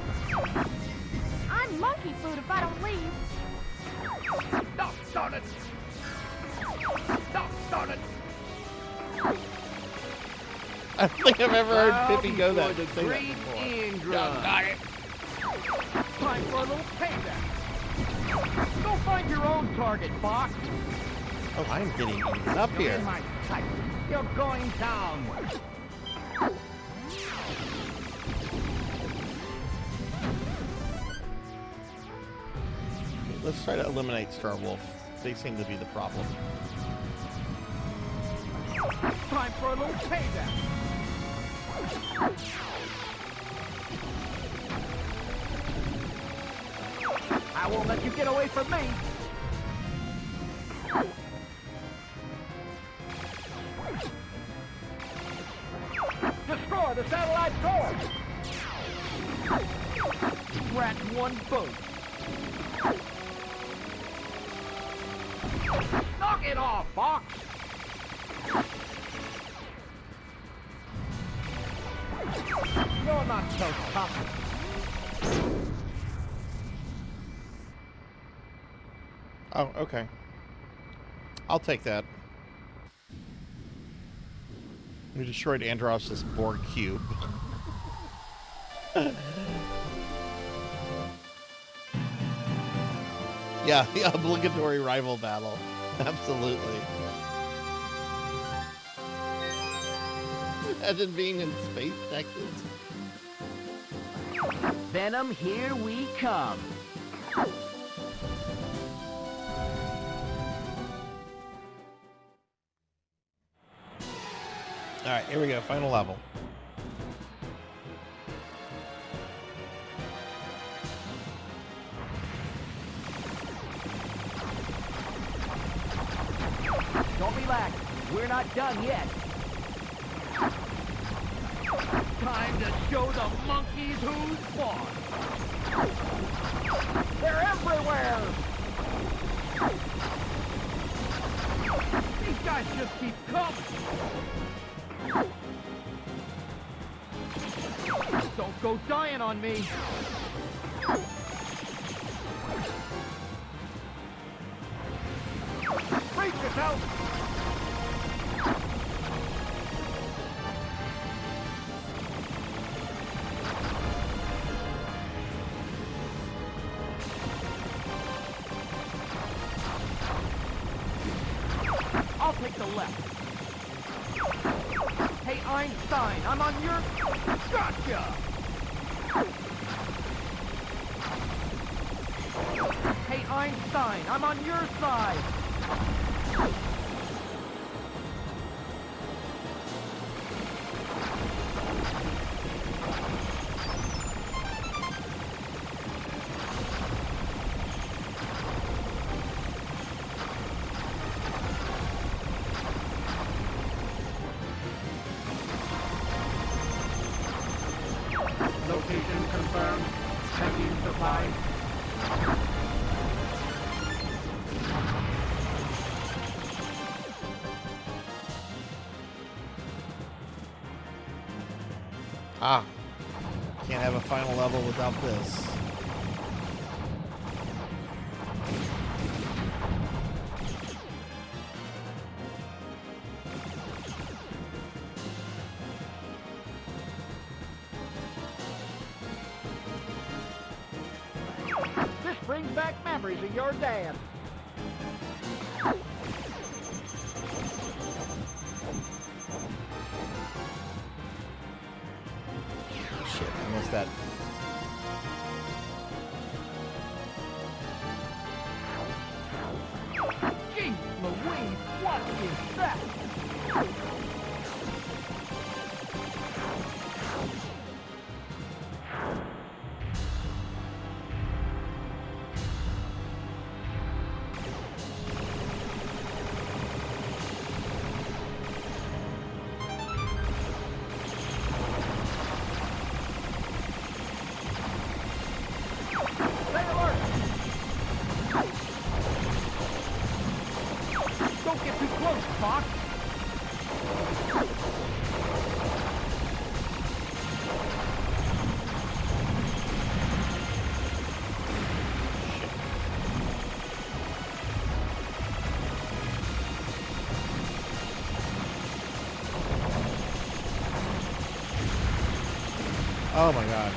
I'm I'm monkey food if I don't leave. Stop it! Stop it! I don't think I've ever heard Bow Pippi go that. before the Say that great before. Indra. Got it. Time for a little payback. Go find your own target, Fox. Oh, I'm getting even up You're here. in my sight. You're going down. Let's try to eliminate Star Wolf. They seem to be the problem. Time for a little payback. I won't let you get away from me. Destroy the satellite core. Scratch one boat. Knock it off, Fox. You're not so tough. Oh, okay. I'll take that. We destroyed Andros' Borg cube. Yeah, the obligatory rival battle. Absolutely. Imagine being in space, Texas. Venom, here we come. Alright, here we go. Final level. Don't relax. We're not done yet. Time to show the monkeys who's boss. They're everywhere. These guys just keep coming. Don't go dying on me. Brace yourself. I'll take the left. Hey, Einstein, I'm on your... Gotcha! Hey, Einstein, I'm on your side! Location confirmed. Checking supplies. Ah. Can't have a final level without this. This brings back memories of your dad. Shit, I missed that. Gee, Louise, what is that? Oh my god.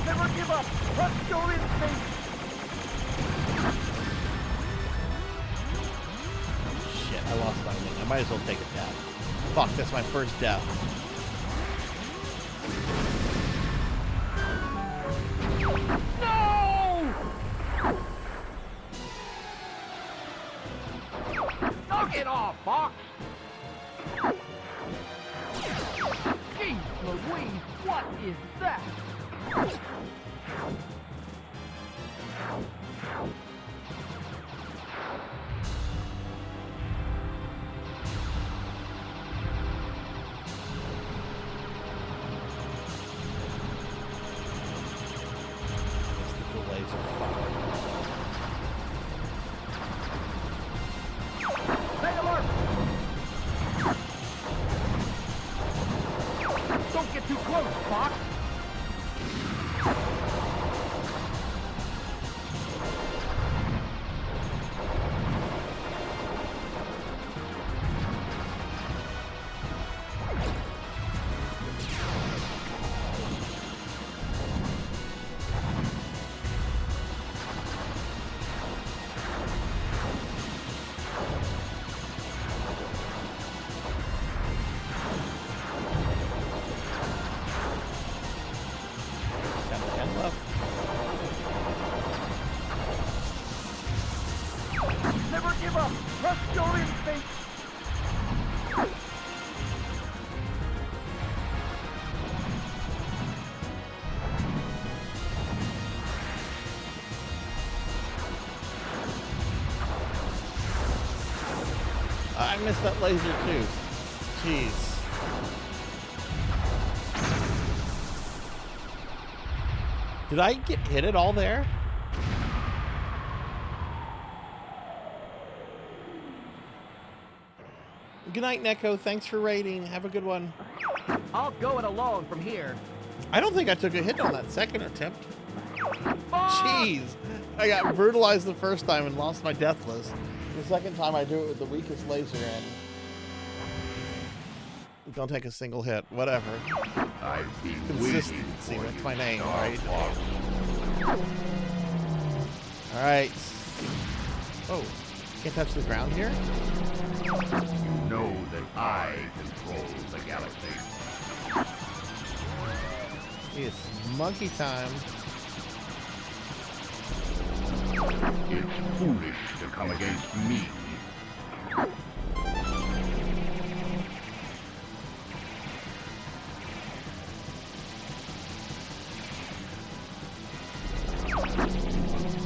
Never give up. Trust your instinct. Shit, I lost my wing. I might as well take a death. Fuck, that's my first death. No! Knock it off, Fox! Jeez Louise, what is that? Stay alert! Don't get too close, Fox! Never give up! Trust your instinct! I missed that laser too. Jeez. Did I get hit at all there? Good night, Neko. Thanks for raiding. Have a good one. I'll go it alone from here. I don't think I took a hit on that second attempt. Jeez. I got brutalized the first time and lost my death list. The second time I do it with the weakest laser and don't take a single hit. Whatever. Consistency. That's my name, right? Alright. Oh. Can't touch the ground here? You know that I control the galaxy. It's monkey time. It's foolish to come against me.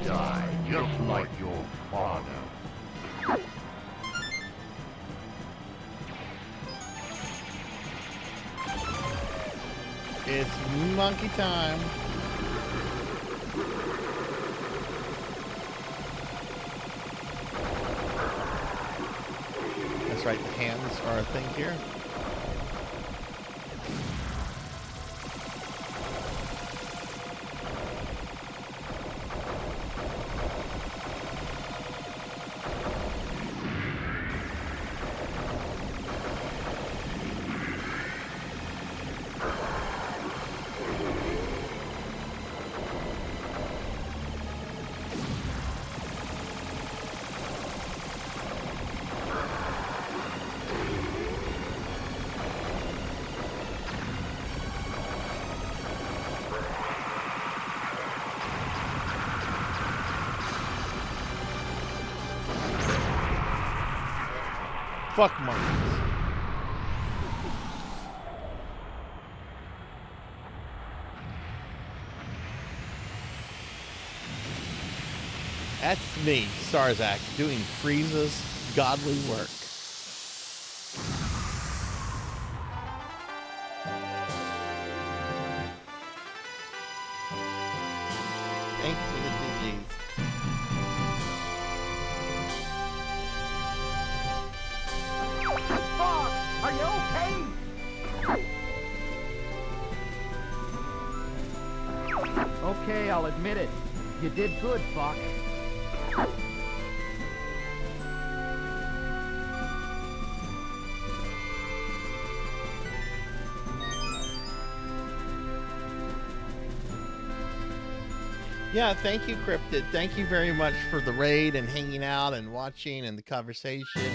Die just like your father. It's monkey time. That's right, the hands are a thing here. Fuck monkeys. That's me, Sarzac, doing Frieza's godly work. Thank you for the DGs. Fox, are you okay? Okay, I'll admit it. You did good, Fox. Yeah, thank you, Cryptid. Thank you very much for the raid and hanging out and watching and the conversation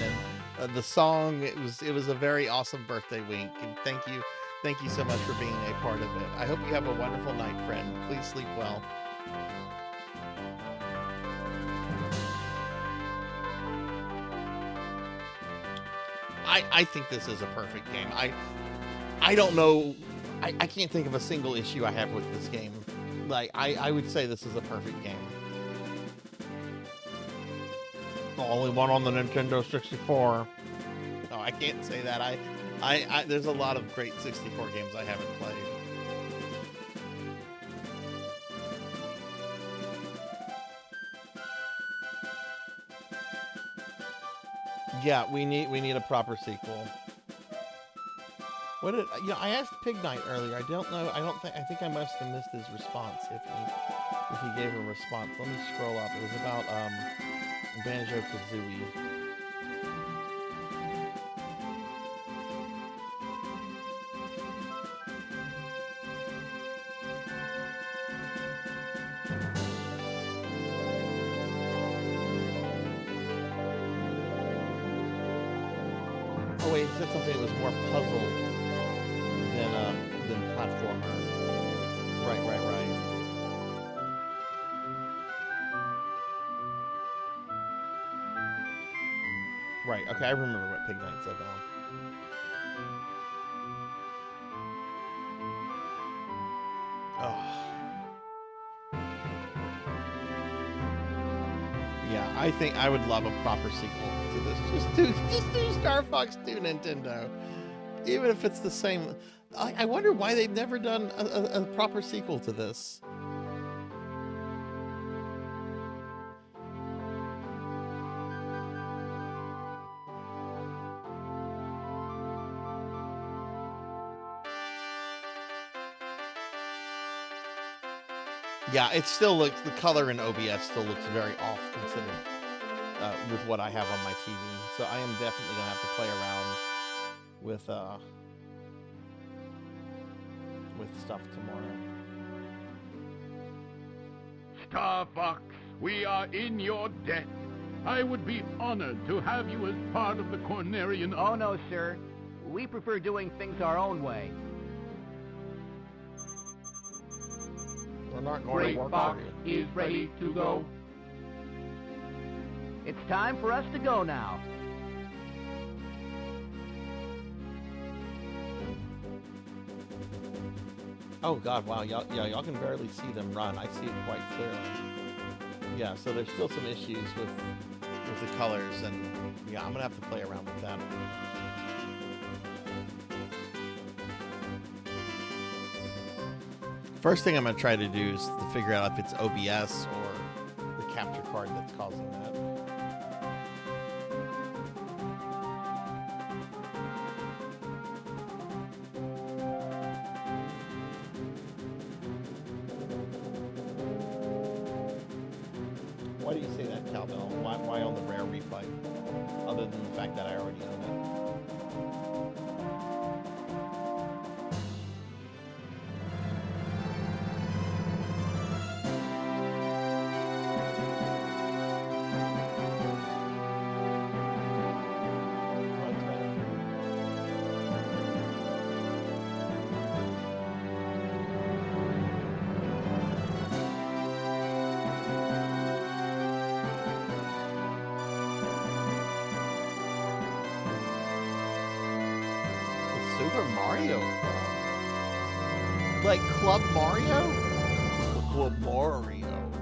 and the song. It was a very awesome birthday wink, and thank you so much for being a part of it. I hope you have a wonderful night, friend. Please sleep well. I think this is a perfect game. I don't know. I can't think of a single issue I have with this game. Like, I would say this is a perfect game. The only one on the Nintendo 64. No, I can't say that. There's a lot of great 64 games I haven't played. Yeah, we need a proper sequel. What did I asked Pig Knight earlier. I think I must have missed his response if he gave a response. Let me scroll up. It was about Banjo-Kazooie. Oh wait, he said something that was more puzzle than platformer. Right. Right, okay, I remember what Pig Knight said now. Oh. Yeah, I think I would love a proper sequel to this. Just do Star Fox 2, Nintendo. Even if it's the same. I wonder why they've never done a proper sequel to this. Yeah, it still looks, the color in OBS still looks very off considered with what I have on my TV. So I am definitely gonna have to play around with stuff tomorrow. Star Fox, we are in your debt. I would be honored to have you as part of the Cornerian. Oh no, sir. We prefer doing things our own way. We're not going Great to work Fox for you. is ready to go. It's time for us to go now. Oh God, wow, y'all can barely see them run. I see it quite clearly. Yeah, so there's still some issues with the colors, and yeah, I'm gonna have to play around with that. First thing I'm gonna try to do is to figure out if it's OBS or the capture card that's causing that. Why do you say that, Cowbell? Why on the rare replay? Other than the fact that I already own it. Super Mario Club. Like Club Mario? Club Mario.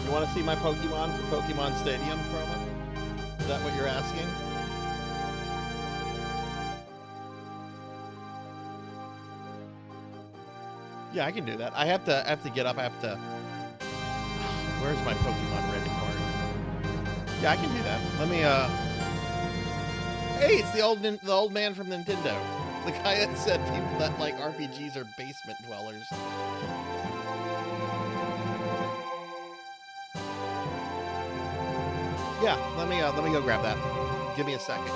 You want to see my Pokemon for Pokemon Stadium, Chroma? Is that what you're asking? Yeah, I can do that. I have to get up. I have to. Where's my Pokemon Red card? Yeah, I can do that. Let me. Hey, it's the old man from Nintendo, the guy that said people that like RPGs are basement dwellers. Yeah, let me go grab that. Give me a second.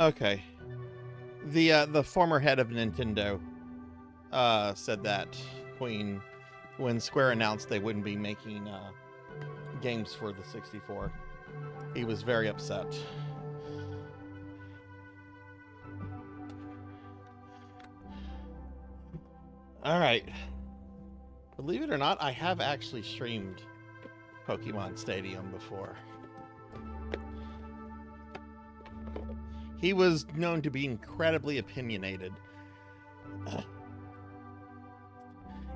Okay. The former head of Nintendo said that when Square announced they wouldn't be making games for the 64, he was very upset. All right. Believe it or not, I have actually streamed Pokemon Stadium before. He was known to be incredibly opinionated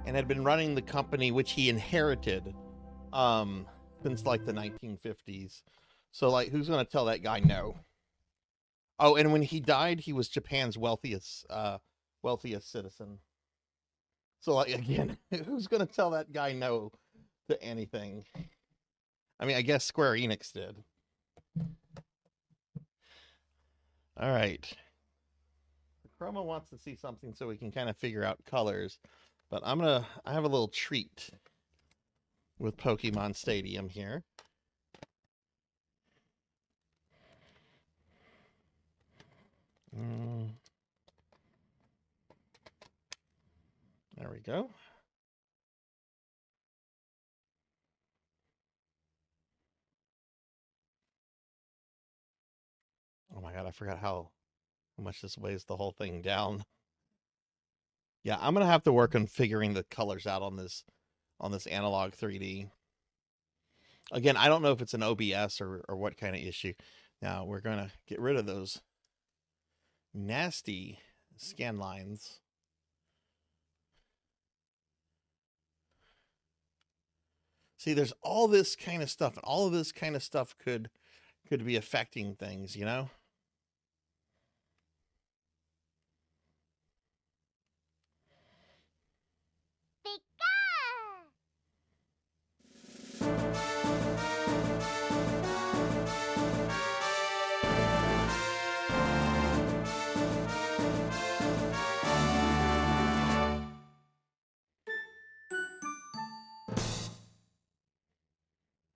and had been running the company, which he inherited since like the 1950s. So like, who's going to tell that guy no? Oh, and when he died, he was Japan's wealthiest citizen. So like, again, who's going to tell that guy no to anything? I mean, I guess Square Enix did. All right. Chroma wants to see something so we can kind of figure out colors, but I have a little treat with Pokemon Stadium here. There we go. Oh my God, I forgot how much this weighs the whole thing down. Yeah, I'm gonna have to work on figuring the colors out on this analog 3D. Again, I don't know if it's an OBS or what kind of issue. Now we're gonna get rid of those nasty scan lines. See, there's all this kind of stuff, and all of this kind of stuff could be affecting things, you know?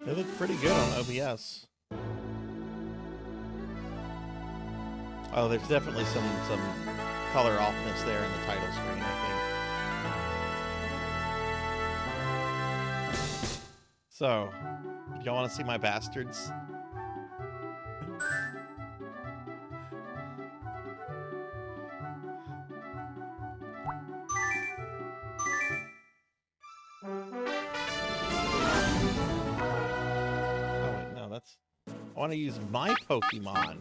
They look pretty good on OBS. Oh, there's definitely some color offness there in the title screen, I think. So, y'all want to see my bastards? I want to use my Pokemon.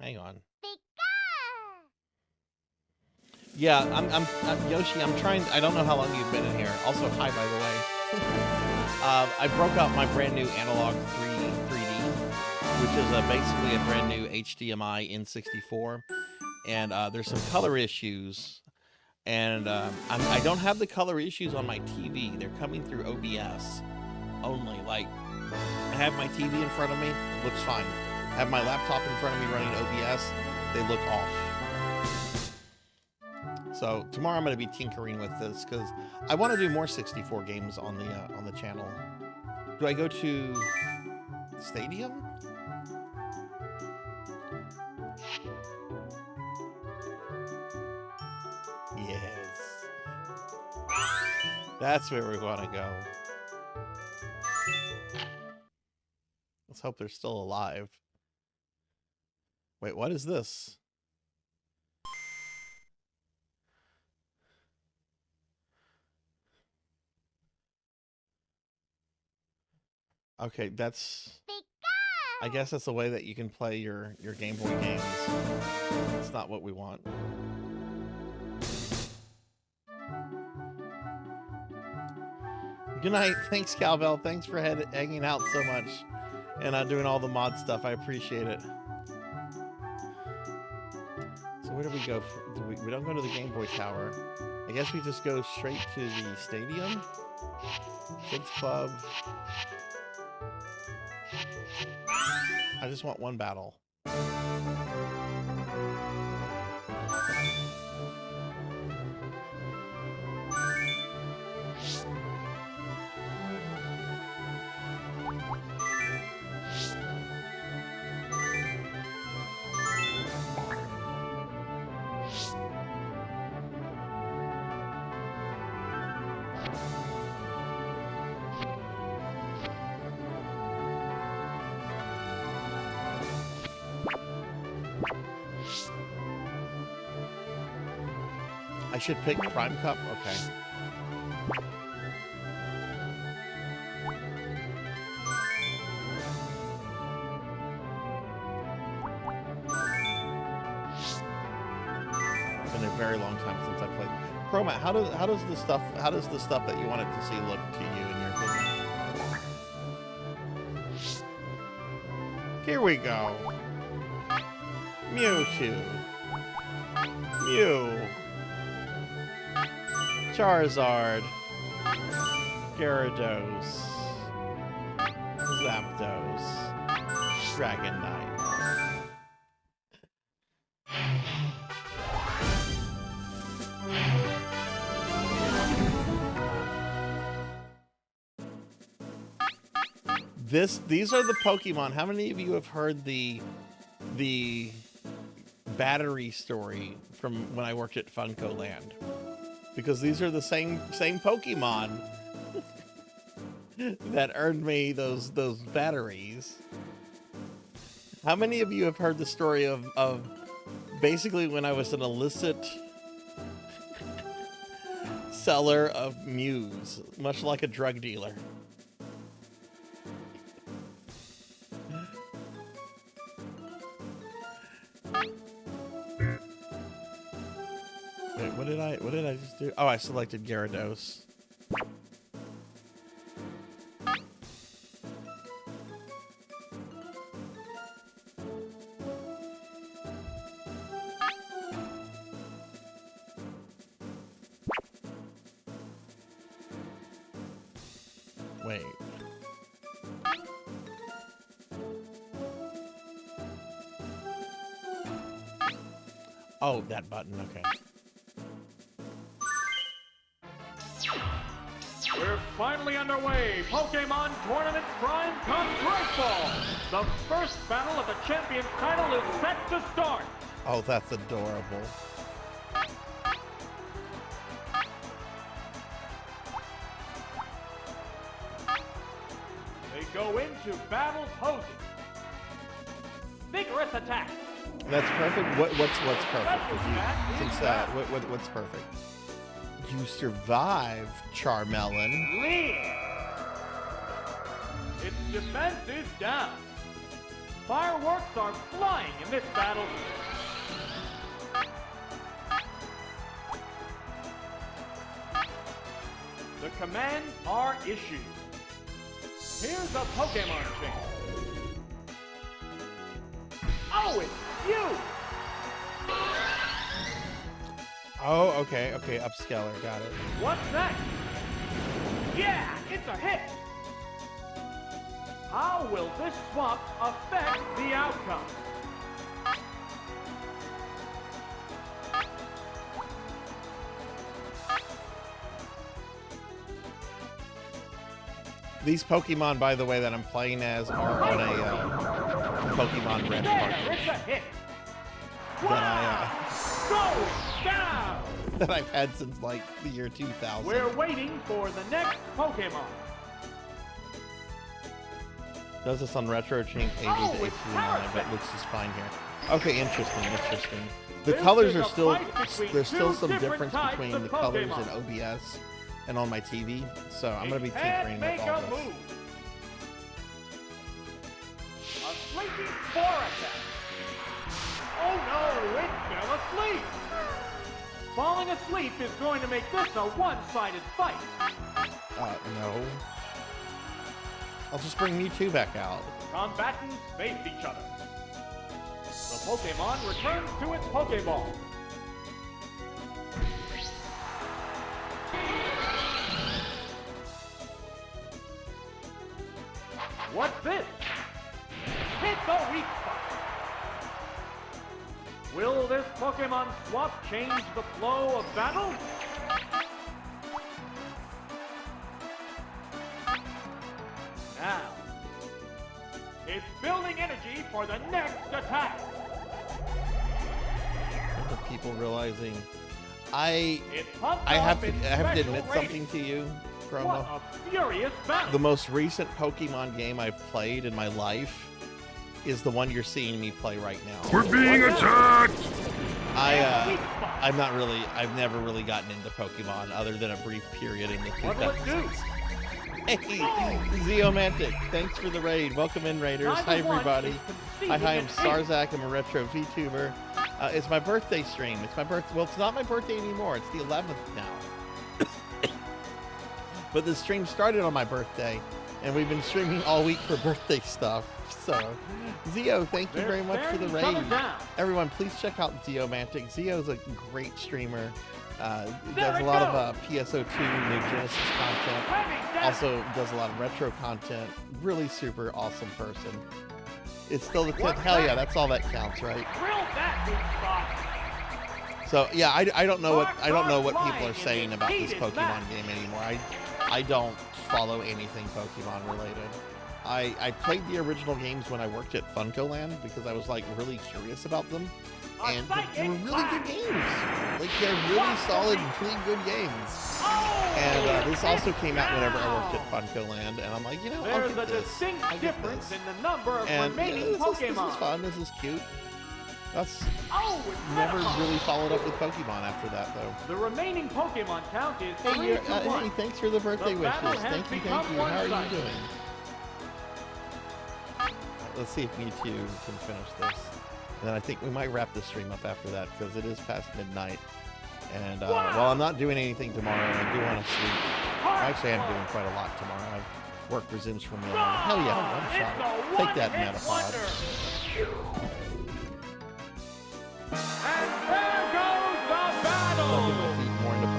Hang on. Yeah, I'm Yoshi. I'm trying. I don't know how long you've been in here. Also, hi, by the way. I broke out my brand new analog 3D, which is basically a brand new HDMI N64, and there's some color issues, and I don't have the color issues on my TV. They're coming through OBS only. Like, I have my TV in front of me, looks fine. I have my laptop in front of me running OBS, they look off. So tomorrow I'm going to be tinkering with this because I want to do more 64 games on the channel. Do I go to Stadium? Yes. That's where we want to go. Let's hope they're still alive. Wait, what is this? Okay, that's... I guess that's the way that you can play your Game Boy games. It's not what we want. Good night. Thanks, Cowbell. Thanks for hanging out so much and doing all the mod stuff. I appreciate it. So where do we go? We don't go to the Game Boy Tower. I guess we just go straight to the stadium. Kids Club. I just want one battle. I should pick Prime Cup? Okay. It's been a very long time since I played. Chroma, how does the stuff that you wanted to see look to you in your opinion? Here we go. Mewtwo. Mew. Charizard, Gyarados, Zapdos, Dragonite. These are the Pokemon. How many of you have heard the battery story from when I worked at Funko Land? Because these are the same Pokemon that earned me those batteries. How many of you have heard the story of basically when I was an illicit seller of Mews, much like a drug dealer? Wait, what did I just do? Oh, I selected Gyarados. Wait. Oh, that button, okay. We're finally underway. Pokemon Tournament Prime Cup Breakball. The first battle of the Champions title is set to start. Oh, that's adorable. They go into battle posing. Vigorous attack. That's perfect. What's perfect? What's perfect? You survive, Charmelon. Lead. Its defense is down. Fireworks are flying in this battle. The commands are issued. Here's a Pokemon chain. Oh, it's you! Oh, okay, upscaler, got it. What's that? Yeah, it's a hit! How will this swap affect the outcome? These Pokemon, by the way, that I'm playing as are on a Pokemon Red cartridge that I've had since like the year 2000. We're waiting for the next Pokemon. Does this on Retro Chink 80 to 89, but looks just fine here. Okay, interesting. The colors are still, there's still some difference between the colors in OBS and on my TV, so I'm going to be tinkering with all this. A flanking spore attack. Oh no, it fell asleep. Falling asleep is going to make this a one-sided fight. No. I'll just bring Mewtwo back out. Combatants face each other. The Pokemon returns to its Pokeball. What's this? Hit the weak spot. Will this Pokemon swap change the flow of battle? Now, it's building energy for the next attack. The people realizing I have to admit something to you, Chroma. What a furious battle. The most recent Pokemon game I've played in my life is the one you're seeing me play right now. We're being attacked! I've never really gotten into Pokemon other than a brief period in the 2000s. Hey, Zeomantic, thanks for the raid. Welcome in, Raiders. Hi, everybody. Hi, I'm Sarzac. I'm a retro VTuber. It's my birthday stream. It's my birth. Well, it's not my birthday anymore. It's the 11th now. But the stream started on my birthday, and we've been streaming all week for birthday stuff. So, Zeo, thank you very much for the raid. Everyone, please check out Zeomantic. Zeo's a great streamer. Does a lot of PSO2 New Genesis content. Also does a lot of retro content. Really super awesome person. It's still the 10th. Hell yeah, that's all that counts, right? So yeah, I don't know what people are saying about this Pokemon game anymore. I don't follow anything Pokemon related. I played the original games when I worked at FuncoLand because I was like really curious about them. And they were really good games. Like they're really solid, really good games. And this also came out whenever I worked at FuncoLand, and I'm like, you know, I'll get this. I'll get this. In the number of And remaining this is Pokemon. fun. This is cute. That's never really followed up with Pokemon after that, though. The remaining Pokemon count is 3 Hey, to 1. hey, thanks for the birthday The wishes. battle has Thank you. become How are you one-sided. doing? Let's see if Mewtwo can finish this. And then I think we might wrap the stream up after that because it is past midnight. And while I'm not doing anything tomorrow, I do want to sleep. Actually, I'm doing quite a lot tomorrow. Work resumes for me. Hell yeah, one shot. Take that, Metapod. And there goes the battle! Stuck in my feet more into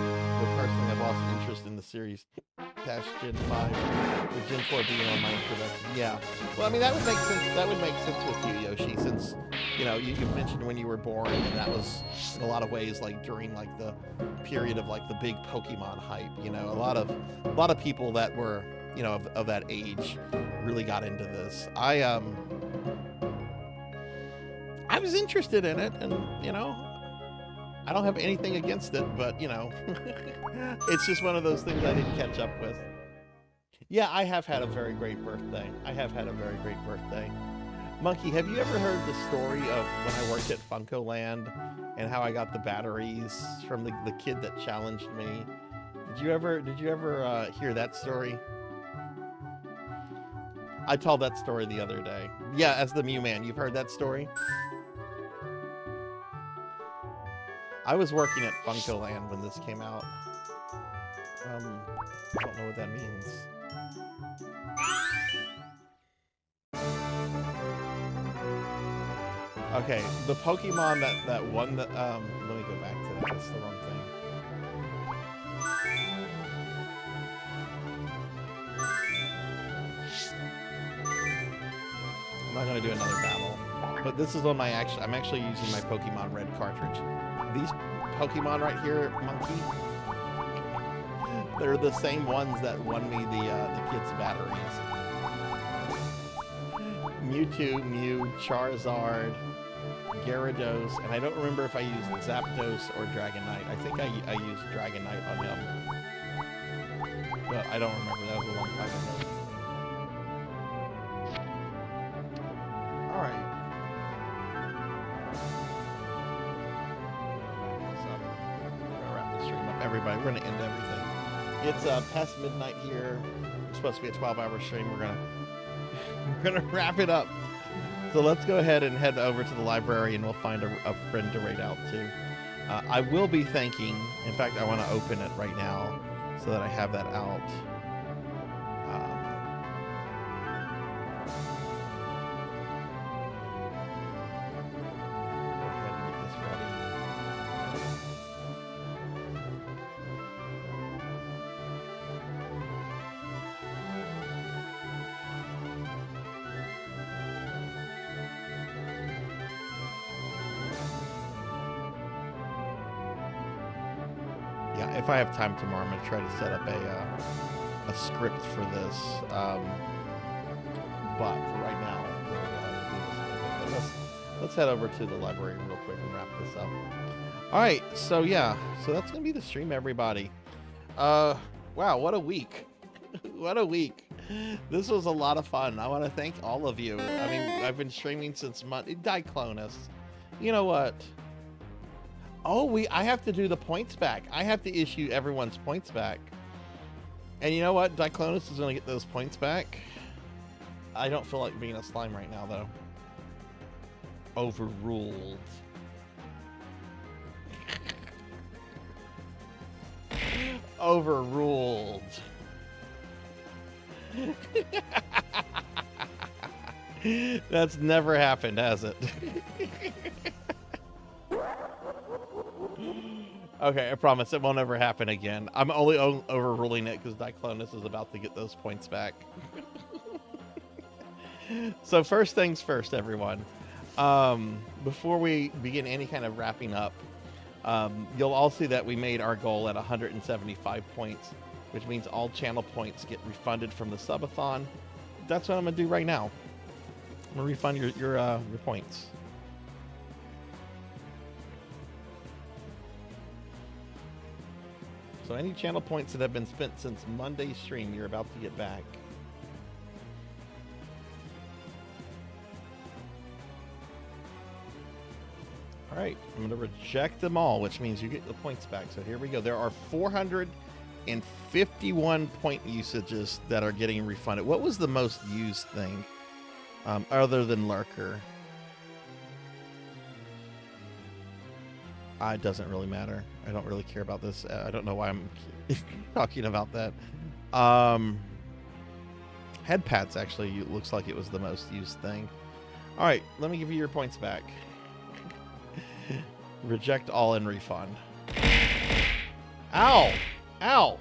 personally, I've lost interest in the series past Gen 5, with Gen 4 being on my introduction. Yeah. Well, I mean, that would make sense. That would make sense with you, Yoshi, since, you know, you mentioned when you were born, and that was in a lot of ways like during like the period of like the big Pokemon hype. You know, a lot of people that were, you know, of that age really got into this. I was interested in it, and you know, I don't have anything against it, but you know, it's just one of those things I didn't catch up with. Yeah, I have had a very great birthday. Monkey, have you ever heard the story of when I worked at FuncoLand and how I got the batteries from the kid that challenged me? Did you ever hear that story? I told that story the other day. Yeah, as the Mew Man, you've heard that story? I was working at FuncoLand when this came out. I don't know what that means. Okay, the Pokemon that won the let me go back to that. That's the wrong thing. I'm not gonna do another battle, but this is on my I'm actually using my Pokemon Red cartridge. These Pokemon right here, Monkey, They're the same ones that won me the kids' batteries. Mewtwo, Mew, Charizard, Gyarados, and I don't remember if I used Zapdos or Dragonite. I think I used Dragonite on him. But I don't remember. That was a long time ago. Alright. We're gonna wrap the stream up. Everybody, we're gonna end everything. It's past midnight here. It's supposed to be a 12-hour stream. We're gonna wrap it up. So let's go ahead and head over to the library, and we'll find a friend to raid out to. I will be thanking. In fact, I want to open it right now so that I have that out. Go ahead and get this ready. Yeah, if I have time tomorrow, I'm going to try to set up a script for this. But for right now, we'll do this. But let's head over to the library real quick and wrap this up. All right, so yeah, so that's going to be the stream, everybody. Wow, what a week. What a week. This was a lot of fun. I want to thank all of you. I mean, I've been streaming since Monday. Diclonus. You know what? Oh, I have to do the points back. I have to issue everyone's points back. And you know what? Diclonus is going to get those points back. I don't feel like being a slime right now, though. Overruled. Overruled. That's never happened, has it? Okay, I promise it won't ever happen again. I'm only overruling it because Diclonus is about to get those points back. So first things first, everyone. Before we begin any kind of wrapping up, you'll all see that we made our goal at 175 points, which means all channel points get refunded from the Subathon. That's what I'm going to do right now. I'm going to refund your points. So any channel points that have been spent since Monday's stream, you're about to get back. All right, I'm going to reject them all, which means you get the points back. So here we go. There are 451 point usages that are getting refunded. What was the most used thing other than Lurker? It doesn't really matter. I don't really care about this. I don't know why I'm talking about that. Head pats actually looks like it was the most used thing. All right, let me give you your points back. Reject all and refund. Ow! Ow!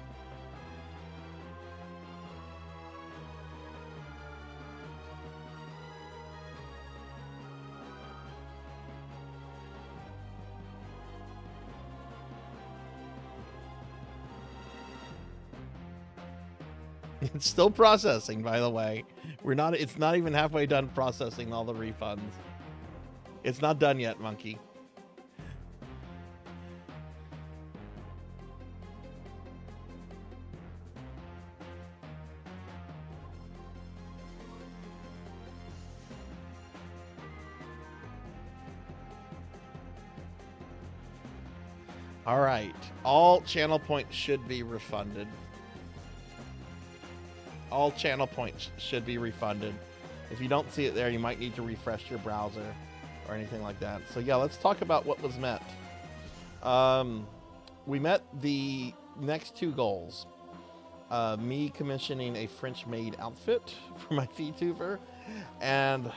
It's still processing, by the way. It's not even halfway done processing all the refunds. It's not done yet, monkey. All right. All channel points should be refunded. All channel points should be refunded. If you don't see it there, you might need to refresh your browser or anything like that. So yeah, let's talk about what was met. We met the next two goals. Me commissioning a French-made outfit for my Vtuber, and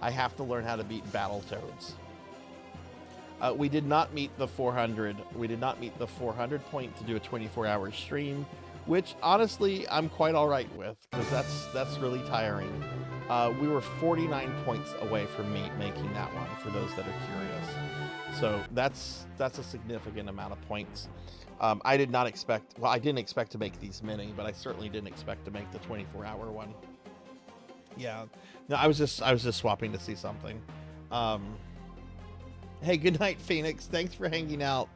I have to learn how to beat Battletoads. We did not meet the 400. We did not meet the 400 point to do a 24-hour stream, which honestly I'm quite all right with, because that's really tiring. We were 49 points away from me making that one, for those that are curious. So that's a significant amount of points. I did not expect, well, I didn't expect to make these many, but I certainly didn't expect to make the 24-hour one. Yeah, no, I was just swapping to see something. Hey, good night, Phoenix. Thanks for hanging out.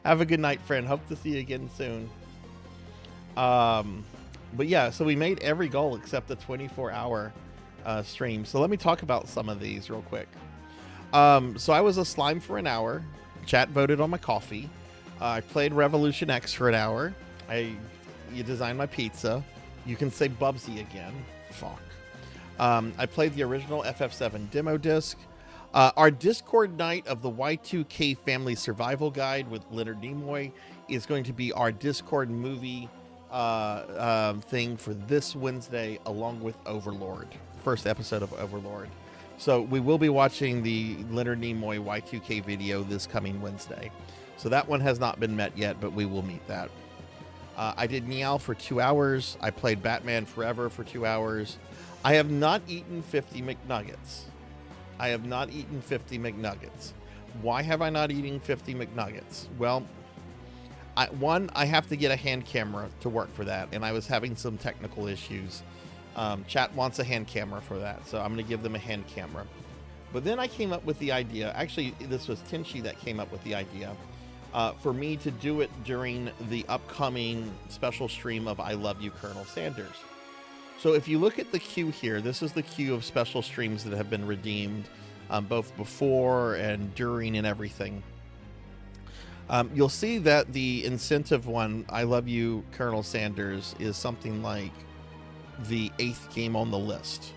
Have a good night, friend. Hope to see you again soon. But yeah, so we made every goal except the 24-hour stream. So let me talk about some of these real quick. So I was a slime for an hour. Chat voted on my coffee. I played Revolution X for an hour. You designed my pizza. You can say Bubsy again. Fuck. I played the original FF7 demo disc. Our Discord night of the Y2K Family Survival Guide with Leonard Nimoy is going to be our Discord movie thing for this Wednesday, along with Overlord, first episode of Overlord. So we will be watching the Leonard Nimoy Y2K video this coming Wednesday. So that one has not been met yet, but we will meet that. I did Meow for 2 hours. I played Batman Forever for 2 hours. I have not eaten 50 McNuggets. I have not eaten 50 McNuggets. Why have I not eaten 50 McNuggets? Well, I have to get a hand camera to work for that, and I was having some technical issues. Chat wants a hand camera for that, so I'm going to give them a hand camera. But then I came up with the idea, actually this was Tenchi that came up with the idea, for me to do it during the upcoming special stream of I Love You, Colonel Sanders. So if you look at the queue here, this is the queue of special streams that have been redeemed, both before and during and everything. You'll see that the incentive one, I Love You, Colonel Sanders, is something like the 8th game on the list.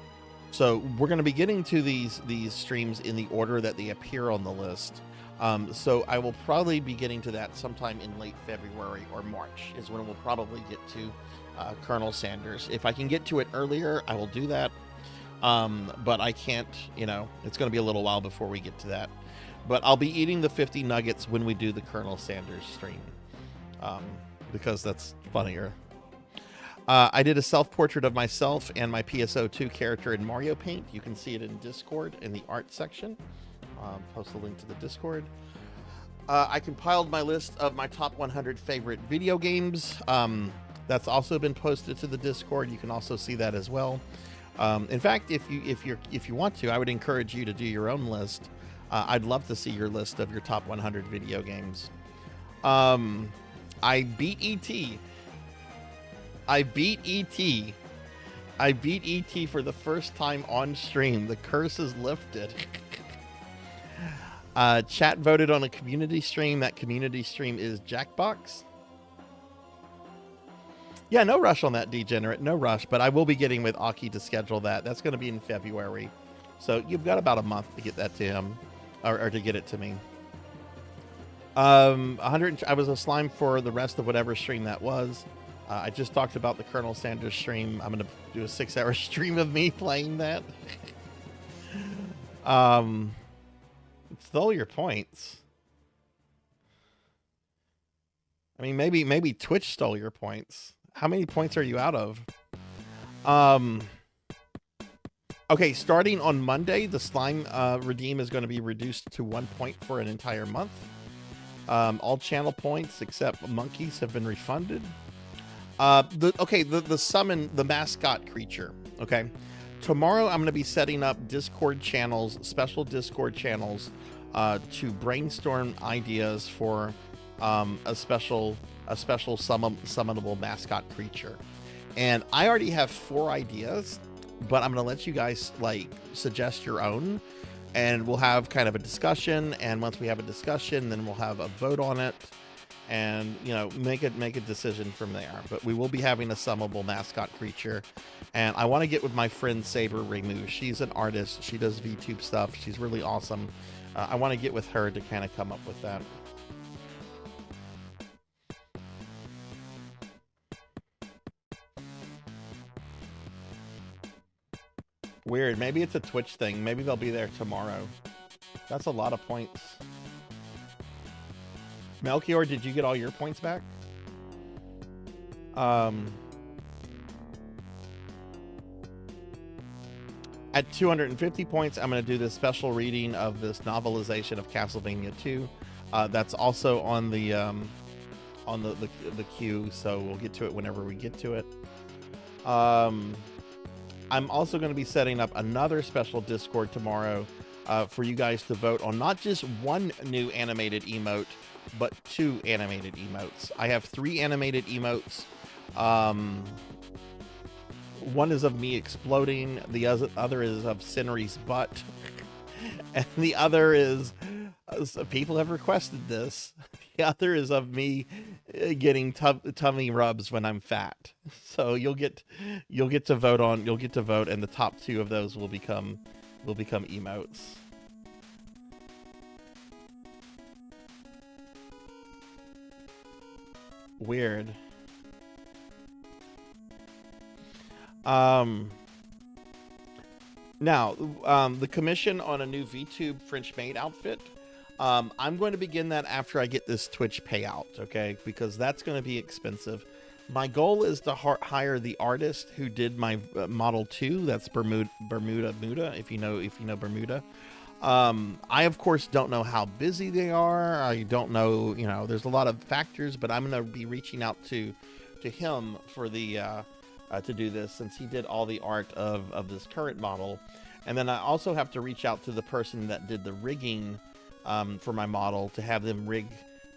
So we're going to be getting to these streams in the order that they appear on the list. So I will probably be getting to that sometime in late February or March is when we'll probably get to Colonel Sanders. If I can get to it earlier, I will do that. But I can't, it's going to be a little while before we get to that. But I'll be eating the 50 nuggets when we do the Colonel Sanders stream, because that's funnier. I did a self-portrait of myself and my PSO2 character in Mario Paint. You can see it in Discord in the art section. Post a link to the Discord. I compiled my list of my top 100 favorite video games. That's also been posted to the Discord. You can also see that as well. In fact, if you want to, I would encourage you to do your own list. I'd love to see your list of your top 100 video games. I beat E.T. I beat E.T. I beat E.T. for the first time on stream. The curse is lifted. Chat voted on a community stream. That community stream is Jackbox. Yeah, no rush on that, Degenerate. No rush, but I will be getting with Aki to schedule that. That's going to be in February. So you've got about a month to get that to him, or to get it to me. 100. I was a slime for the rest of whatever stream that was. I just talked about the Colonel Sanders stream. I'm going to do a 6-hour stream of me playing that. Stole your points. I mean, maybe Twitch stole your points. How many points are you out of? Okay, starting on Monday, the slime redeem is going to be reduced to 1 point for an entire month. All channel points except monkeys have been refunded. The summon, the mascot creature. Okay, tomorrow I'm going to be setting up Discord channels, special Discord channels, to brainstorm ideas for a special summonable mascot creature. And I already have 4 ideas, but I'm going to let you guys suggest your own, and we'll have kind of a discussion. And once we have a discussion, then we'll have a vote on it, and make a decision from there. But we will be having a summonable mascot creature, and I want to get with my friend Saber Remu. She's an artist. She does VTube stuff. She's really awesome. I want to get with her to kind of come up with that. Weird. Maybe it's a Twitch thing. Maybe they'll be there tomorrow. That's a lot of points. Melchior, did you get all your points back? At 250 points, I'm going to do this special reading of this novelization of Castlevania 2. That's also on the queue, so we'll get to it whenever we get to it. I'm also going to be setting up another special Discord tomorrow for you guys to vote on not just one new animated emote, but 2 animated emotes. I have 3 animated emotes. One is of me exploding, the other is of Senri's butt, and the other is, people have requested this, the other is of me getting tummy rubs when I'm fat. So you'll get to vote, and the top 2 of those will become emotes. Weird. Now, the commission on a new VTube French maid outfit, I'm going to begin that after I get this Twitch payout, okay? Because that's going to be expensive. My goal is to hire the artist who did my Model 2. That's Bermuda, if you know Bermuda. I of course don't know how busy they are. I don't know, there's a lot of factors, but I'm going to be reaching out to him for the to do this, since he did all the art of this current model. And then I also have to reach out to the person that did the rigging for my model to have them rig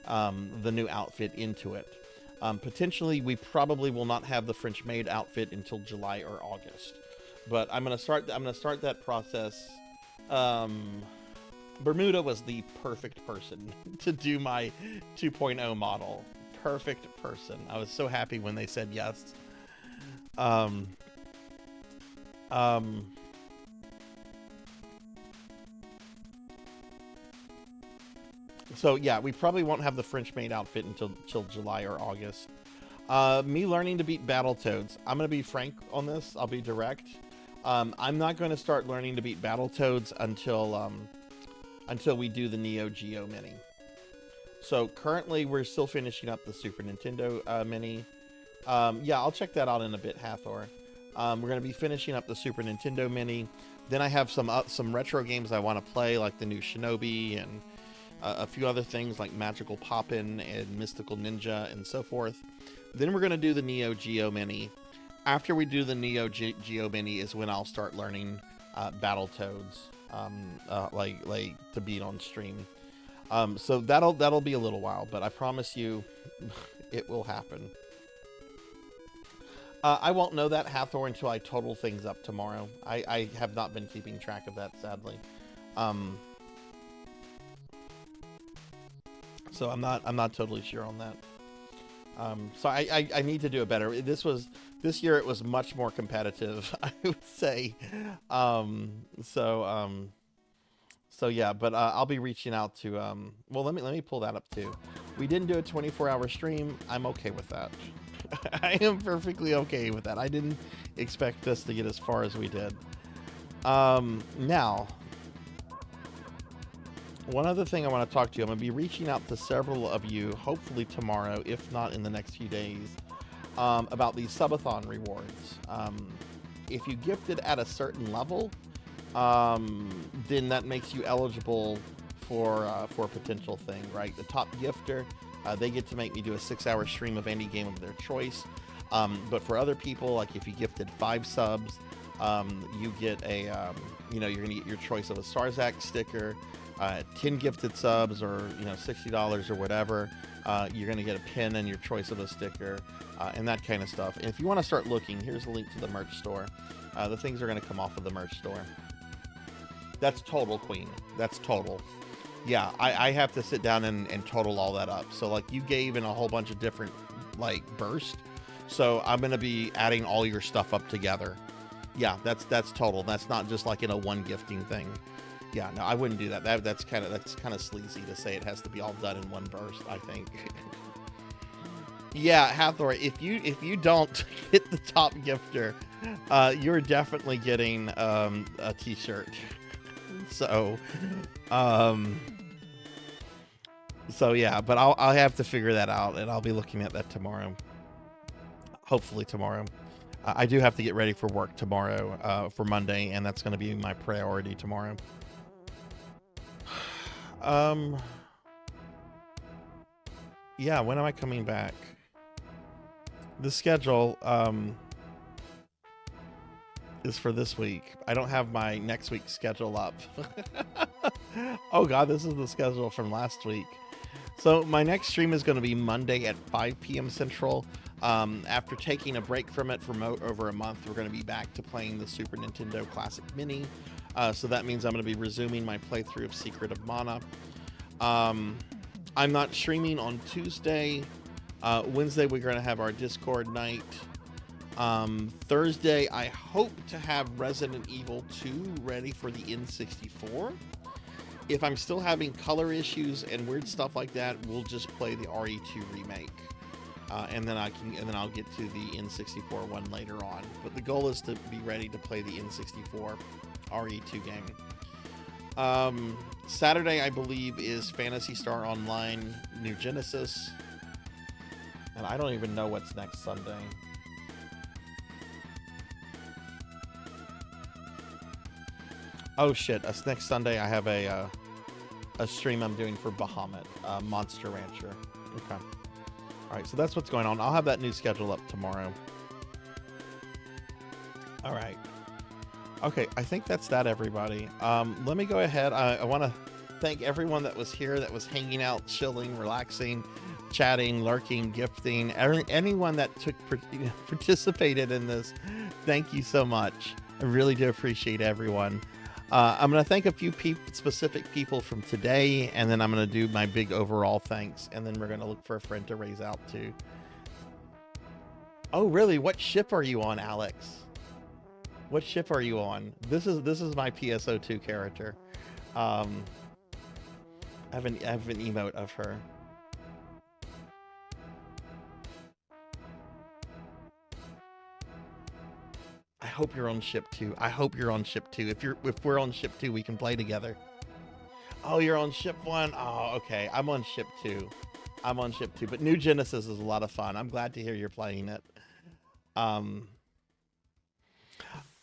the new outfit into it. Potentially, we probably will not have the French maid outfit until July or August, but I'm gonna start that process. Bermuda was the perfect person to do my 2.0 model. Perfect person. I was so happy when they said yes. So yeah, we probably won't have the French maid outfit until July or August. Me learning to beat Battletoads. I'm going to be frank on this. I'll be direct. I'm not going to start learning to beat Battletoads until we do the Neo Geo Mini. So currently we're still finishing up the Super Nintendo Mini. Yeah, I'll check that out in a bit, Hathor. We're going to be finishing up the Super Nintendo Mini. Then I have some retro games I want to play, like the new Shinobi and a few other things like Magical Poppin' and Mystical Ninja and so forth. Then we're going to do the Neo Geo Mini. After we do the Neo Geo Mini is when I'll start learning Battletoads, like to beat on stream. So that'll be a little while, but I promise you it will happen. I won't know that, Hathor, until I total things up tomorrow. I have not been keeping track of that, sadly. So I'm not totally sure on that. So I need to do it better. This year it was much more competitive, I would say. So yeah, but I'll be reaching out to well, let me pull that up too. We didn't do a 24-hour stream. I'm okay with that. I am perfectly okay with that. I didn't expect us to get as far as we did. Now, one other thing I want to talk to you. I'm going to be reaching out to several of you, hopefully tomorrow, if not in the next few days, about these Subathon rewards. If you gifted at a certain level, then that makes you eligible for a potential thing, right? The top gifter, they get to make me do a 6-hour stream of any game of their choice. But for other people, like if you gifted 5 subs, you get a, you're going to get your choice of a Sarzac sticker. 10 gifted subs, or $60 or whatever, you're going to get a pin and your choice of a sticker, and that kind of stuff. And if you want to start looking, here's the link to the merch store. The things are going to come off of the merch store. That's total, Queen. That's total. Yeah, I have to sit down and total all that up. So like you gave in a whole bunch of different like bursts, so I'm going to be adding all your stuff up together. Yeah, that's total. That's not just like in a one gifting thing. Yeah, no, I wouldn't do that. That's kind of sleazy to say it has to be all done in one burst, I think. Yeah, Hathor, if you don't hit the top gifter, you're definitely getting a t-shirt. So yeah, but I'll have to figure that out, and I'll be looking at that tomorrow. Hopefully tomorrow. I do have to get ready for work tomorrow, for Monday, and that's going to be my priority tomorrow. Yeah, when am I coming back? The schedule, is for this week. I don't have my next week's schedule up. Oh god, this is the schedule from last week. So my next stream is going to be Monday at 5 p.m. Central. After taking a break from it for over a month, we're going to be back to playing the Super Nintendo Classic Mini. So that means I'm going to be resuming my playthrough of Secret of Mana. I'm not streaming on Tuesday. Wednesday, we're going to have our Discord night. Thursday, I hope to have Resident Evil 2 ready for the N64. If I'm still having color issues and weird stuff like that, we'll just play the RE2 remake, and then I'll get to the N64 one later on. But the goal is to be ready to play the N64 RE2 game. Saturday, I believe, is Phantasy Star Online New Genesis, and I don't even know what's next Sunday. Oh shit! Next Sunday I have a stream I'm doing for Bahamut, Monster Rancher. Okay. All right, so that's what's going on. I'll have that new schedule up tomorrow. All right. Okay, I think that's that, everybody. Let me go ahead. I want to thank everyone that was here, that was hanging out, chilling, relaxing, chatting, lurking, gifting. Anyone that participated in this, thank you so much. I really do appreciate everyone. I'm going to thank a few specific people from today, and then I'm going to do my big overall thanks, and then we're going to look for a friend to raise out to. Oh, really? What ship are you on, Alex? What ship are you on? This is my PSO2 character. I have an emote of her. I hope you're on ship 2. I hope you're on ship 2. If we're on ship 2, we can play together. Oh, you're on ship 1. Oh, okay. I'm on ship 2. I'm on ship 2. But New Genesis is a lot of fun. I'm glad to hear you're playing it.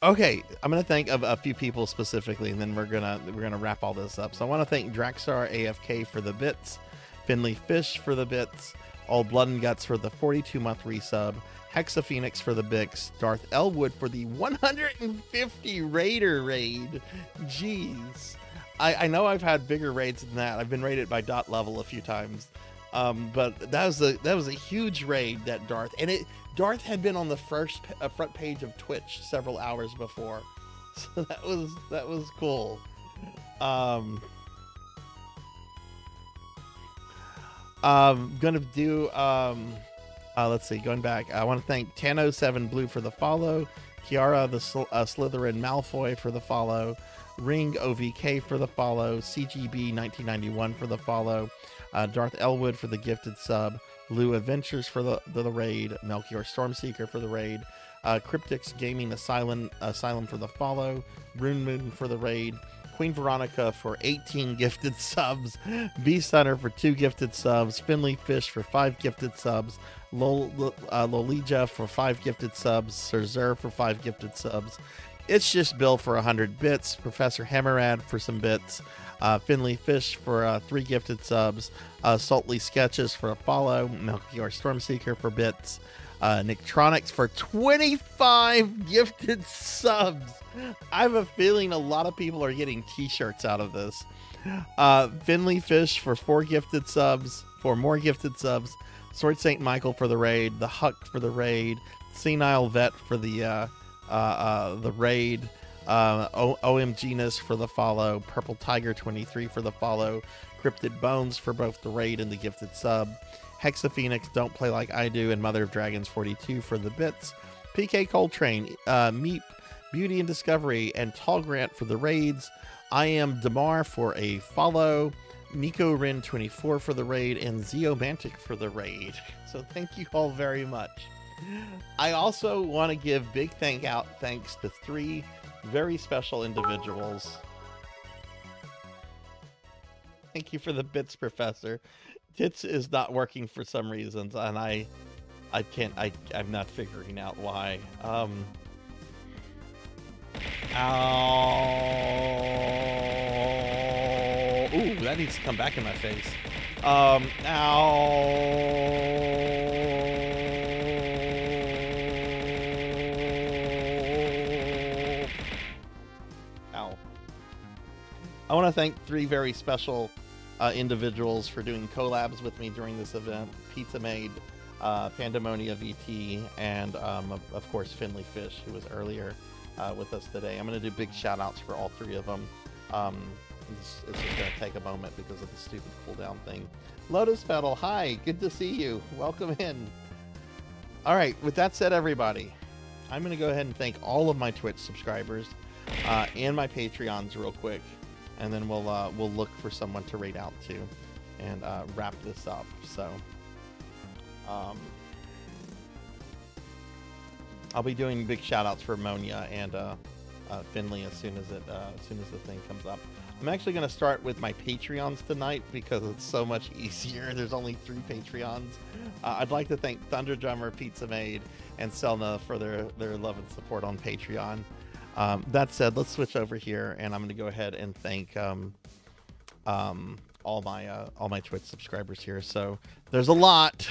Okay, I'm gonna thank a few people specifically, and then we're gonna wrap all this up. So I want to thank Draxar AFK for the bits, Finley Fish for the bits, All Blood and Guts for the 42-month resub, Hexa Phoenix for the Bix, Darth Elwood for the 150 Raider raid. Jeez. I know I've had bigger raids than that. I've been raided by Dot Level a few times. But that was a huge raid, that Darth. And Darth had been on the front page of Twitch several hours before. So that was cool. Gonna do let's see, going back, I want to thank Tano7 Blue for the follow, Kiara the Slytherin Malfoy for the follow, Ring OVK for the follow, CGB 1991 for the follow, Darth Elwood for the gifted sub, Lou Adventures for the raid, Melchior Stormseeker for the raid, Cryptics Gaming Asylum for the follow, Rune Moon for the raid, Queen Veronica for 18 gifted subs, Beast Hunter for 2 gifted subs, Finley Fish for 5 gifted subs, Lolija for 5 gifted subs, Sarzac for 5 gifted subs, It's Just Bill for 100 bits, Professor Hammerad for some bits, Finley Fish for 3 gifted subs, Saltly Sketches for a follow, Melchior Stormseeker for bits, Nicktronics for 25 gifted subs. I have a feeling a lot of people are getting t-shirts out of this. Finley Fish for 4 gifted subs, 4 more gifted subs, Sword St. Michael for the raid, the Huck for the raid, Senile Vet for the raid, OMGness for the follow, Purple Tiger 23 for the follow, Cryptid Bones for both the raid and the gifted sub, Hexa Phoenix Don't Play Like I Do, and Mother of Dragons 42 for the bits, PK Coltrane, Meep, Beauty and Discovery, and Tall Grant for the raids, I Am Damar for a follow, Nico Rin 24 for the raid, and Zeomantic for the raid. So thank you all very much. I also want to give big thanks to 3 very special individuals. Thank you for the bits, Professor. Tits is not working for some reasons, and I I'm not figuring out why. Ow. Ooh, that needs to come back in my face. Ow. Ow. I want to thank 3 very special individuals for doing collabs with me during this event. Pizza Maid, Pandemonia VT, and of course Finley Fish, who was earlier with us today. I'm going to do big shout outs for all 3 of them. It's just going to take a moment because of the stupid cooldown thing. Lotus Petal, hi, good to see you. Welcome in. All right, with that said, everybody, I'm going to go ahead and thank all of my Twitch subscribers and my Patreons real quick, and then we'll look for someone to raid out to and wrap this up. So I'll be doing big shout outs for Monia and Finley as soon as the thing comes up. I'm actually going to start with my Patreons tonight because it's so much easier. There's only 3 Patreons. I'd like to thank Thunder Drummer, Pizza Maid, and Selna for their love and support on Patreon. That said, let's switch over here, and I'm going to go ahead and thank all my Twitch subscribers here. So there's a lot.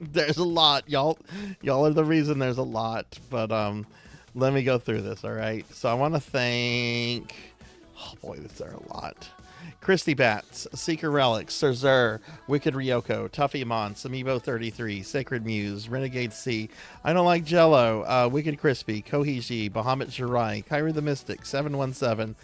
There's a lot. Y'all are the reason there's a lot. But let me go through this. All right. So I want to thank. Oh boy, there are a lot. Christy Bats, Seeker Relics, Sarzac, Wicked Ryoko, Tuffy Mon, Samibo 33, Sacred Muse, Renegade C, I Don't Like Jello, Wicked Crispy, Kohiji, Bahamut Jirai, Kyra the Mystic, 717,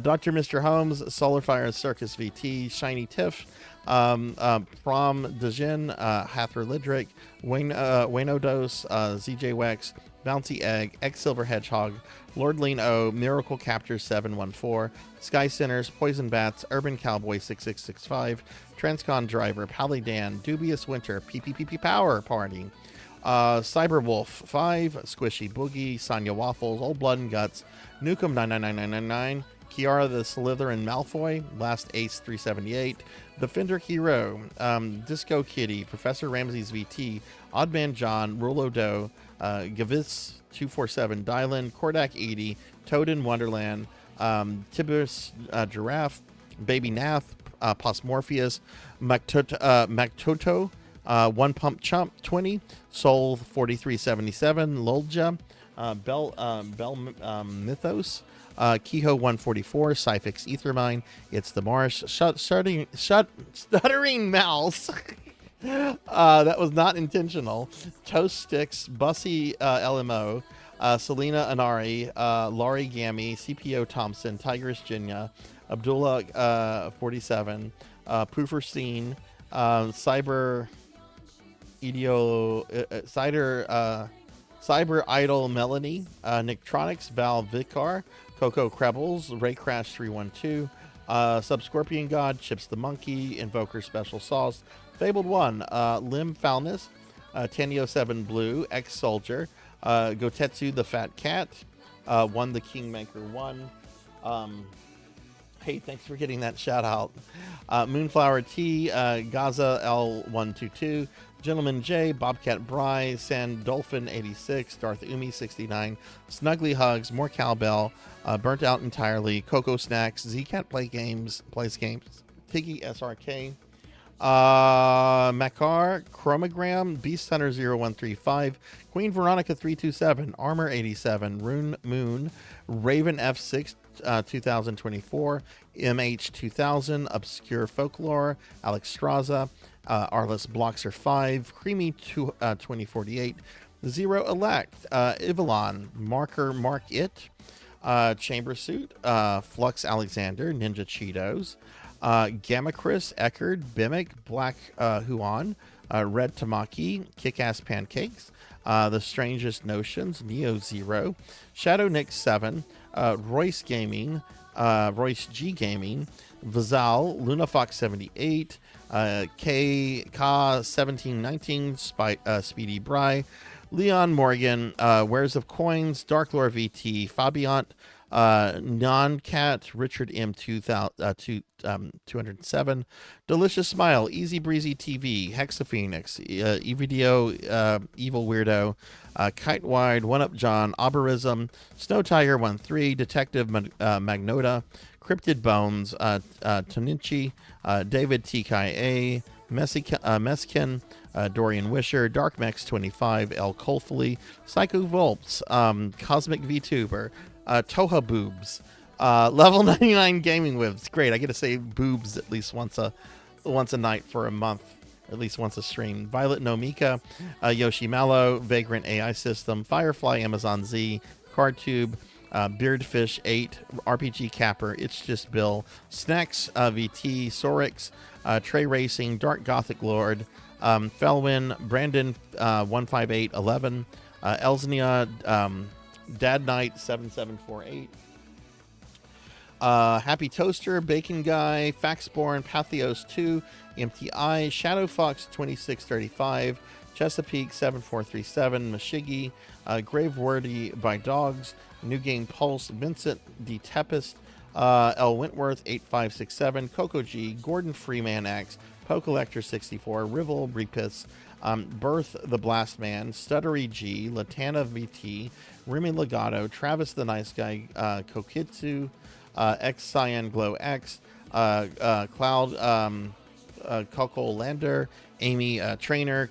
Dr. Mr. Holmes, Solarfire Circus VT, Shiny Tiff, Prom Dejin, Hathor Lidrick, Wayne Odos, ZJ Wex, Bouncy Egg, X Silver Hedgehog, Lord Lean O, Miracle Capture 714, Sky Sinners, Poison Bats, Urban Cowboy 6665, Transcon Driver, Pally Dan, Dubious Winter, PPPP Power Party, Cyberwolf 5, Squishy Boogie, Sonya Waffles, Old Blood and Guts, Nukem 999999, Kiara the Slytherin Malfoy, Last Ace 378, Defender Hero, Disco Kitty, Professor Ramses VT, Oddman John, Rulo Do, Gavis 247, Dylan, Kordak 80, Toad in Wonderland, Tibus Giraffe, Baby Nath, Posmorpheus, Mactoto, One Pump Chump 20, Soul 4377, Lolja, Bell Mythos, Kehoe 144, Cyfix Ethermine, It's the Marsh, Stuttering Mouse. That was not intentional. Toast Sticks, Bussy LMO, Selena Anari, Laurie Gammy, CPO Thompson, Tigress Jinya, Abdullah 47, Pooferstein, Cyber Idol Melanie, Nicktronics, Val Vicar, Coco Krebbles, Ray Crash 312, Subscorpion God, Chips the Monkey, Invoker Special Sauce, Fabled 1, Lim Foulness, Tenio 7 Blue, X Soldier, Gotetsu the Fat Cat, One the Kingmaker 1. Hey, thanks for getting that shout out. Moonflower T, Gaza L122, Gentleman J, Bobcat Bry, Sandolphin 86, Darth Umi 69, Snuggly Hugs, More Cowbell, Burnt Out Entirely, Coco Snacks, Zcat Plays Games, Tiggy SRK, Makar, Chromogram, Beast Hunter 0135, Queen Veronica 327, Armor 87, Rune Moon, Raven F6 2024, MH 2000, Obscure Folklore, Alex Straza, Arliss Bloxer 5, Creamy 2048, Zero Elect, Ivalon, Marker Mark It, Chamber Suit, Flux Alexander, Ninja Cheetos, Gamma Chris, Eckerd, Bimic, Black Huan, Red Tamaki, Kick-Ass Pancakes, The Strangest Notions, Neo Zero, Shadow Nick 7, Royce Gaming, Royce G Gaming, Vizal, Lunafox 78, KK1719, Speedy Bry, Leon Morgan, Wares of Coins, Dark Lore VT, Fabiant, Non-Cat, Richard M. 207, Delicious Smile, Easy Breezy TV, Hexaphoenix, EVDO, Evil Weirdo, Kite Wide, One Up John, Arborism, Snow Tiger 13, Detective Magnota, Cryptid Bones, Tonichi, David TKA, Meskin, Dorian Wisher, Dark Mex 25, El Colfley, Psycho Volps, Cosmic VTuber, Toha Boobs, Level 99 Gaming Whips. Great, I get to say boobs at least once a night for a month, at least once a stream. Violet Nomika, Yoshi Mallow, Vagrant AI System, Firefly Amazon Z, Cardtube, Beardfish 8, RPG Capper, It's Just Bill, Snacks VT, Sorix, Trey Racing, Dark Gothic Lord, Felwyn, Brandon 15811, Elsnia, Dad Knight 7748, Happy Toaster, Bacon Guy, Faxborn, Patheos 2, MTI, Shadow Fox 2635, Chesapeake 7437, Mashigi, Graveworthy by Dogs, New Game Pulse, Vincent D. Tempest, L. Wentworth 8567, Coco G, Gordon Freeman X, Pokelector 64, Rivel Repus, Birth the Blast Man, Stuttery G, Latana VT, Remy Legato, Travis the Nice Guy, Kokitsu, X Cyan Glow X, Cloud Coco Lander, Amy Trainer,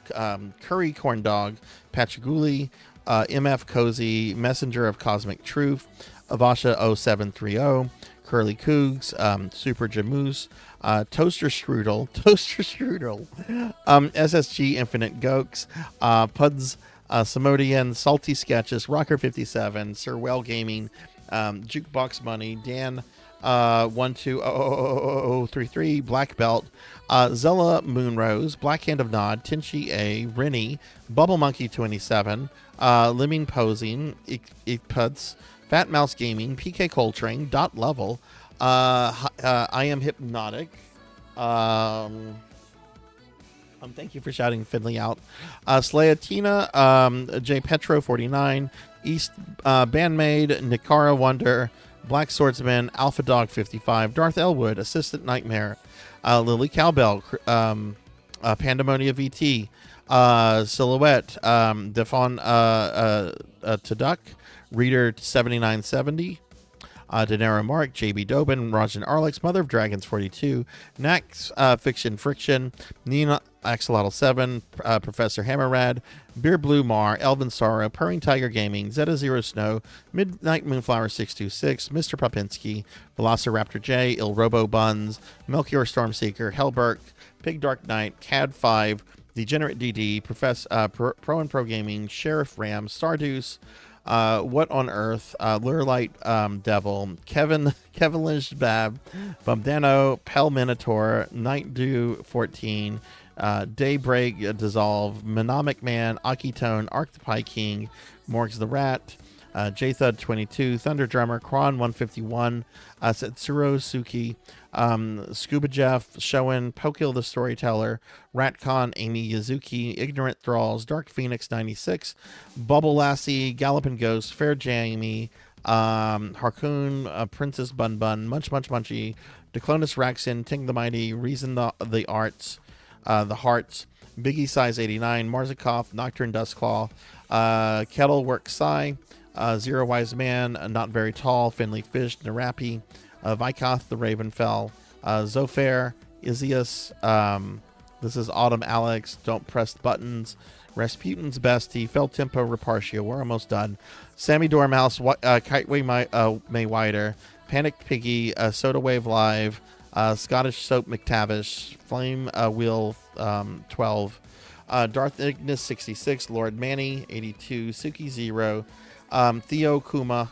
Curry Corn Dog, Pachaguli, MF Cozy, Messenger of Cosmic Truth, Avasha 0730, Curly Cougs, Super Jamoose, Toaster Strudel, SSG Infinite Gokes, Puds, Samodian, Salty Sketches, Rocker 57, Sir Well Gaming, Jukebox Money, Dan 120033, Black Belt, Zella Moonrose, Black Hand of Nod, Tinchi A, Rennie, Bubble Monkey 27, Lemming Posing, Ikpuds, Fat Mouse Gaming, PK Coltrane, Dot Level, I Am Hypnotic. Thank you for shouting Finley out. Slayatina, J Petro 49, East Bandmaid, Nikara Wonder, Black Swordsman, Alpha Dog 55, Darth Elwood, Assistant Nightmare, Lily Cowbell, Pandemonia VT, Silhouette, Defon Tuduk, Reader 7970, Denaro Mark, JB Dobin, Rajan Arlex, Mother of Dragons 42, Nax, Fiction Friction, Nina Axolotl 7, Professor Hammerrad, Beer Blue Mar, Elvin Sorrow, Purring Tiger Gaming, Zeta Zero Snow, Midnight Moonflower 626, Mr. Popinski, Velociraptor J, Il Robo Buns, Melchior Stormseeker, Hellberg, Pig Dark Knight, Cad 5, Degenerate DD, Pro and Pro Gaming, Sheriff Ram, Stardews, What on Earth, Lurelight Devil, Kevilish Bab, Bumdano, Pel Minotaur, Night Dew 14, Daybreak Dissolve, Monomic Man, Akitone, Arctopi King, Morgs the Rat, Jthud 22, Thunder Drummer, Kron 151, Setsuro Suki, Scuba Jeff, Showen, Pokil the Storyteller, Ratcon, Amy Yazuki, Ignorant Thralls, Dark Phoenix 96, Bubble Lassie, Gallopin' Ghost, Fair Jamie, Harkoon, Princess Bun Bun, Munch Munchy, Declonus Raxin, Ting the Mighty, Reason the Arts, the Hearts, Biggie Size 89, Marzikov, Nocturne Dustclaw, Kettle Work Psy, Zero Wise Man, Not Very Tall, Finley Fish, Narapi, Vikoth the Ravenfell, Zofair, Izias, this is Autumn Alex, Don't Press Buttons, Rasputin's Bestie, Fel Tempo Repartio, we're almost done, Sammy Dormouse, Kiteway May Wider, Panicked Piggy, Soda Wave Live, Scottish Soap McTavish, Flame Wheel 12, Darth Ignis 66, Lord Manny 82, Suki 0, Theo Kuma,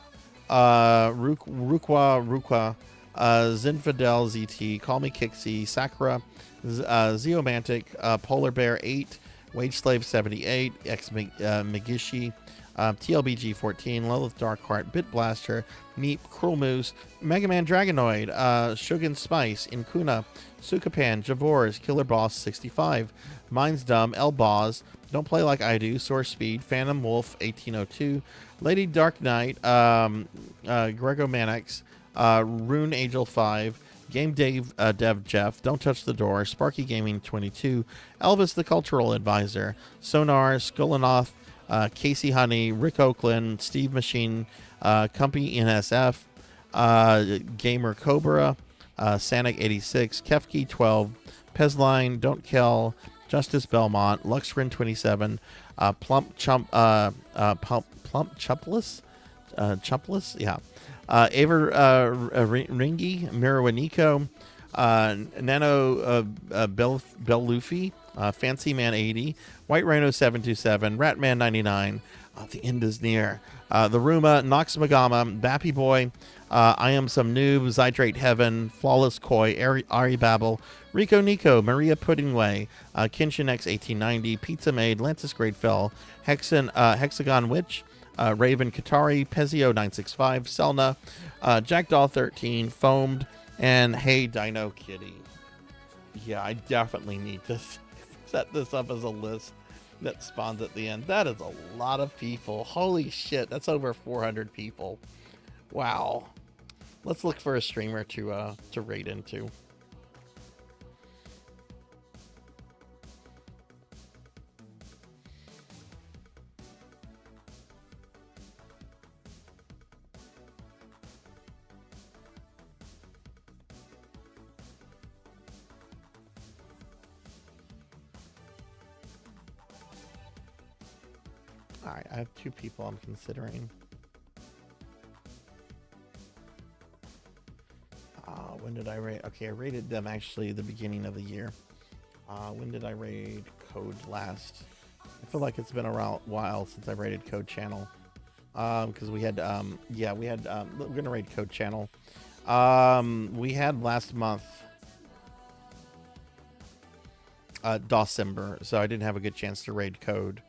Rukwa, Zinfidel ZT, Call Me Kixie, Sakura, Zeomantic, Polar Bear 8, Wage Slave 78, X Megishi, TLBG 14, Lilith Darkheart, Bit Blaster, Meep, Cruel Moose, Mega Man Dragonoid, Shogun Spice, Inkuna, Sukapan, Javors, Killer Boss 65, Mind's Dumb, El Boz, Don't Play Like I Do, Source Speed, Phantom Wolf 1802, Lady Dark Knight, Grego Mannix, Rune Angel 5, Game Dave Dev Jeff, Don't Touch the Door, Sparky Gaming 22, Elvis the Cultural Advisor, Sonar, Skolanoth, Casey Honey, Rick Oakland, Steve Machine, Cumpy NSF, Gamer Cobra, Sanic 86, Kefki 12, Pezline, Don't Kill, Justice Belmont, Luxrin 27, Plump Chumpless, yeah. Aver Ringy, Mirawanico, Nano Bellufi, Fancy Man 80, White Rhino 727, Ratman 99, The End is Near, The Ruma, Nox Magama, Bappy Boy, I Am Some Noob, Zydrate Heaven, Flawless Koi, Ari Babel, Rico Nico, Maria Puddingway, Kinshin X 1890, Pizza Maid, Lantis Gradefell, Hexagon Witch, Raven Katari, Pezio 965, Selna, Jackdaw 13, Foamed, and Hey Dino Kitty. Yeah, I definitely need to set this up as a list that spawns at the end. That is a lot of people. Holy shit, that's over 400 people. Wow. Let's look for a streamer to raid into. Alright, I have 2 people I'm considering. When did I raid? Okay, I raided them actually the beginning of the year. When did I raid Code last? I feel like it's been a while since I raided Code Channel. Because we had, we're gonna raid Code Channel. We had last month, December, so I didn't have a good chance to raid Code.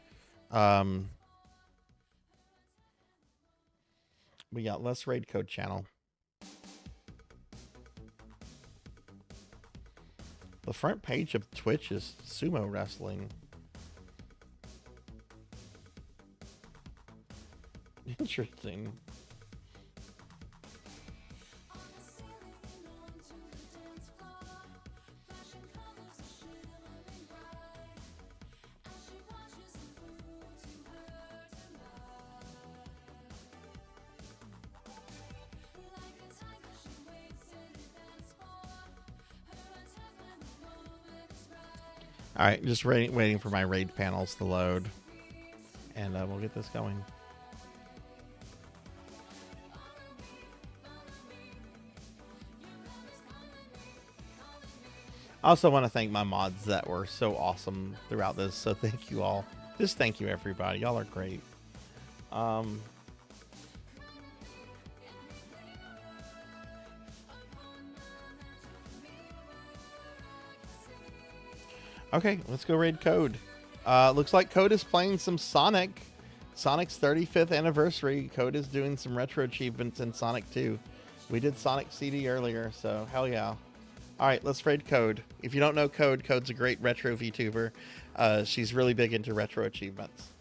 But yeah, let's raid Code Channel. The front page of Twitch is sumo wrestling. Interesting. All right, just waiting for my raid panels to load, and we'll get this going. I also want to thank my mods that were so awesome throughout this, so thank you all. Just thank you, everybody. Y'all are great. Okay, let's go raid Code. Looks like Code is playing some Sonic. Sonic's 35th anniversary. Code is doing some retro achievements in Sonic 2. We did Sonic CD earlier, so hell yeah. All right, let's raid Code. If you don't know Code, Code's a great retro VTuber. She's really big into retro achievements.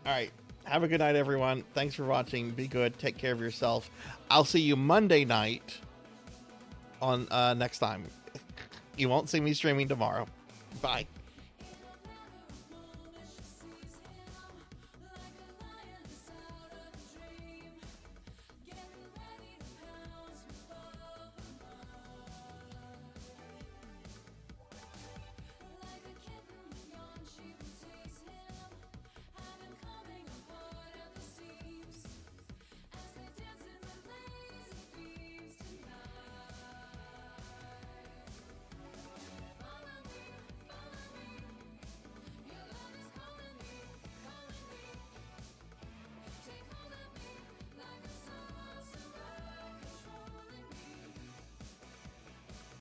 All right, have a good night, everyone. Thanks for watching. Be good. Take care of yourself. I'll see you Monday night on next time. You won't see me streaming tomorrow. Bye.